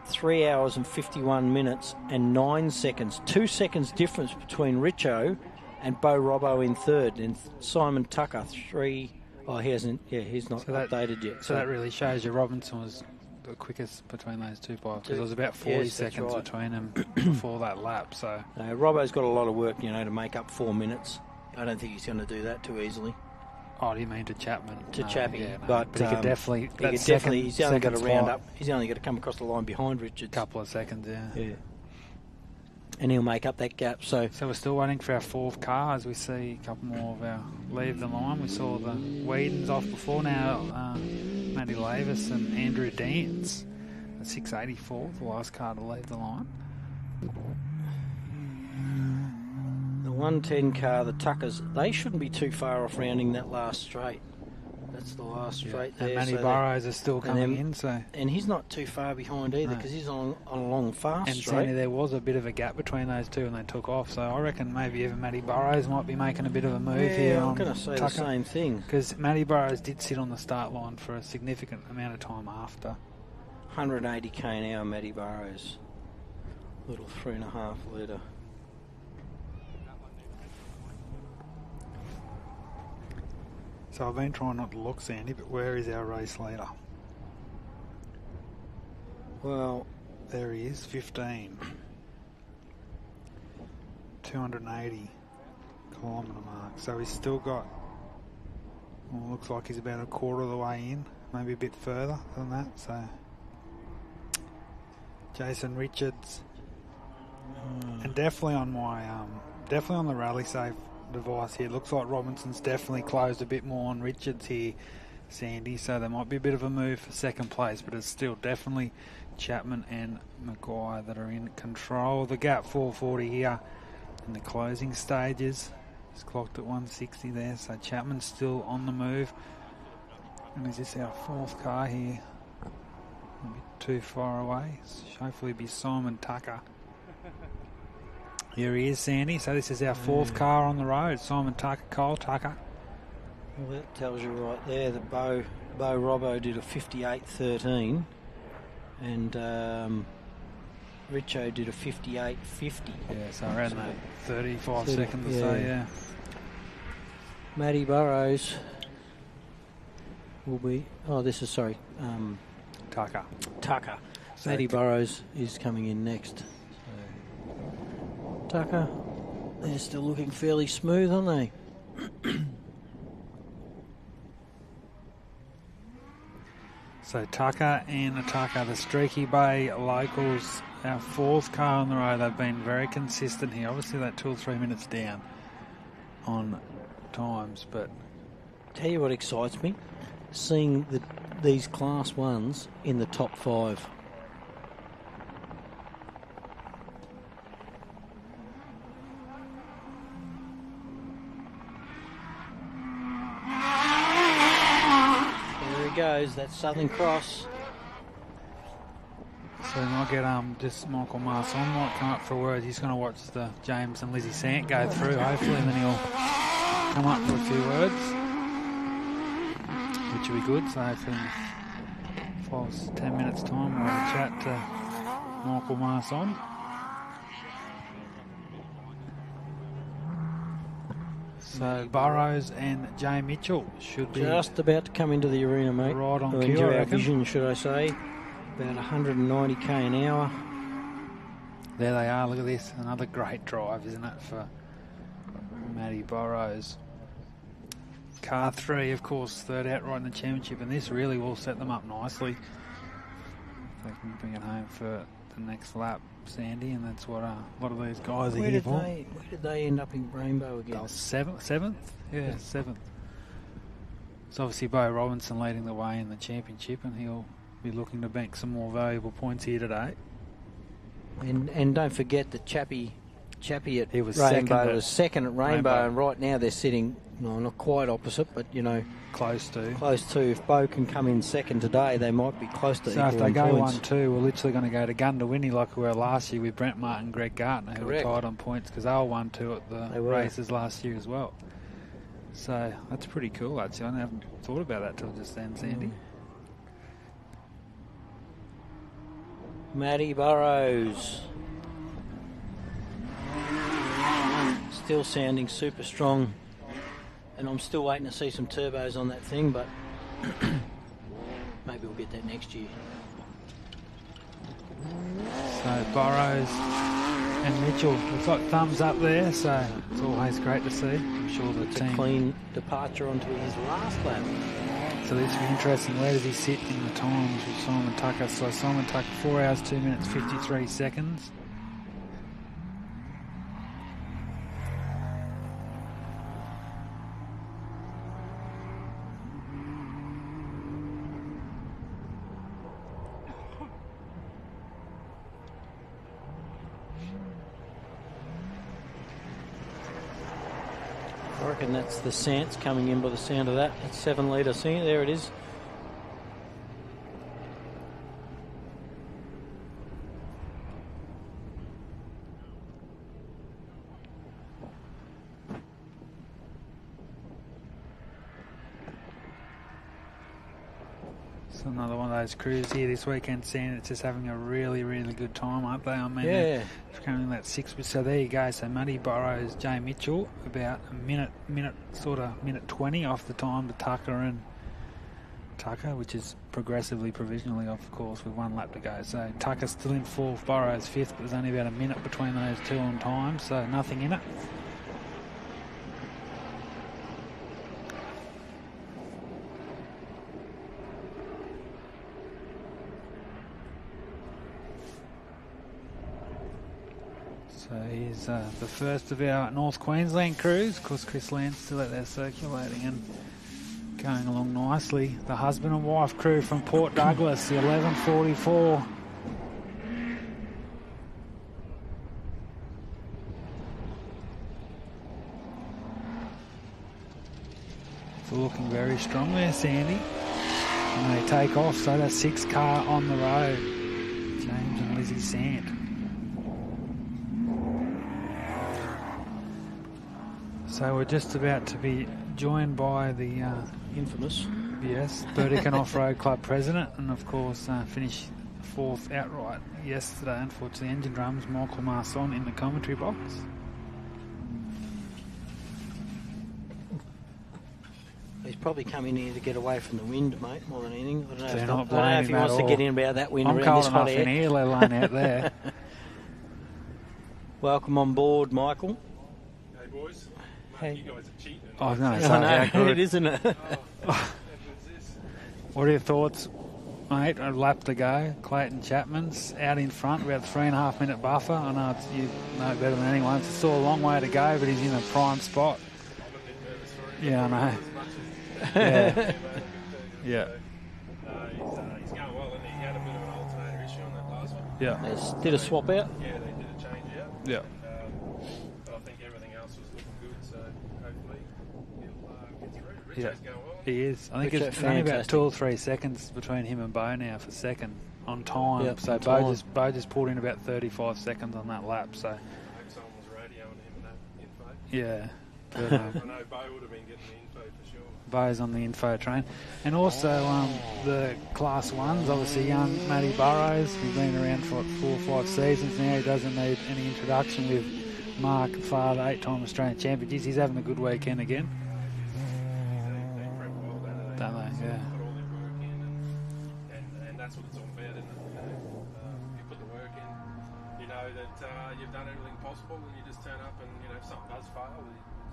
3 hours and 51 minutes and 9 seconds. 2 seconds difference between Richo and Bo Robbo in third. And Simon Tucker, 3... Oh, he hasn't. Yeah, he's not updated yet. So that really shows you Robinson was the quickest between those two bikes, because there was about 40 seconds between them before that lap. So Robbo's got a lot of work, to make up 4 minutes. I don't think he's going to do that too easily. Oh, do you mean to Chapman? Chappie, yeah, no. but he could definitely. He's only got to round up. He's only got to come across the line behind Richards. A couple of seconds, yeah. And he'll make up that gap. So we're still waiting for our 4th car as we see a couple more of our leave the line. We saw the Whedons off before now. Matty Lavis and Andrew Deans at 684, the last car to leave the line. The 110 car, the Tuckers, they shouldn't be too far off rounding that last straight. That's the last straight there. And Matty Burrows is still coming in, and he's not too far behind either, because he's on a long fast straight. And there was a bit of a gap between those two, and they took off. So I reckon maybe even Matty Burrows might be making a bit of a move here. I'm going to say the same thing, because Matty Burrows did sit on the start line for a significant amount of time after. 180 k an hour, Matty Burrows. Little 3.5 litre. So I've been trying not to look, Sandy, but where is our race leader? Well, There he is, 15. 280 kilometre mark. So he's still got, well, looks like he's about a quarter of the way in, maybe a bit further than that. So Jason Richards, and definitely on my, definitely on the rally safe device here. Looks like Robinson's definitely closed a bit more on Richards here, Sandy. So there might be a bit of a move for second place, but it's still definitely Chapman and Maguire that are in control. The gap 440 here in the closing stages. It's clocked at 160 there, so Chapman's still on the move. And is this our fourth car here? A bit too far away. Hopefully it'll be Simon Tucker. Here he is, Sandy. So this is our fourth car on the road. Simon Tucker, Cole Tucker. Well, that tells you right there that Bo Robbo did a 58.13 and Richo did a 58.50. Yeah, so around that 35 seconds or so, yeah. Matty Burrows will be, Tucker. So Matty Burrows is coming in next. So, Tucker, they're still looking fairly smooth, aren't they? So Tucker and Tucker, the Streaky Bay locals, our fourth car on the road. They've been very consistent here. Obviously that 2 or 3 minutes down on times, but Tell you what excites me, seeing these Class 1s in the top 5. There he goes, that's Southern Cross. so we might get just Michael Marson might come up for words. He's going to watch the James and Lizzie Sant go through, hopefully, and then he'll come up for a few words, which will be good. So hopefully in 5-10 minutes time we'll have a chat to Michael Marson. So Burrows and Jay Mitchell should be Just about to come into the arena, mate. right on Or cue, into I our reckon. vision, should I say. About 190k an hour. There they are. Look at this. Another great drive, isn't it, for Matty Burrows. Car 3, of course, third outright in the championship, and this really will set them up nicely. If they can bring it home for the next lap, Sandy, and that's what a lot of these guys are Where here did for. they end up in Rainbow They again? were seventh? Yeah, seventh. It's obviously Bo Robinson leading the way in the championship, and he'll be looking to bank some more valuable points here today. And don't forget that Chappie at He was Rainbow was second at Rainbow, Rainbow. and right now they're sitting, no, not quite opposite, but Close to. close to. If Bo can come in second today, they might be close to So if equal they on go points. 1-2, we're literally going to go to gun to Winnie like we were last year with Brent Martin and Greg Gartner, who Correct. were tied on points because they were 1-2 at They the were. races last year as well. So that's pretty cool, actually. I haven't thought about that till just then, Sandy. Matty Burrows. Still sounding super strong. And I'm still waiting to see some turbos on that thing, but maybe we'll get that next year. So Burrows and Mitchell, looks like thumbs up there, so it's always great to see. I'm sure the It's a team. clean departure onto his last lap. So this will be interesting. Where does he sit in the times with Simon Tucker? So Simon Tucker, 4 hours, 2 minutes, 53 seconds. I reckon that's the Sants coming in by the sound of that. That's 7 litre. See, there it is. So another one of those crews here this weekend, seeing it's just having a really, really good time, aren't they? I mean, Yeah. they're coming in that 6. So there you go. So Matty Burrows, Jay Mitchell, about a minute 20 off the time to Tucker and Tucker, which is progressively provisionally, of course, with 1 lap to go. So Tucker's still in 4th, Burrows 5th, but there's only about a minute between those two on time, so nothing in it. So here's the first of our North Queensland crews. Of course, Chris Land's still out there circulating and going along nicely. The husband and wife crew from Port Douglas, the 11:44. So looking very strong there, Sandy. And they take off, so that's 6 car on the road. James and Lizzie Sant. So we're just about to be joined by the infamous, Burdick and Offroad Club president, and of course finished 4th outright yesterday. Unfortunately, engine drums, Michael Marson in the commentary box. He's probably come in here to get away from the wind, mate, more than anything. I They're don't not know if he wants to get in about that wind I'm around cold this enough hot in air. here, let alone out there. Welcome on board, Michael. Hey boys, Hey. you guys are cheating. Oh no, I know, it isn't it? What are your thoughts, mate? A lap to go. Clayton Chapman's out in front, about 3.5 minute buffer. I know you know better than anyone. It's still a long way to go, but he's in a prime spot. Yeah, I know. Yeah. Yeah. He's going well, and he had a bit of an alternator issue on that last one. Yeah. They did a swap out. Yeah, they did a change out. Yeah. I think everything else was looking good, so hopefully he'll get through. Yeah. Richo's going well. He is. I think Richo, it's only about fantastic. 2 or 3 seconds between him and Bo now for second on time. Yep, So on Bo time. just pulled in about 35 seconds on that lap. So I hope someone was radioing him in that info. yeah. But, I know Bo would have been getting the info for sure. Bo's on the info train. And also the Class 1s, obviously young Matty Burrows, who's been around for 4 or 5 seasons now. He doesn't need any introduction with Mark Father, 8-time Australian champion. Geez, he's having a good weekend again. They prep well, don't they? Don't they? Yeah. Put all their work in, and that's what it's all about, isn't it? You put the work in, you know that you've done everything possible, and you just turn up and, you know, if something does fail,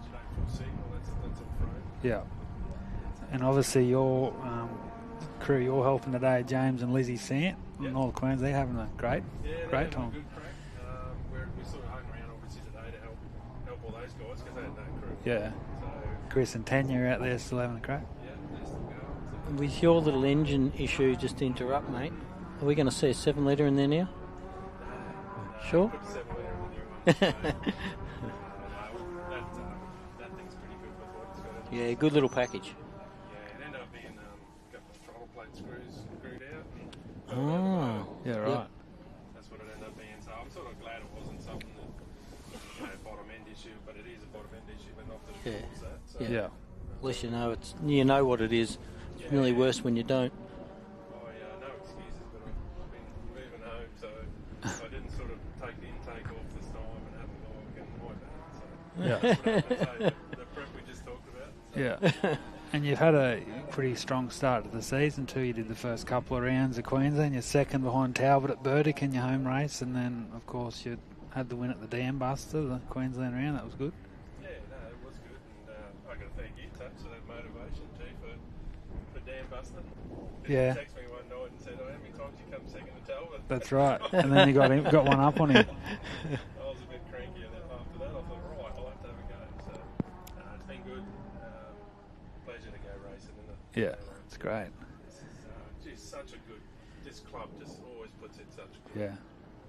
you don't foresee, well, that's all thrown. Yeah. And obviously your crew you're helping today, James and Lizzie Sant, in North Queensland, they're having a great Having time. a good crack. We sort of hung around obviously today to help all those guys because they had no crew. Yeah. So Chris and Tanya are out there still having a crack. yeah, they're still going. So, With your little engine issue, just to interrupt, mate, are we going to see a 7-litre in there now? Sure. put the 7-litre in there. That thing's pretty good with what it's got in it. Yeah, good little package. Yeah, it ended up being got the throttle plate screwed out. Oh. Yeah, right. That's what it ended up being. So I'm sort of glad it wasn't something that, you know, bottom end issue, but it is a bottom end issue, but not that it Yeah. caused that. So, Yeah. At least you know what it is. It's really worse when you don't. no excuses, but I've been moving home, so I didn't sort of take the intake off this time and have a look and my bad. So Yeah. that's what happened. So the prep we just talked about. So. Yeah. And you've had a pretty strong start to the season too. You did the first couple of rounds of Queensland. You're second behind Talbot at Burdick in your home race, and then of course you had the win at the Dam Buster, the Queensland round. That was good. Yeah, no, it was good, and I got to thank you, Taps, for that motivation too for Dan Buster. Yeah. He texted me one night and said, "Oh, how many times you come second to Talbot?" That's right. And then you got one up on him. I was a bit cranky after that. I thought, right, I'll have to have a go. So it's been good. Pleasure to go racing, isn't it? Yeah, it's great. This is just such a good. This club just always puts in such good. Yeah.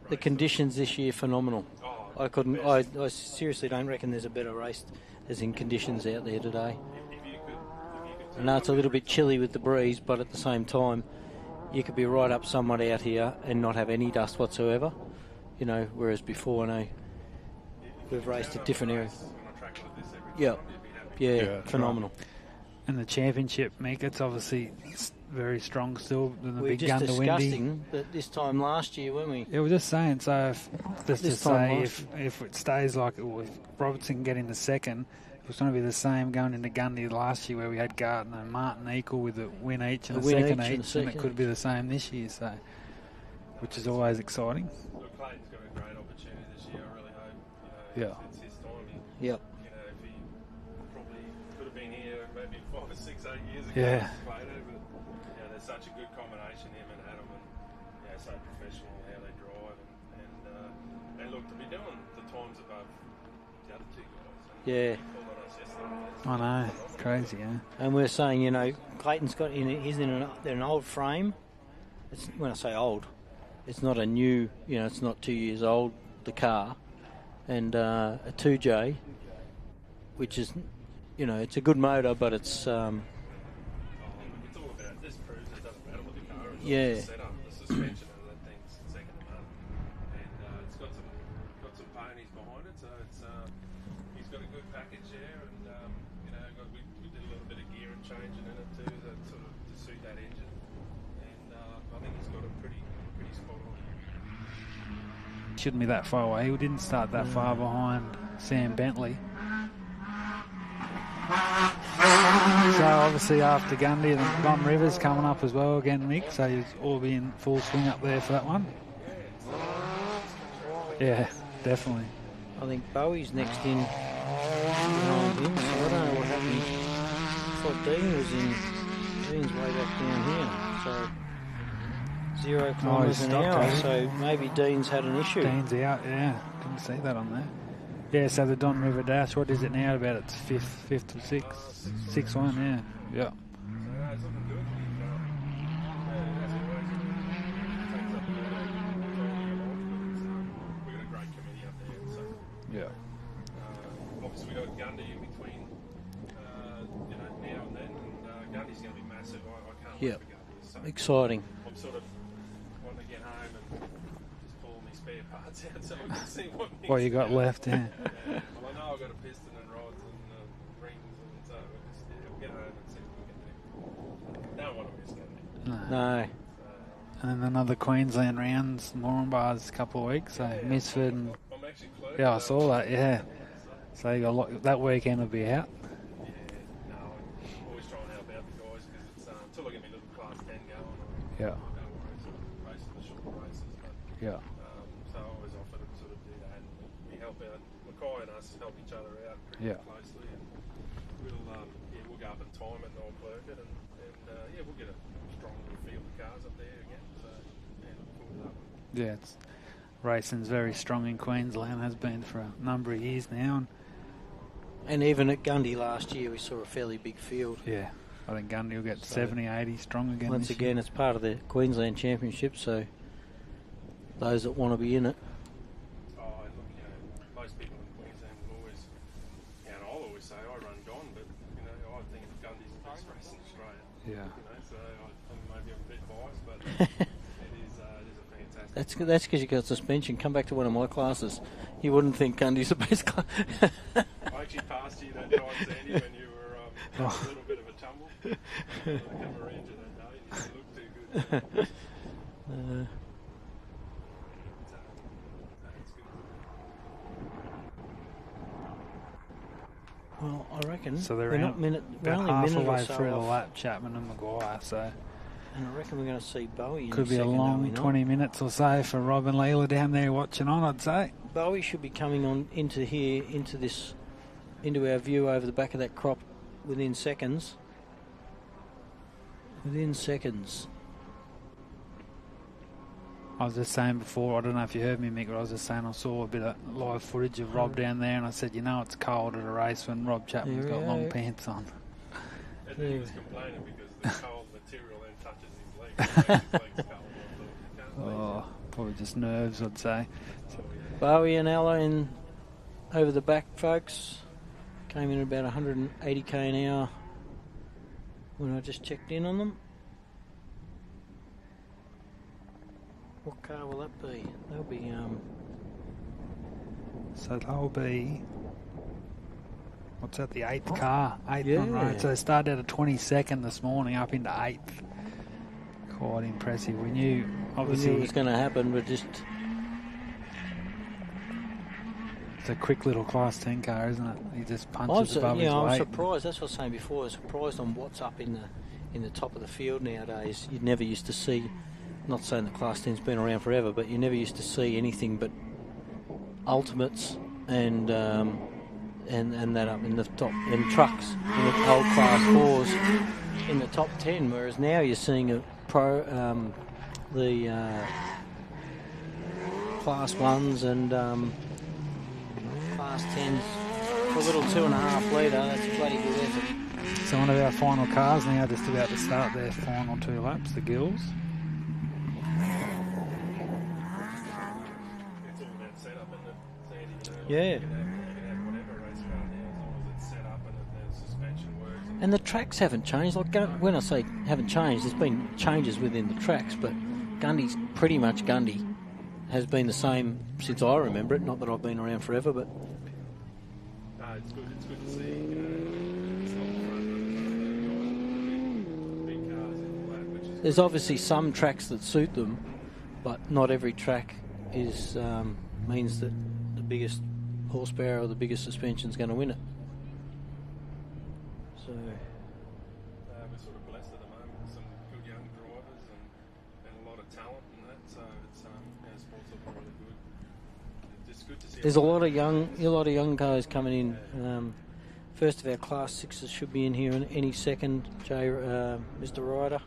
The conditions this year phenomenal. Oh, I couldn't. best. I seriously don't reckon there's a better race as in conditions out there today. If you could I know it's a little bit chilly with the breeze, but at the same time, you could be right up someone out here and not have any dust whatsoever. You know, whereas before, I know we've raced at different areas. on a track like this every Yeah, time, you'd be happy. yeah, Yeah, that's phenomenal. And the championship, Mick, it's obviously very strong still. The We were big just gun to Windy. discussing that this time last year, weren't we? Yeah, we're just saying. So, if, just to This time say, last if it stays like, or if Robertson can get into second, it was going to be the same going into Gundy last year where we had Garton and Martin equal with a win each and a second each, and it could be the same this year, so which is always exciting. Look, Clayton's got a great opportunity this year. I really hope it's his time. Yep. If he probably could have been here maybe 5 or 6, 8 years ago. Yeah. But there's such a good combination, him and Adam, and so professional how they drive, and look, to be doing the times above the other two guys. Yeah. I know, crazy, yeah. And we're saying, Clayton's got he's in an old frame. When I say old, it's not a new, it's not 2 years old, the car, and a 2J, which is, it's a good motor, but it's it's all about this proves it doesn't matter what the car is. Yeah. The setup, the suspension, and that thing's second to none. And it's got some ponies behind it, so he's got a good package there, and we did a little bit of gear and changing in it too, that sort of to suit that engine. And I think he's got a pretty spot on. Shouldn't be that far away. He didn't start that far behind Sam Bentley. So obviously after Gundy, the Don Rivers coming up as well again, Mick. So he's all be in full swing up there for that one. Yeah, definitely. I think Bowie's next in behind him, so I don't know what happened. I thought Dean was in. Dean's way back down here, so 0 kilometres an hour. So maybe Dean's had an issue. Dean's out, yeah. Didn't see that on there. Yeah, so the Don River Dash, what is it now? About its fifth or sixth one, yeah. Yeah. It's looking good. We've got a great committee up there. So, obviously we got Gundy in between, now and then, and Gundy's going to be massive. I can't wait for Gundy. So Exciting. I'm sort of wanting to get home and just pull my spare parts out so we can see what you got left, yeah. Well, I know I've got a piston and rods and rings, and so we'll get home and see what we can do. Don't want to miss Gundy. No. And then another Queensland rounds, Moranbah's a couple of weeks, so Misford and... I'm actually close. Yeah, I saw that, yeah. So you got that weekend will be out. Yeah, no, I'm always trying to help out the guys because it's until I get my little class 10 going. Yeah. I don't worry, sort of racing the short races, but Yeah. so I always offer to sort of do that. And we help out. Mackay and us help each other out pretty closely, and we'll go up and time it and I'll work it, and we'll get a strong little field of cars up there again. So looking forward to that one. Yeah, racing's very strong in Queensland, has been for a number of years now. And even at Gundy last year, we saw a fairly big field. Yeah, I think Gundy will get 70, 80 strong again. Once again, it's part of the Queensland Championship, so those that want to be in it. Oh, and look, most people in Queensland will always, and I'll always say I run Gone, but I think Gundy's the best race in Australia. Yeah. So maybe I'm a bit biased, but it is a fantastic. That's because you got suspension. Come back to one of my classes. You wouldn't think Gundy's the best class. I actually passed you that time, Sandy, when you were a little bit of a tumble. I come around you that day and you looked too good. Well, I reckon. So they're not about halfway through the lap, Chapman and Maguire. So, and I reckon we're going to see Bowie. Could be a long 20 minutes or so for Rob and Leela down there watching on, I'd say. Bowie should be coming on into here, into our view over the back of that crop within seconds. Within seconds. I was just saying before, I don't know if you heard me, Mick, but I was just saying I saw a bit of live footage of Rob down there, and I said, it's cold at a race when Rob Chapman's got long pants on. And he was complaining because the cold material then touches his legs. His legs cold. Probably just nerves, I'd say. Bowie and Ella over the back, folks. Came in about 180 k an hour when I just checked in on them. What car will that be? They'll be So they'll be, what's that, the 8th car? 8th on road. So they started at 22nd this morning, up into 8th. Quite impressive. We knew, obviously, it was going to happen, but just... It's a quick little Class 10 car, isn't it? He just punches above his weight. I'm surprised. That's what I was saying before. I was surprised on what's up in the top of the field nowadays. You never used to see. Not saying the Class 10's been around forever, but you never used to see anything but ultimates and that up in the top, and trucks in the old Class 4s in the top 10. Whereas now you're seeing the Class 1s and Class 10s for a little 2.5 litre. That's a bloody good effort. So one of our final cars now, just about to start their final 2 laps, the Gills. Yeah. And the tracks haven't changed. Like when I say haven't changed, there's been changes within the tracks, but Gundy's pretty much Gundy. Has been the same since I remember it. Not that I've been around forever, but it's good to see. Big cars in flat, which is there's obviously some tracks that suit them, but not every track is means that the biggest horsepower or the biggest suspension is going to win it. So we're sort of blessed at the moment with some good young drivers and a lot of talent and that. So it's sports looking really good. It's good to see. There's a lot of young guys coming in. First of our Class 6s should be in here in any second. Mr. Ryder.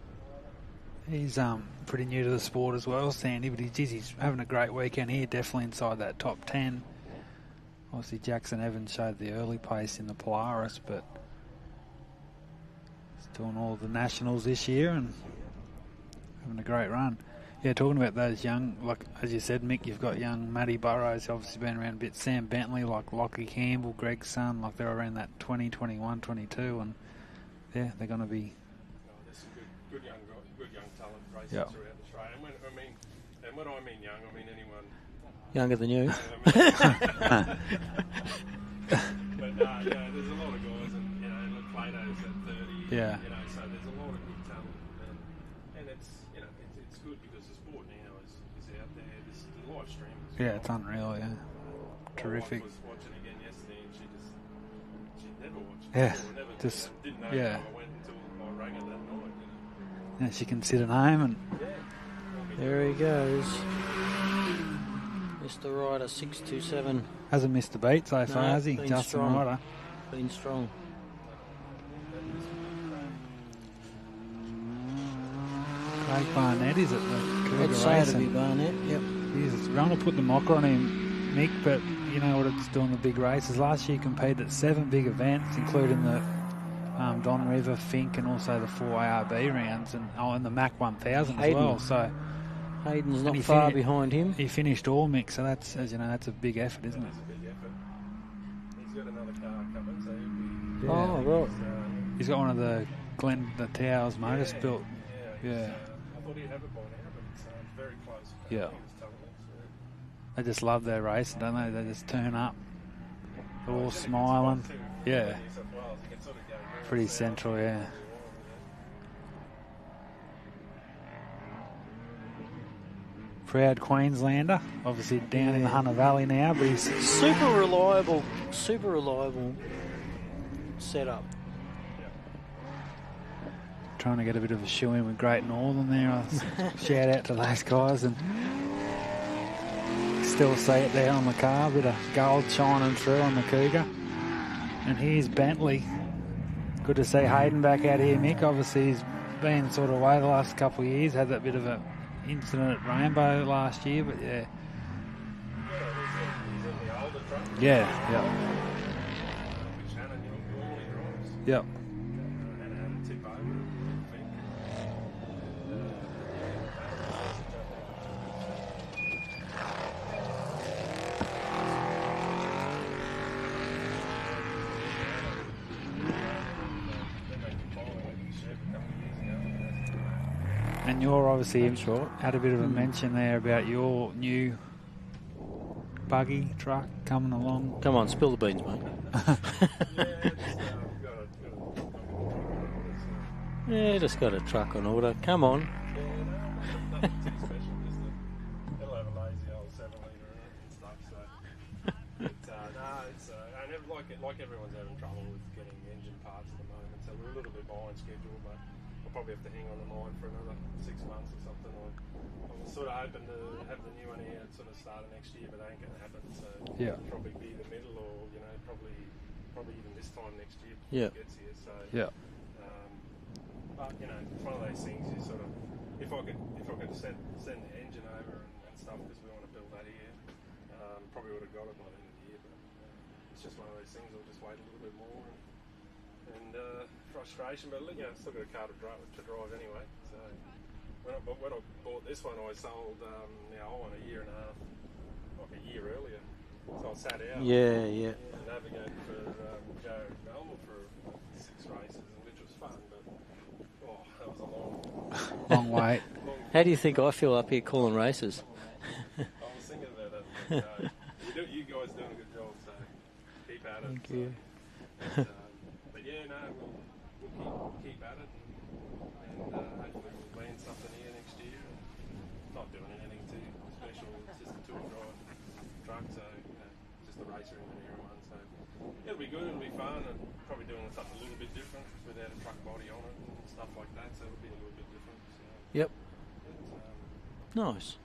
He's pretty new to the sport as well, Sandy, but he's having a great weekend here, definitely inside that top 10. Obviously Jackson Evans showed the early pace in the Polaris, but he's doing all the nationals this year and having a great run. Yeah, talking about those young, like as you said, Mick, you've got young Matty Burrows, obviously been around a bit, Sam Bentley, like Lockie Campbell, Greg's son, like they're around that 20, 21, 22, and yeah, they're going to be... there's some good young talent racing Yep. throughout Australia. And when I mean young, I mean anyone Younger than you. But there's a lot of guys, and look, Plato's at 30. Yeah. So there's a lot of good talent, and it's it's good because the sport now is out there. The live stream. Yeah, it's unreal. Yeah, terrific. My wife was watching again yesterday, and she never watched. Yeah, Before, never just didn't know yeah. how I went until I rang her that night. Yeah, she can sit at home and. There he goes. Mr. Ryder, 627. Hasn't missed a beat so far, has he? Been Justin strong. Ryder. Been strong. Craig Barnett is at the Cougar I'd say it'd be Racing. Barnett, yep. He's going to put the mocker on him, Mick, but you know what it's doing the big races. Last year he competed at 7 big events, including the Don River, Fink, and also the 4 ARB rounds, and the Mac 1000 as well. So Hayden's not far behind him. He finished all, Mick, so that's, as you know, that's a big effort, isn't it? It's a big effort. He's got another car coming, so he'll be... Oh, right. He's got one of the the Towers motors built. Yeah. I thought he'd have it by now, but it's very close. Yeah. They just love their racing, don't they? They just turn up. They're all smiling. Yeah. Pretty central, yeah. Proud Queenslander, obviously down in the Hunter Valley now, but he's super reliable setup. trying to get a bit of a shoe in with Great Northern there. I'll shout out to those guys, and still see it there on the car, a bit of gold shining through on the Cougar. And here's Bentley. Good to see Hayden back out here, Mick. Obviously he's been sort of away the last couple of years, had that bit of an incident at Rainbow last year, but yeah. Yeah. Yep. And you're obviously had a bit of a mention there about your new buggy truck coming along. Come on, spill the beans, mate. Yeah, just got a truck on order. Come on. like everyone's having trouble with getting engine parts at the moment, so we're a little bit behind schedule, but we'll probably have to hang on the line for another 6 months or something. I'm sort of hoping to have the new one here at sort of start of next year, but that ain't going to happen. So Yeah. it'll probably be the middle, or probably even this time next year before Yeah. it gets here. So Yeah. but it's one of those things. You sort of, if I could send the engine over and stuff, because we want to build that here, probably would have got it by the end of the year. But it's just one of those things. I'll just wait a little bit more and frustration. But still got a car to drive anyway. So when I bought this one, I sold the old one a year and a half, like a year earlier. So I sat out. Yeah. Navigated for Joe Melville for 6 races, which was fun, but that was a Long wait. How do you think I feel up here calling races? I was thinking about that. You guys doing a good job, so keep at it. Thank you. But yeah, no, we'll keep at it, and hopefully we'll land something here next year. Not doing anything too special, it's just a two-drive truck, so just a racer engineering one. So it'll be good, it'll be fun, and probably doing something a little bit different without a truck body on it and stuff like that. So it'll be a little bit different. So, Yep. but, Nice.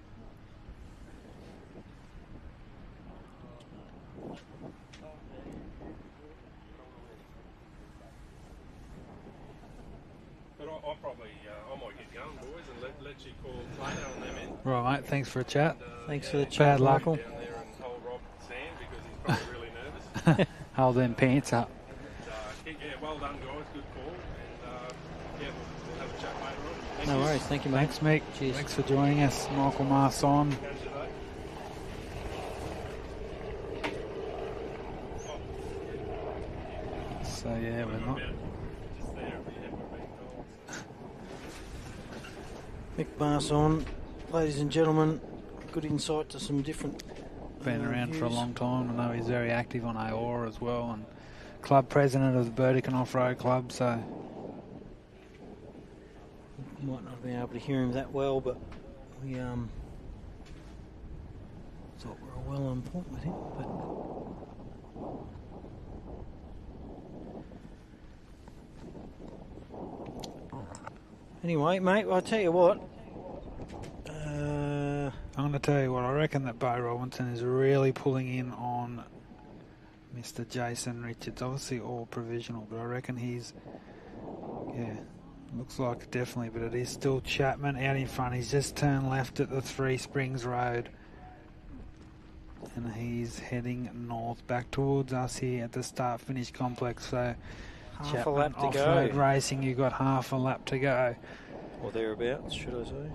But I probably I might get going, boys, and let you call later on them in. Right, mate. Thanks for a chat. Thanks for the Bad chat, luck. Michael. Down there and hold Rob Sam because he's probably really nervous. Hold them pants up. Well done, guys. Good call. And we'll have a chat later on. Thank No you. worries. Thank you, mate. Thanks, Mick. Cheers. Thanks for joining us. Michael Marson. Catch you later. So, yeah, we're not. Just there, we have what we're being told. Mick Marson, ladies and gentlemen, good insight to some different. Been around for a views. long time. I know he's very active on AORRA as well, and club president of the Burson Offroad Club. So Might not have been able to hear him that well, but we thought we were well on point with him. But anyway, mate, I'll tell you what. I'm going to tell you what, I reckon that Bo Robinson is really pulling in on Mr. Jason Richards. Obviously all provisional, but I reckon he's, looks like definitely, but it is still Chapman out in front. He's just turned left at the Three Springs Road, and he's heading north back towards us here at the start-finish complex. So Half Chapman a lap to Off-Road go. Racing, you've got half a lap to go. Or thereabouts, should I say.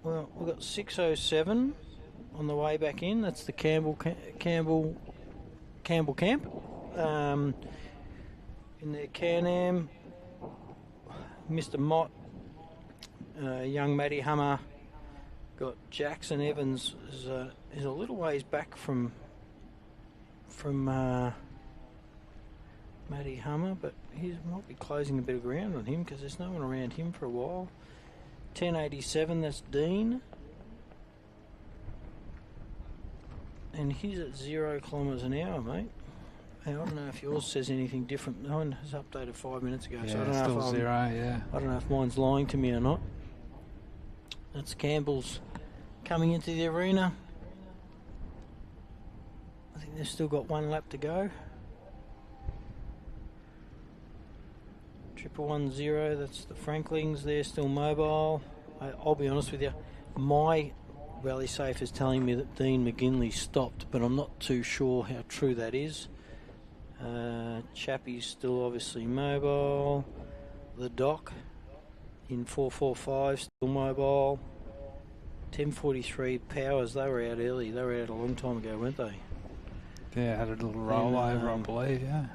Well, we've got 6:07 on the way back in. That's the Campbell camp. In their Can-Am, Mr. Mott, young Matty Hummer, got Jackson Evans is a little ways back from Matty Hummer, but he might be closing a bit of ground on him because there's no one around him for a while. 10:87, that's Dean. And he's at 0 kilometres an hour, mate. Hey, I don't know if yours says anything different. No one has updated 5 minutes ago, so I don't know still if I'm, 0, yeah. I don't know if mine's lying to me or not. That's Campbell's coming into the arena. I think they've still got 1 lap to go. 110, that's the Franklins. They're still mobile. I'll be honest with you, my Rally Safe is telling me that Dean McGinley stopped, but I'm not too sure how true that is. Chappie's still obviously mobile. The Doc in 445 still mobile. 1043 Powers, they were out early. They were out a long time ago, weren't they? Yeah, had a little rollover, I believe, yeah.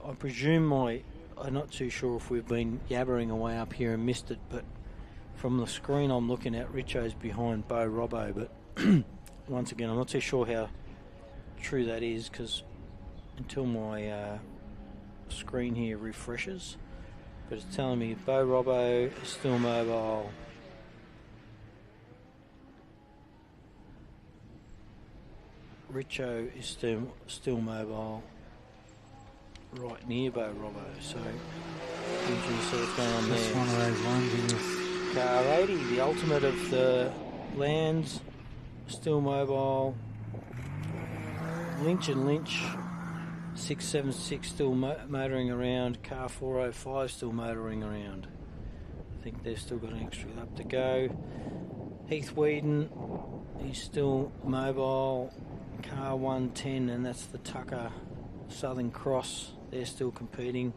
I presume I'm not too sure if we've been yabbering away up here and missed it, but from the screen I'm looking at, Richo's behind Bo Robbo, but once again, I'm not too sure how true that is, because until my screen here refreshes, but it's telling me Bo Robbo is still mobile. Richo is still mobile right near Bo Robbo, so usually see what's going on Just there. one of those ones in this. Car 80, the ultimate of the lands, still mobile. Lynch and Lynch, 676 still motoring around. Car 405 still motoring around. I think they've still got an extra lap to go. Heath Whedon, he's still mobile. Car 110, and that's the Tucker Southern Cross. They're still competing.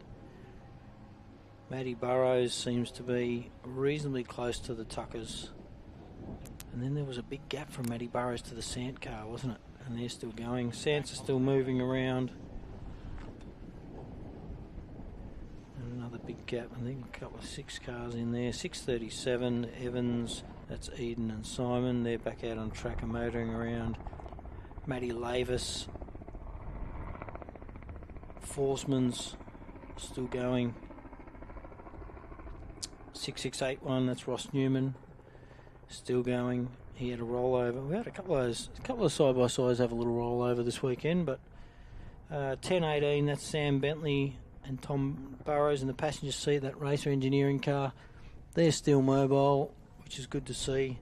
Matty Burrows seems to be reasonably close to the Tuckers. And then there was a big gap from Matty Burrows to the Sant car, wasn't it? And they're still going. Sants are still moving around. And another big gap. I think a couple of 6 cars in there. 637, Evans, that's Eden and Simon. They're back out on track and motoring around. Matty Lavis. Forsman's still going. 6681, that's Ross Newman. Still going. He had a rollover. We had a couple of side-by-sides have a little rollover this weekend, but 1018, that's Sam Bentley and Tom Burrows in the passenger seat, that Racer Engineering car. They're still mobile, which is good to see.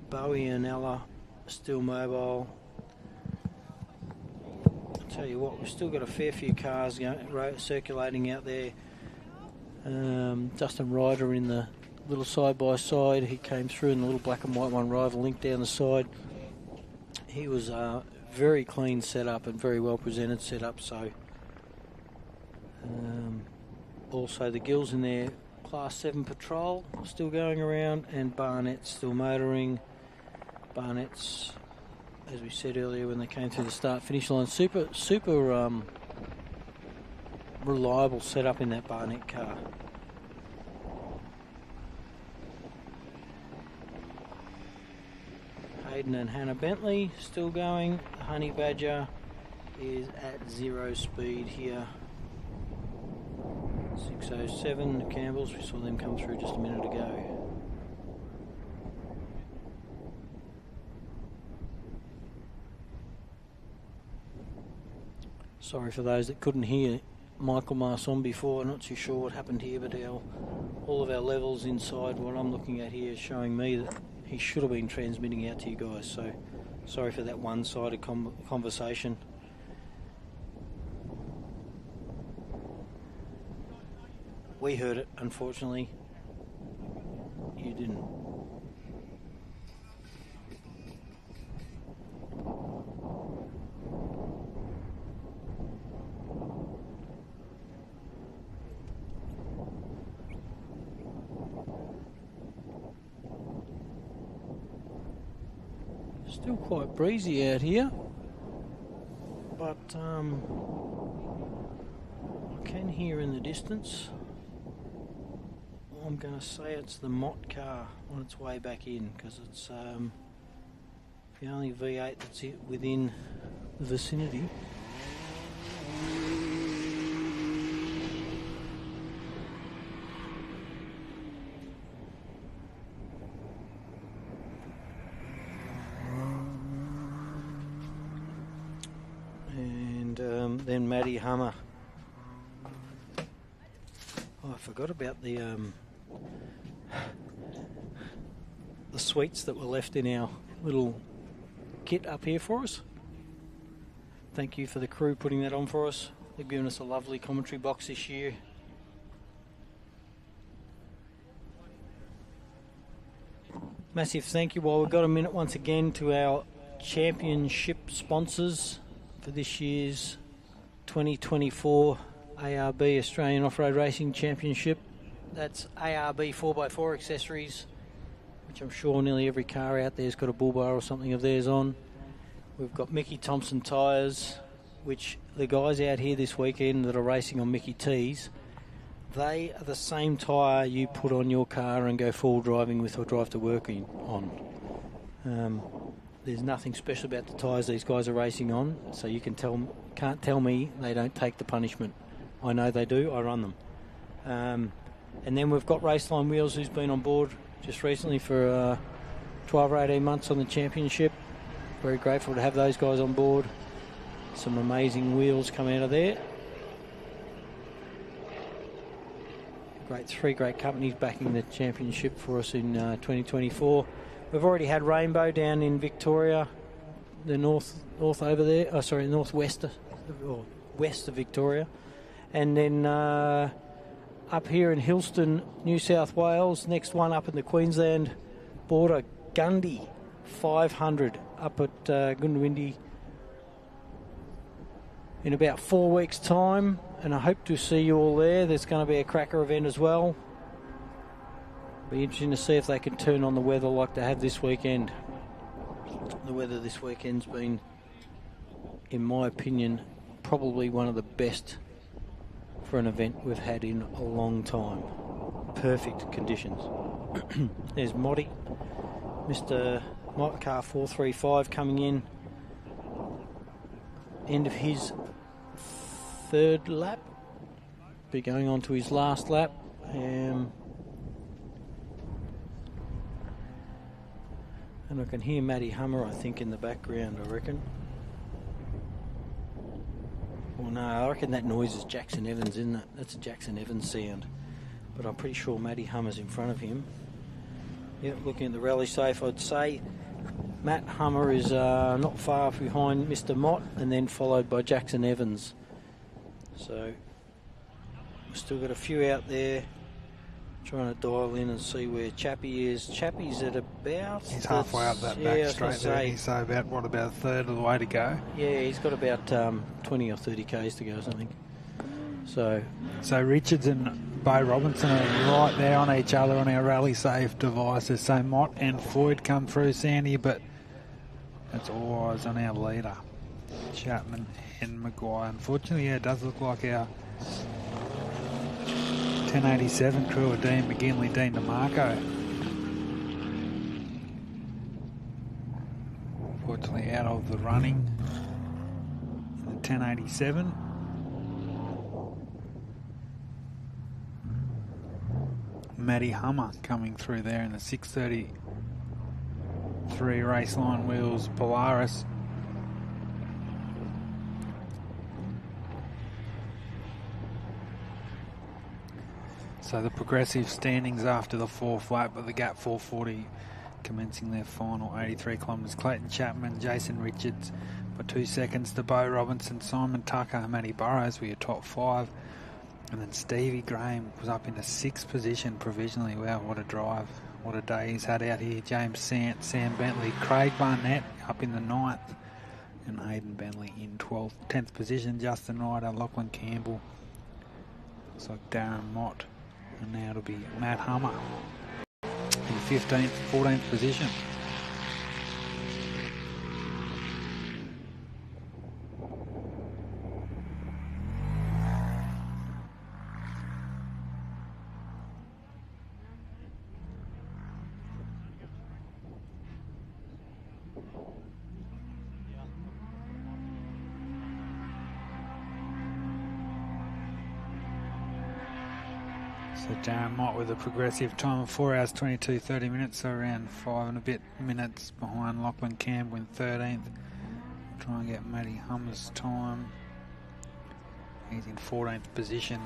Bowie and Ella still mobile. I'll tell you what, we've still got a fair few cars circulating out there. Dustin Ryder in the little side-by-side. He came through in the little black and white one, Rival Link down the side. He was very clean setup and very well presented setup. So also the Gills in their Class 7 Patrol still going around, and Barnett's still motoring. Barnett's, as we said earlier when they came through the start-finish line, super reliable setup in that Barnett car. Hayden and Hannah Bentley still going. The Honey Badger is at 0 speed here. 607, the Campbells, we saw them come through just a minute ago. Sorry for those that couldn't hear Michael Marson before, not too sure what happened here, but all of our levels inside what I'm looking at here is showing me that he should have been transmitting out to you guys, so sorry for that one-sided conversation. We heard it, unfortunately. You didn't. Still quite breezy out here, but I can hear in the distance. I'm going to say it's the Mott car on its way back in, because it's the only V8 that's within the vicinity. And then Matty Hummer. Oh, I forgot about the sweets that were left in our little kit up here for us. Thank you for the crew putting that on for us. They've given us a lovely commentary box this year. Massive thank you, while we've got a minute once again, to our championship sponsors for this year's 2024 ARB Australian Off-Road Racing Championship. That's ARB 4x4 accessories, which I'm sure nearly every car out there's got a bull bar or something of theirs on. We've got Mickey Thompson Tyres, which the guys out here this weekend that are racing on Mickey T's, they are the same tyre you put on your car and go full driving with or drive to work on. There's nothing special about the tyres these guys are racing on, so you can't tell me they don't take the punishment. I know they do, I run them. And then we've got Raceline Wheels, who's been on board just recently for 12 or 18 months on the championship. very grateful to have those guys on board. Some amazing wheels come out of there. Three great companies backing the championship for us in 2024. We've already had Rainbow down in Victoria, the north over there. Oh, sorry, northwest or west of Victoria, and then up here in Hillston, New South Wales. Next one up in the Queensland border, Gundy 500 up at Goondiwindi in about 4 weeks' time, and I hope to see you all there. There's going to be a cracker event as well. Be interesting to see if they can turn on the weather like they have this weekend. The weather this weekend's been, in my opinion, probably one of the best for an event we've had in a long time. Perfect conditions. There's Motty, Mr. Mott Car 435 coming in. End of his third lap. Be going on to his last lap. And I can hear Matty Hummer, I think, in the background, I reckon. Well, no, I reckon that noise is Jackson Evans, isn't it? That's a Jackson Evans sound. But I'm pretty sure Matty Hummer's in front of him. Yeah, looking at the rally safe, I'd say Matt Hummer is not far behind Mr. Mott, and then followed by Jackson Evans. So we've still got a few out there trying to dial in and see where Chappie is. Chappie's at about... He's halfway up that back straight there. So about a third of the way to go? Yeah, he's got about 20 or 30 Ks to go or something. So Richards and Bo Robinson are right there on each other on our rally safe devices. So Mott and Floyd come through, Sandy, but that's all eyes on our leader, Chapman and Maguire. Unfortunately, yeah, it does look like our 1087 crew of Dean McGinley, Dean DeMarco. Unfortunately, out of the running in the 1087. Matty Hummer coming through there in the 633 Raceline Wheels Polaris. So the progressive standings after the fourth lap of the Gap 440 commencing their final 83 kilometres. Clayton Chapman, Jason Richards by 2 seconds to Bo Robinson, Simon Tucker, Matty Burrows were your top five. And then Stevie Graham was up in the 6th position provisionally. Wow, what a drive. What a day he's had out here. James Sant, Sam Bentley, Craig Barnett up in the 9th. And Hayden Bentley in 10th position. Justin Ryder, Lachlan Campbell. Looks like Darren Mott. And now it'll be Matt Hummer in 15th, 14th position. So Darren Mott with a progressive time of 4 hours 22, 30 minutes, so around 5 and a bit minutes behind Lachlan Campbell in 13th. Try and get Matty Hummer's time. He's in 14th position.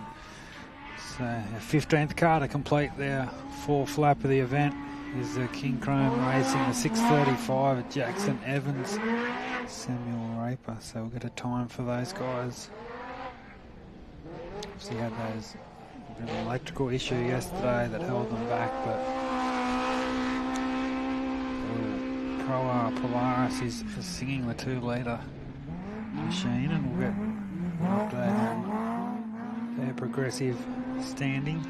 So our 15th car to complete their 4th lap of the event is the King Chrome Racing, the 635 at Jackson Evans, Samuel Raper. So we'll get a time for those guys. See how those... an electrical issue yesterday that held them back, but Pro Polaris is singing the 2-litre machine, and we'll get an update on their progressive standing.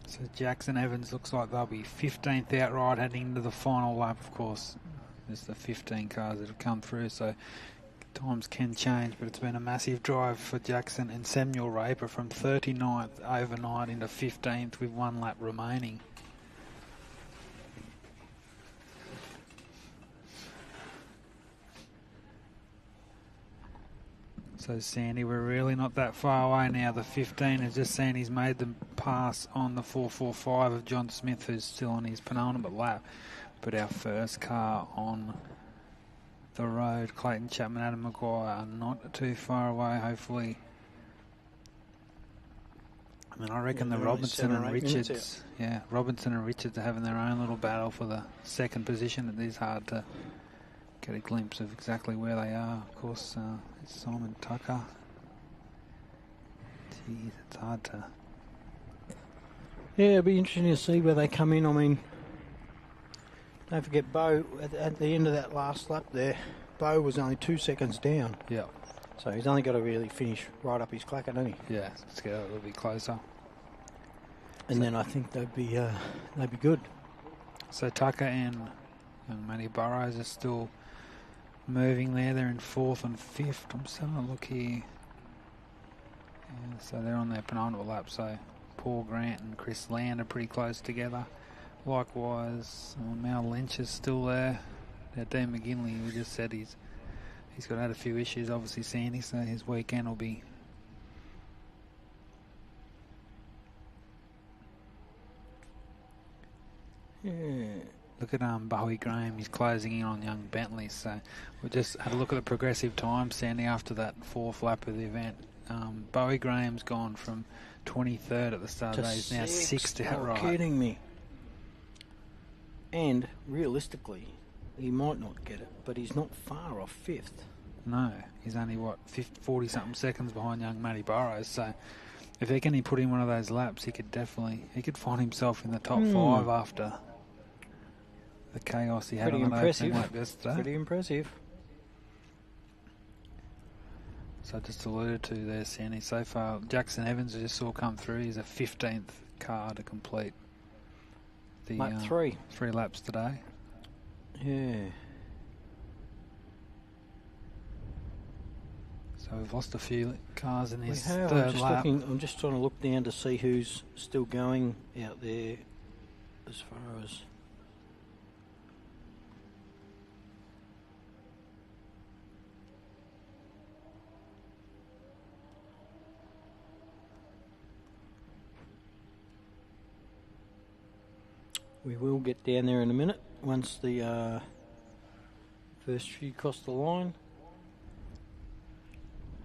So Jackson Evans looks like they'll be 15th outright heading into the final lap, of course. There's the 15 cars that have come through, so times can change, but it's been a massive drive for Jackson and Samuel Raper from 39th overnight into 15th with 1 lap remaining. So Sandy, we're really not that far away now. The 15 is just saying he's made the pass on the 445 of John Smith, who's still on his penultimate lap. But our first car on the road, Clayton Chapman, Adam Maguire, are not too far away, hopefully. I mean, I reckon the Robinson and Richards, Robinson and Richards are having their own little battle for the second position. It is hard to get a glimpse of exactly where they are. Of course, it's Simon Tucker. Geez, it's hard to... Yeah, it'll be interesting to see where they come in. I mean, don't forget Bo, at the end of that last lap there, Bo was only 2 seconds down. Yeah. So he's only got to really finish right up his clacker, doesn't he? Yeah, let's get a little bit closer. And then I think they'd be good. So Tucker and Matty Burrows are still moving there. They're in 4th and 5th. I'm just having a look here. Yeah, so they're on their penultimate lap. So Paul Grant and Chris Land are pretty close together. Likewise, Mal Lynch is still there. Now Dean McGinley, we just said he's got had a few issues, obviously, Sandy, so his weekend will be... Yeah. Look at Bowie Graham, he's closing in on young Bentley. So we just had a look at the progressive time, Sandy, after that 4th lap of the event. Bowie Graham's gone from 23rd at the start of the day. He's now 6th outright. You're kidding me. And realistically, he might not get it, but he's not far off 5th. No, he's only, 40-something seconds behind young Matty Burrows. So if they can put in one of those laps, he could find himself in the top 5 after the chaos he had on that opening lap yesterday. Pretty impressive. So I just alluded to there, Sandy. So far, Jackson Evans just saw come through. He's a 15th car to complete the lap 3. 3 laps today. Yeah. So we've lost a few cars in this third lap. I'm just trying to look down to see who's still going out there as far as... We will get down there in a minute once the first few cross the line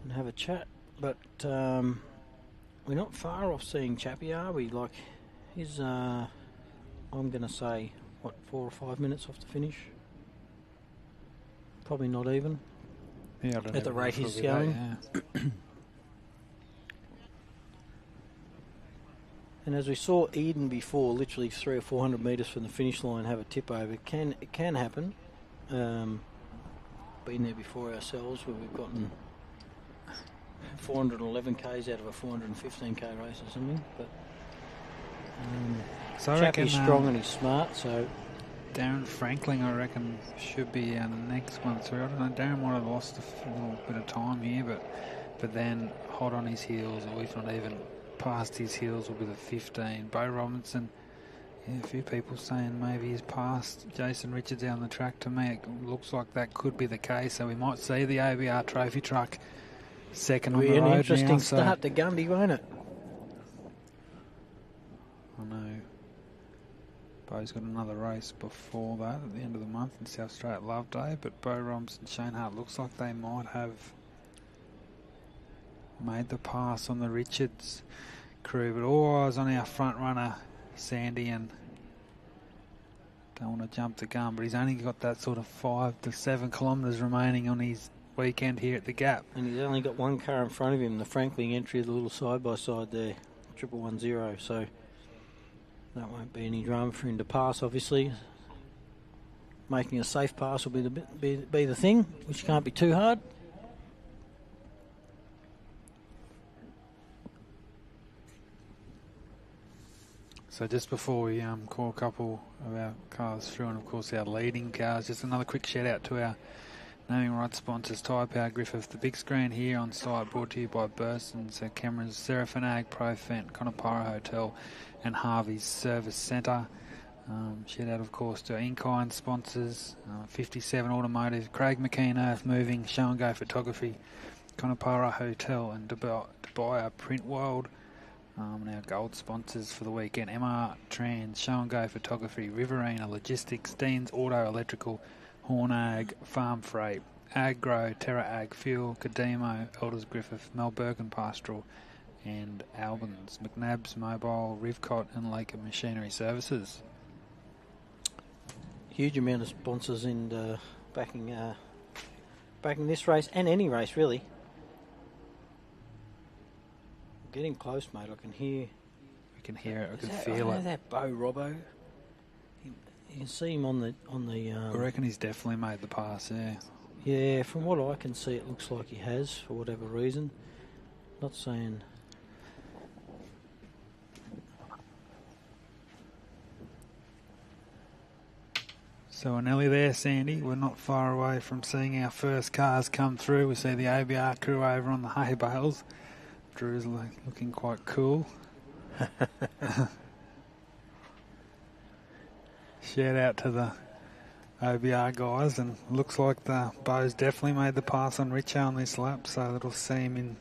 and have a chat. But we're not far off seeing Chappie, are we? Like, he's, I'm going to say, 4 or 5 minutes off the finish? Probably not even. Yeah, I don't at the rate he's going. Yeah. And as we saw Eden before, literally 300 or 400 metres from the finish line, have a tip over. It can happen. Been there before ourselves, where we've gotten 411 k's out of a 415k race or something. But so I reckon he's strong and he's smart. So Darren Franklin, I reckon, should be our next one through. I don't know. Darren might have lost a little bit of time here, but then hot on his heels, or if not even past his heels, will be the 15. Bo Robinson, a few people saying maybe he's passed Jason Richards down the track. To me, it looks like that could be the case. So we might see the ABR trophy truck second on the road now. An interesting start to Gundy, won't it? I know. Bo's got another race before that at the end of the month in South Australia at Love Day, but Bo Robinson, Shane Hart, looks like they might have made the pass on the Richards crew, but all eyes on our front runner, Sandy, and don't want to jump the gun, but he's only got that sort of 5 to 7 kilometres remaining on his weekend here at the Gap. And he's only got one car in front of him, the Franklin entry, the little side-by-side there, 110, so that won't be any drama for him to pass, obviously. Making a safe pass will be the thing, which can't be too hard. So just before we call a couple of our cars through, and of course our leading cars, just another quick shout out to our naming rights sponsors, Tyrepower Griffith. The big screen here on site brought to you by Burson, so cameras, Seraphinag, Profent, Conopara Hotel and Harvey's Service Centre. Shout out of course to our in-kind sponsors, 57 Automotive, Craig McKean Earth Moving, Show and Go Photography, Conopara Hotel and Dubai Print World. And our gold sponsors for the weekend, MR Trans, Show and Go Photography, Riverina Logistics, Dean's Auto Electrical, Horn Ag, Farm Freight, Agro, Terra Ag Fuel, Cademo, Elders Griffith, Melbourne Pastoral and Albans, McNabb's Mobile, Rivcott and Laker Machinery Services. Huge amount of sponsors in backing this race and any race really. Getting close, mate. I can hear. We can hear it. I can feel it. That Bo Robbo. You can see him on the. I reckon he's definitely made the pass. Yeah. Yeah, from what I can see, it looks like he has for whatever reason. Not saying. So we're nearly there, Sandy. We're not far away from seeing our first cars come through. We see the ABR crew over on the hay bales. Drew's looking quite cool. Shout out to the OBR guys, and looks like the Bo's definitely made the pass on Richo on this lap, so that'll see him in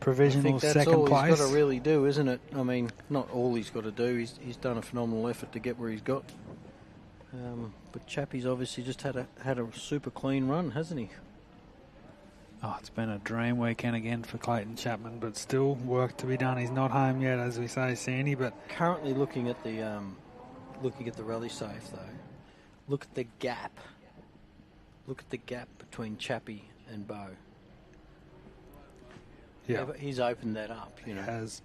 provisional second place. That's all he's got to really do, isn't it? I mean, not all he's got to do. He's done a phenomenal effort to get where he's got. But Chappie's obviously just had a super clean run, hasn't he? Oh, it's been a dream weekend again for Clayton Chapman, but still work to be done. He's not home yet, as we say, Sandy. But currently looking at the rally safe though, look at the gap. Look at the gap between Chappie and Bo. Yeah, he's opened that up. You know, he has.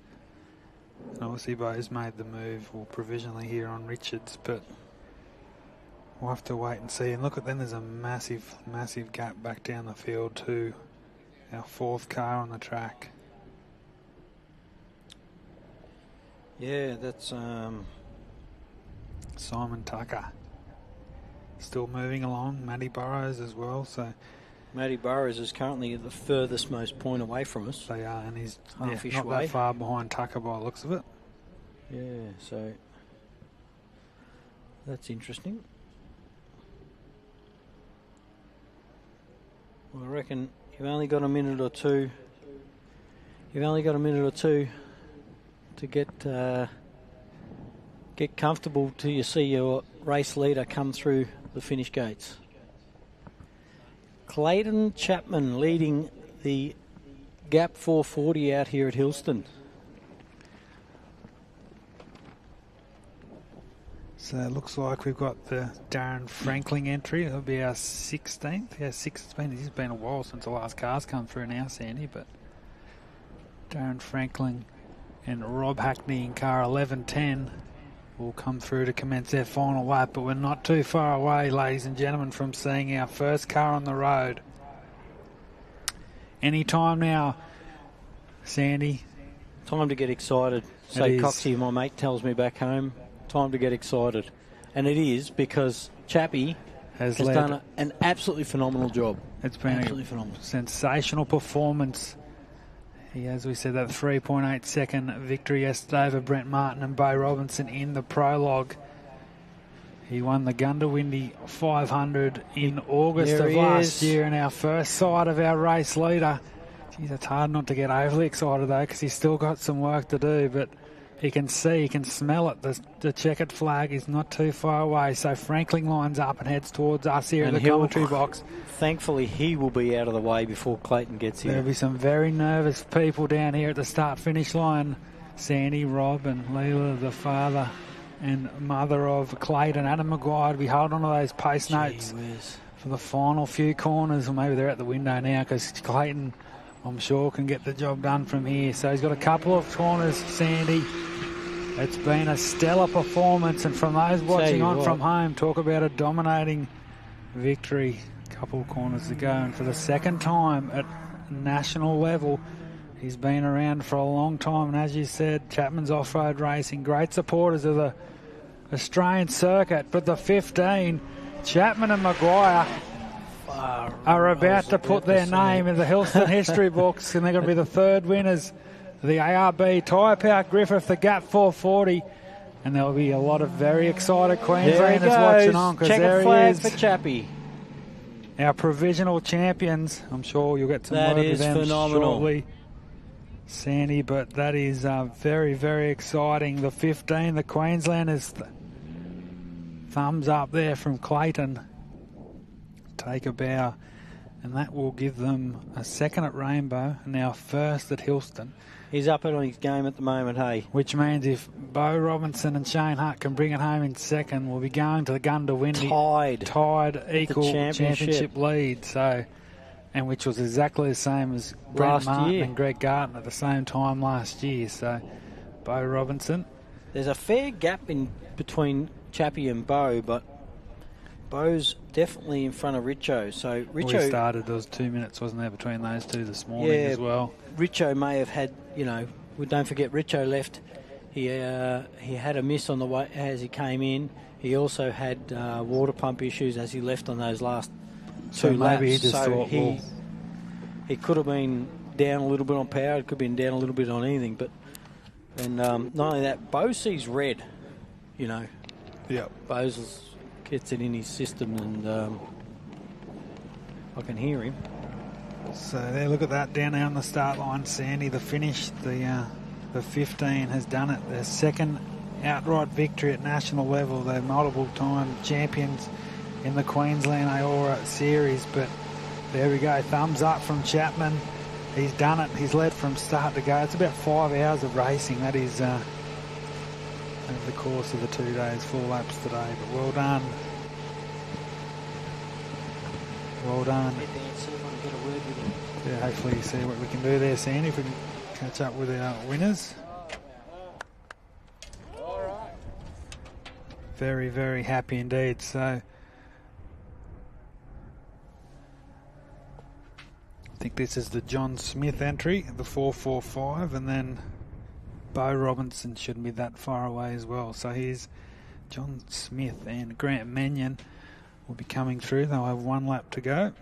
And obviously, Bo's made the move, or provisionally here on Richards, but we'll have to wait and see. And look at then, there's a massive, massive gap back down the field to our fourth car on the track. Yeah, that's Simon Tucker. Still moving along. Matty Burrows as well. So Matty Burrows is currently the furthest most point away from us. They are, and he's half-ish not way. that far behind Tucker by the looks of it. Yeah, so that's interesting. Well, I reckon you've only got a minute or two. You've only got a minute or two to get comfortable till you see your race leader come through the finish gates. Clayton Chapman leading the Gap 440 out here at Hillston. So it looks like we've got the Darren Franklin entry. It'll be our 16th. Yeah, 6th. It's been a while since the last car's come through now, Sandy, but Darren Franklin and Rob Hackney in car 1110 will come through to commence their final lap, but we're not too far away, ladies and gentlemen, from seeing our first car on the road. Any time now, Sandy. Time to get excited. Say Coxie, my mate, tells me back home. Time to get excited. And it is, because Chappie has done an absolutely phenomenal job. It's been absolutely phenomenal. Sensational performance. He, as we said, that 3.8 second victory yesterday over Brent Martin and Bo Robinson in the prologue. He won the Gundawindi 500 in August of last year, and our first sight of our race leader. Geez, it's hard not to get overly excited though, because he's still got some work to do, but he can see, he can smell it. The checkered flag is not too far away. So Franklin lines up and heads towards us here in the commentary box. Thankfully, he will be out of the way before Clayton gets here. There'll be some very nervous people down here at the start-finish line. Sandy, Rob and Leela, the father and mother of Clayton. Adam Maguire to be holding on to those pace notes for the final few corners. Or maybe they're at the window now, because Clayton, I'm sure, can get the job done from here. So he's got a couple of corners, Sandy. It's been a stellar performance, and from those watching on from home, talk about a dominating victory. A couple of corners to go, and for the second time at national level, He's been around for a long time, and as you said, Chapman's Off-Road Racing, great supporters of the Australian circuit. But the 15, Chapman and Maguire are about to put their name in the Hillston history books, and they're going to be the third winners of the ARB Tyrepower Griffith, the Gap 440. And there'll be a lot of very excited Queenslanders watching on. Checker flag for Chappie. Our provisional champions. I'm sure you'll get some word with them shortly, Sandy, but that is very, very exciting. The 15, the Queenslanders, thumbs up there from Clayton. Take a bow, and that will give them a second at Rainbow and now first at Hillston. He's up on his game at the moment, hey. Which means if Bo Robinson and Shane Hart can bring it home in second, we'll be going to the gun to win. Tied equal championship lead. So, and which was exactly the same as Brent Martin and Greg Garton at the same time last year. So, Bo Robinson. There's a fair gap in between Chappie and Bo, but Bo's definitely in front of Richo. So Richo, we started, there was 2 minutes, wasn't there, between those two this morning as well. Richo may have had, don't forget Richo left. He had a miss on the way as he came in. He also had water pump issues as he left on those last two laps. Maybe he just thought, he could have been down a little bit on power. It could have been down a little bit on anything. But not only that, Bo sees red. Yeah. Bo's gets it in his system, and I can hear him. So there, look at that down there on the start line, Sandy. The finish, the 15 has done it. Their second outright victory at national level. They're multiple-time champions in the Queensland AORRA series. But there we go, thumbs up from Chapman. He's done it. He's led from start to go. It's about 5 hours of racing. That is over the course of the 2 days, 4 laps today. But well done. Well done. Yeah, hopefully you see what we can do there, Sandy, if we can catch up with our winners. All right. Very, very happy indeed. So I think this is the John Smith entry, the 445, and then Bo Robinson shouldn't be that far away as well. So here's John Smith and Grant Mannion will be coming through. They'll have 1 lap to go.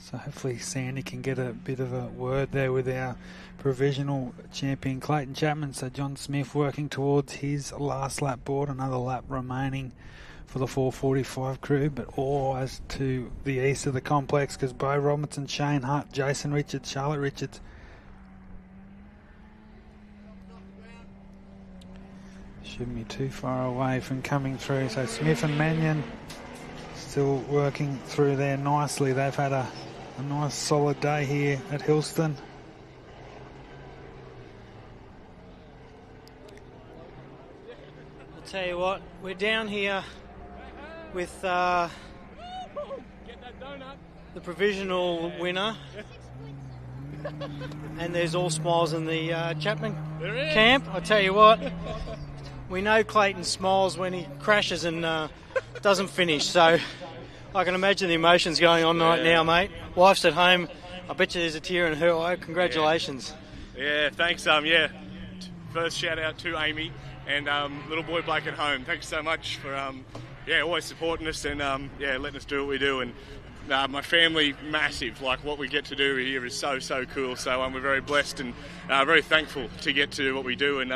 So hopefully Sandy can get a bit of a word there with our provisional champion Clayton Chapman. So John Smith working towards his last lap board, another lap remaining for the 445 crew, but all as to the east of the complex, because Bo Robinson, Shane Hutt, Jason Richards, Charlotte Richards shouldn't be too far away from coming through. So Smith and Mannion still working through there nicely. They've had a nice solid day here at Hillston. I'll tell you what, we're down here with the provisional winner, and there's all smiles in the Chapman camp. I tell you what, we know Clayton smiles when he crashes and doesn't finish, so I can imagine the emotions going on right now, mate. Wife's at home. I bet you there's a tear in her eye. Congratulations. Yeah, thanks. First shout out to Amy and little boy Blake at home. Thanks so much for always supporting us and letting us do what we do. And my family, massive. Like what we get to do here is so cool. So we're very blessed and very thankful to get to do what we do and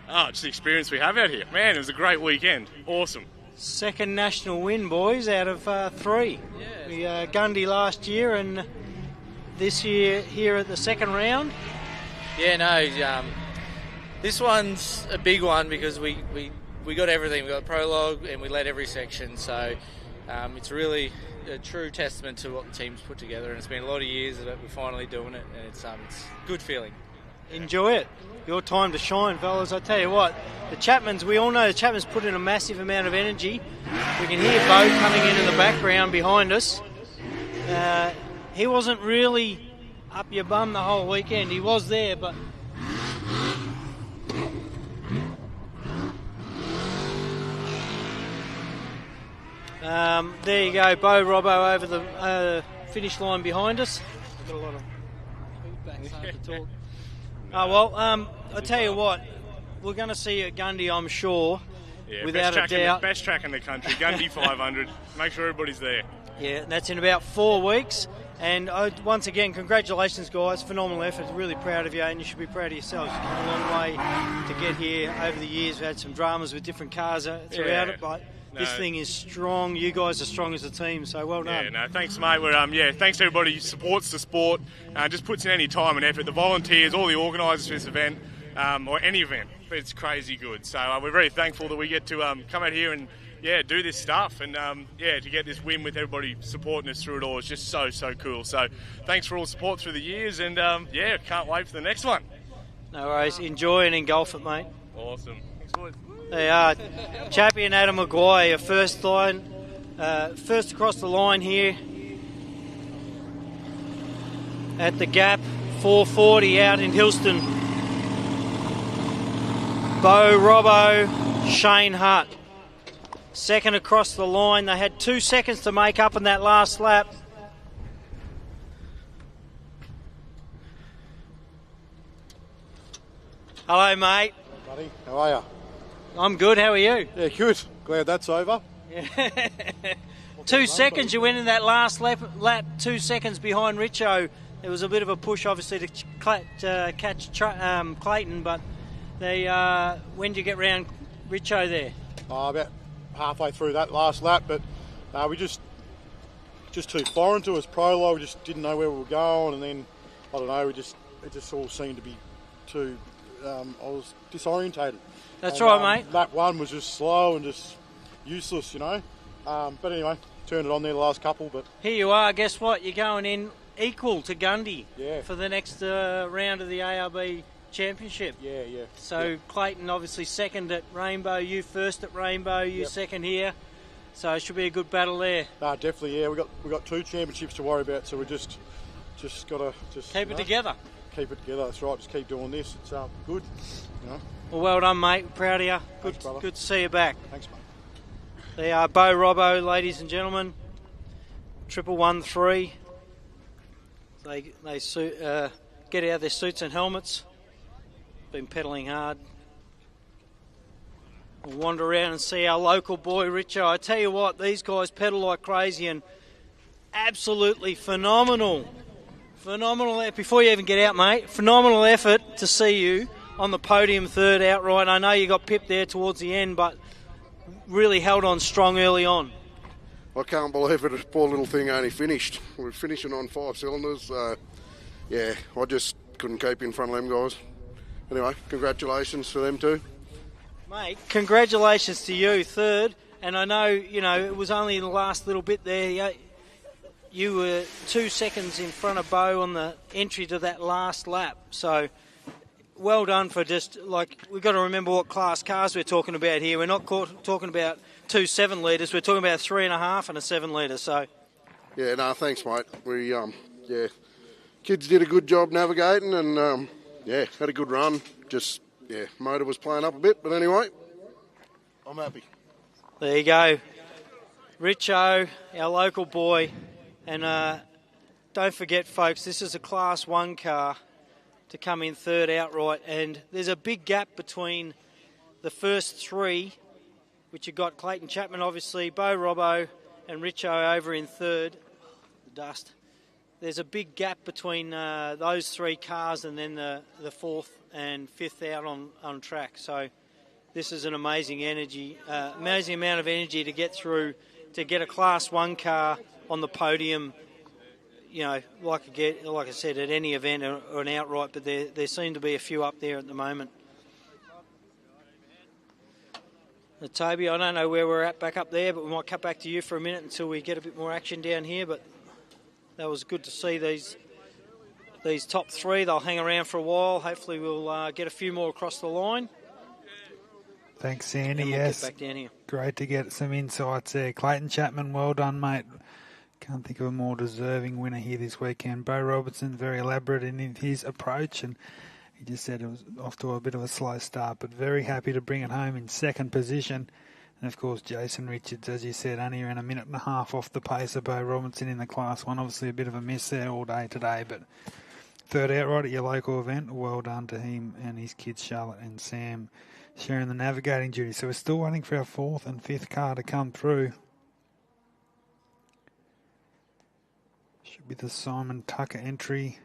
just the experience we have out here. Man, it was a great weekend. Awesome. Second national win, boys, out of 3. Yeah. We Gundy last year, and this year here at the second round. Yeah, no, this one's a big one because we got everything. We got prologue and we led every section, so it's really a true testament to what the team's put together. And it's been a lot of years that we're finally doing it, and it's a good feeling. Enjoy it. Your time to shine, fellas. I tell you what, we all know the Chapmans put in a massive amount of energy. We can hear Bo coming in the background behind us. He wasn't really up your bum the whole weekend. He was there, but... there you go, Bo Robbo over the finish line behind us. I've got a lot of feedback, so hard to talk. Oh, well, I tell you what, we're going to see you at Gundy, I'm sure, without a doubt. Best track in the country, Gundy 500. Make sure everybody's there. Yeah, that's in about 4 weeks. And once again, congratulations, guys. Phenomenal effort. Really proud of you, and you should be proud of yourselves. You've come a long way to get here over the years. We've had some dramas with different cars throughout it, but this thing is strong. You guys are strong as a team, so well done. Yeah, no, thanks, mate. We're thanks to everybody who supports the sport, just puts in any time and effort. The volunteers, all the organisers for this event, or any event, it's crazy good. So we're very thankful that we get to come out here and do this stuff, and to get this win with everybody supporting us through it all is just so cool. So thanks for all the support through the years, and can't wait for the next one. No worries. Enjoy and engulf it, mate. Awesome. Thanks, boys. They are. Chappie and Adam Maguire, first across the line here at the gap, 440 out in Hillston. Bo Robbo, Shane Hutt. Second across the line. They had 2 seconds to make up in that last lap. Hello, mate. Hey, buddy. How are you? I'm good. How are you? Yeah, good. Glad that's over. Yeah. 2 seconds you went in that last lap 2 seconds behind Richo. There was a bit of a push, obviously, to catch Clayton, but when did you get round Richo there? About halfway through that last lap, but we just too foreign to us. Prologue, we just didn't know where we were going, and then I don't know. It just all seemed to be too. I was disorientated. That's right, mate. Lap 1 was just slow and just useless, you know. But anyway, turned it on there the last couple. But here you are. Guess what? You're going in equal to Gundy for the next round of the ARB Championship. Yeah. So Clayton obviously second at Rainbow, you first at Rainbow, you second here. So it should be a good battle there. Definitely, yeah. We got 2 championships to worry about, so we just gotta keep it together. Keep it together. That's right. Just keep doing this. It's good. You know. Well done, mate. Proud of you. Thanks, brother. Good to see you back. Thanks, mate. They are Bo Robbo, ladies and gentlemen. 113. They get out their suits and helmets. Been pedalling hard. We'll wander around and see our local boy Richo. I tell you what, these guys pedal like crazy and absolutely phenomenal. Before you even get out, mate, phenomenal effort to see you on the podium third outright. I know you got pipped there towards the end, but really held on strong early on. I can't believe it. Poor little thing only finished. We're finishing on 5 cylinders. I just couldn't keep in front of them guys. Anyway, congratulations to them too. Mate, congratulations to you, third. And I know, it was only in the last little bit there. You were 2 seconds in front of Bo on the entry to that last lap. So, well done for we've got to remember what class cars we're talking about here. We're not talking about 2 7-litres. We're talking about 3.5 and a 7-litre. So, yeah, no, thanks, mate. We, kids did a good job navigating and, had a good run. Just, motor was playing up a bit. But anyway, I'm happy. There you go. Richo, our local boy. And don't forget, folks, this is a Class 1 car to come in third outright. And there's a big gap between the first 3, which you've got Clayton Chapman, obviously, Bo Robbo and Richo over in third. The dust. There's a big gap between those 3 cars and then the 4th and 5th out on track. So this is an amazing amount of energy to get through, to get a Class 1 car on the podium, like I said, at any event or an outright, but there seem to be a few up there at the moment. Toby, I don't know where we're at back up there, but we might cut back to you for a minute until we get a bit more action down here, but that was good to see these these top three. They'll hang around for a while. Hopefully we'll get a few more across the line. Thanks, Sandy. We'll yes, get back down here. Great to get some insights there. Clayton Chapman, well done, mate. Can't think of a more deserving winner here this weekend. Bo Robertson, very elaborate in his approach, and he just said it was off to a bit of a slow start, but very happy to bring it home in second position. And, of course, Jason Richards, as you said, only around a minute and a half off the pace of Bo Robinson in the Class 1. Obviously a bit of a miss there all day today, but third outright at your local event. Well done to him and his kids, Charlotte and Sam, sharing the navigating duty. So we're still waiting for our fourth and fifth car to come through. Should be the Simon Tucker entry.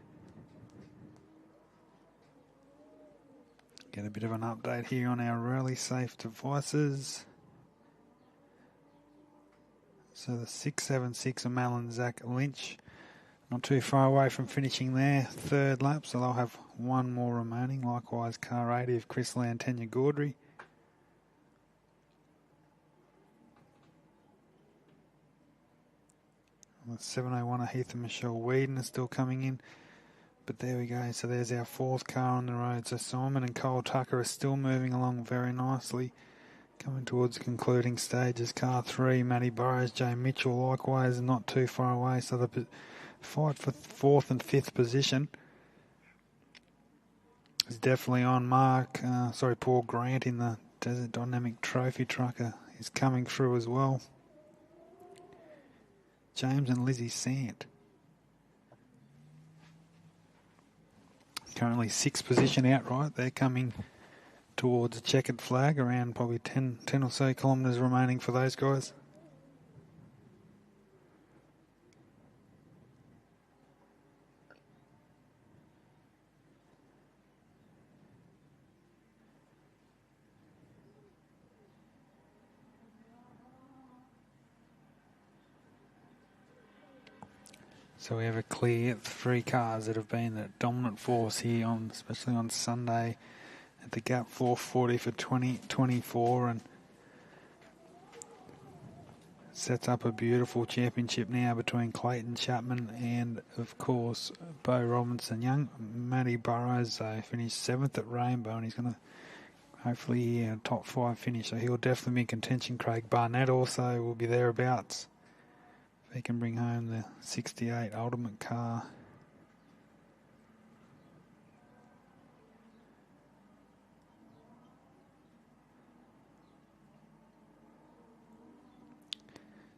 Get a bit of an update here on our rally safe devices. So the 676 of Malin Zach Lynch, not too far away from finishing their third lap, so they'll have one more remaining. Likewise, car 80 of Chris Lantenia Gaudry. The 701 of Heath and Michelle Whedon is still coming in. But there we go. So there's our fourth car on the road. So Simon and Cole Tucker are still moving along very nicely. Coming towards the concluding stages. Car 3, Matty Burrows, Jay Mitchell likewise not too far away. So the fight for fourth and fifth position is definitely on. Paul Grant in the Desert Dynamic Trophy Trucker is coming through as well. James and Lizzie Sant. Currently sixth position outright. They're coming towards a checkered flag, around probably 10 or so kilometres remaining for those guys. So we have a clear three cars that have been the dominant force here, especially on Sunday at the Gap 440 for 2024, and sets up a beautiful championship now between Clayton Chapman and, of course, Bo Robinson. Young Matty Burrows finished 7th at Rainbow, and he's going to hopefully a top 5 finish, so he'll definitely be in contention. Craig Barnett also will be thereabouts. They can bring home the 68 Ultimate car.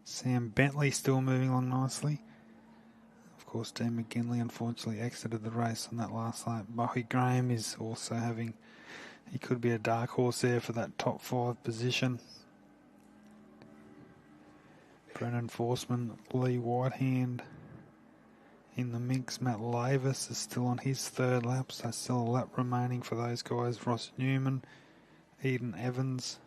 Sam Bentley still moving along nicely. Of course, Dan McGinley unfortunately exited the race on that last lap. Bowie Graham is also he could be a dark horse there for that top 5 position. Brennan Forsman, Lee Whitehand in the mix. Matt Lavis is still on his third lap, so still a lap remaining for those guys. Ross Newman, Eden Evans.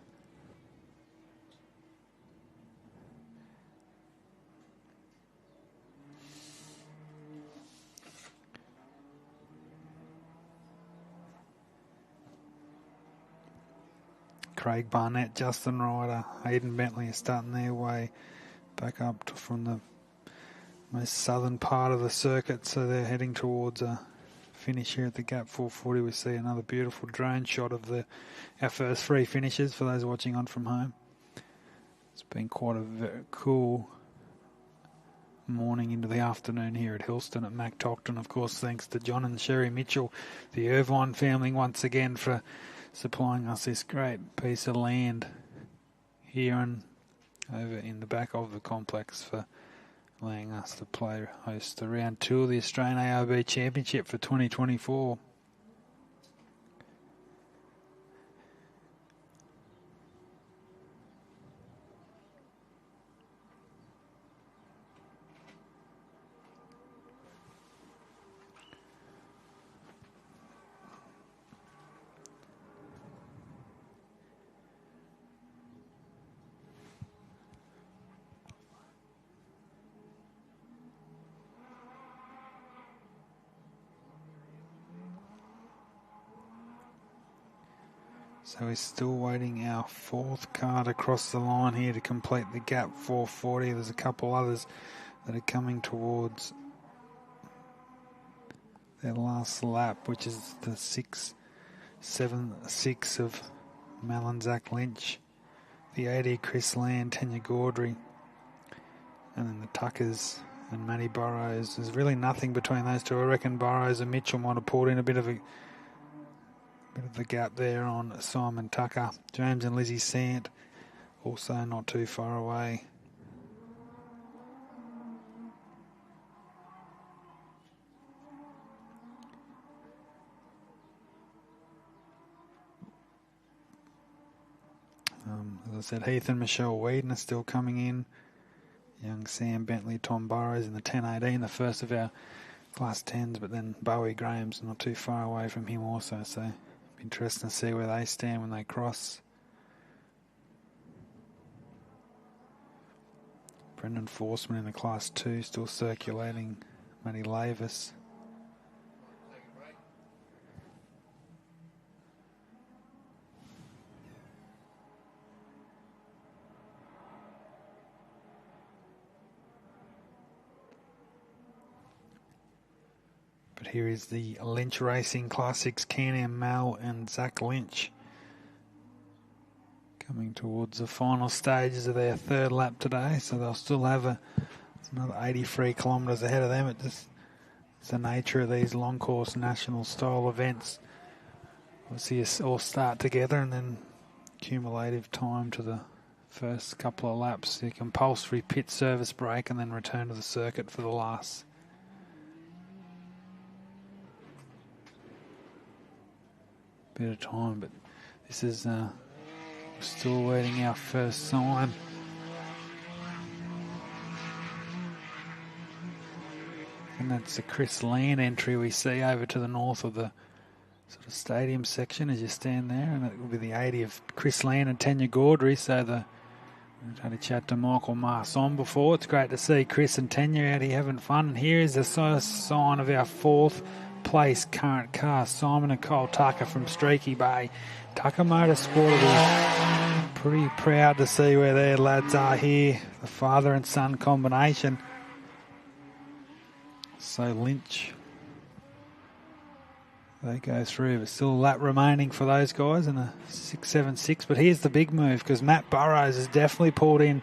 Craig Barnett, Justin Ryder, Hayden Bentley are starting their way back up from the most southern part of the circuit, so they're heading towards a finish here at the Gap 440. We see another beautiful drone shot of our first 3 finishes for those watching on from home. It's been quite a very cool morning into the afternoon here at Hillston at Mac Tocton. Of course, thanks to John and Sherry Mitchell, the Irvine family, once again for supplying us this great piece of land here and over in the back of the complex, for allowing us to host the round 2 of the Australian ARB Championship for 2024. So we're still waiting our 4th car to cross the line here to complete the Gap 440. There's a couple others that are coming towards their last lap, which is the 6.76 of Malin Zach Lynch, the 80 Chris Land, Tanya Gaudry, and then the Tuckers and Matty Burrows. There's really nothing between those two. I reckon Burrows and Mitchell might have pulled in a bit of the gap there on Simon Tucker. James and Lizzie Sant also not too far away. As I said, Heath and Michelle Whedon are still coming in. Young Sam Bentley, Tom Burrows in the 10.18, the first of our Class 10s, but then Bowie Graham's not too far away from him also, so it'll be interesting to see where they stand when they cross. Brendan Forsman in the Class 2 still circulating. Matty Lavis. But here is the Lynch Racing Classics, Can-Am Mal and Zach Lynch coming towards the final stages of their third lap today. So they'll still have another 83 kilometres ahead of them. It's the nature of these long course national style events. We'll see us all start together and then cumulative time to the first couple of laps. The compulsory pit service break and then return to the circuit for the last. Bit of time, but this is still waiting our first sign. And that's the Chris Land entry we see over to the north of the sort of stadium section as you stand there, and it will be the 80 of Chris Land and Tanya Gaudry. So we've had a chat to Michael Marson before. It's great to see Chris and Tanya out here having fun. And here is the first sign of our fourth place current car, Simon and Cole Tucker from Streaky Bay. Tucker Motorsport will be pretty proud to see where their lads are here, the father and son combination. So Lynch, they go through, but still a lap remaining for those guys in a 6.76. But here's the big move, because Matt Burrows has definitely pulled in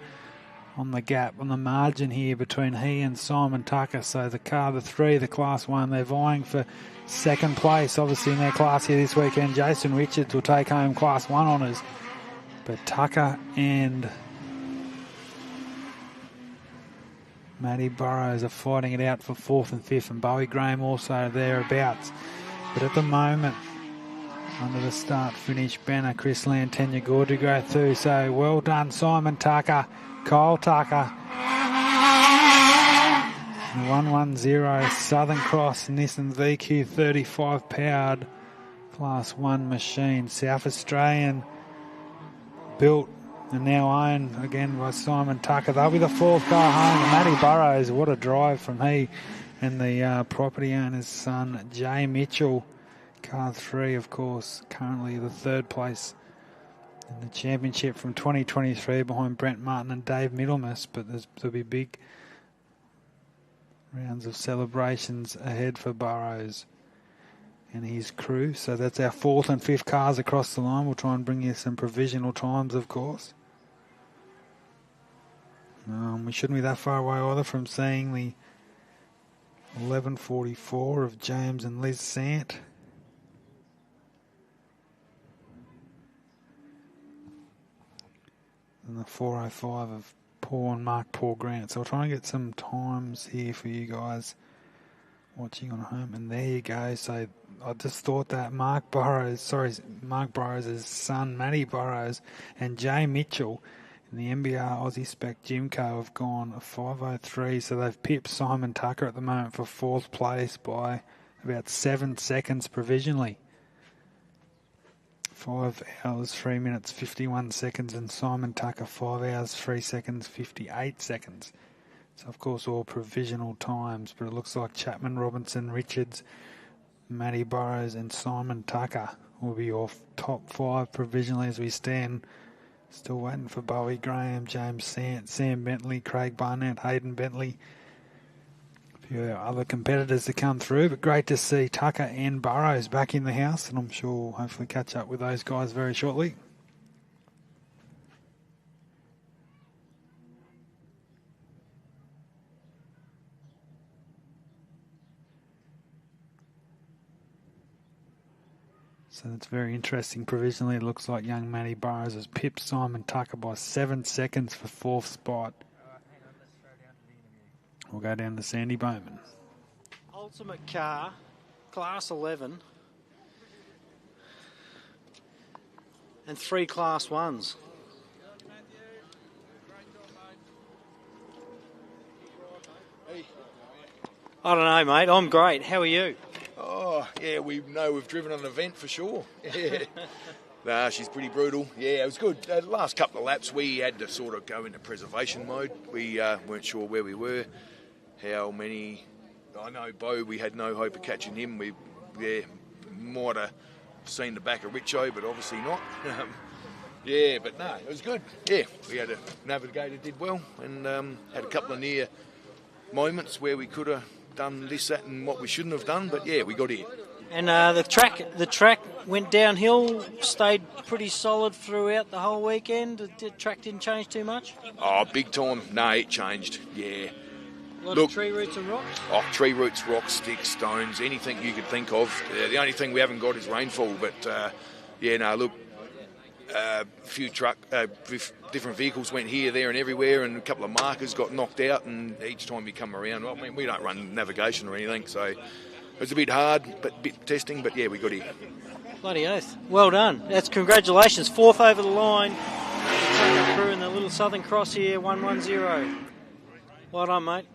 on the gap, on the margin here between he and Simon Tucker. So the car, the three, the Class 1, they're vying for second place, obviously, in their class here this weekend. Jason Richards will take home Class 1 honours. But Tucker and Matty Burrows are fighting it out for fourth and fifth, and Bowie Graham also thereabouts. But at the moment, under the start-finish banner, Chris Land, Tanya Gaudry go through. So well done, Simon Tucker, Kyle Tucker. 110 Southern Cross Nissan VQ 35 powered Class 1 machine. South Australian built and now owned again by Simon Tucker. They'll be the fourth car home. And Matty Burrows, what a drive from he and the property owner's son, Jay Mitchell. Car 3, of course, currently the third place in the championship from 2023 behind Brent Martin and Dave Middlemas. But there'll be big rounds of celebrations ahead for Burrows and his crew. So that's our fourth and fifth cars across the line. We'll try and bring you some provisional times, of course. We shouldn't be that far away either from seeing the 11.44 of James and Liz Sant. And the 4.05 of Paul and Mark Paul Grant. So I'll try and get some times here for you guys watching on home. And there you go. So I just thought that Mark Burrows' son, Matty Burrows, and Jay Mitchell in the MBR Aussie Spec Gymco have gone a 5.03. So they've pipped Simon Tucker at the moment for fourth place by about 7 seconds provisionally. 5 hours, 3 minutes, 51 seconds, and Simon Tucker 5 hours, 3 seconds, 58 seconds. So, of course, all provisional times, but it looks like Chapman, Robinson, Richards, Matty Burrows, and Simon Tucker will be off top 5 provisionally as we stand. Still waiting for Bowie Graham, James Sant, Sam Bentley, Craig Barnett, Hayden Bentley. few other competitors to come through, but great to see Tucker and Burrows back in the house, and I'm sure we'll hopefully catch up with those guys very shortly. So that's very interesting. Provisionally, it looks like young Matty Burrows has pipped Simon Tucker by 7 seconds for fourth spot. We'll go down to Sandy Bowman. Ultimate car, Class 11. And 3 Class 1s. I don't know, mate. I'm great. How are you? Oh, yeah, we know we've driven an event for sure. Yeah. Nah, she's pretty brutal. Yeah, it was good. The last couple of laps, we had to sort of go into preservation mode. We weren't sure where we were, how many. I know Bo, we had no hope of catching him. We might have seen the back of Richo, but obviously not. Yeah, but no, it was good. Yeah, we had a navigator did well, and had a couple of near moments where we could have done this, that, and what we shouldn't have done, but yeah, we got here. And the track went downhill, stayed pretty solid throughout the whole weekend. The track didn't change too much? Oh, big time. No, it changed, yeah. A lot of tree roots and rocks? Oh, tree roots, rocks, sticks, stones, anything you could think of. The only thing we haven't got is rainfall, but a few different vehicles went here, there and everywhere, and a couple of markers got knocked out, and each time we come around, well, I mean, we don't run navigation or anything, so it was a bit hard, but a bit testing, but yeah, we got here. Bloody oath. Well done. That's congratulations. 4th over the line. The crew in the little Southern Cross here, 110. Well done, mate.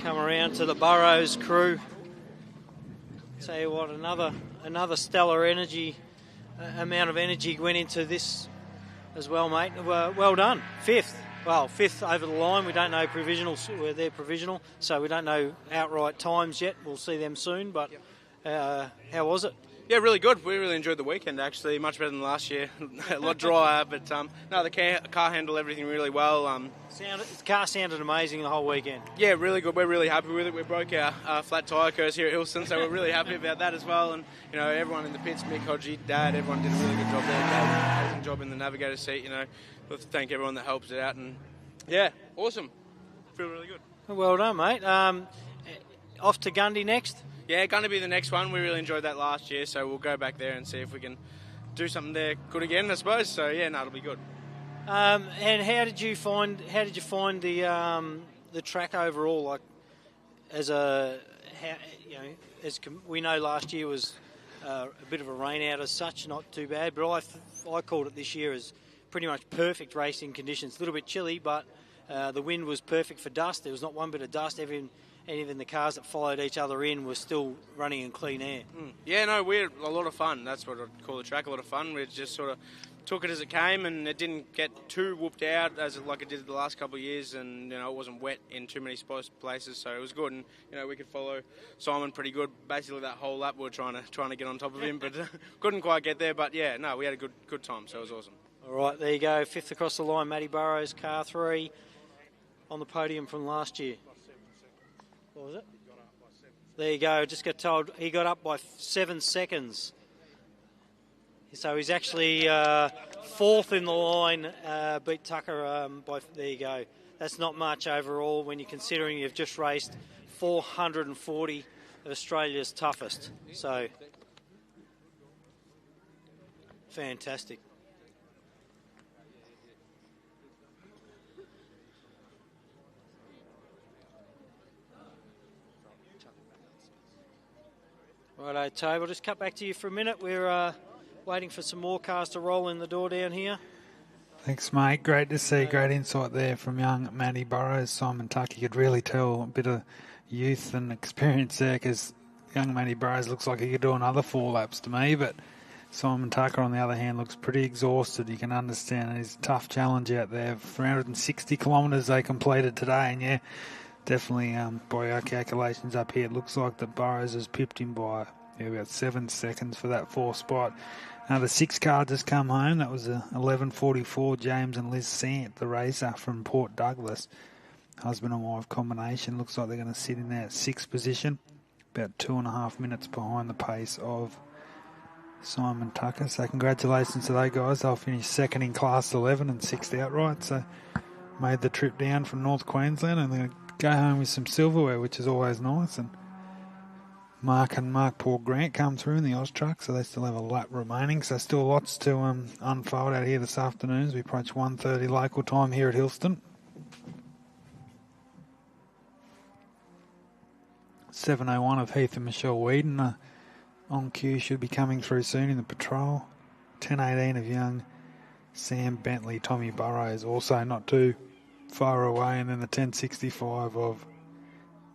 Come around to the Burrows crew. Tell you what, another stellar amount of energy went into this as well, mate. Well done. 5th. Well, 5th over the line. We don't know provisionals. They're provisional, so we don't know outright times yet. We'll see them soon. But how was it? Yeah, really good. We really enjoyed the weekend, actually. Much better than last year. A lot drier, but no, the car handled everything really well. The car sounded amazing the whole weekend. Yeah, really good. We're really happy with it. We broke our flat tyre curse here at Hillston, so we're really happy about that as well. And, you know, everyone in the pits, Mick, Hodgie, Dad, everyone did a really good job there. Amazing job in the navigator seat, you know. We'll have to thank everyone that helps it out. And, yeah, awesome. Feel really good. Well done, mate. Off to Gundy next? Yeah, going to be the next one. We really enjoyed that last year, so we'll go back there and see if we can do something there good again, I suppose. So yeah, no, it'll be good. And how did you find the track overall? Like, we know last year was a bit of a rain out as such, not too bad. But I called it this year as pretty much perfect racing conditions. A little bit chilly, but the wind was perfect for dust. There was not one bit of dust. Even the cars that followed each other in were still running in clean air. Yeah, no, we had a lot of fun. That's what I'd call the track, a lot of fun. We just sort of took it as it came, and it didn't get too whooped out like it did the last couple of years, and, you know, it wasn't wet in too many places, so it was good. And, you know, we could follow Simon pretty good. Basically that whole lap we were trying to get on top of him, but couldn't quite get there. But yeah, no, we had a good time, so it was awesome. All right, there you go. 5th across the line, Matty Burrows, car 3 on the podium from last year. What was it? There you go. Just got told he got up by 7 seconds. So he's actually 4th in the line, beat Tucker by... There you go. That's not much overall when you're considering you've just raced 440 of Australia's toughest. So, fantastic. Righto, Tobe, I'll just cut back to you for a minute. We're waiting for some more cars to roll in the door down here. Thanks, mate. Great to see. Great insight there from young Matty Burrows. Simon Tucker, you could really tell a bit of youth and experience there, because young Matty Burrows looks like he could do another 4 laps to me, but Simon Tucker, on the other hand, looks pretty exhausted. You can understand it's a tough challenge out there. 360 kilometres they completed today, and yeah, definitely, by our calculations up here, it looks like that Burrows has pipped him by Yeah, we had 7 seconds for that 4th spot. The 6 car just come home. That was a 11:44. James and Liz Sant, the racer from Port Douglas. Husband and wife combination. Looks like they're going to sit in that 6th position. About 2.5 minutes behind the pace of Simon Tucker. So congratulations to those guys. They'll finish 2nd in Class 11 and 6th outright. So made the trip down from North Queensland and they're going to go home with some silverware, which is always nice. And Mark Paul Grant come through in the Oz truck, so they still have a lap remaining. So still lots to unfold out here this afternoon as we approach 1:30 local time here at Hillston. 7:01 of Heath and Michelle Whedon on cue, should be coming through soon in the patrol. 10:18 of young Sam Bentley, Tommy Burrows, also not too far away, and then the 10:65 of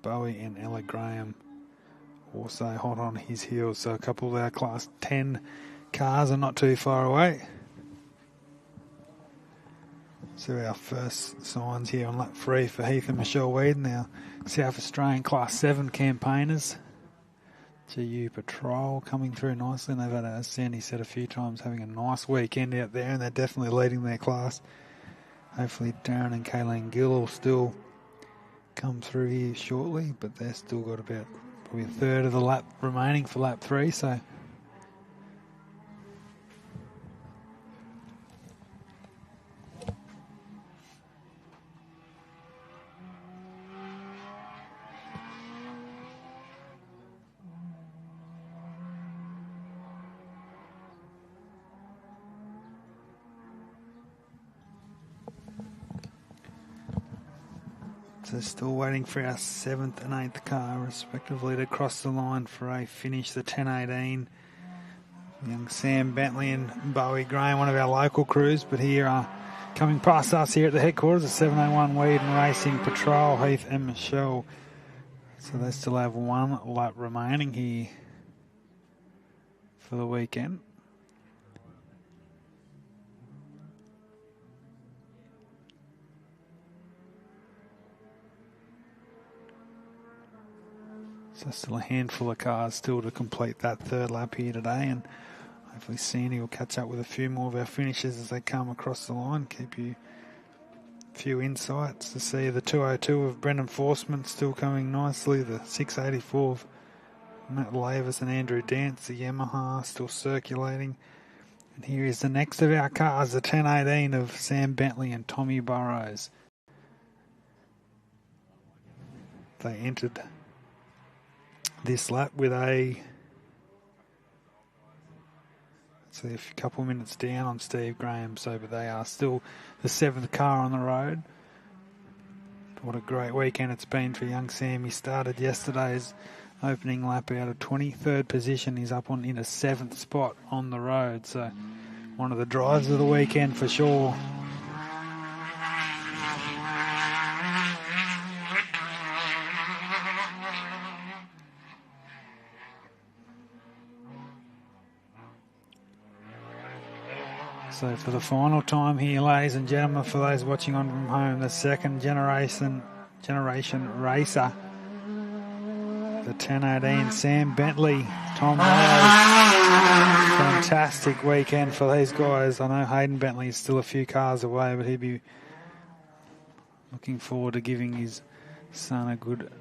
Bowie and Ella Graham, also hot on his heels. So a couple of our Class 10 cars are not too far away. So our first signs here on lap 3 for Heath and Michelle Whedon, our South Australian Class 7 campaigners. GU Patrol coming through nicely, and they've had, as Sandy said a few times, having a nice weekend out there, and they're definitely leading their class. Hopefully Darren and Kayleen Gill will still come through here shortly, but they've still got about probably a third of the lap remaining for lap 3, so still waiting for our 7th and 8th car, respectively, to cross the line for a finish. The 10:18, young Sam Bentley and Bowie Graham, one of our local crews, but here are coming past us here at the headquarters, the 7:01 Whedon Racing Patrol, Heath and Michelle. So they still have 1 lap remaining here for the weekend. So still a handful of cars still to complete that 3rd lap here today, and hopefully Sandy will catch up with a few more of our finishes as they come across the line. Keep you a few insights to see the 202 of Brendan Forsman still coming nicely, the 684 of Matt Lavis and Andrew Dance, the Yamaha still circulating. And here is the next of our cars, the 10:18 of Sam Bentley and Tommy Burrows. They entered this lap with a couple minutes down on Steve Graham, but they are still the 7th car on the road. What a great weekend it's been for young Sam. He started yesterday's opening lap out of 23rd position. He's up in a 7th spot on the road, so one of the drives of the weekend for sure. So for the final time here, ladies and gentlemen, for those watching on from home, the 2nd generation racer, the 10:18 Sam Bentley, Tom Rose. Fantastic weekend for these guys. I know Hayden Bentley is still a few cars away, but he'd be looking forward to giving his son a good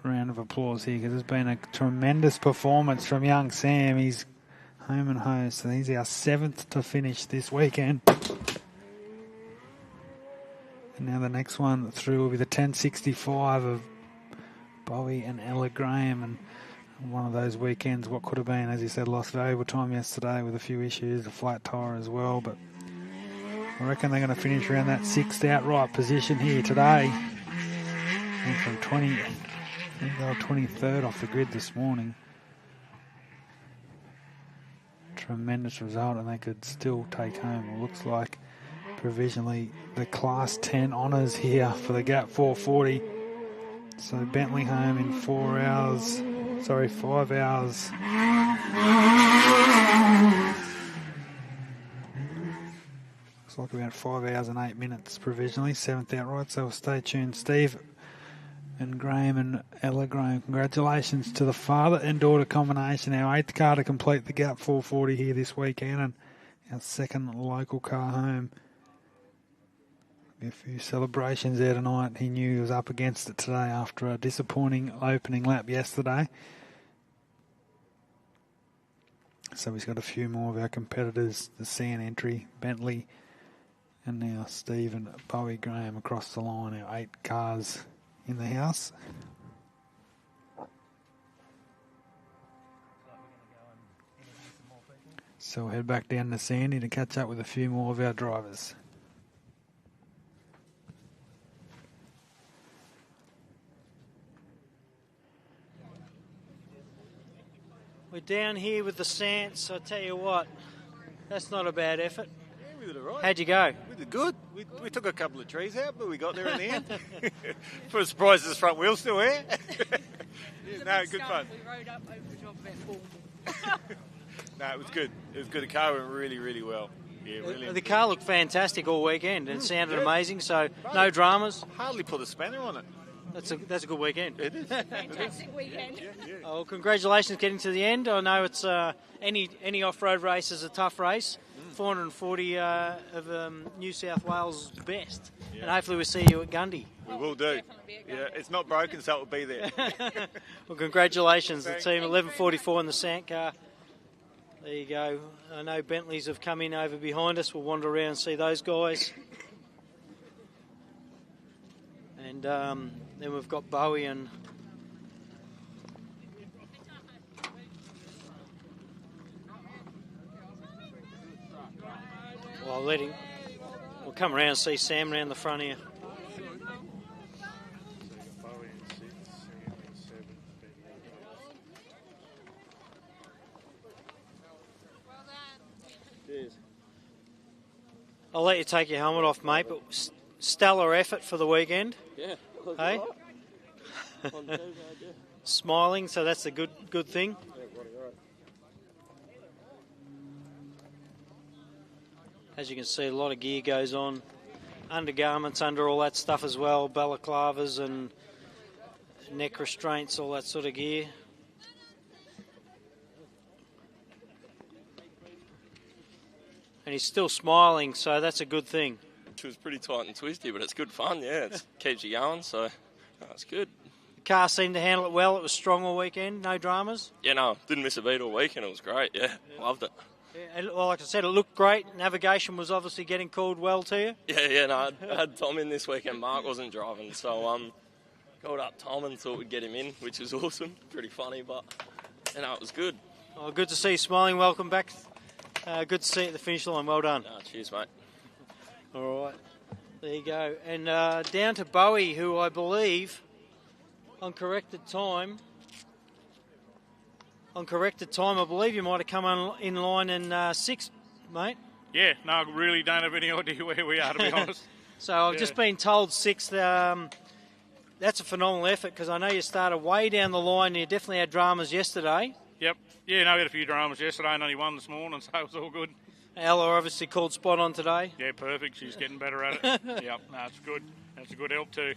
round of applause here, because it's been a tremendous performance from young Sam. He's home and home, so he's our 7th to finish this weekend. And now the next one through will be the 10:65 of Bowie and Ella Graham, and one of those weekends, what could have been, as you said, lost valuable time yesterday with a few issues, a flat tyre as well, but I reckon they're going to finish around that 6th outright position here today. And from 20, I think they were 23rd off the grid this morning. Tremendous result, and they could still take home, it looks like, provisionally, the Class 10 honours here for the Gap 440. So Bentley home in 5 hours. Looks like about 5 hours and 8 minutes provisionally, 7th outright, so we'll stay tuned. Steve And Graham and Ella Graham, congratulations to the father and daughter combination. Our 8th car to complete the Gap 440 here this weekend, and our 2nd local car home. A few celebrations there tonight. He knew he was up against it today after a disappointing opening lap yesterday. So he's got a few more of our competitors, the San entry, Bentley, and now Steve and Bowie Graham across the line, our 8 cars in the house. So we'll head back down to Sandy to catch up with a few more of our drivers. We're down here with the Sants. I tell you what, that's not a bad effort. We did it right. How'd you go? We did good. We took a couple of trees out, but we got there in the end. For a surprise, this front wheel's still here. No, good fun. We rode up over the top of it. No, it was good. It was good. The car went really, really well. Yeah, really. The car looked fantastic all weekend and sounded amazing, so no dramas. Hardly put a spanner on it. That's a good weekend. It is. Fantastic weekend. Oh, well, congratulations getting to the end. I know it's any off-road race is a tough race. 440 of New South Wales best. Yeah. And hopefully we'll see you at Gundy. We will do. Yeah, it's not broken, so it will be there. Well, congratulations. Thanks. The team 1144 in the Sant car. There you go. I know Bentleys have come in over behind us. We'll wander around and see those guys. And then we've got Bowie and well, we'll come around and see Sam around the front here. I'll let you take your helmet off, mate, but stellar effort for the weekend. Yeah. Hey? Smiling, so that's a good thing. As you can see, a lot of gear goes on. Undergarments under all that stuff as well, balaclavas and neck restraints, all that sort of gear. And he's still smiling, so that's a good thing. It was pretty tight and twisty, but it's good fun, yeah. It keeps you going, so it's good. The car seemed to handle it well. It was strong all weekend, no dramas. Yeah, no, didn't miss a beat all weekend. It was great, yeah. Loved it. Yeah, and, well, like I said, it looked great. Navigation was obviously getting called well to you. Yeah, no, I had Tom in this weekend. Mark wasn't driving, so called up Tom and thought we'd get him in, which was awesome. Pretty funny, but, you know, it was good. Oh, good to see you smiling. Welcome back. Good to see you at the finish line. Well done. Cheers, mate. All right. There you go. And down to Bowie, who I believe, on corrected time, I believe you might have come on in line in sixth, mate. Yeah, no, I really don't have any idea where we are, to be honest. So I've just been told sixth. That's a phenomenal effort because I know you started way down the line. You definitely had dramas yesterday. Yep. Yeah, no, we had a few dramas yesterday and only one this morning, so it was all good. Ella obviously called spot on today. Yeah, perfect. She's getting better at it. Yep, no, it's good. That's a good help too.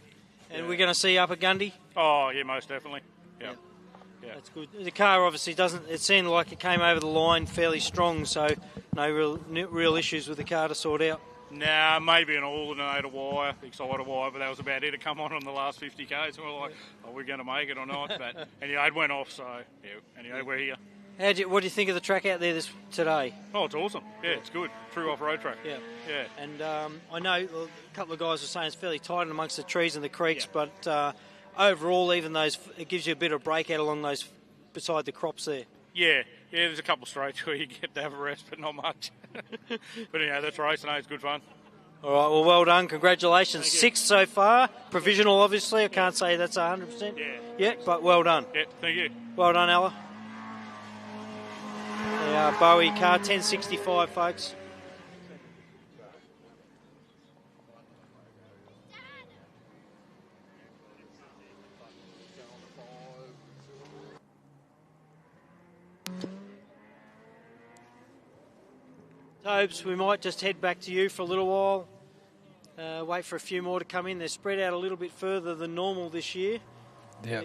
And we're going to see you up at Gundy? Oh, yeah, most definitely. Yep. Yeah. That's good. The car obviously doesn't, it seemed like it came over the line fairly strong, so no real issues with the car to sort out. Nah, maybe an alternator wire, exciter wire, but that was about it to come on the last 50 k's. We were like, are we going to make it or not? But anyway, it went off, so yeah, anyway, we're here. What do you think of the track out there today? Oh, it's awesome. Yeah, it's good. True off-road track. Yeah. Yeah. And I know a couple of guys were saying it's fairly tight amongst the trees and the creeks, but overall, even those, it gives you a bit of breakout along those, beside the crops there. Yeah, there's a couple of straights where you get to have a rest, but not much. But anyhow, that's racing, it's good fun. All right, well done. Congratulations. Sixth so far. Provisional, obviously. I can't say that's 100% yet, but well done. Yeah, thank you. Well done, Ella. Bowie car, 1065, folks. Tobes, we might just head back to you for a little while. Wait for a few more to come in. They're spread out a little bit further than normal this year. Yep.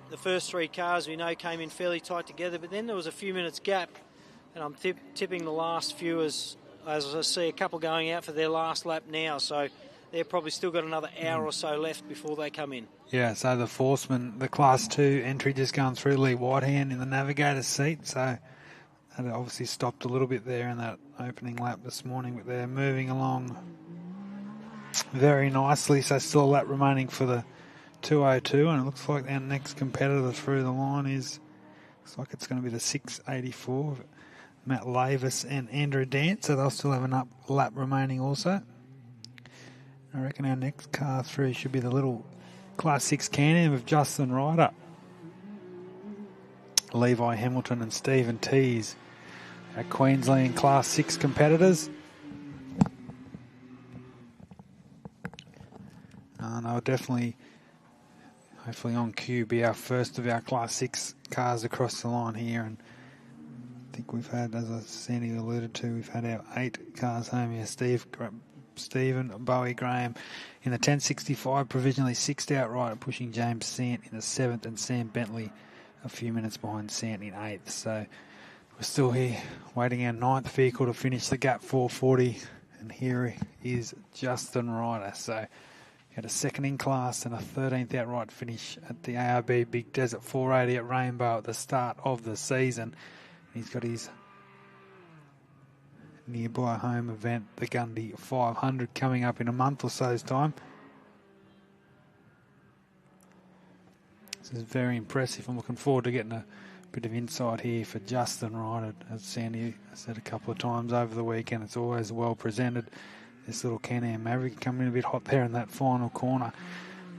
The first 3 cars we know came in fairly tight together, but then there was a few minutes gap, and I'm tipping the last few as I see a couple going out for their last lap now, so they've probably still got another hour or so left before they come in. Yeah, so the Forceman, the Class 2 entry just going through, Lee Whitehand in the navigator's seat, so that obviously stopped a little bit there in that opening lap this morning, but they're moving along very nicely, so still a lap remaining for the 202, and it looks like our next competitor through the line looks like it's going to be the 684, Matt Lavis and Andrew Dance, so they'll still have a lap remaining also. I reckon our next car through should be the little Class 6 Can-Am of Justin Ryder, Levi Hamilton and Stephen Tees, our Queensland Class 6 competitors. And I'll definitely, hopefully on cue, be our first of our Class 6 cars across the line here. And I think we've had, as Sandy alluded to, we've had our 8 cars home here. Stephen Bowie Graham in the 1065, provisionally 6th outright, pushing James Sant in the 7th, and Sam Bentley a few minutes behind Sant in 8th. So we're still here waiting our 9th vehicle to finish the gap 440, and here is Justin Ryder. So he had a 2nd in class and a 13th outright finish at the ARB Big Desert 480 at Rainbow at the start of the season. He's got his nearby home event, the Gundy 500, coming up in a month or so's time. This is very impressive. I'm looking forward to getting a bit of insight here for Justin Ryder. As Sandy said a couple of times over the weekend, it's always well presented. This little Can-Am Maverick coming in a bit hot there in that final corner.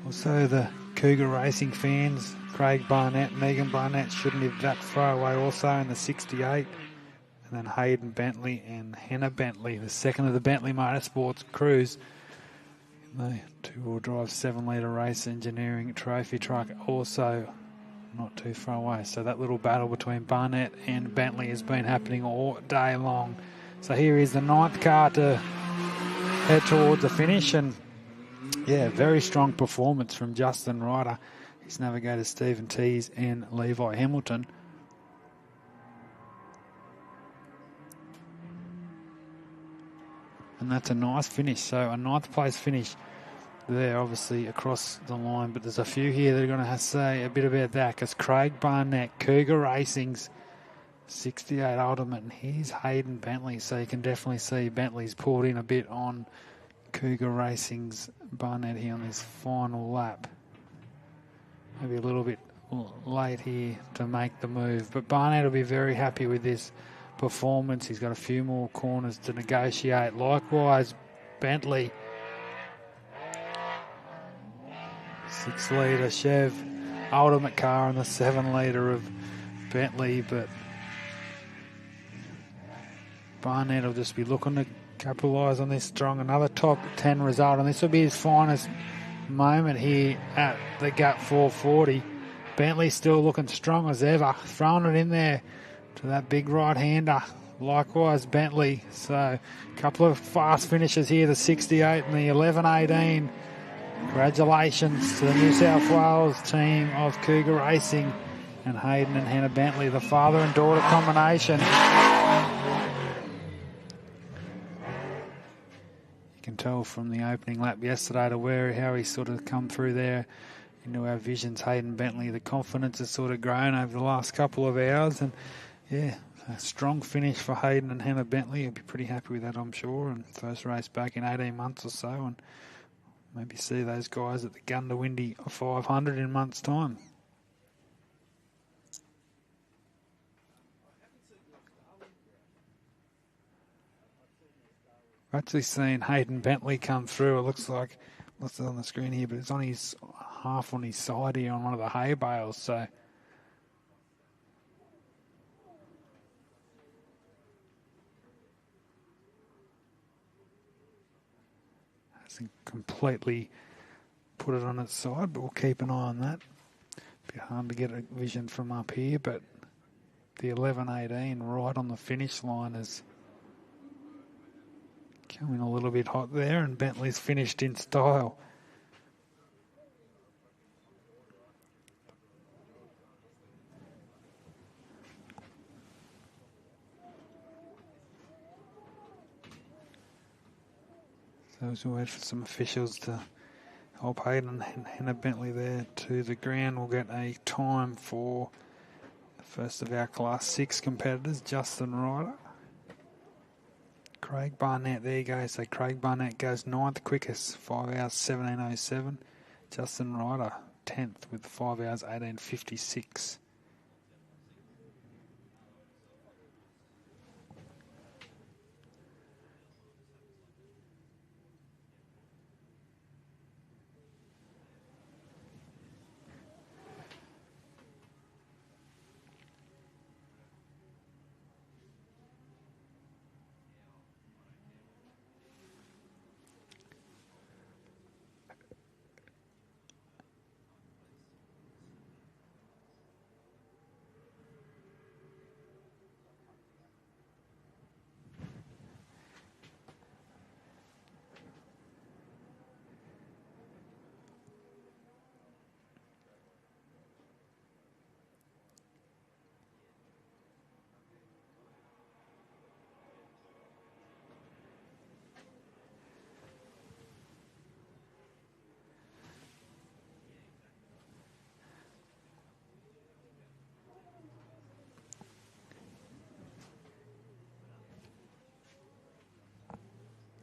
Also the Cougar Racing fans, Craig Barnett, Megan Barnett shouldn't live that far away also in the 68. And then Hayden Bentley and Hannah Bentley, the second of the Bentley Motorsports crews. The 2-wheel drive 7-litre race engineering trophy truck also not too far away. So that little battle between Barnett and Bentley has been happening all day long. So here is the 9th car to head towards the finish, and yeah, very strong performance from Justin Ryder, his navigator Stephen Tees and Levi Hamilton. And that's a nice finish. So a 9th place finish there, obviously across the line. But there's a few here that are going to have to say a bit about that, because Craig Barnett, Cougar Racing's 68 Ultimate, and here's Hayden Bentley. So you can definitely see Bentley's pulled in a bit on Cougar Racing's Barnett here on this final lap. Maybe a little bit late here to make the move. But Barnett will be very happy with this performance. He's got a few more corners to negotiate. Likewise, Bentley. 6-litre Chev Ultimate car and the 7-litre of Bentley, but Barnett will just be looking to capitalise on this strong. Another top 10 result, and this will be his finest moment here at the Gap 440. Bentley still looking strong as ever, throwing it in there to that big right-hander. Likewise, Bentley. So a couple of fast finishes here, the 68 and the 11-18. Congratulations to the New South Wales team of Cougar Racing and Hayden and Hannah Bentley, the father and daughter combination. You can tell from the opening lap yesterday to where how he sort of come through there into our visions. Hayden Bentley, the confidence has sort of grown over the last couple of hours, and yeah, a strong finish for Hayden and Hannah Bentley. He'll be pretty happy with that, I'm sure, and first race back in 18 months or so, and maybe see those guys at the Gundawindi 500 in months' time. I've actually seen Hayden Bentley come through. It looks like, what's on the screen here, but it's on his half on his side here on one of the hay bales, so hasn't completely put it on its side, but we'll keep an eye on that. Bit hard to get a vision from up here, but the 11-18 right on the finish line has Coming a little bit hot there, and Bentley's finished in style. So as we wait for some officials to help Hayden and Hannah Bentley there to the ground, we'll get a time for the first of our Class 6 competitors, Justin Ryder. Craig Barnett, there you go. So Craig Barnett goes 9th quickest, 5 hours 17:07. Justin Ryder 10th with 5 hours 18:56.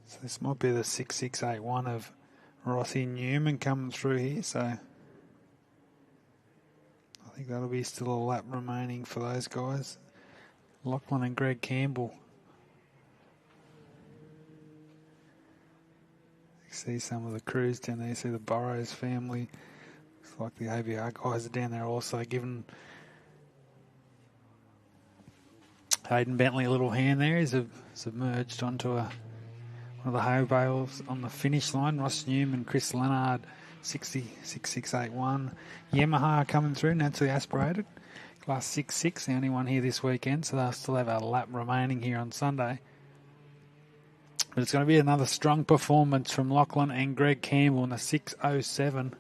So this might be the 6681 of Rossi Newman coming through here. So I think that'll be still a lap remaining for those guys. Lachlan and Greg Campbell. You see some of the crews down there. You see the Burrows family. Looks like the ABR guys are down there also giving Hayden Bentley a little hand there. He's submerged onto one of the hay bales on the finish line. Ross Newman, Chris Leonard, 6681. Yamaha coming through, naturally aspirated. Class 6-6, the only one here this weekend, so they'll still have a lap remaining here on Sunday. But it's going to be another strong performance from Lachlan and Greg Campbell in the 6:07.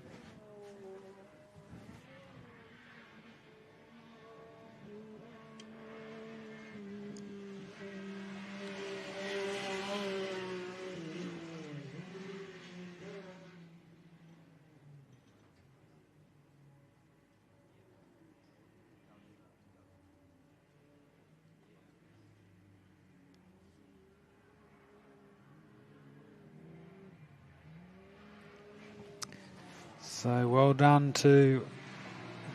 So well done to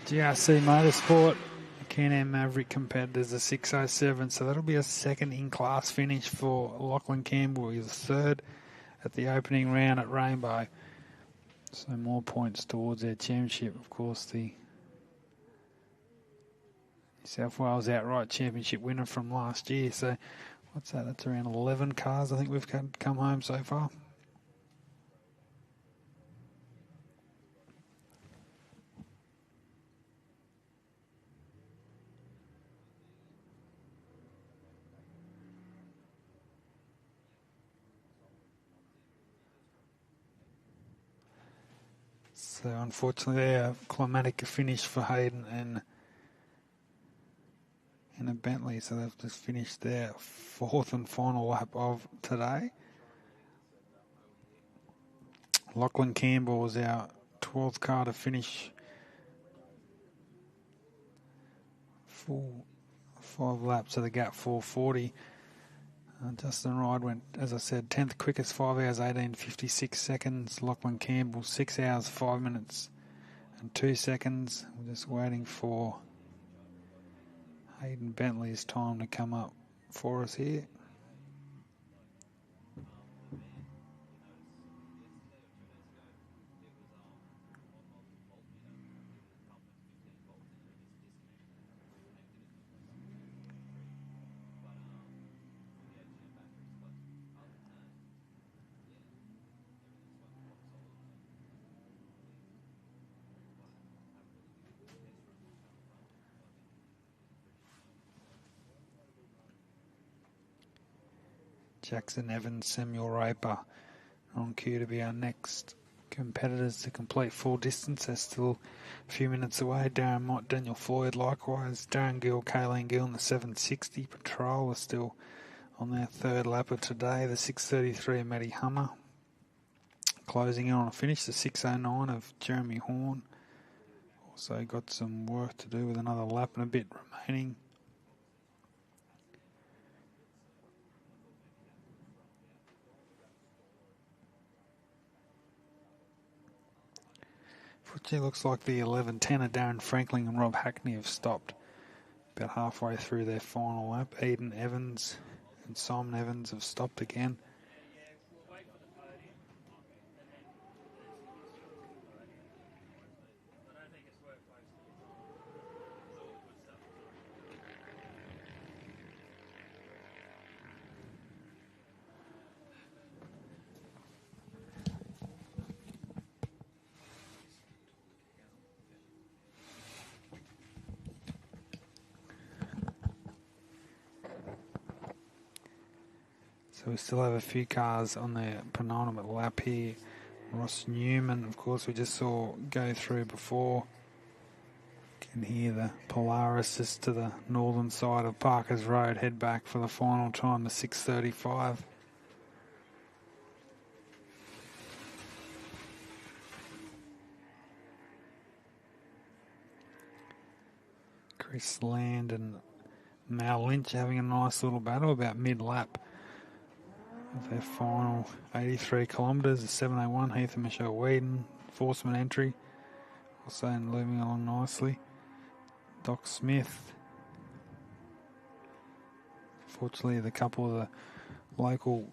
GRC Motorsport, Can-Am Maverick competitors, a 6:07. So that'll be a second in-class finish for Lachlan Campbell. He was third at the opening round at Rainbow. So more points towards their championship. Of course, the New South Wales outright championship winner from last year. So what's that? That's around 11 cars I think we've come home so far. So unfortunately, a climatic finish for Hayden and a Bentley. So they've just finished their fourth and final lap of today. Lachlan Campbell was our 12th car to finish full 5 laps of the gap 440. Justin Ryde went, as I said, 10th quickest, 5 hours 18:56 seconds. Lachlan Campbell 6 hours 5 minutes and 2 seconds. We're just waiting for Hayden Bentley's time to come up for us here. Jackson Evans, Samuel Raper on cue to be our next competitors to complete full distance. They're still a few minutes away. Darren Mott, Daniel Floyd likewise. Darren Gill, Kayleen Gill in the 760. Patrol are still on their third lap of today. The 6:33 Matty Hummer. Closing in on a finish, the 6:09 of Jeremy Horn. Also got some work to do with another lap and a bit remaining. Fortunately, looks like the 11:10 of Darren Franklin and Rob Hackney have stopped about halfway through their final lap. Eden Evans and Simon Evans have stopped again. So we still have a few cars on their penultimate lap here. Ross Newman, of course, we just saw go through before. Can hear the Polaris just to the northern side of Parkers Road head back for the final time, the 6:35. Chris Land and Mal Lynch having a nice little battle about mid-lap of their final 83 kilometres. The 7:01, Heath and Michelle Whedon, Forceman entry, also looming along nicely. Doc Smith. Fortunately, the couple of the local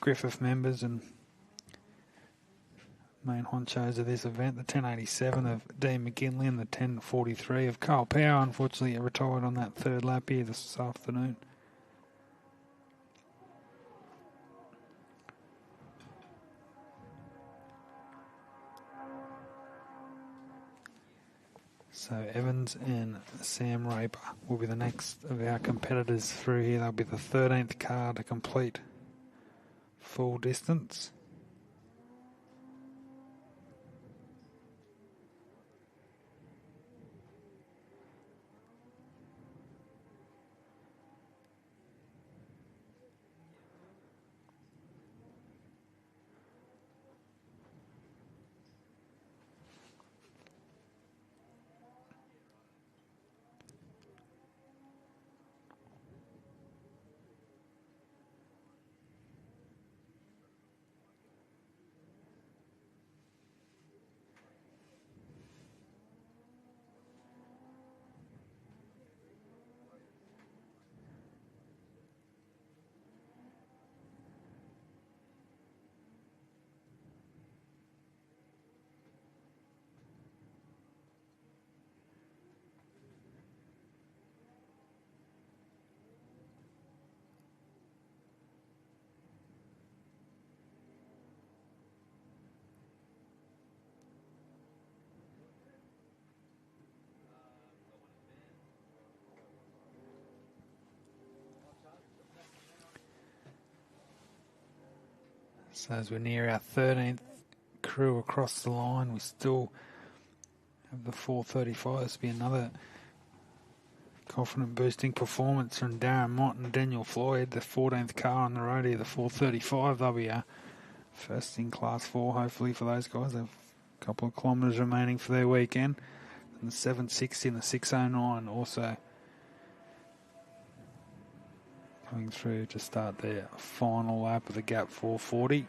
Griffith members and main honchos of this event, the 10:87 of Dean McGinley and the 10:43 of Carl Power, unfortunately retired on that third lap here this afternoon. So Evans and Sam Raper will be the next of our competitors through here. They'll be the 13th car to complete full distance. So as we're near our 13th crew across the line, we still have the 4:35. This will be another confident boosting performance from Darren Mott and Daniel Floyd, the 14th car on the road here, the 4:35. They'll be our first in Class 4, hopefully, for those guys. They have a couple of kilometres remaining for their weekend. And the 760 and the 6:09 also coming through to start their final lap of the Gap 440.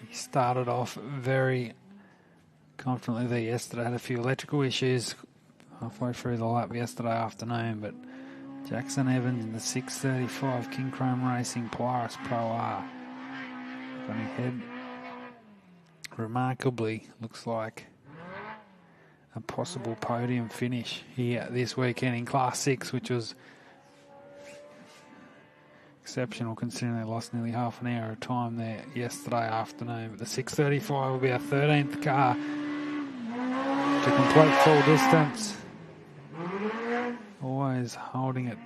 He started off very confidently there yesterday. Had a few electrical issues halfway through the lap yesterday afternoon, but Jackson Evans in the 6:35 King Chrome Racing Polaris Pro R going ahead remarkably looks like a possible podium finish here this weekend in Class 6, which was exceptional considering they lost nearly half an hour of time there yesterday afternoon. But the 6:35 will be our 13th car to complete full distance. Always holding it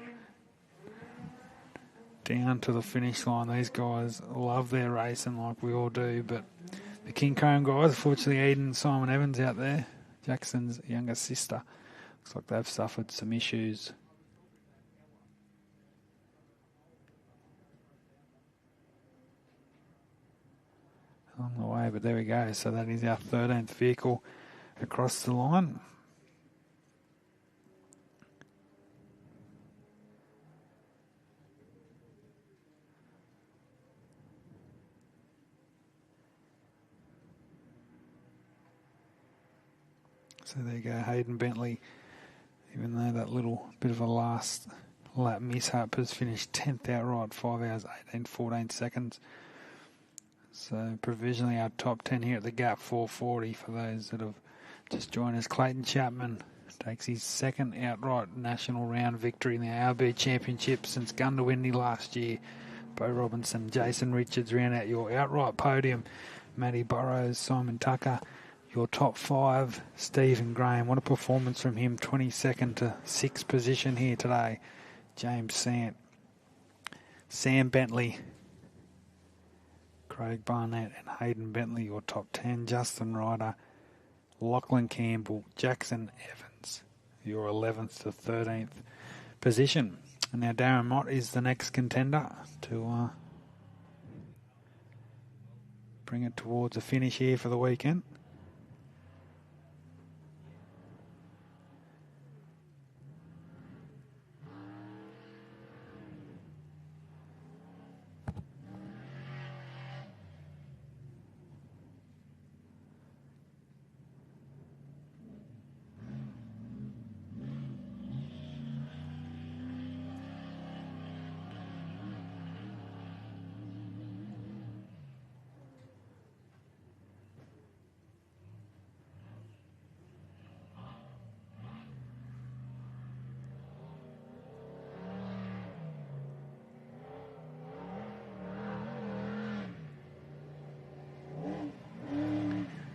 down to the finish line. These guys love their racing like we all do, but the King Chrome guys, unfortunately Eden and Simon Evans out there, Jackson's younger sister, looks like they've suffered some issues. On the way, but there we go. So that is our 13th vehicle across the line. So there you go, Hayden Bentley, even though that little bit of a last lap mishap, has finished 10th outright, 5 hours, 14 seconds. So provisionally our top 10 here at the Gap 440 for those that have just joined us. Clayton Chapman takes his second outright national round victory in the ARB Championship since Gundawindi last year. Bo Robinson, Jason Richards round out your outright podium. Matty Burrows, Simon Tucker, your top 5. Stephen Graham, what a performance from him, 22nd to 6th position here today. James Sant, Sam Bentley, Craig Barnett and Hayden Bentley, your top 10. Justin Ryder, Lachlan Campbell, Jackson Evans, your 11th to 13th position. And now Darren Mott is the next contender to bring it towards a finish here for the weekend.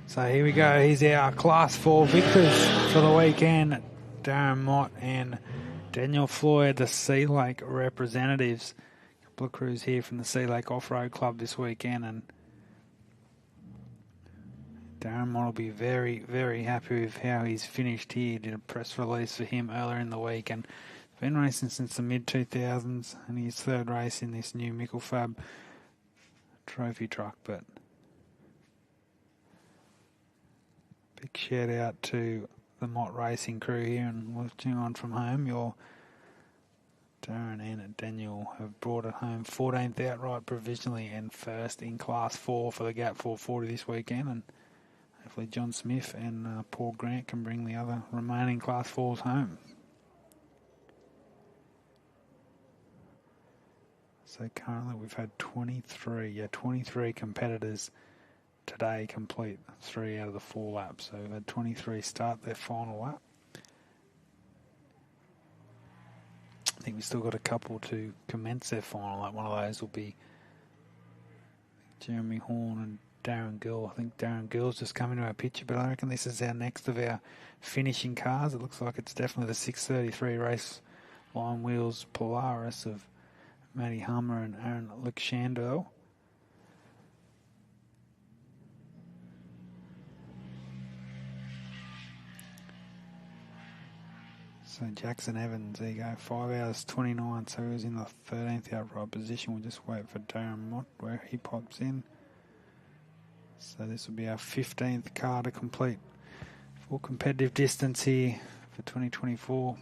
So here we go. He's our Class 4 victors for the weekend. Darren Mott and Daniel Floyd, the Sea Lake representatives. A couple of crews here from the Sea Lake Offroad Club this weekend, and Darren Mott will be very, very happy with how he's finished here. Did a press release for him earlier in the week, and been racing since the mid-2000s, and his third race in this new Mickelfab trophy truck. But big shout out to the Mott Racing crew here, and watching on from home. Your Darren and Daniel have brought it home 14th outright provisionally and first in Class 4 for the Gap 440 this weekend, and hopefully John Smith and Paul Grant can bring the other remaining Class 4s home. So currently we've had 23 competitors today complete 3 out of the 4 laps. So we've had 23 start their final lap. I think we've still got a couple to commence their final lap. One of those will be Jeremy Horn and Darren Gill. I think Darren Gill's just coming to our picture, but I reckon this is our next of our finishing cars. It looks like it's definitely the 633 Raceline Wheels Polaris of Matty Hummer and Aaron Luxando. So Jackson Evans, there you go, 5 hours 29, so he was in the 13th outright position. We'll just wait for Darren Mott where he pops in. So this will be our 15th car to complete full competitive distance here for 2024.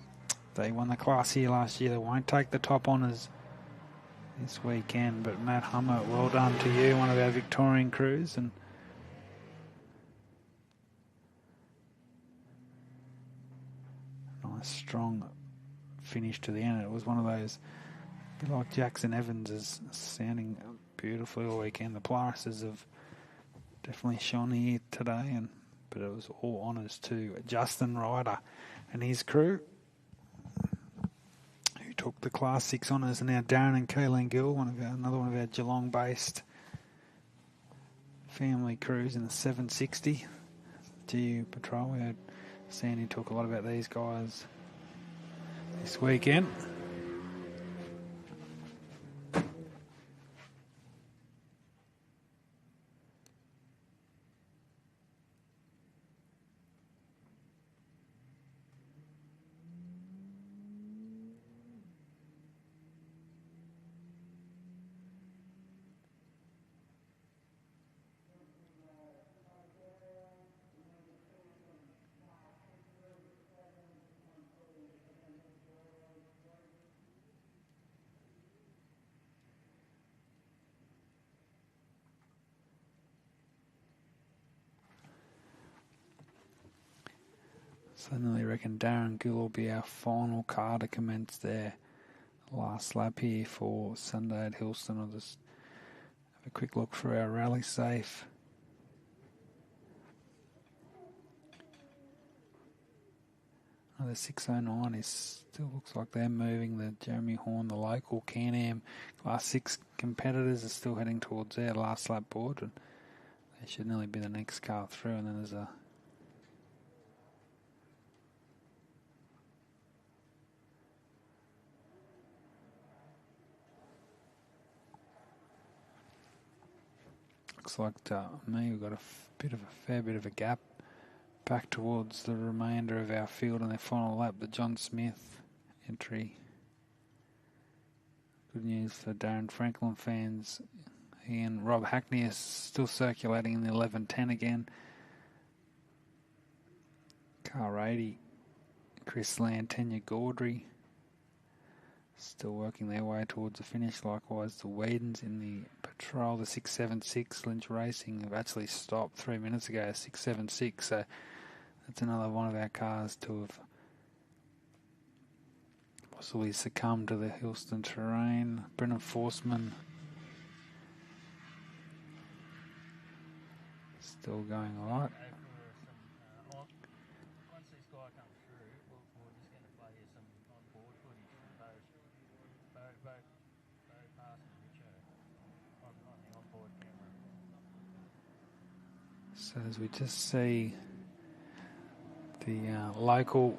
They won the class here last year. They won't take the top honours this weekend, but Matt Hummer, well done to you, one of our Victorian crews, and nice strong finish to the end. It was one of those, a bit like Jackson Evans is sounding beautifully all weekend. The Polarises of definitely shone here today, but it was all honours to Justin Ryder and his crew, who took the Class 6 honours. And now Darren and Kayleen Gill, another one of our Geelong-based family crews in the 760 GU Patrol. We heard Sandy talk a lot about these guys this weekend. So I nearly reckon Darren Gill will be our final car to commence their last lap here for Sunday at Hillston. I'll just have a quick look for our rally safe. The 609 still looks like they're moving. The Jeremy Horn, the local Can-Am Class 6 competitors are still heading towards their last lap board, and they should nearly be the next car through. And then there's a looks like to me we've got a fair bit of a gap back towards the remainder of our field on their final lap. The John Smith entry. Good news for Darren Franklin fans. He and Rob Hackney is still circulating in the 11:10 again. Car 80, Chris Land, Tanya Gaudry still working their way towards the finish. Likewise, the Whedons in the Patrol, the 676. Lynch Racing have actually stopped 3 minutes ago, 676. So that's another one of our cars to have possibly succumbed to the Hillston terrain. Brennan Forsman still going all right. So as we just see the local,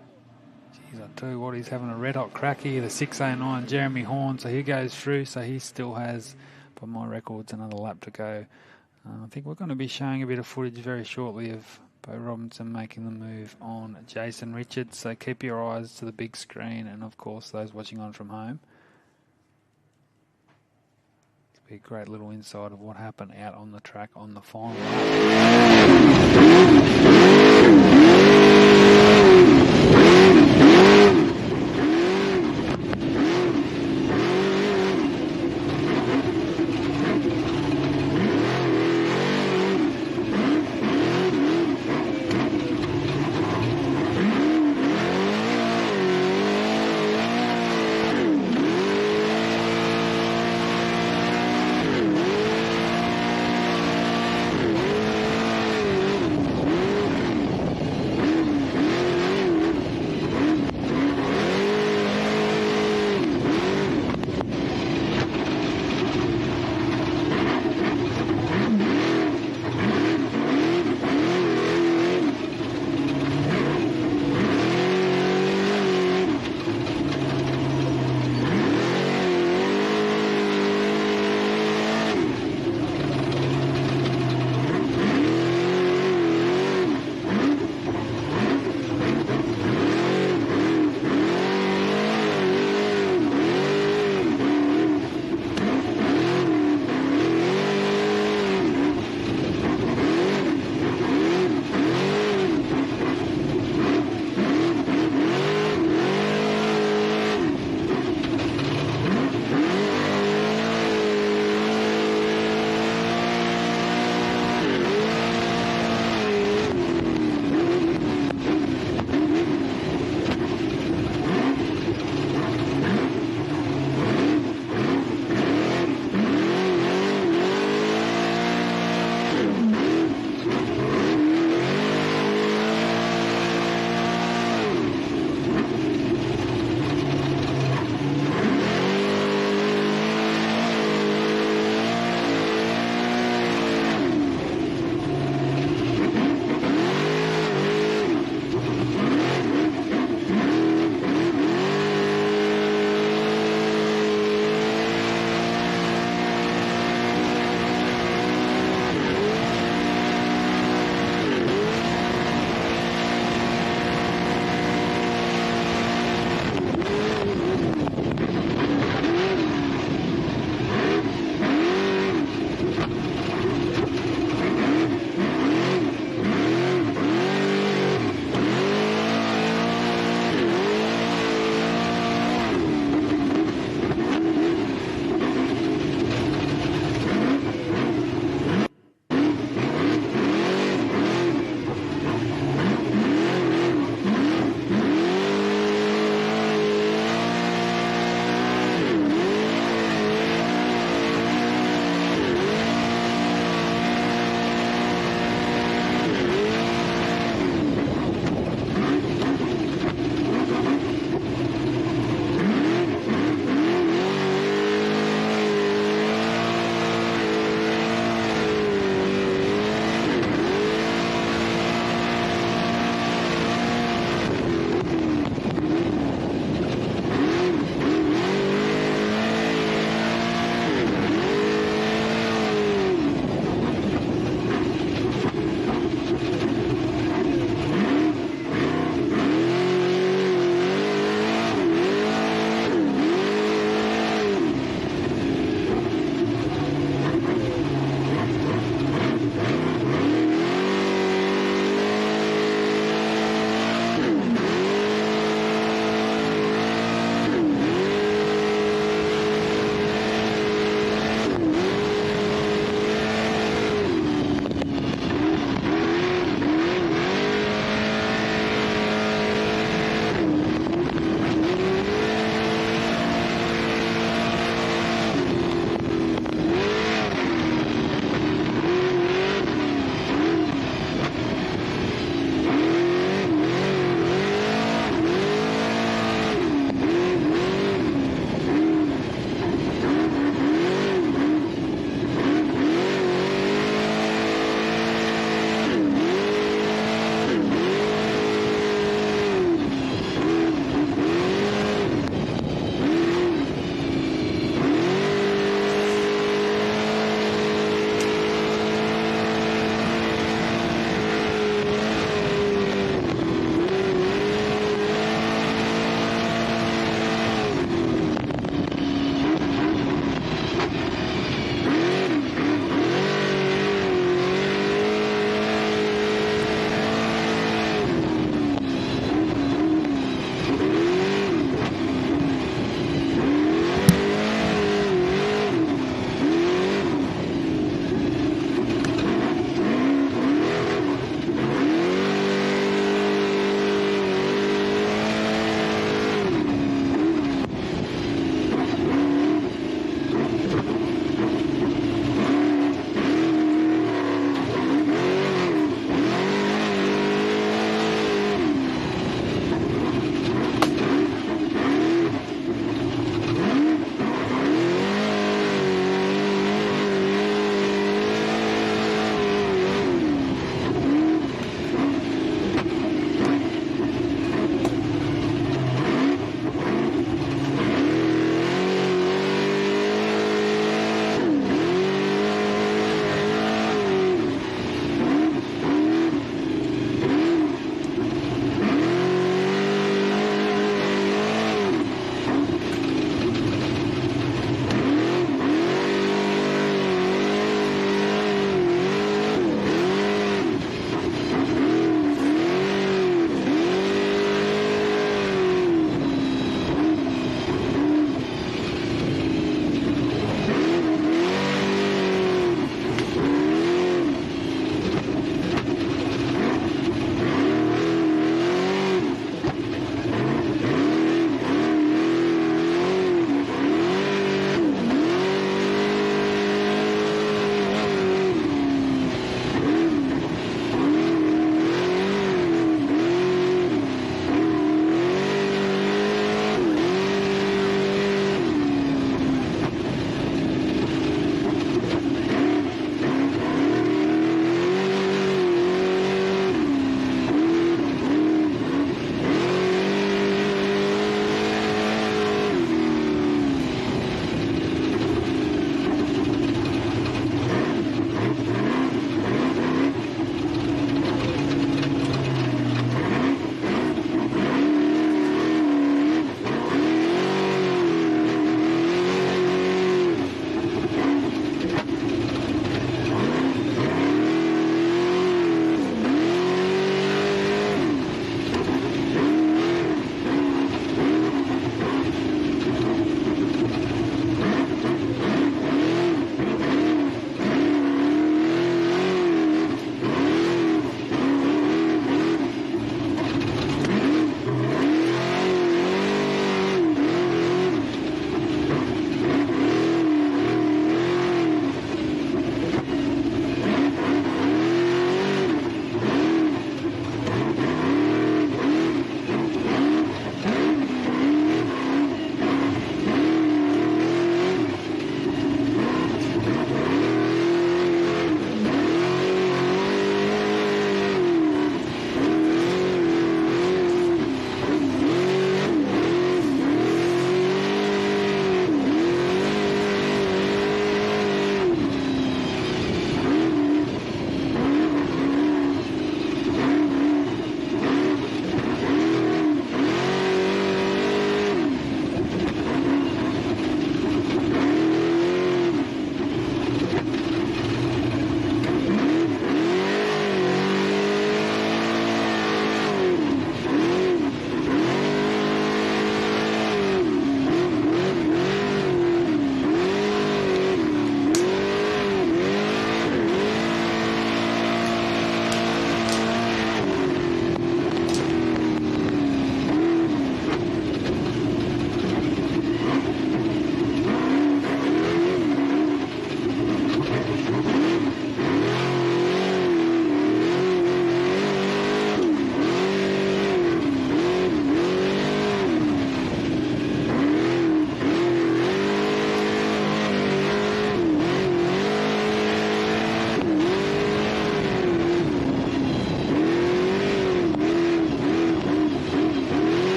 geez, I tell you what, he's having a red hot crack here, the 609 Jeremy Horn. So he goes through, so he still has, by my records, another lap to go. I think we're going to be showing a bit of footage very shortly of Bo Robinson making the move on Jason Richards. So keep your eyes to the big screen, and of course those watching on from home. Be a great little insight of what happened out on the track on the final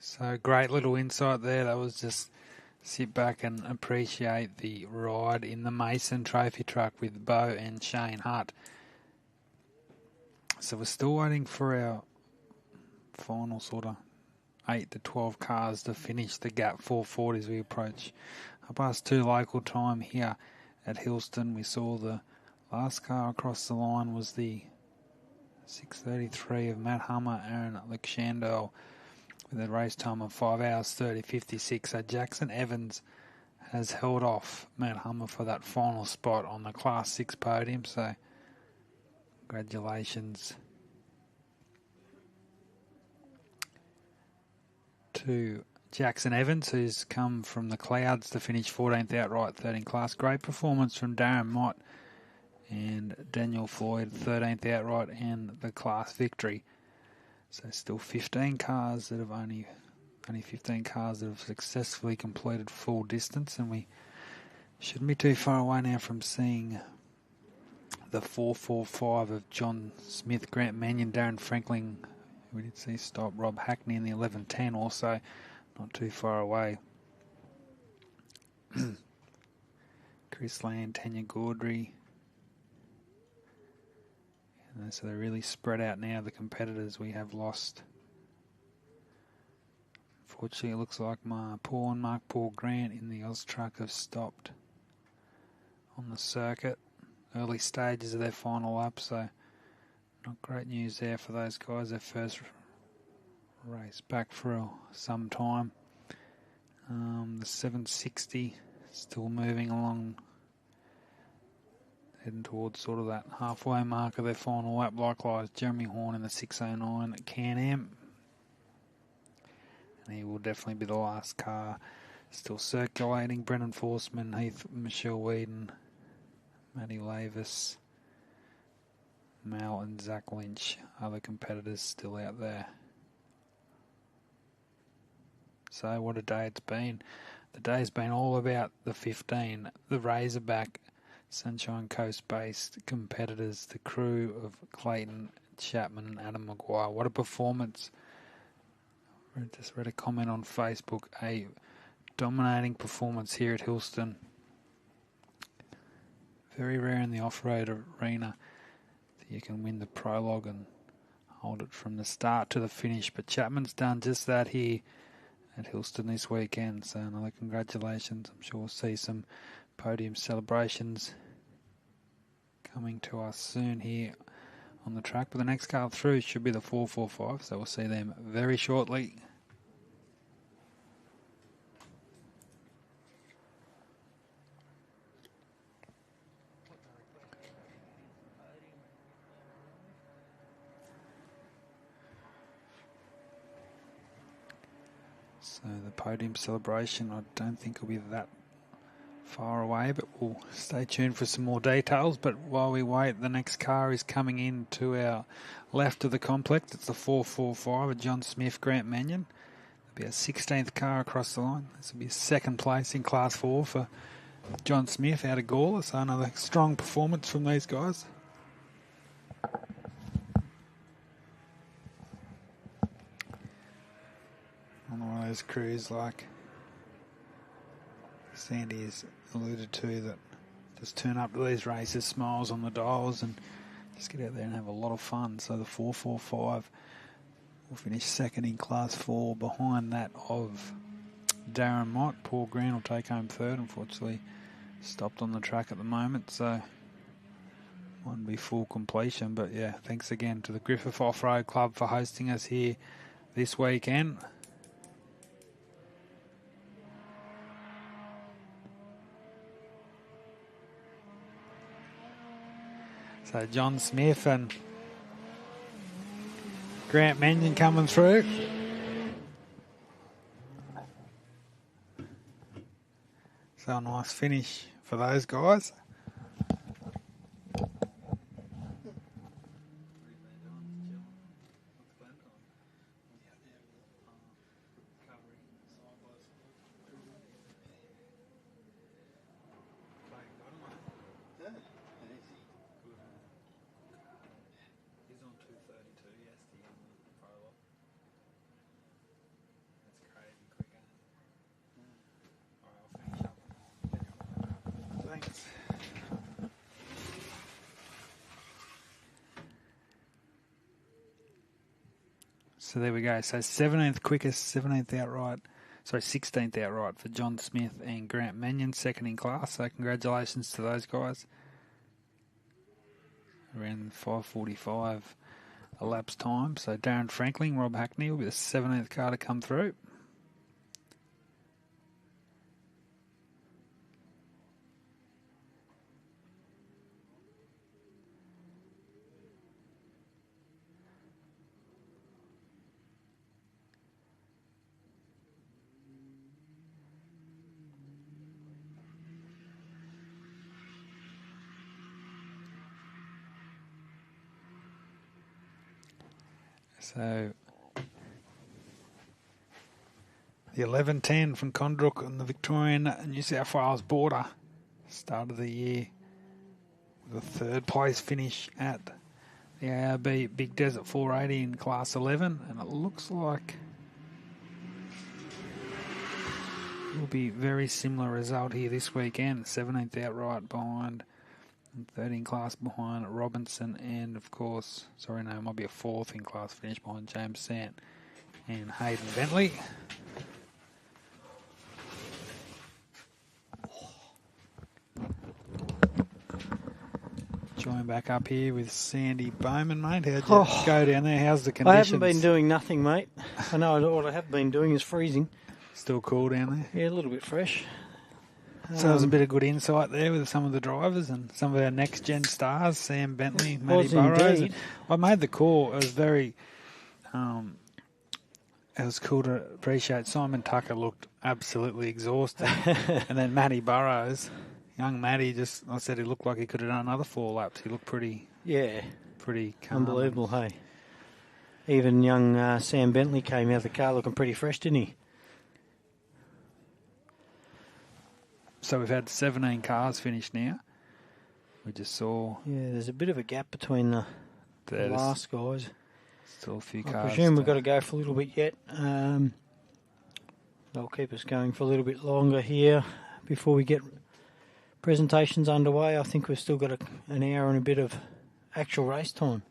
So great little insight there. That was just sit back and appreciate the ride in the Mason Trophy truck with Bo and Shane Hutt. So we're still waiting for our final sort of 8 to 12 cars to finish the gap 440 as we approach 2:30 local time here at Hillston. We saw the last car across the line was the 6:33 of Matt Hummer, Aaron Alexander, with a race time of 5 hours 30:56. So Jackson Evans has held off Matt Hummer for that final spot on the Class 6 podium. So congratulations to Jackson Evans, who's come from the clouds to finish 14th outright, 3rd in class. Great performance from Darren Mott and Daniel Floyd, 13th outright and the class victory. So still 15 cars that have only 15 cars that have successfully completed full distance, and we shouldn't be too far away now from seeing the 445 of John Smith, Grant Mannion, Darren Franklin. We did see stop Rob Hackney in the 11:10 also, not too far away. Chris Land, Tanya Gaudry. And so they're really spread out now, the competitors we have lost. Fortunately, it looks like Paul and Mark Paul Grant in the Oz truck have stopped on the circuit. Early stages of their final lap, so not great news there for those guys. Their first race back for some time. The 760 still moving along, heading towards sort of that halfway mark of their final lap. Likewise, Jeremy Horn in the 609 at Can-Am. And he will definitely be the last car still circulating. Brendan Forsman, Heath, Michelle Whedon, Matty Lavis, Mal and Zach Lynch, other competitors still out there. So what a day it's been. The day's been all about the 15, the Razorback Sunshine Coast-based competitors, the crew of Clayton Chapman and Adam Maguire. What a performance. I just read a comment on Facebook, a dominating performance here at Hillston. Very rare in the off-road arena that you can win the prologue and hold it from the start to the finish. But Chapman's done just that here at Hillston this weekend. So another congratulations. I'm sure we'll see some podium celebrations coming to us soon here on the track. But the next car through should be the 445, so we'll see them very shortly. So the podium celebration, I don't think will be that far away, but we'll stay tuned for some more details. But while we wait, the next car is coming in to our left of the complex. It's the 445 with John Smith, Grant Mannion. There'll be a 16th car across the line. This will be second place in Class 4 for John Smith out of Gawler. So another strong performance from these guys. On one of those crews like Sandy has alluded to, that just turn up to these races, smiles on the dials, and just get out there and have a lot of fun. So the 445 will finish second in Class 4 behind that of Darren Mott. Paul Grant will take home third. Unfortunately, stopped on the track at the moment, so won't be full completion. But yeah, thanks again to the Griffith Off-Road Club for hosting us here this weekend. So John Smith and Grant Mannion coming through. So a nice finish for those guys. So there we go. So 17th quickest, 17th outright. Sorry, 16th outright for John Smith and Grant Mannion, second in class. So congratulations to those guys. Around 5:45 elapsed time. So Darren Franklin, Rob Hackney will be the 17th car to come through. So the 11:10 from Condrook on the Victorian New South Wales border. Start of the year with a third place finish at the ARB Big Desert 480 in Class 11. And it looks like it will be a very similar result here this weekend. 17th outright behind, and 13th class behind Robinson, and of course, sorry, no, it might be a 4th in class finish behind James Sant and Hayden Bentley. Join back up here with Sandy Bowman, mate. How'd you go down there? How's the conditions? I haven't been doing nothing, mate. I know what I have been doing is freezing. Still cool down there? Yeah, a little bit fresh. So there's a bit of good insight there with some of the drivers and some of our next-gen stars, Sam Bentley, Matty Burrows. Indeed. I made the call. It was very... it was cool to appreciate. Simon Tucker looked absolutely exhausted. And then Matty Burrows, young Matty, I said he looked like he could have done another 4 laps. He looked pretty... Yeah. Pretty calm. Unbelievable, hey. Even young Sam Bentley came out of the car looking pretty fresh, didn't he? So we've had 17 cars finished now. We just saw... Yeah, there's a bit of a gap between the last guys. Still a few I cars. presume we've got to go for a little bit yet. They'll keep us going for a little bit longer here before we get presentations underway. I think we've still got an hour and a bit of actual race time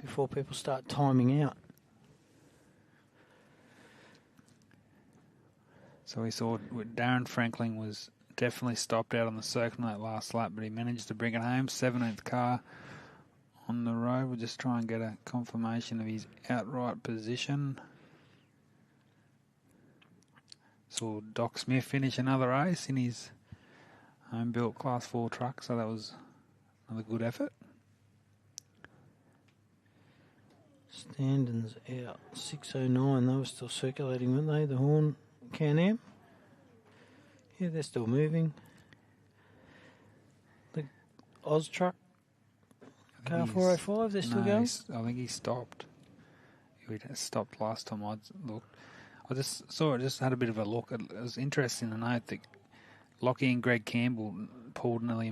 before people start timing out. So we saw Darren Franklin was definitely stopped out on the circuit on that last lap, but he managed to bring it home. 17th car on the road. We'll just try and get a confirmation of his outright position. Saw Doc Smith finish another race in his home-built Class 4 truck, so that was another good effort. Standon's out 6:09. They were still circulating, weren't they? The Horn Can-Am. Yeah, they're still moving. The Oz truck, car 405, they're still going? I think he stopped. He stopped last time I looked. I just saw it, just had a bit of a look. It was interesting to note that Lockie and Greg Campbell pulled nearly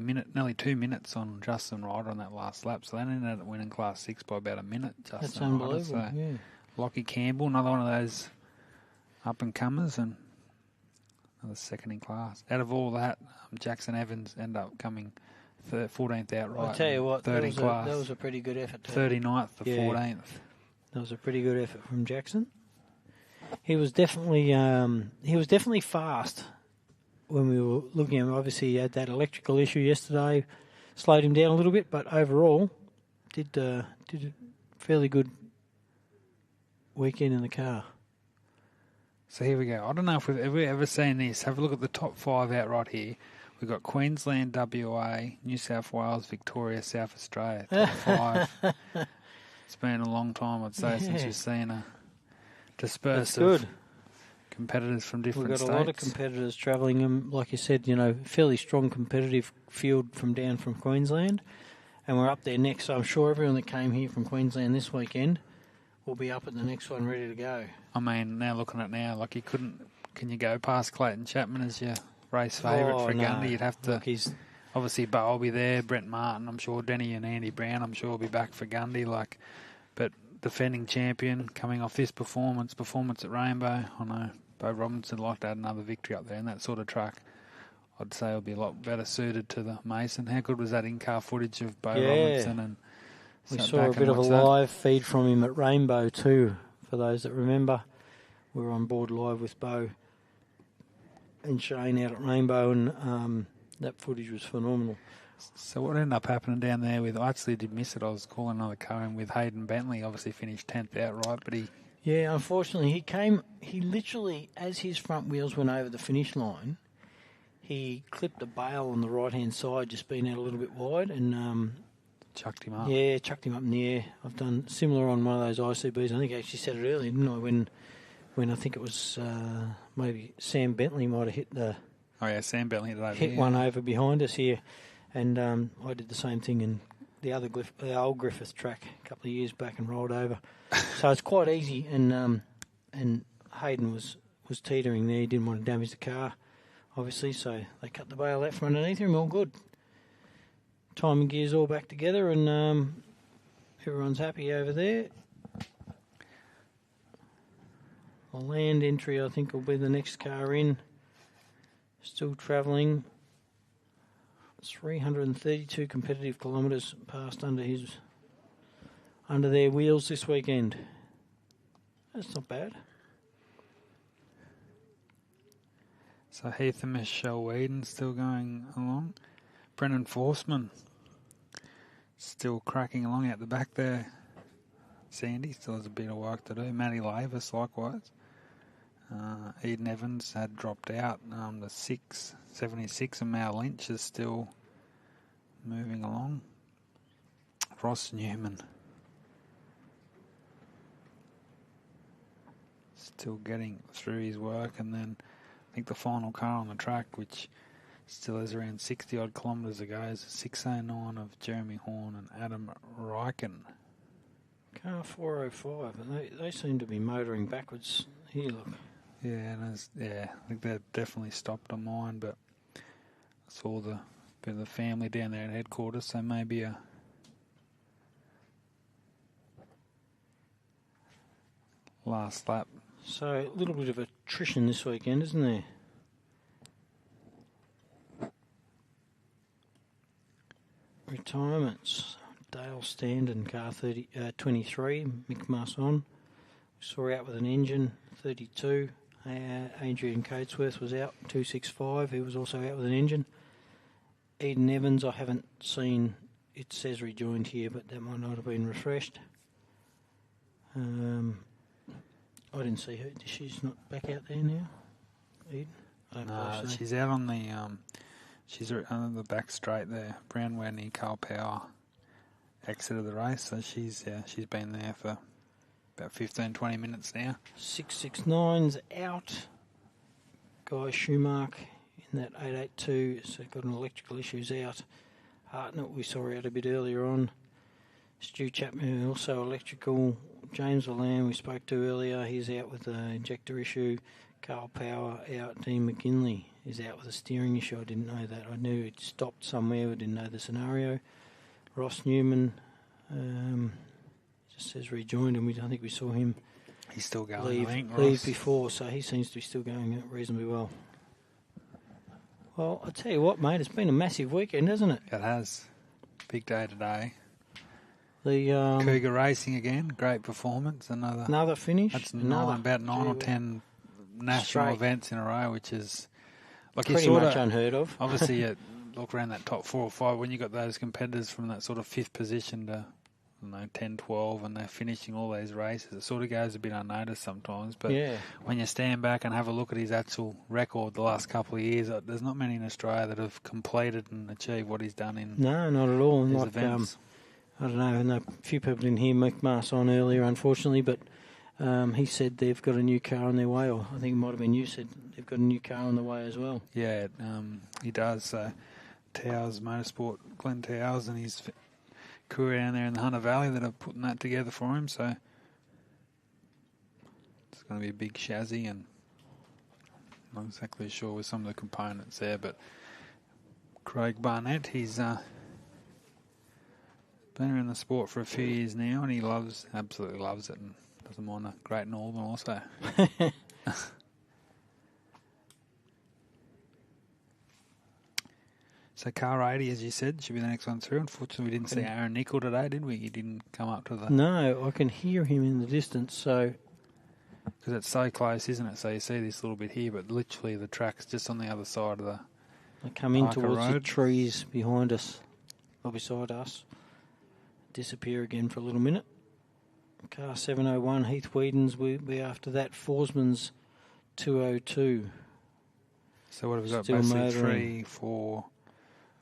2 minutes on Justin Ryder on that last lap, so they ended up winning Class 6 by about a minute. That's unbelievable, Ryder, so yeah. Lockie Campbell, another one of those up-and-comers, and another second in class. Out of all that, Jackson Evans ended up coming 14th outright. I'll tell you what, third in class. That was a pretty good effort. 39th to 14th. That was a pretty good effort from Jackson. He was definitely fast when we were looking at him. Obviously, he had that electrical issue yesterday, slowed him down a little bit, but overall did a fairly good weekend in the car. So here we go. I don't know if we've ever seen this. Have a look at the top 5 outright here. We've got Queensland, WA, New South Wales, Victoria, South Australia. Top 5. It's been a long time, I'd say, since we've seen a dispersed of competitors from different states. We've got a lot of competitors travelling, and like you said, fairly strong competitive field from Queensland. And we're up there next, so I'm sure everyone that came here from Queensland this weekend will be up at the next one ready to go. I mean, now looking at it now, like can you go past Clayton Chapman as your race favourite for Gundy? You'd have to, obviously, Bo will be there, Brent Martin, I'm sure, Denny and Andy Brown, I'm sure will be back for Gundy, but defending champion, coming off this performance at Rainbow, I know Bo Robinson would like to add another victory up there, and that sort of track, I'd say, will be a lot better suited to the Mason. How good was that in-car footage of Bo Robinson? And we saw a bit of a live feed from him at Rainbow too, for those that remember. We were on board live with Bo and Shane out at Rainbow, and that footage was phenomenal. So what ended up happening down there with, I actually did miss it, I was calling another car in with Hayden Bentley, obviously finished 10th outright, but Yeah, unfortunately, he literally, as his front wheels went over the finish line, he clipped a bale on the right-hand side, just being out a little bit wide, and chucked him up. Yeah, chucked him up in the air. I've done similar on one of those ICBs. I think I actually said it earlier, didn't I? When I think it was maybe Sam Bentley might have hit the... Oh, yeah, Sam Bentley hit one over behind us here. And I did the same thing in the old Griffith track a couple of years back and rolled over. So it's quite easy. And Hayden was teetering there. He didn't want to damage the car, obviously. So they cut the bale out from underneath him. All good. Timing gears all back together, and everyone's happy over there. The land entry, I think, will be the next car in. Still travelling. 332 competitive kilometres passed under their wheels this weekend. That's not bad. So Heath and Michelle Whedon still going along. Brendan Forsman still cracking along out the back there. Sandy still has a bit of work to do. Matty Lavis likewise. Eden Evans had dropped out. The 676 and Mal Lynch is still moving along. Ross Newman still getting through his work, and then I think the final car on the track, which still has around 60 odd kilometres to go, is a 609 of Jeremy Horn and Adam Reichen. Car 405, and they seem to be motoring backwards here, look. Yeah, I think they've definitely stopped on mine, but I saw the bit of the family down there at headquarters, so maybe a last lap. So a little bit of attrition this weekend, isn't there? Retirements. Dale Standen, car 23, Mick Masson. Saw out with an engine, 32. Adrian Catesworth was out, 265. He was also out with an engine. Eden Evans, I haven't seen, it says rejoined here, but that might not have been refreshed. I didn't see her. She's not back out there now, Eden? No, she's out on the, she's on the back straight there. Brown Wedney, Carl Power exited the race, so she's been there for about 15-20 minutes now. 669's out. Guy Schumacher in that 882, so got an electrical issues out. Hartnett, we saw out a bit earlier on. Stu Chapman, also electrical. James Valland, we spoke to earlier, he's out with an injector issue. Carl Power out. Dean McGinley is out with a steering issue. I didn't know that. I knew it stopped somewhere, but didn't know the scenario. Ross Newman, just says rejoined, and I think we saw him. He's still going. Leave before, so he seems to be still going reasonably well. Well, I tell you what, mate, it's been a massive weekend, hasn't it? It has. Big day today. The Cougar racing again, great performance. Another finish. That's about 9 or 10 national events in a row, which is like pretty much unheard of. Obviously, you look around that top 4 or 5 when you got those competitors from that sort of 5th position to 10, 12, and they're finishing all these races. It sort of goes a bit unnoticed sometimes, but when you stand back and have a look at his actual record the last couple of years, there's not many in Australia that have completed and achieved what he's done in No, not at all. his Like, events. I don't know, I know a few people didn't hear Mick Mars on earlier, unfortunately, but he said they've got a new car on their way, or I think it might have been you said they've got a new car on the way as well. Yeah, he does. So Towers Motorsport, Glenn Towers and his crew down there in the Hunter Valley that are putting that together for him. So it's going to be a big chassis, and I'm not exactly sure with some of the components there, but Craig Barnett, he's been around the sport for a few years now, and he absolutely loves it, and doesn't mind a Great Northern also. So car 80, as you said, should be the next one through. Unfortunately, we didn't see Aaron Nicol today, did we? He didn't come up to the... No, I can hear him in the distance, so Because it's so close, isn't it? So you see this little bit here, but literally the track's just on the other side of the They come in Parker towards the Road. trees behind us, or beside us. Disappear again for a little minute. Car 701, Heath Whedon's. We'll be after that. Forsman's 202. So what have we got? Still Basically motoring. 3, 4.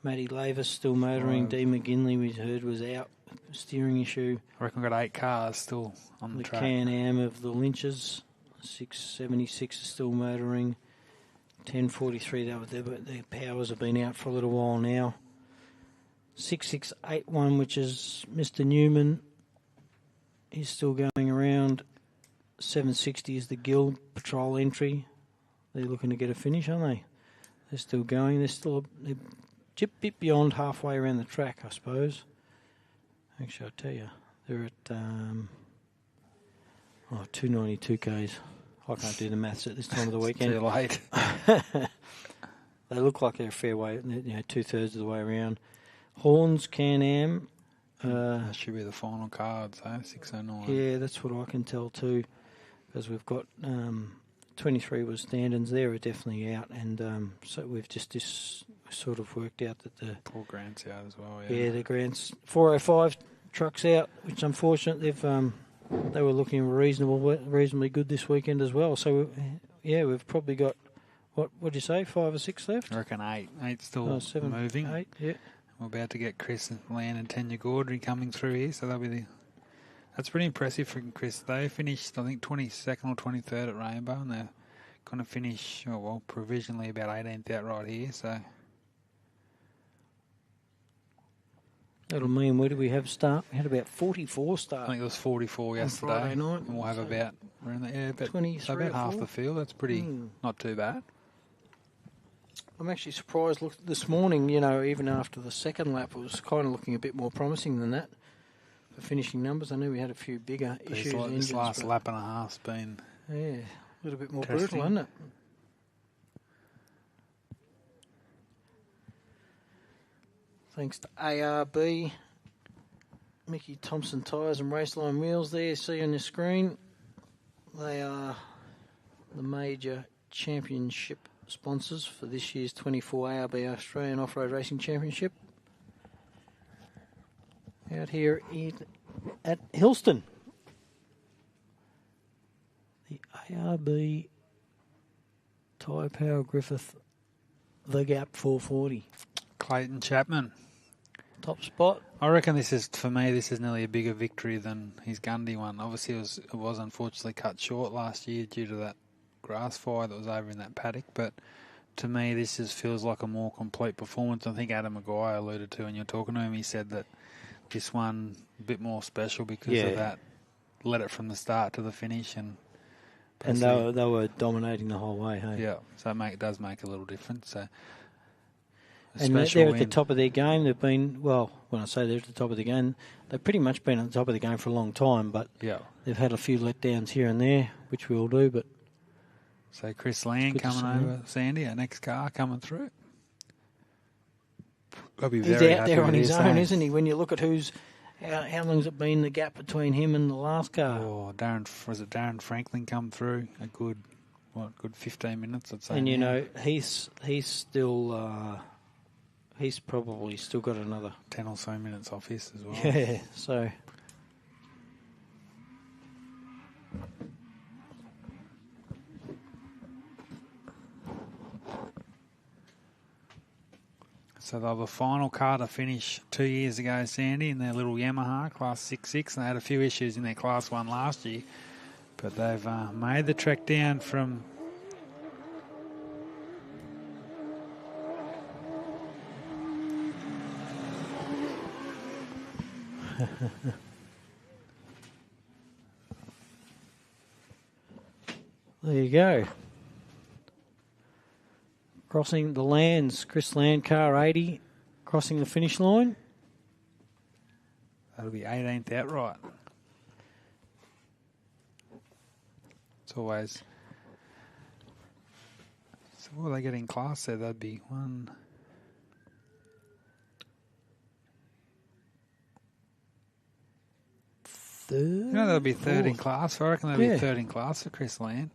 Matty Lavis still motoring. 5. Dee McGinley, we heard, was out. Steering issue. I reckon we've got 8 cars still on the The track. Can-Am of the Lynches. 676 is still motoring. 1043, their powers have been out for a little while now. 6681, which is Mr. Newman, he's still going around. 760 is the Guild Patrol entry. They're looking to get a finish, aren't they? They're still going. They're a bit beyond halfway around the track, I suppose. Actually, I'll tell you, they're at 292 Ks. I can't do the maths at this time of the weekend. Too late. They look like they're a fair way, 2/3 of the way around. Horns, Can-Am. That should be the final card, so 609. Yeah, that's what I can tell too, because we've got 23 was stand-ins. They're definitely out, and so we've just sort of worked out that the Poor Grant's out as well. yeah the Grants 405 trucks out, which is unfortunate. They were looking reasonably good this weekend as well. So yeah, we've probably got what'd you say, 5 or 6 left? I reckon 8. 8 still 7, moving. 8, yeah. We're about to get Chris and Lan and Tanya Gaudry coming through here, so that's pretty impressive for Chris. They finished, I think, 22nd or 23rd at Rainbow, and they're going to finish, provisionally about 18th out right here, so... That'll mean, where do we have start? We had about 44 start. I think it was 44 yesterday. Friday night. And we'll have about 23 so about or half 4. the field. That's pretty not too bad. I'm actually surprised. Look, this morning, even after the second lap, it was kind of looking a bit more promising than that for finishing numbers. I knew we had a few bigger issues. This last lap and a half's been a little bit more testing. brutal, isn't it? Thanks to ARB, Mickey Thompson Tyres and Raceline Wheels there. See on your screen. They are the major championship sponsors for this year's 24 ARB Australian Off-Road Racing Championship. Out here at Hillston. The ARB Tyrepower Griffith, The Gap 440. Clayton Chapman. Top spot. I reckon this is nearly a bigger victory than his Gundy one. Obviously, it was unfortunately cut short last year due to that grass fire that was over in that paddock. But to me, this feels like a more complete performance. I think Adam Maguire alluded to when you're talking to him. He said that this one a bit more special because of that. Led it from the start to the finish, and they were dominating the whole way. Hey? Yeah, so it does make a little difference. So. And they're at the top of their game. They've been, when I say they're at the top of the game, they've pretty much been at the top of the game for a long time, but they've had a few letdowns here and there, which we all do. But so Chris Land coming over, Sandy, our next car coming through. He's out there on his own, isn't he? When you look at how long's it been, the gap between him and the last car? Oh, Darren Franklin come through? A good 15 minutes, I'd say. And, he's still... he's probably still got another 10 or so minutes off his as well. Yeah, so they're the final car to finish 2 years ago, Sandy, in their little Yamaha Class 6.6. They had a few issues in their Class 1 last year, but they've made the trek down from... There you go. Crossing the lands, Chris Land, car 80, crossing the finish line. That'll be 18th outright. It's always... So what are they getting class there? That'd be 1... third. You know, they'll be third in fourth. class. I reckon they'll be third in class for Chris Land.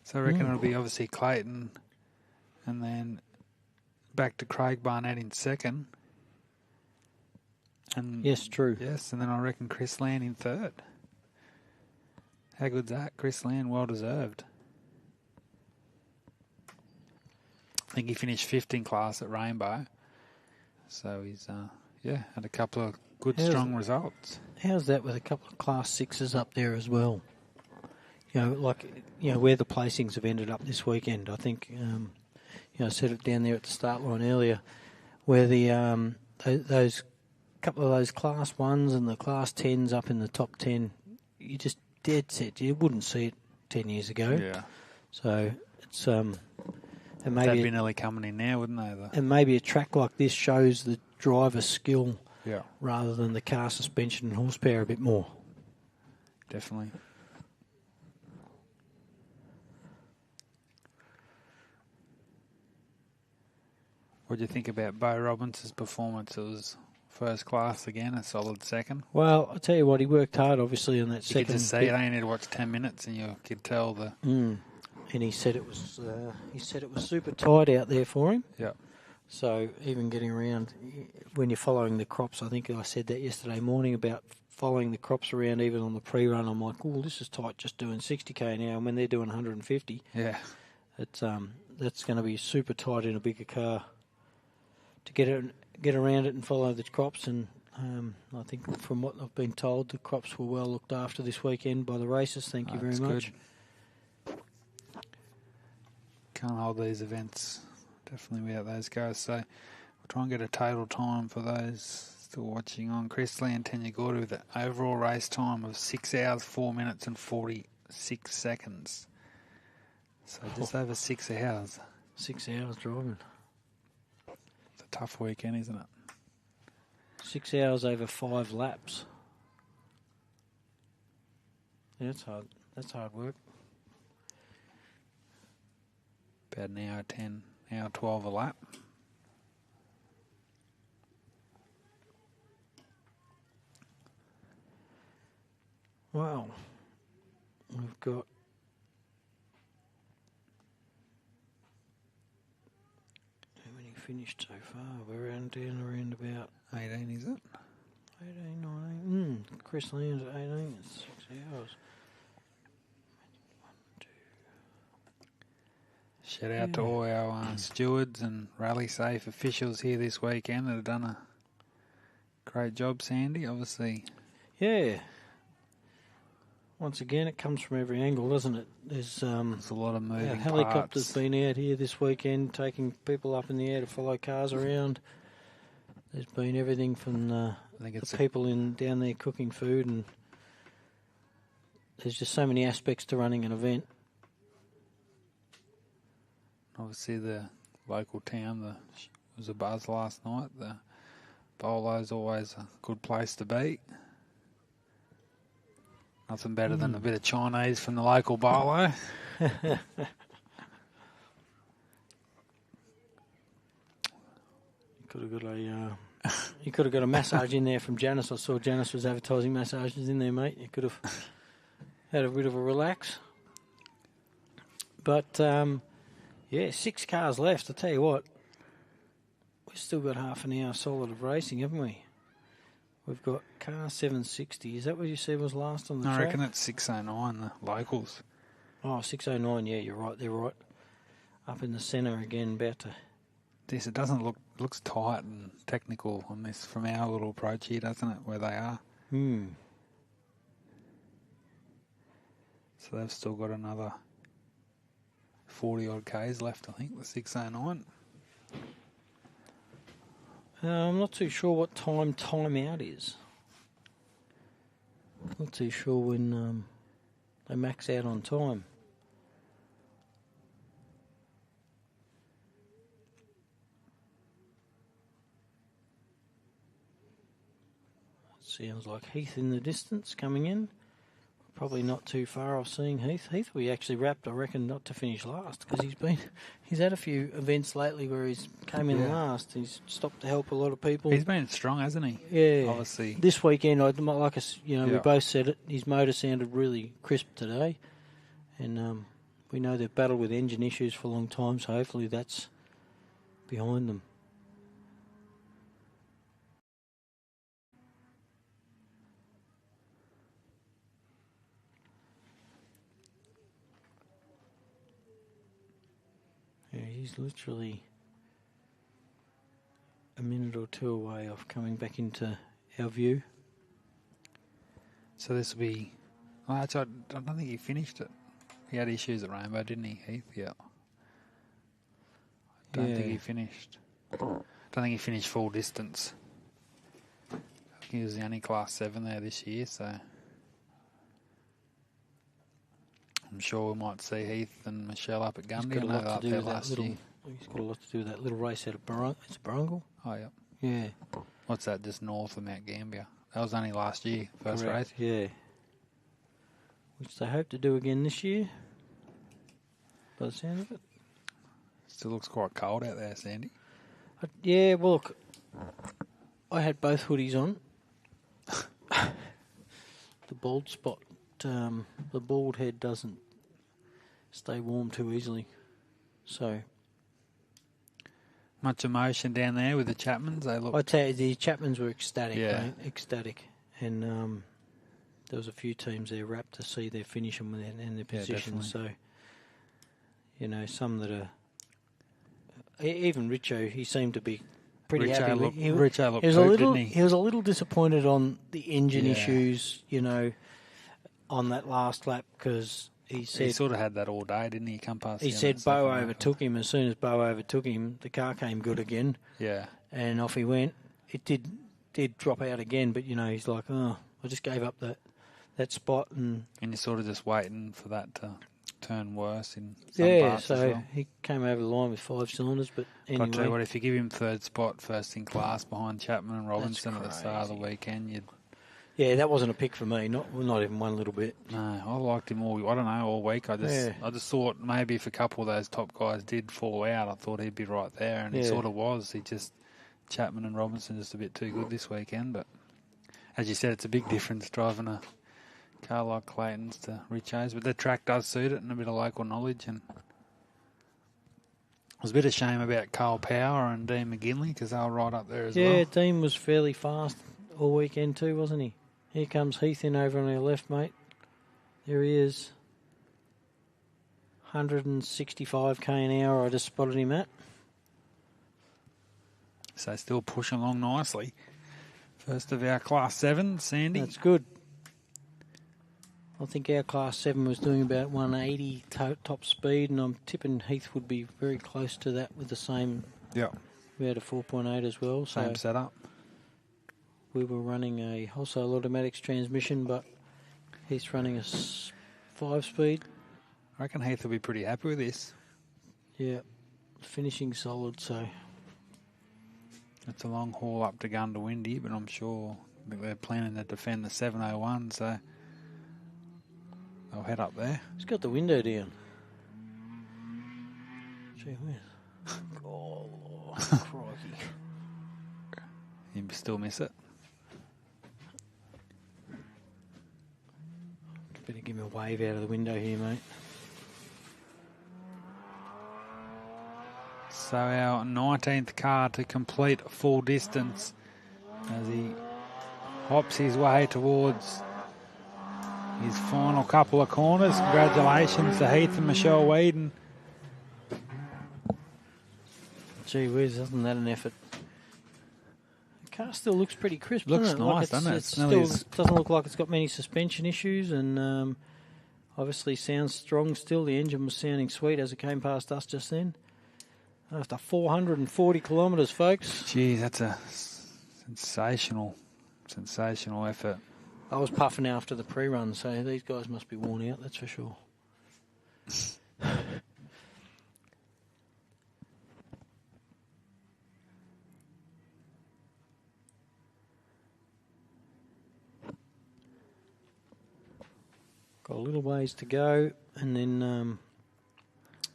So I reckon it'll be obviously Clayton and then back to Craig Barnett in second. And Yes, true. Yes, and then I reckon Chris Land in third. How good's that? Chris Land, well deserved. I think he finished fifth in class at Rainbow. So he's, had a couple of good, strong results. How's that with a couple of Class 6s up there as well? Where the placings have ended up this weekend. I think, I said it down there at the start line earlier, where the those couple of those Class 1s and the Class 10s up in the top 10, you just dead set. You wouldn't see it 10 years ago. Yeah. So it's and maybe They'd be nearly coming in now, wouldn't they? Though? And maybe a track like this shows the driver's skill Yeah. rather than the car suspension and horsepower a bit more. Definitely. What do you think about Bo Robinson's performance? It was first class again, a solid second. Well, I'll tell you what, he worked hard, obviously, on that You second. could just see it. I only had to watch 10 minutes, and you could tell the. And he said it was super tight out there for him. Yeah. So even getting around, when you're following the crops, I think I said that yesterday morning about following the crops around even on the pre-run. I'm like, oh, this is tight, just doing 60k now, and when they're doing 150, yeah, it's that's going to be super tight in a bigger car to get around it and follow the crops. And I think from what I've been told, the crops were well looked after this weekend by the racers. Thank you very much. Good. Can't hold these events definitely without those guys. So we'll try and get a total time for those still watching on. Chris Tanya Gordy with an overall race time of 6 hours, 4 minutes and 46 seconds. So just over 6 hours. 6 hours driving. It's a tough weekend, isn't it? 6 hours over 5 laps. Yeah, that's hard. That's hard work. About an hour 10, hour 12 a lap. Wow. We've got how many finished so far? We're down about 18, is it? 18, 19. Chris Land's at 18. It's 6 hours. Shout out to all our stewards and rally safe officials here this weekend that have done a great job, Sandy, obviously. Yeah. Once again, it comes from every angle, doesn't it? There's a lot of moving helicopters parts. been out here this weekend taking people up in the air to follow cars around. There's been everything from the people down there cooking food, and there's just so many aspects to running an event. Obviously, the local town was a buzz last night. The Bolo's always a good place to be. Nothing better than a bit of Chinese from the local Bolo. You could have got a massage in there from Janice. I saw Janice was advertising massages in there, mate. You could have had a bit of a relax. But 6 cars left. I tell you what, we've still got half an hour solid of racing, haven't we? We've got car 760. Is that what you said was last on the track? I reckon it's 609, the locals. Oh, 609, yeah, you're right. They're right. Up in the centre again, about to... It doesn't looks tight and technical on this from our little approach here, doesn't it, where they are? So they've still got another 40-odd Ks left, I think, the 609. I'm not too sure what time out is. Not too sure when they max out on time. Sounds like Heath in the distance coming in. probably not too far off seeing Heath. Heath we actually wrapped, I reckon, not to finish last because he's had a few events lately where he's came in last. He's stopped to help a lot of people. He's been strong, hasn't he? Yeah. Obviously. This weekend, we both said it, his motor sounded really crisp today. And we know they've battled with engine issues for a long time, so hopefully that's behind them. Yeah, he's literally a minute or two away of coming back into our view. So this will be... Oh, actually, I don't think he finished it. He had issues at Rainbow, didn't he, Heath? Yeah. I don't think he finished. Don't think he finished full distance. I think he was the only Class 7 there this year, so... I'm sure we might see Heath and Michelle up at Gundy. He's got a lot to do with that little... He's got a lot to do with that little race out of Barongal. Oh, yeah. Yeah. What's that, just north of Mount Gambier? That was only last year, first Correct, race. Yeah. Which they hope to do again this year, by the sound of it. Still looks quite cold out there, Sandy. Yeah, well, look, I had both hoodies on. The bald spot, the bald head doesn't stay warm too easily. So... Much emotion down there with the Chapmans. They look. I tell you, the Chapmans were ecstatic, Yeah. mate, ecstatic. And there was a few teams there wrapped to see their finish and their position. So, you know, some that are... Even Richo, he seemed to be pretty happy. Richo looked he was pooped, didn't he? He was a little disappointed on the engine Yeah. issues, you know, on that last lap because... He sort of had that all day, didn't he? Come past. He said Bo overtook him. As soon as Bo overtook him, the car came good again. Yeah. And off he went. It did drop out again, but, you know, he's like, oh, I just gave up that spot. And you're sort of just waiting for that to turn worse in some parts so as well. he came over the line with 5 cylinders, but anyway. I tell you what, if you give him third spot, first in class behind Chapman and Robinson at the start of the weekend, you'd... Yeah, that wasn't a pick for me, not even one little bit. No, I liked him all week. I just thought maybe if a couple of those top guys did fall out, I thought he'd be right there, and he sort of was. Chapman and Robinson just a bit too good this weekend, but as you said, it's a big difference driving a car like Clayton's to Richo's, but the track does suit it and a bit of local knowledge, and it was a bit of shame about Carl Power and Dean McGinley because they were right up there as well. Yeah, Dean was fairly fast all weekend too, wasn't he? Here comes Heath in over on our left, mate. There he is. 165k an hour I just spotted him at. So still pushing along nicely. First of our Class 7, Sandy. That's good. I think our Class 7 was doing about 180 top speed, and I'm tipping Heath would be very close to that with the same. Yeah. We had a 4.8 as well. Same setup. We were running a wholesale automatics transmission, but Heath's running a 5-speed. I reckon Heath will be pretty happy with this. Yeah, finishing solid, so... It's a long haul up to Gundawindi, but I'm sure they're planning to defend the 701, so they'll head up there. He's got the window down. Gee whiz. Oh, crikey. You still miss it? Better give me a wave out of the window here, mate. So our 19th car to complete full distance as he hops his way towards his final couple of corners. Congratulations to Heath and Michelle Whedon. Gee whiz, isn't that an effort? The car still looks pretty crisp, Looks doesn't it? nice, doesn't it? It still doesn't look like it's got many suspension issues, and obviously sounds strong still. The engine was sounding sweet as it came past us just then. After 440 kilometres, folks. Geez, that's a sensational effort. I was puffing after the pre-run, so these guys must be worn out, that's for sure. Got a little ways to go, and then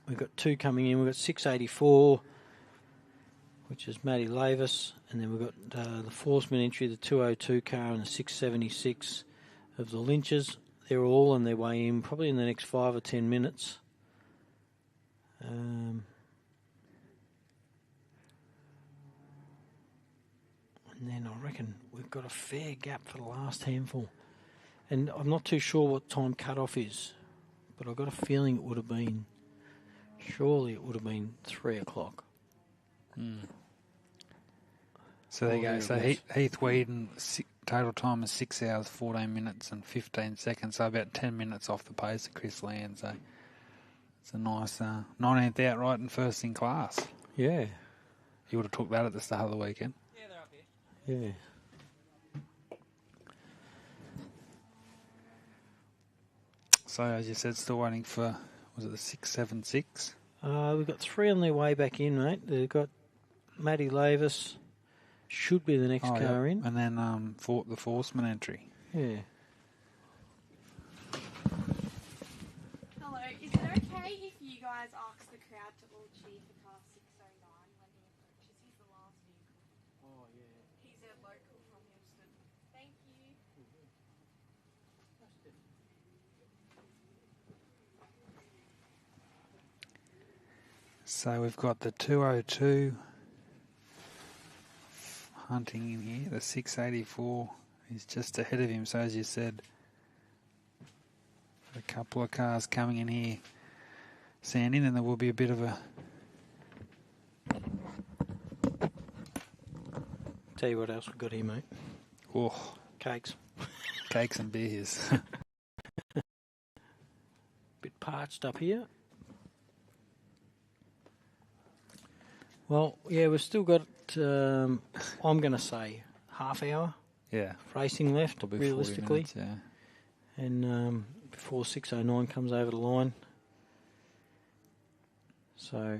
we've got two coming in. We've got 684, which is Matty Lavis, and then we've got the Forceman entry, the 202 car, and the 676 of the Lynches. They're all on their way in, probably in the next 5 or 10 minutes. And then I reckon we've got a fair gap for the last handful. And I'm not too sure what time cut-off is, but I've got a feeling it would have been, surely it would have been 3 o'clock. So there you go. So Heath Whedon, total time is 6 hours, 14 minutes and 15 seconds. So about 10 minutes off the pace of Chris Land. So it's a nice 19th outright and first in class. Yeah. You would have took that at the start of the weekend. Yeah, they're up here. Yeah. So as you said, still waiting for, was it the 676? We've got 3 on their way back in, mate. They've got Matty Lavis, should be the next car in. And then the Forceman entry. Yeah. Hello, is it okay if you guys ask the crowd to all cheer for car 609 when he approaches? He's the last vehicle. Oh, yeah. He's a local from Hillston. Thank you. So we've got the 202 hunting in here. The 684 is just ahead of him. So as you said, a couple of cars coming in here sanding, and there will be a bit of a... Tell you what else we've got here, mate. Oh, cakes. Cakes and beers. Bit parched up here. Well, yeah, we've still got, I'm going to say, half hour Yeah. racing left, Probably 40 realistically. minutes, yeah. And before 609 comes over the line. So,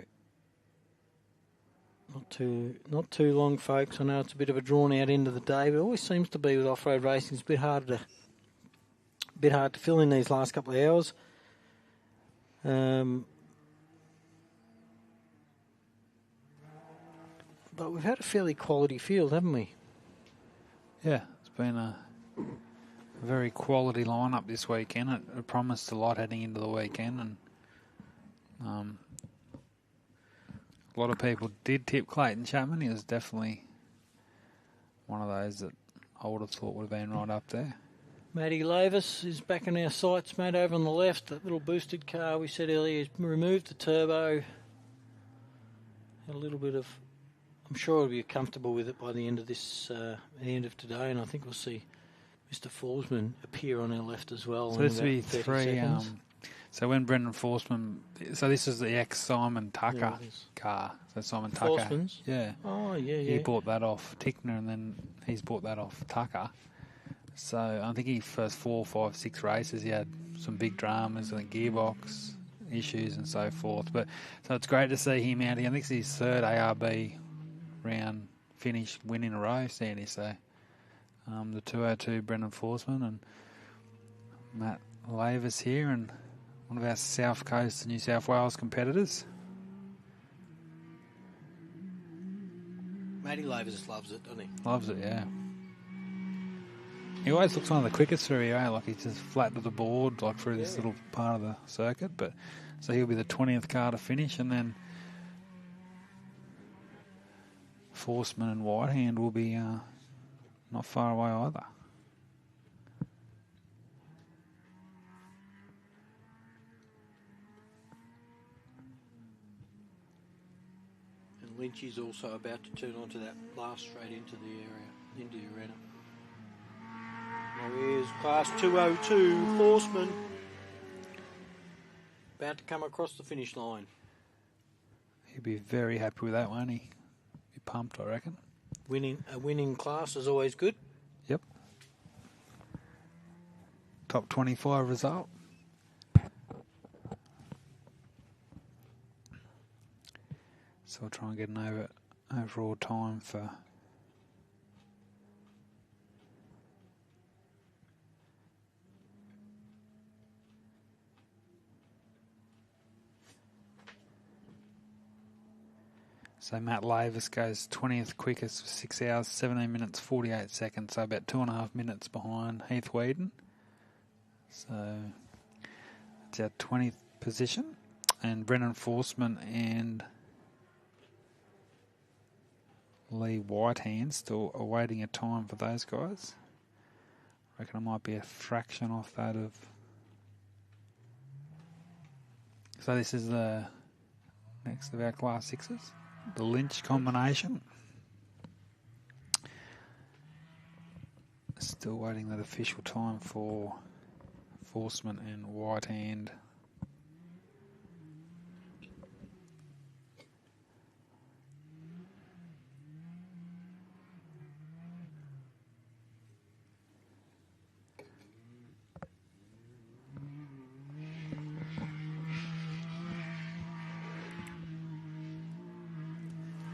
not too long, folks. I know it's a bit of a drawn-out end of the day, but it always seems to be with off-road racing. It's a bit hard to fill in these last couple of hours. But we've had a fairly quality field, haven't we? Yeah, it's been a very quality lineup this weekend. It promised a lot heading into the weekend, and a lot of people did tip Clayton Chapman. He was definitely one of those that I would have thought would have been right up there. Matty Lavis is back in our sights, mate, over on the left. That little boosted car we said earlier, he's removed the turbo. Had a little bit of... I'm sure he'll be comfortable with it by the end of this, the end of today, and I think we'll see Mr. Forsman appear on our left as well. So this will be 3. So when Brendan Forsman, so this is the ex-Simon Tucker car. So Simon Tucker, Forsman's? yeah. Oh yeah, He yeah. bought that off Tickner, and then he's bought that off Tucker. So I think his first 4, 5, 6 races, he had some big dramas and gearbox issues and so forth. But so it's great to see him out here. I think it's his third ARB round finish win in a row, Sandy. So the 202 Brendan Forsman and Matt Lavis here, and one of our South Coast New South Wales competitors. Matty Lavis loves it, doesn't he? Loves it, yeah. He always looks one of the quickest through here, like he's just flat to the board, like through this little part of the circuit. But so he'll be the 20th car to finish, and then Forsman and Whitehand will be not far away either. And Lynch is also about to turn onto that last straight into the area, into the arena. There he is, class 202, Forsman. About to come across the finish line. He'd be very happy with that one. He'd be pumped, I reckon. A winning class is always good. Yep. Top 25 result. So we'll try and get an overall time for So Matt Lavis goes 20th quickest for 6 hours, 17 minutes, 48 seconds. So about 2.5 minutes behind Heath Whedon. So it's our 20th position. And Brennan Forsman and Lee Whitehand still awaiting a time for those guys. I reckon it might be a fraction off that of... So this is the next of our Class 6s. The Lynch combination. Still waiting that official time for Forsman and Whitehand.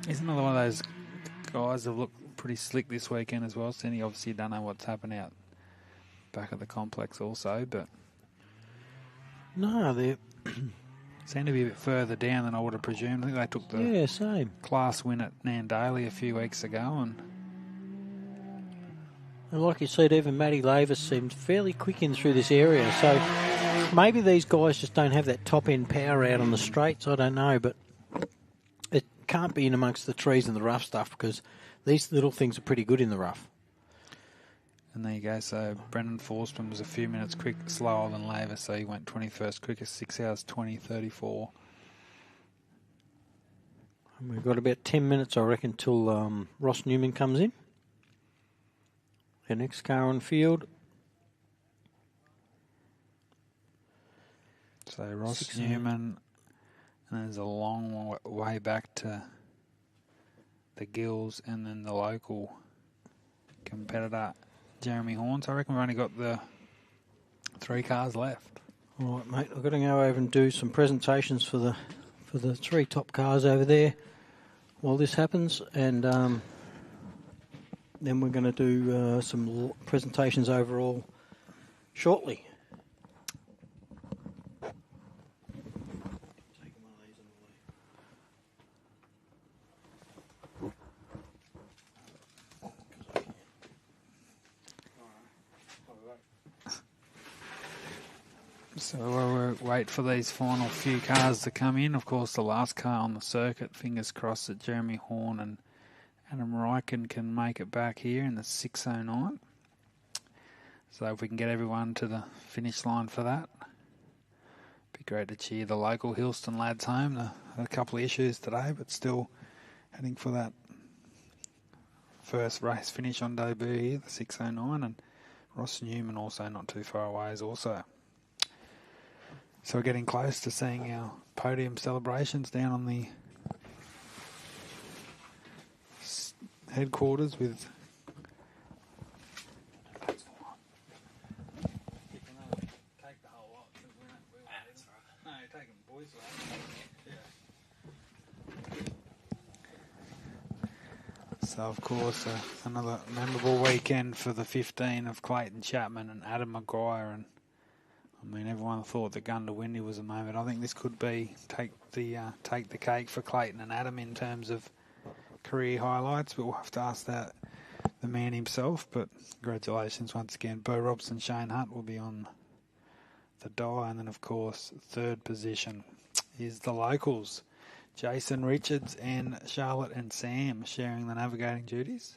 He's another one of those guys that look pretty slick this weekend as well. Cindy, obviously don't know what's happening out back at the complex also, but... No, they seem to be a bit further down than I would have presumed. I think they took the same class win at Nandaly a few weeks ago. And like you said, even Matty Lavis seemed fairly quick in through this area. So maybe these guys just don't have that top-end power out on the straights. I don't know, but it can't be in amongst the trees and the rough stuff because these little things are pretty good in the rough. And there you go. So Brendan Forsman was a few minutes slower than Lavis, so he went 21st quickest, 6 hours 20:34. And we've got about 10 minutes, I reckon, till Ross Newman comes in. The next car on field. So Ross Newman, and there's a long way back to the Gills and then the local competitor, Jeremy Horns. I reckon we've only got the 3 cars left. All right, mate. I've got to go over and do some presentations for the 3 top cars over there while this happens, and then we're going to do some presentations overall shortly. So we'll wait for these final few cars to come in. Of course, the last car on the circuit, fingers crossed that Jeremy Horn and Adam Ryken can make it back here in the 609. So if we can get everyone to the finish line for that, be great to cheer the local Hillston lads home. They had a couple of issues today, but still heading for that first race finish on debut here, the 609, and Ross Newman also not too far away is also. So we're getting close to seeing our podium celebrations down on the headquarters with so of course another memorable weekend for the 15 of Clayton Chapman and Adam Maguire, and I mean everyone thought the Gunda Windy was a moment. I think this could be take the cake for Clayton and Adam in terms of career highlights, but we'll have to ask that the man himself. But congratulations once again. Bo Robson, Shane Hunt will be on the die, and then of course third position is the locals, Jason Richards and Charlotte and Sam sharing the navigating duties.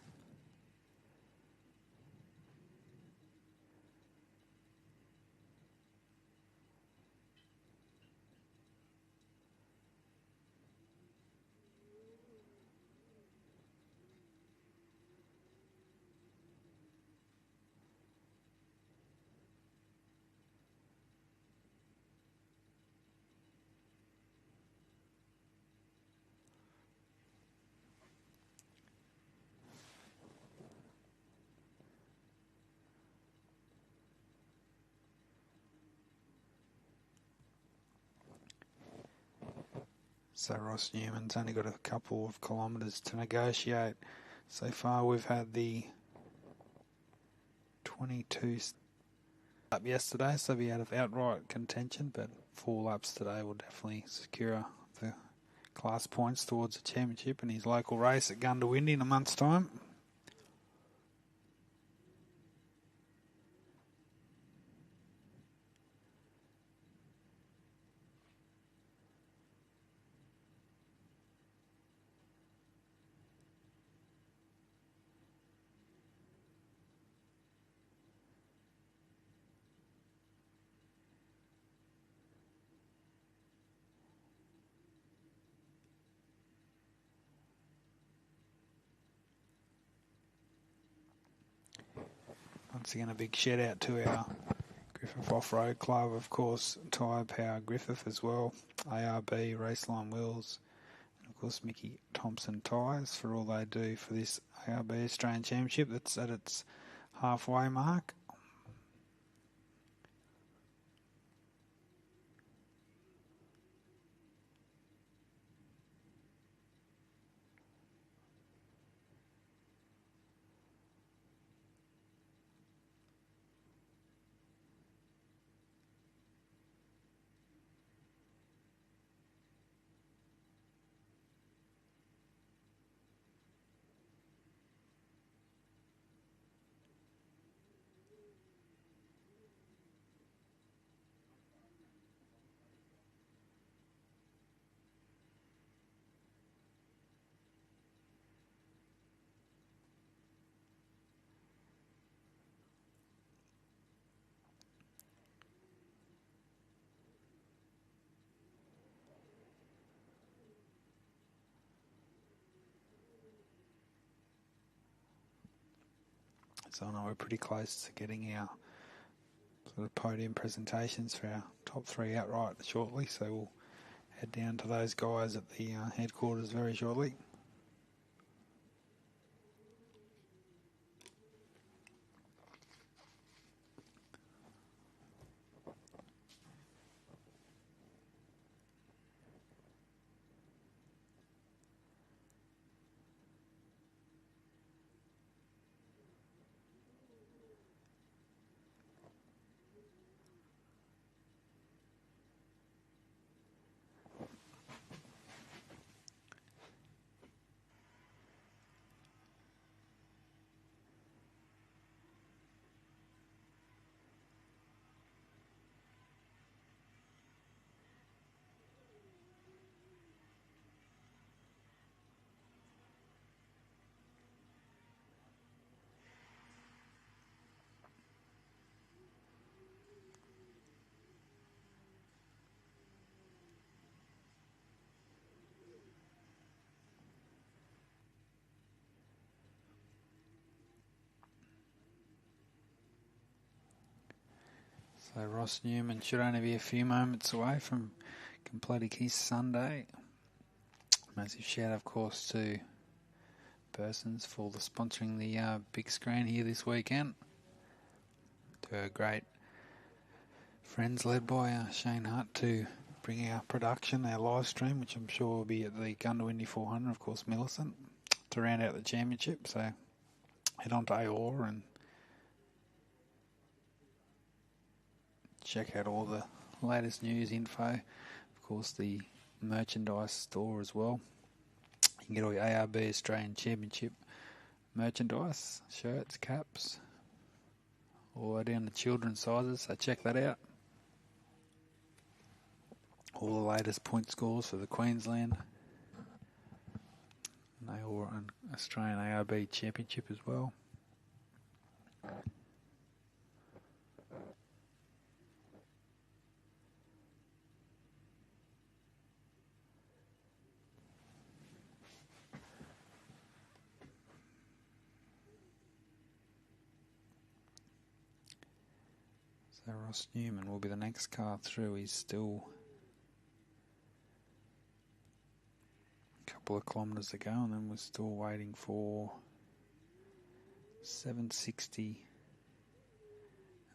So Ross Newman's only got a couple of kilometres to negotiate. So far we've had the 22 up yesterday, so be out of outright contention, but 4 laps today will definitely secure the class points towards the championship in his local race at Gundawindi in a month's time. Once again, a big shout out to our Griffith Offroad Club, of course, Tyrepower Griffith as well, ARB Raceline Wheels, and of course Mickey Thompson Tyres for all they do for this ARB Australian Championship that's at its halfway mark. So I know we're pretty close to getting our sort of podium presentations for our top three outright shortly, so we'll head down to those guys at the headquarters very shortly. So Ross Newman should only be a few moments away from completing his Sunday. Massive shout, of course, to Burson's for the sponsoring the big screen here this weekend. To our great friends led by Shane Hutt to bring our production, our live stream, which I'm sure will be at the Gundawindi 400, of course, Millicent, to round out the championship. So head on to AORRA and check out all the latest news info. Of course, the merchandise store as well. You can get all your ARB Australian Championship merchandise, shirts, caps, all the way down to children's sizes, so check that out. All the latest point scores for the Queensland and Australian ARB Championship as well. So Ross Newman will be the next car through. He's still a couple of kilometres to go, and then we're still waiting for 760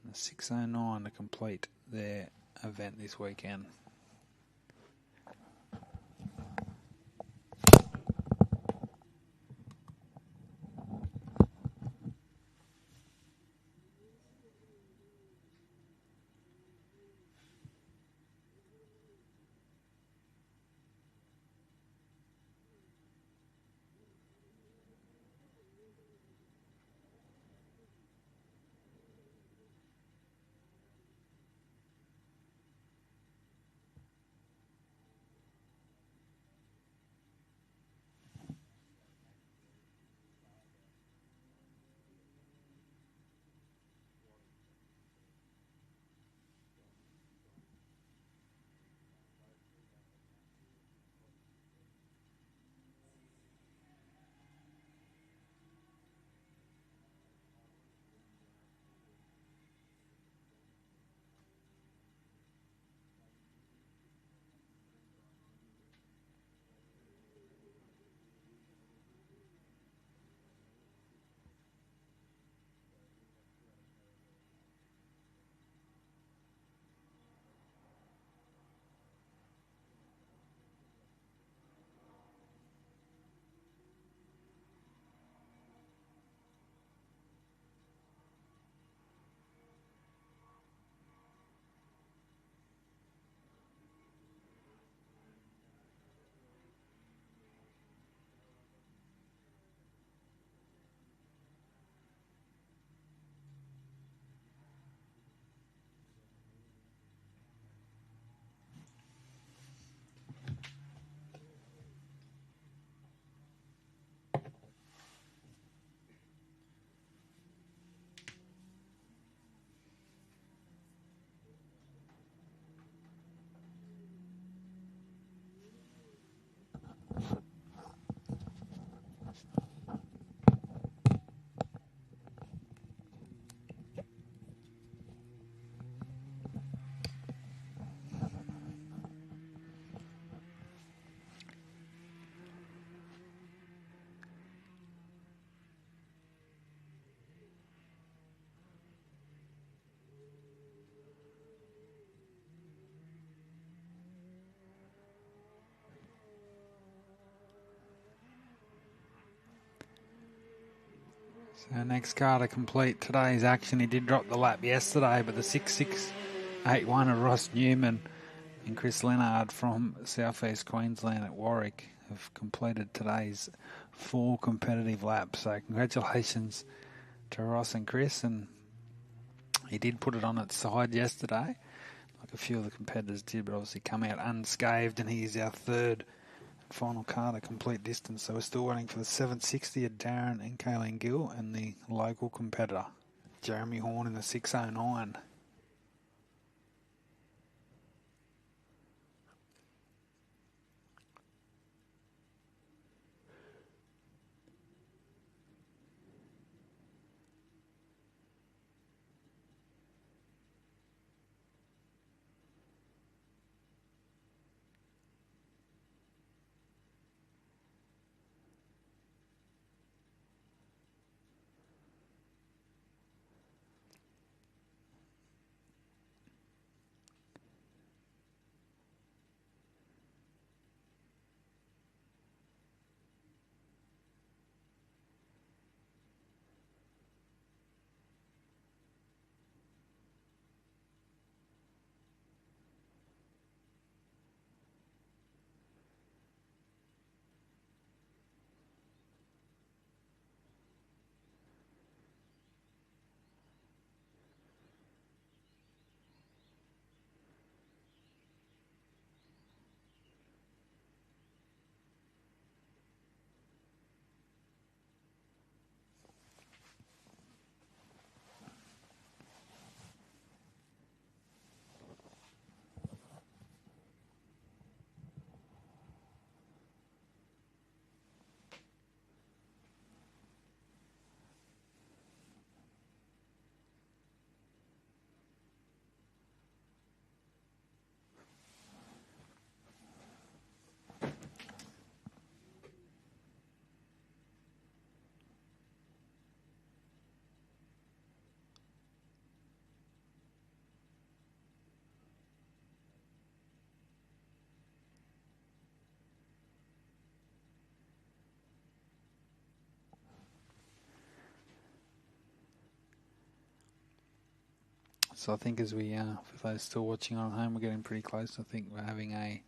and the 609 to complete their event this weekend. So next car to complete today's action. He did drop the lap yesterday, but the 6.681 of Ross Newman and Chris Leonard from southeast Queensland at Warwick have completed today's 4 competitive laps. So congratulations to Ross and Chris. And he did put it on its side yesterday, like a few of the competitors did, but obviously come out unscathed, and he is our third and final car to complete distance. So we're still waiting for the 760 of Darren and Kayleen Gill and the local competitor, Jeremy Horn, in the 609. So I think as we, for those still watching on home, we're getting pretty close. I think we're having a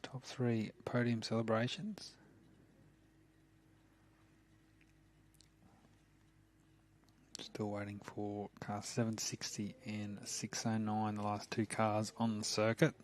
top 3 podium celebrations. Still waiting for car 760 and 609, the last 2 cars on the circuit.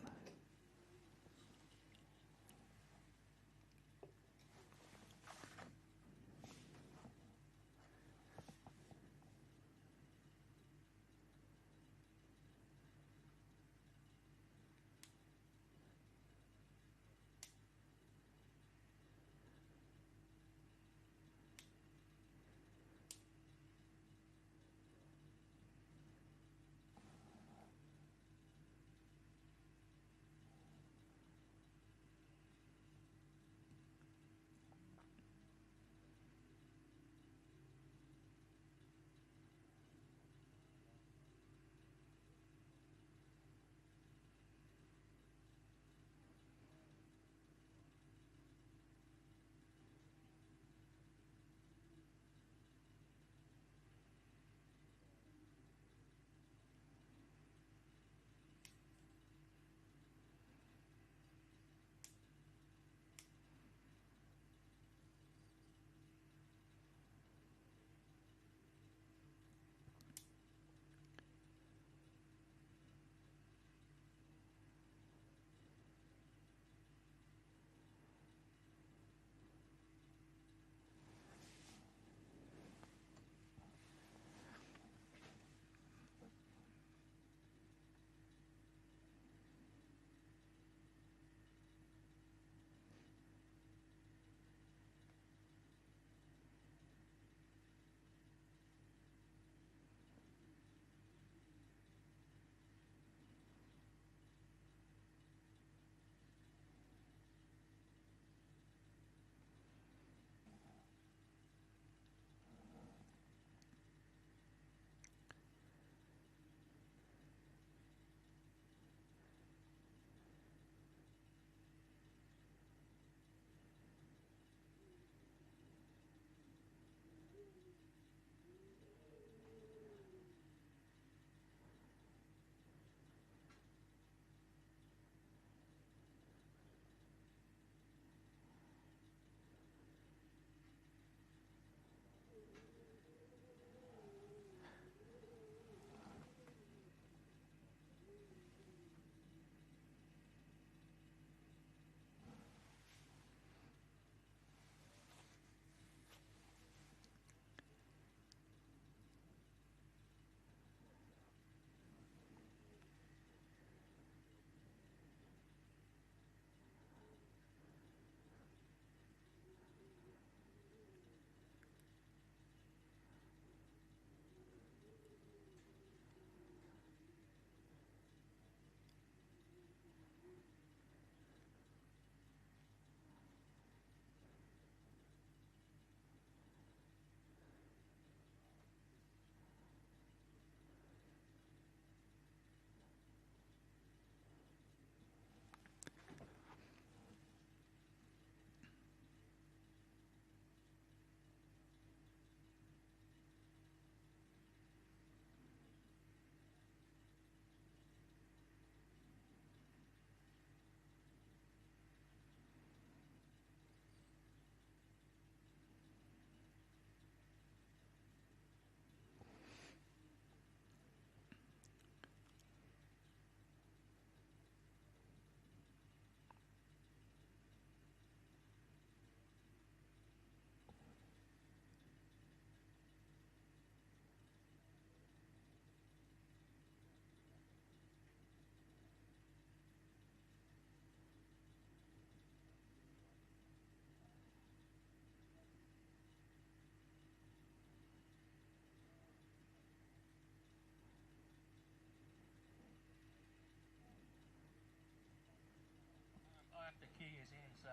in, so.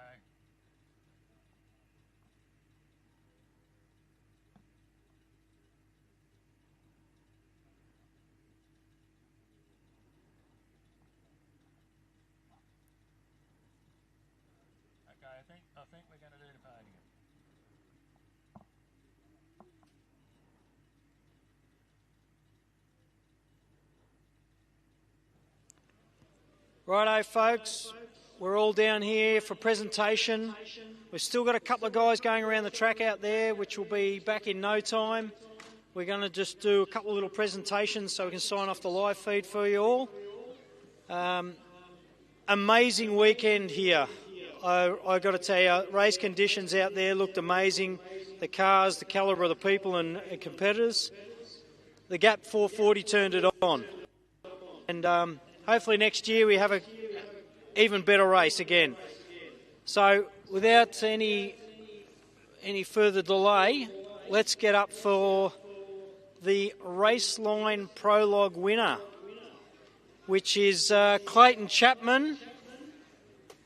Okay, I think we're going to do the podium. Righto, folks, we're all down here for presentation. We've still got a couple of guys going around the track out there, which will be back in no time. We're going to just do a couple of little presentations so we can sign off the live feed for you all. Amazing weekend here. I got to tell you, race conditions out there looked amazing. The cars, the calibre of the people and competitors. The Gap 440 turned it on. And hopefully next year we have a even better race again. So without any further delay, let's get up for the Raceline Prologue winner, which is Clayton Chapman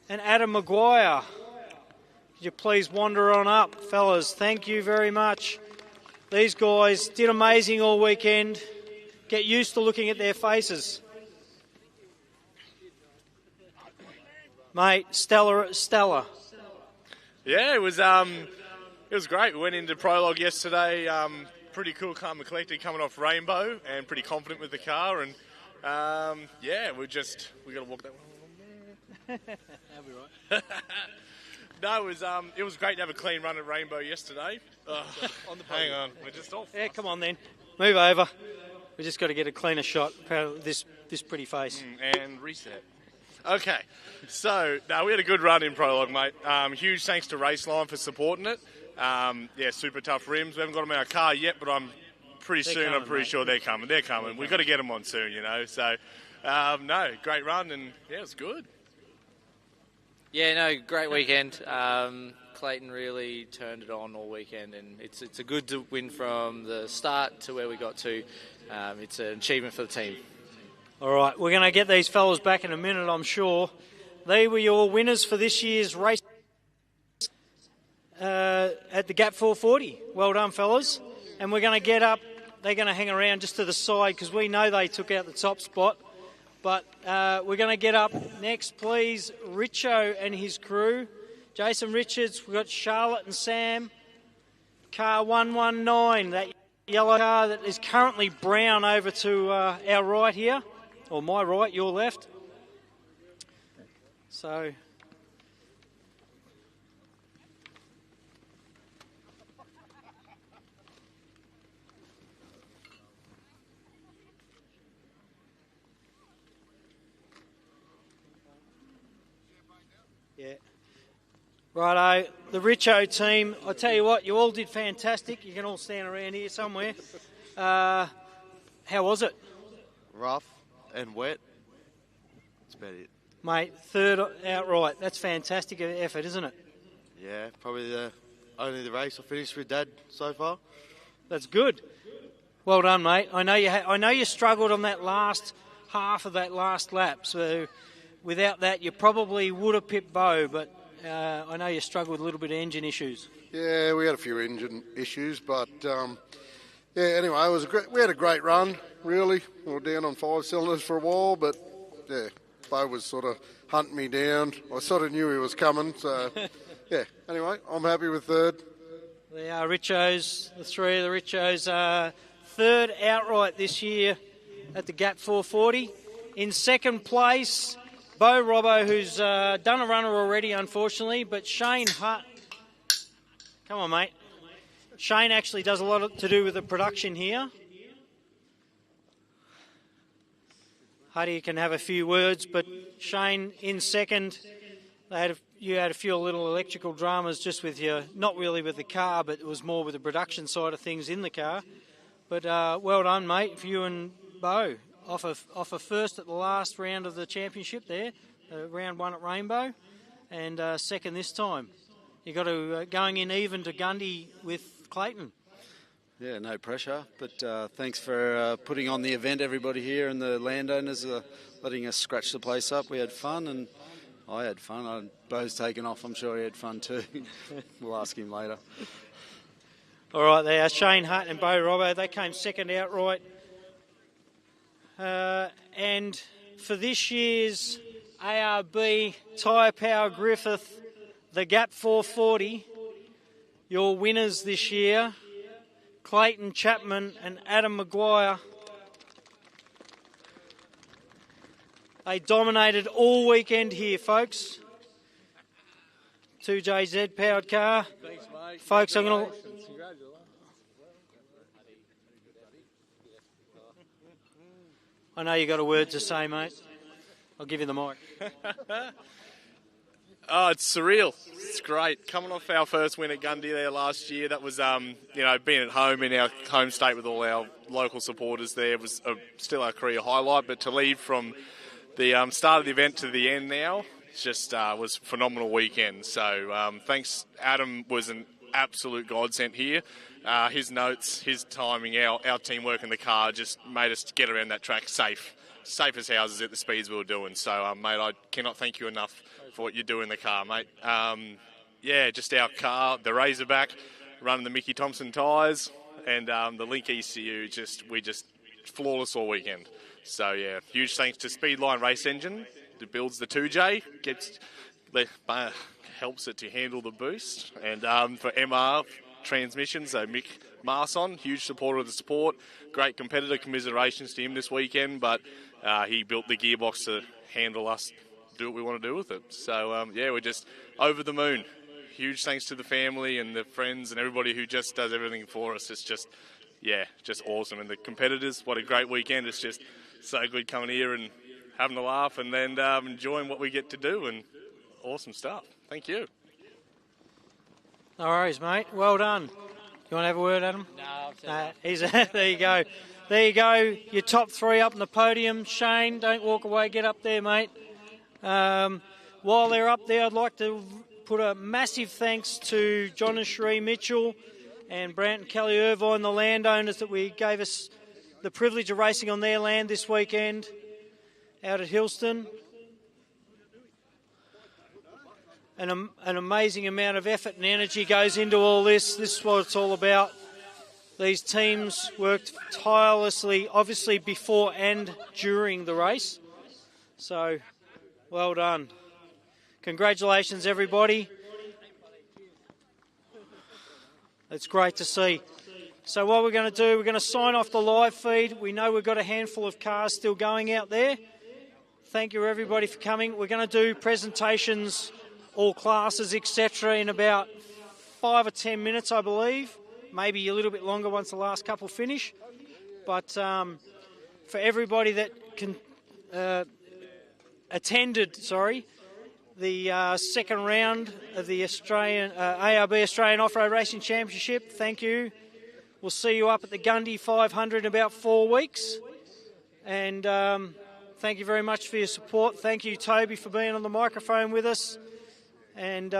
and Adam Maguire. Could you please wander on up, fellas? Thank you very much. These guys did amazing all weekend. Get used to looking at their faces. Mate, stellar. Yeah, it was great. We went into prologue yesterday. Pretty cool, calm and collected, coming off Rainbow, and pretty confident with the car. And yeah, we got to walk that one. That'll be right. No, it was great to have a clean run at Rainbow yesterday. Hang on, we're just off. Yeah, come on then, move over. We just got to get a cleaner shot of this pretty face. And reset. Okay, so we had a good run in prologue, mate. Huge thanks to Raceline for supporting it. Yeah, super tough rims. We haven't got them in our car yet, but I'm pretty sure they're coming. They're coming. We've got to get them on soon, you know. So, no, great run, and yeah, it was good. Yeah, no, great weekend. Clayton really turned it on all weekend, and it's a good win from the start to where we got to. It's an achievement for the team. All right, we're going to get these fellas back in a minute, I'm sure. They were your winners for this year's race at the Gap 440. Well done, fellas. And we're going to get up. They're going to hang around just to the side because we know they took out the top spot. But we're going to get up next, please. Richo and his crew. Jason Richards, we've got Charlotte and Sam. Car 119, that yellow car that is currently brown over to our right here. Or my right, your left. So, yeah. Righto, the Richo team, I tell you what, you all did fantastic. You can all stand around here somewhere. How was it? Rough and wet. That's about it. Mate, third outright. That's fantastic effort, isn't it? Yeah, probably only the race I finished with Dad so far. That's good. Well done, mate. I know you struggled on that last half of that last lap. So without that, you probably would have pipped Bo. But I know you struggled with a little bit of engine issues. Yeah, we had a few engine issues, but yeah. Anyway, it was we had a great run. Really, we were down on 5 cylinders for a while, but yeah, Bo was sort of hunting me down. I sort of knew he was coming, so yeah. Anyway, I'm happy with third. They are Richos, the three of the Richos, third outright this year at the Gap 440. In second place, Bo Robbo, who's done a runner already, unfortunately, but Shane Hutt. Come on, mate. Shane actually does a lot to do with the production here. Huddy can have a few words, but Shane in second. You had a few little electrical dramas just with your, not really with the car, but it was more with the production side of things in the car. But well done, mate, for you and Bo. Off a first at the last round of the championship there, round 1 at Rainbow, and second this time. You got to going in even to Gundy with Clayton. Yeah, no pressure, but thanks for putting on the event, everybody here, and the landowners letting us scratch the place up. We had fun, and I had fun. Bo's taken off. I'm sure he had fun too. We'll ask him later. All right, there, Shane Hutt and Bo Robbo, they came second outright. And for this year's ARB Tyrepower Griffith, the Gap 440, your winners this year, Clayton Chapman and Adam Maguire. They dominated all weekend here, folks. 2JZ powered car. Thanks, mate. Folks, I'm going to... I know you got a word to say, mate. I'll give you the mic. Oh, it's surreal. It's great. Coming off our first win at Gundy there last year, that was, being at home in our home state with all our local supporters there was still our career highlight. But to lead from the start of the event to the end now, it's just was a phenomenal weekend. So thanks. Adam was an absolute godsend here. His notes, his timing, our teamwork in the car just made us get around that track safe as houses at the speeds we were doing. So, mate, I cannot thank you enough for what you do in the car, mate. Just our car, the Razorback, running the Mickey Thompson tyres, and the Link ECU, we just flawless all weekend. So, yeah, huge thanks to Speedline Race Engine that builds the 2J, helps it to handle the boost, and for MR transmissions, so Mick Marson, huge supporter of the sport, great competitor, commiserations to him this weekend, but he built the gearbox to handle us, do what we want to do with it. So, we're just over the moon. Huge thanks to the family and the friends and everybody who just does everything for us. It's just awesome. And the competitors, what a great weekend. It's just so good coming here and having a laugh and then enjoying what we get to do, and awesome stuff. Thank you. No worries, mate. Well done. You want to have a word, Adam? No, there you go. There you go. Your top three up on the podium. Shane, don't walk away. Get up there, mate. While they're up there, I'd like to put a massive thanks to John and Sheree Mitchell and Brant and Kelly Irvine, the landowners that gave us the privilege of racing on their land this weekend out at Hillston. An amazing amount of effort and energy goes into all this. This is what it's all about. These teams worked tirelessly, obviously before and during the race. So, well done. Congratulations, everybody. It's great to see. So what we're going to do, we're going to sign off the live feed. We know we've got a handful of cars still going out there. Thank you, everybody, for coming. We're going to do presentations, all classes, etc. in about 5 or 10 minutes, I believe. Maybe a little bit longer once the last couple finish. But for everybody that attended the second round of the ARB Australian Off-Road Racing Championship, thank you. We'll see you up at the Gundy 500 in about 4 weeks. And thank you very much for your support. Thank you, Toby, for being on the microphone with us. And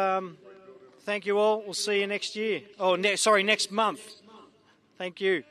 thank you all. We'll see you next year. Next month. Thank you.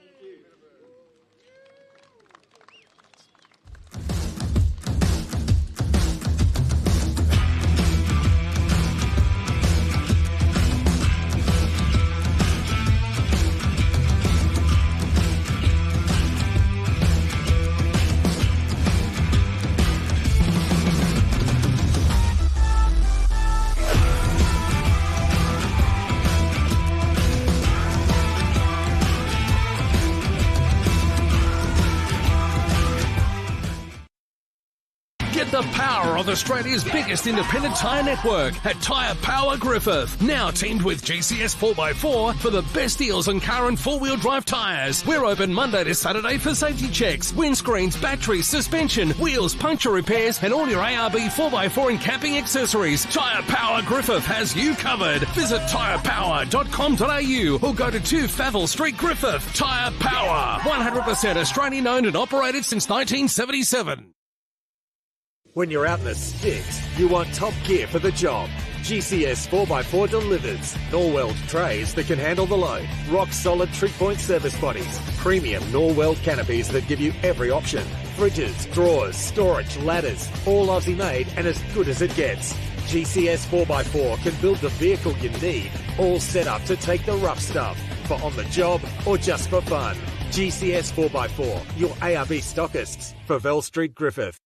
The power of Australia's biggest independent tyre network at Tyrepower Griffith. Now teamed with GCS 4x4 for the best deals on car and four-wheel drive tyres. We're open Monday to Saturday for safety checks, windscreens, batteries, suspension, wheels, puncture repairs, and all your ARB 4x4 and camping accessories. Tyrepower Griffith has you covered. Visit tyrepower.com.au or go to 2 Favell Street, Griffith. Tyrepower, 100% Australian owned and operated since 1977. When you're out in the sticks, you want top gear for the job. GCS 4x4 delivers. Norweld trays that can handle the load. Rock solid trig point service bodies. Premium Norweld canopies that give you every option. Fridges, drawers, storage, ladders, all Aussie made and as good as it gets. GCS 4x4 can build the vehicle you need, all set up to take the rough stuff, for on the job or just for fun. GCS 4x4, your ARB stockists for Vel Street, Griffith.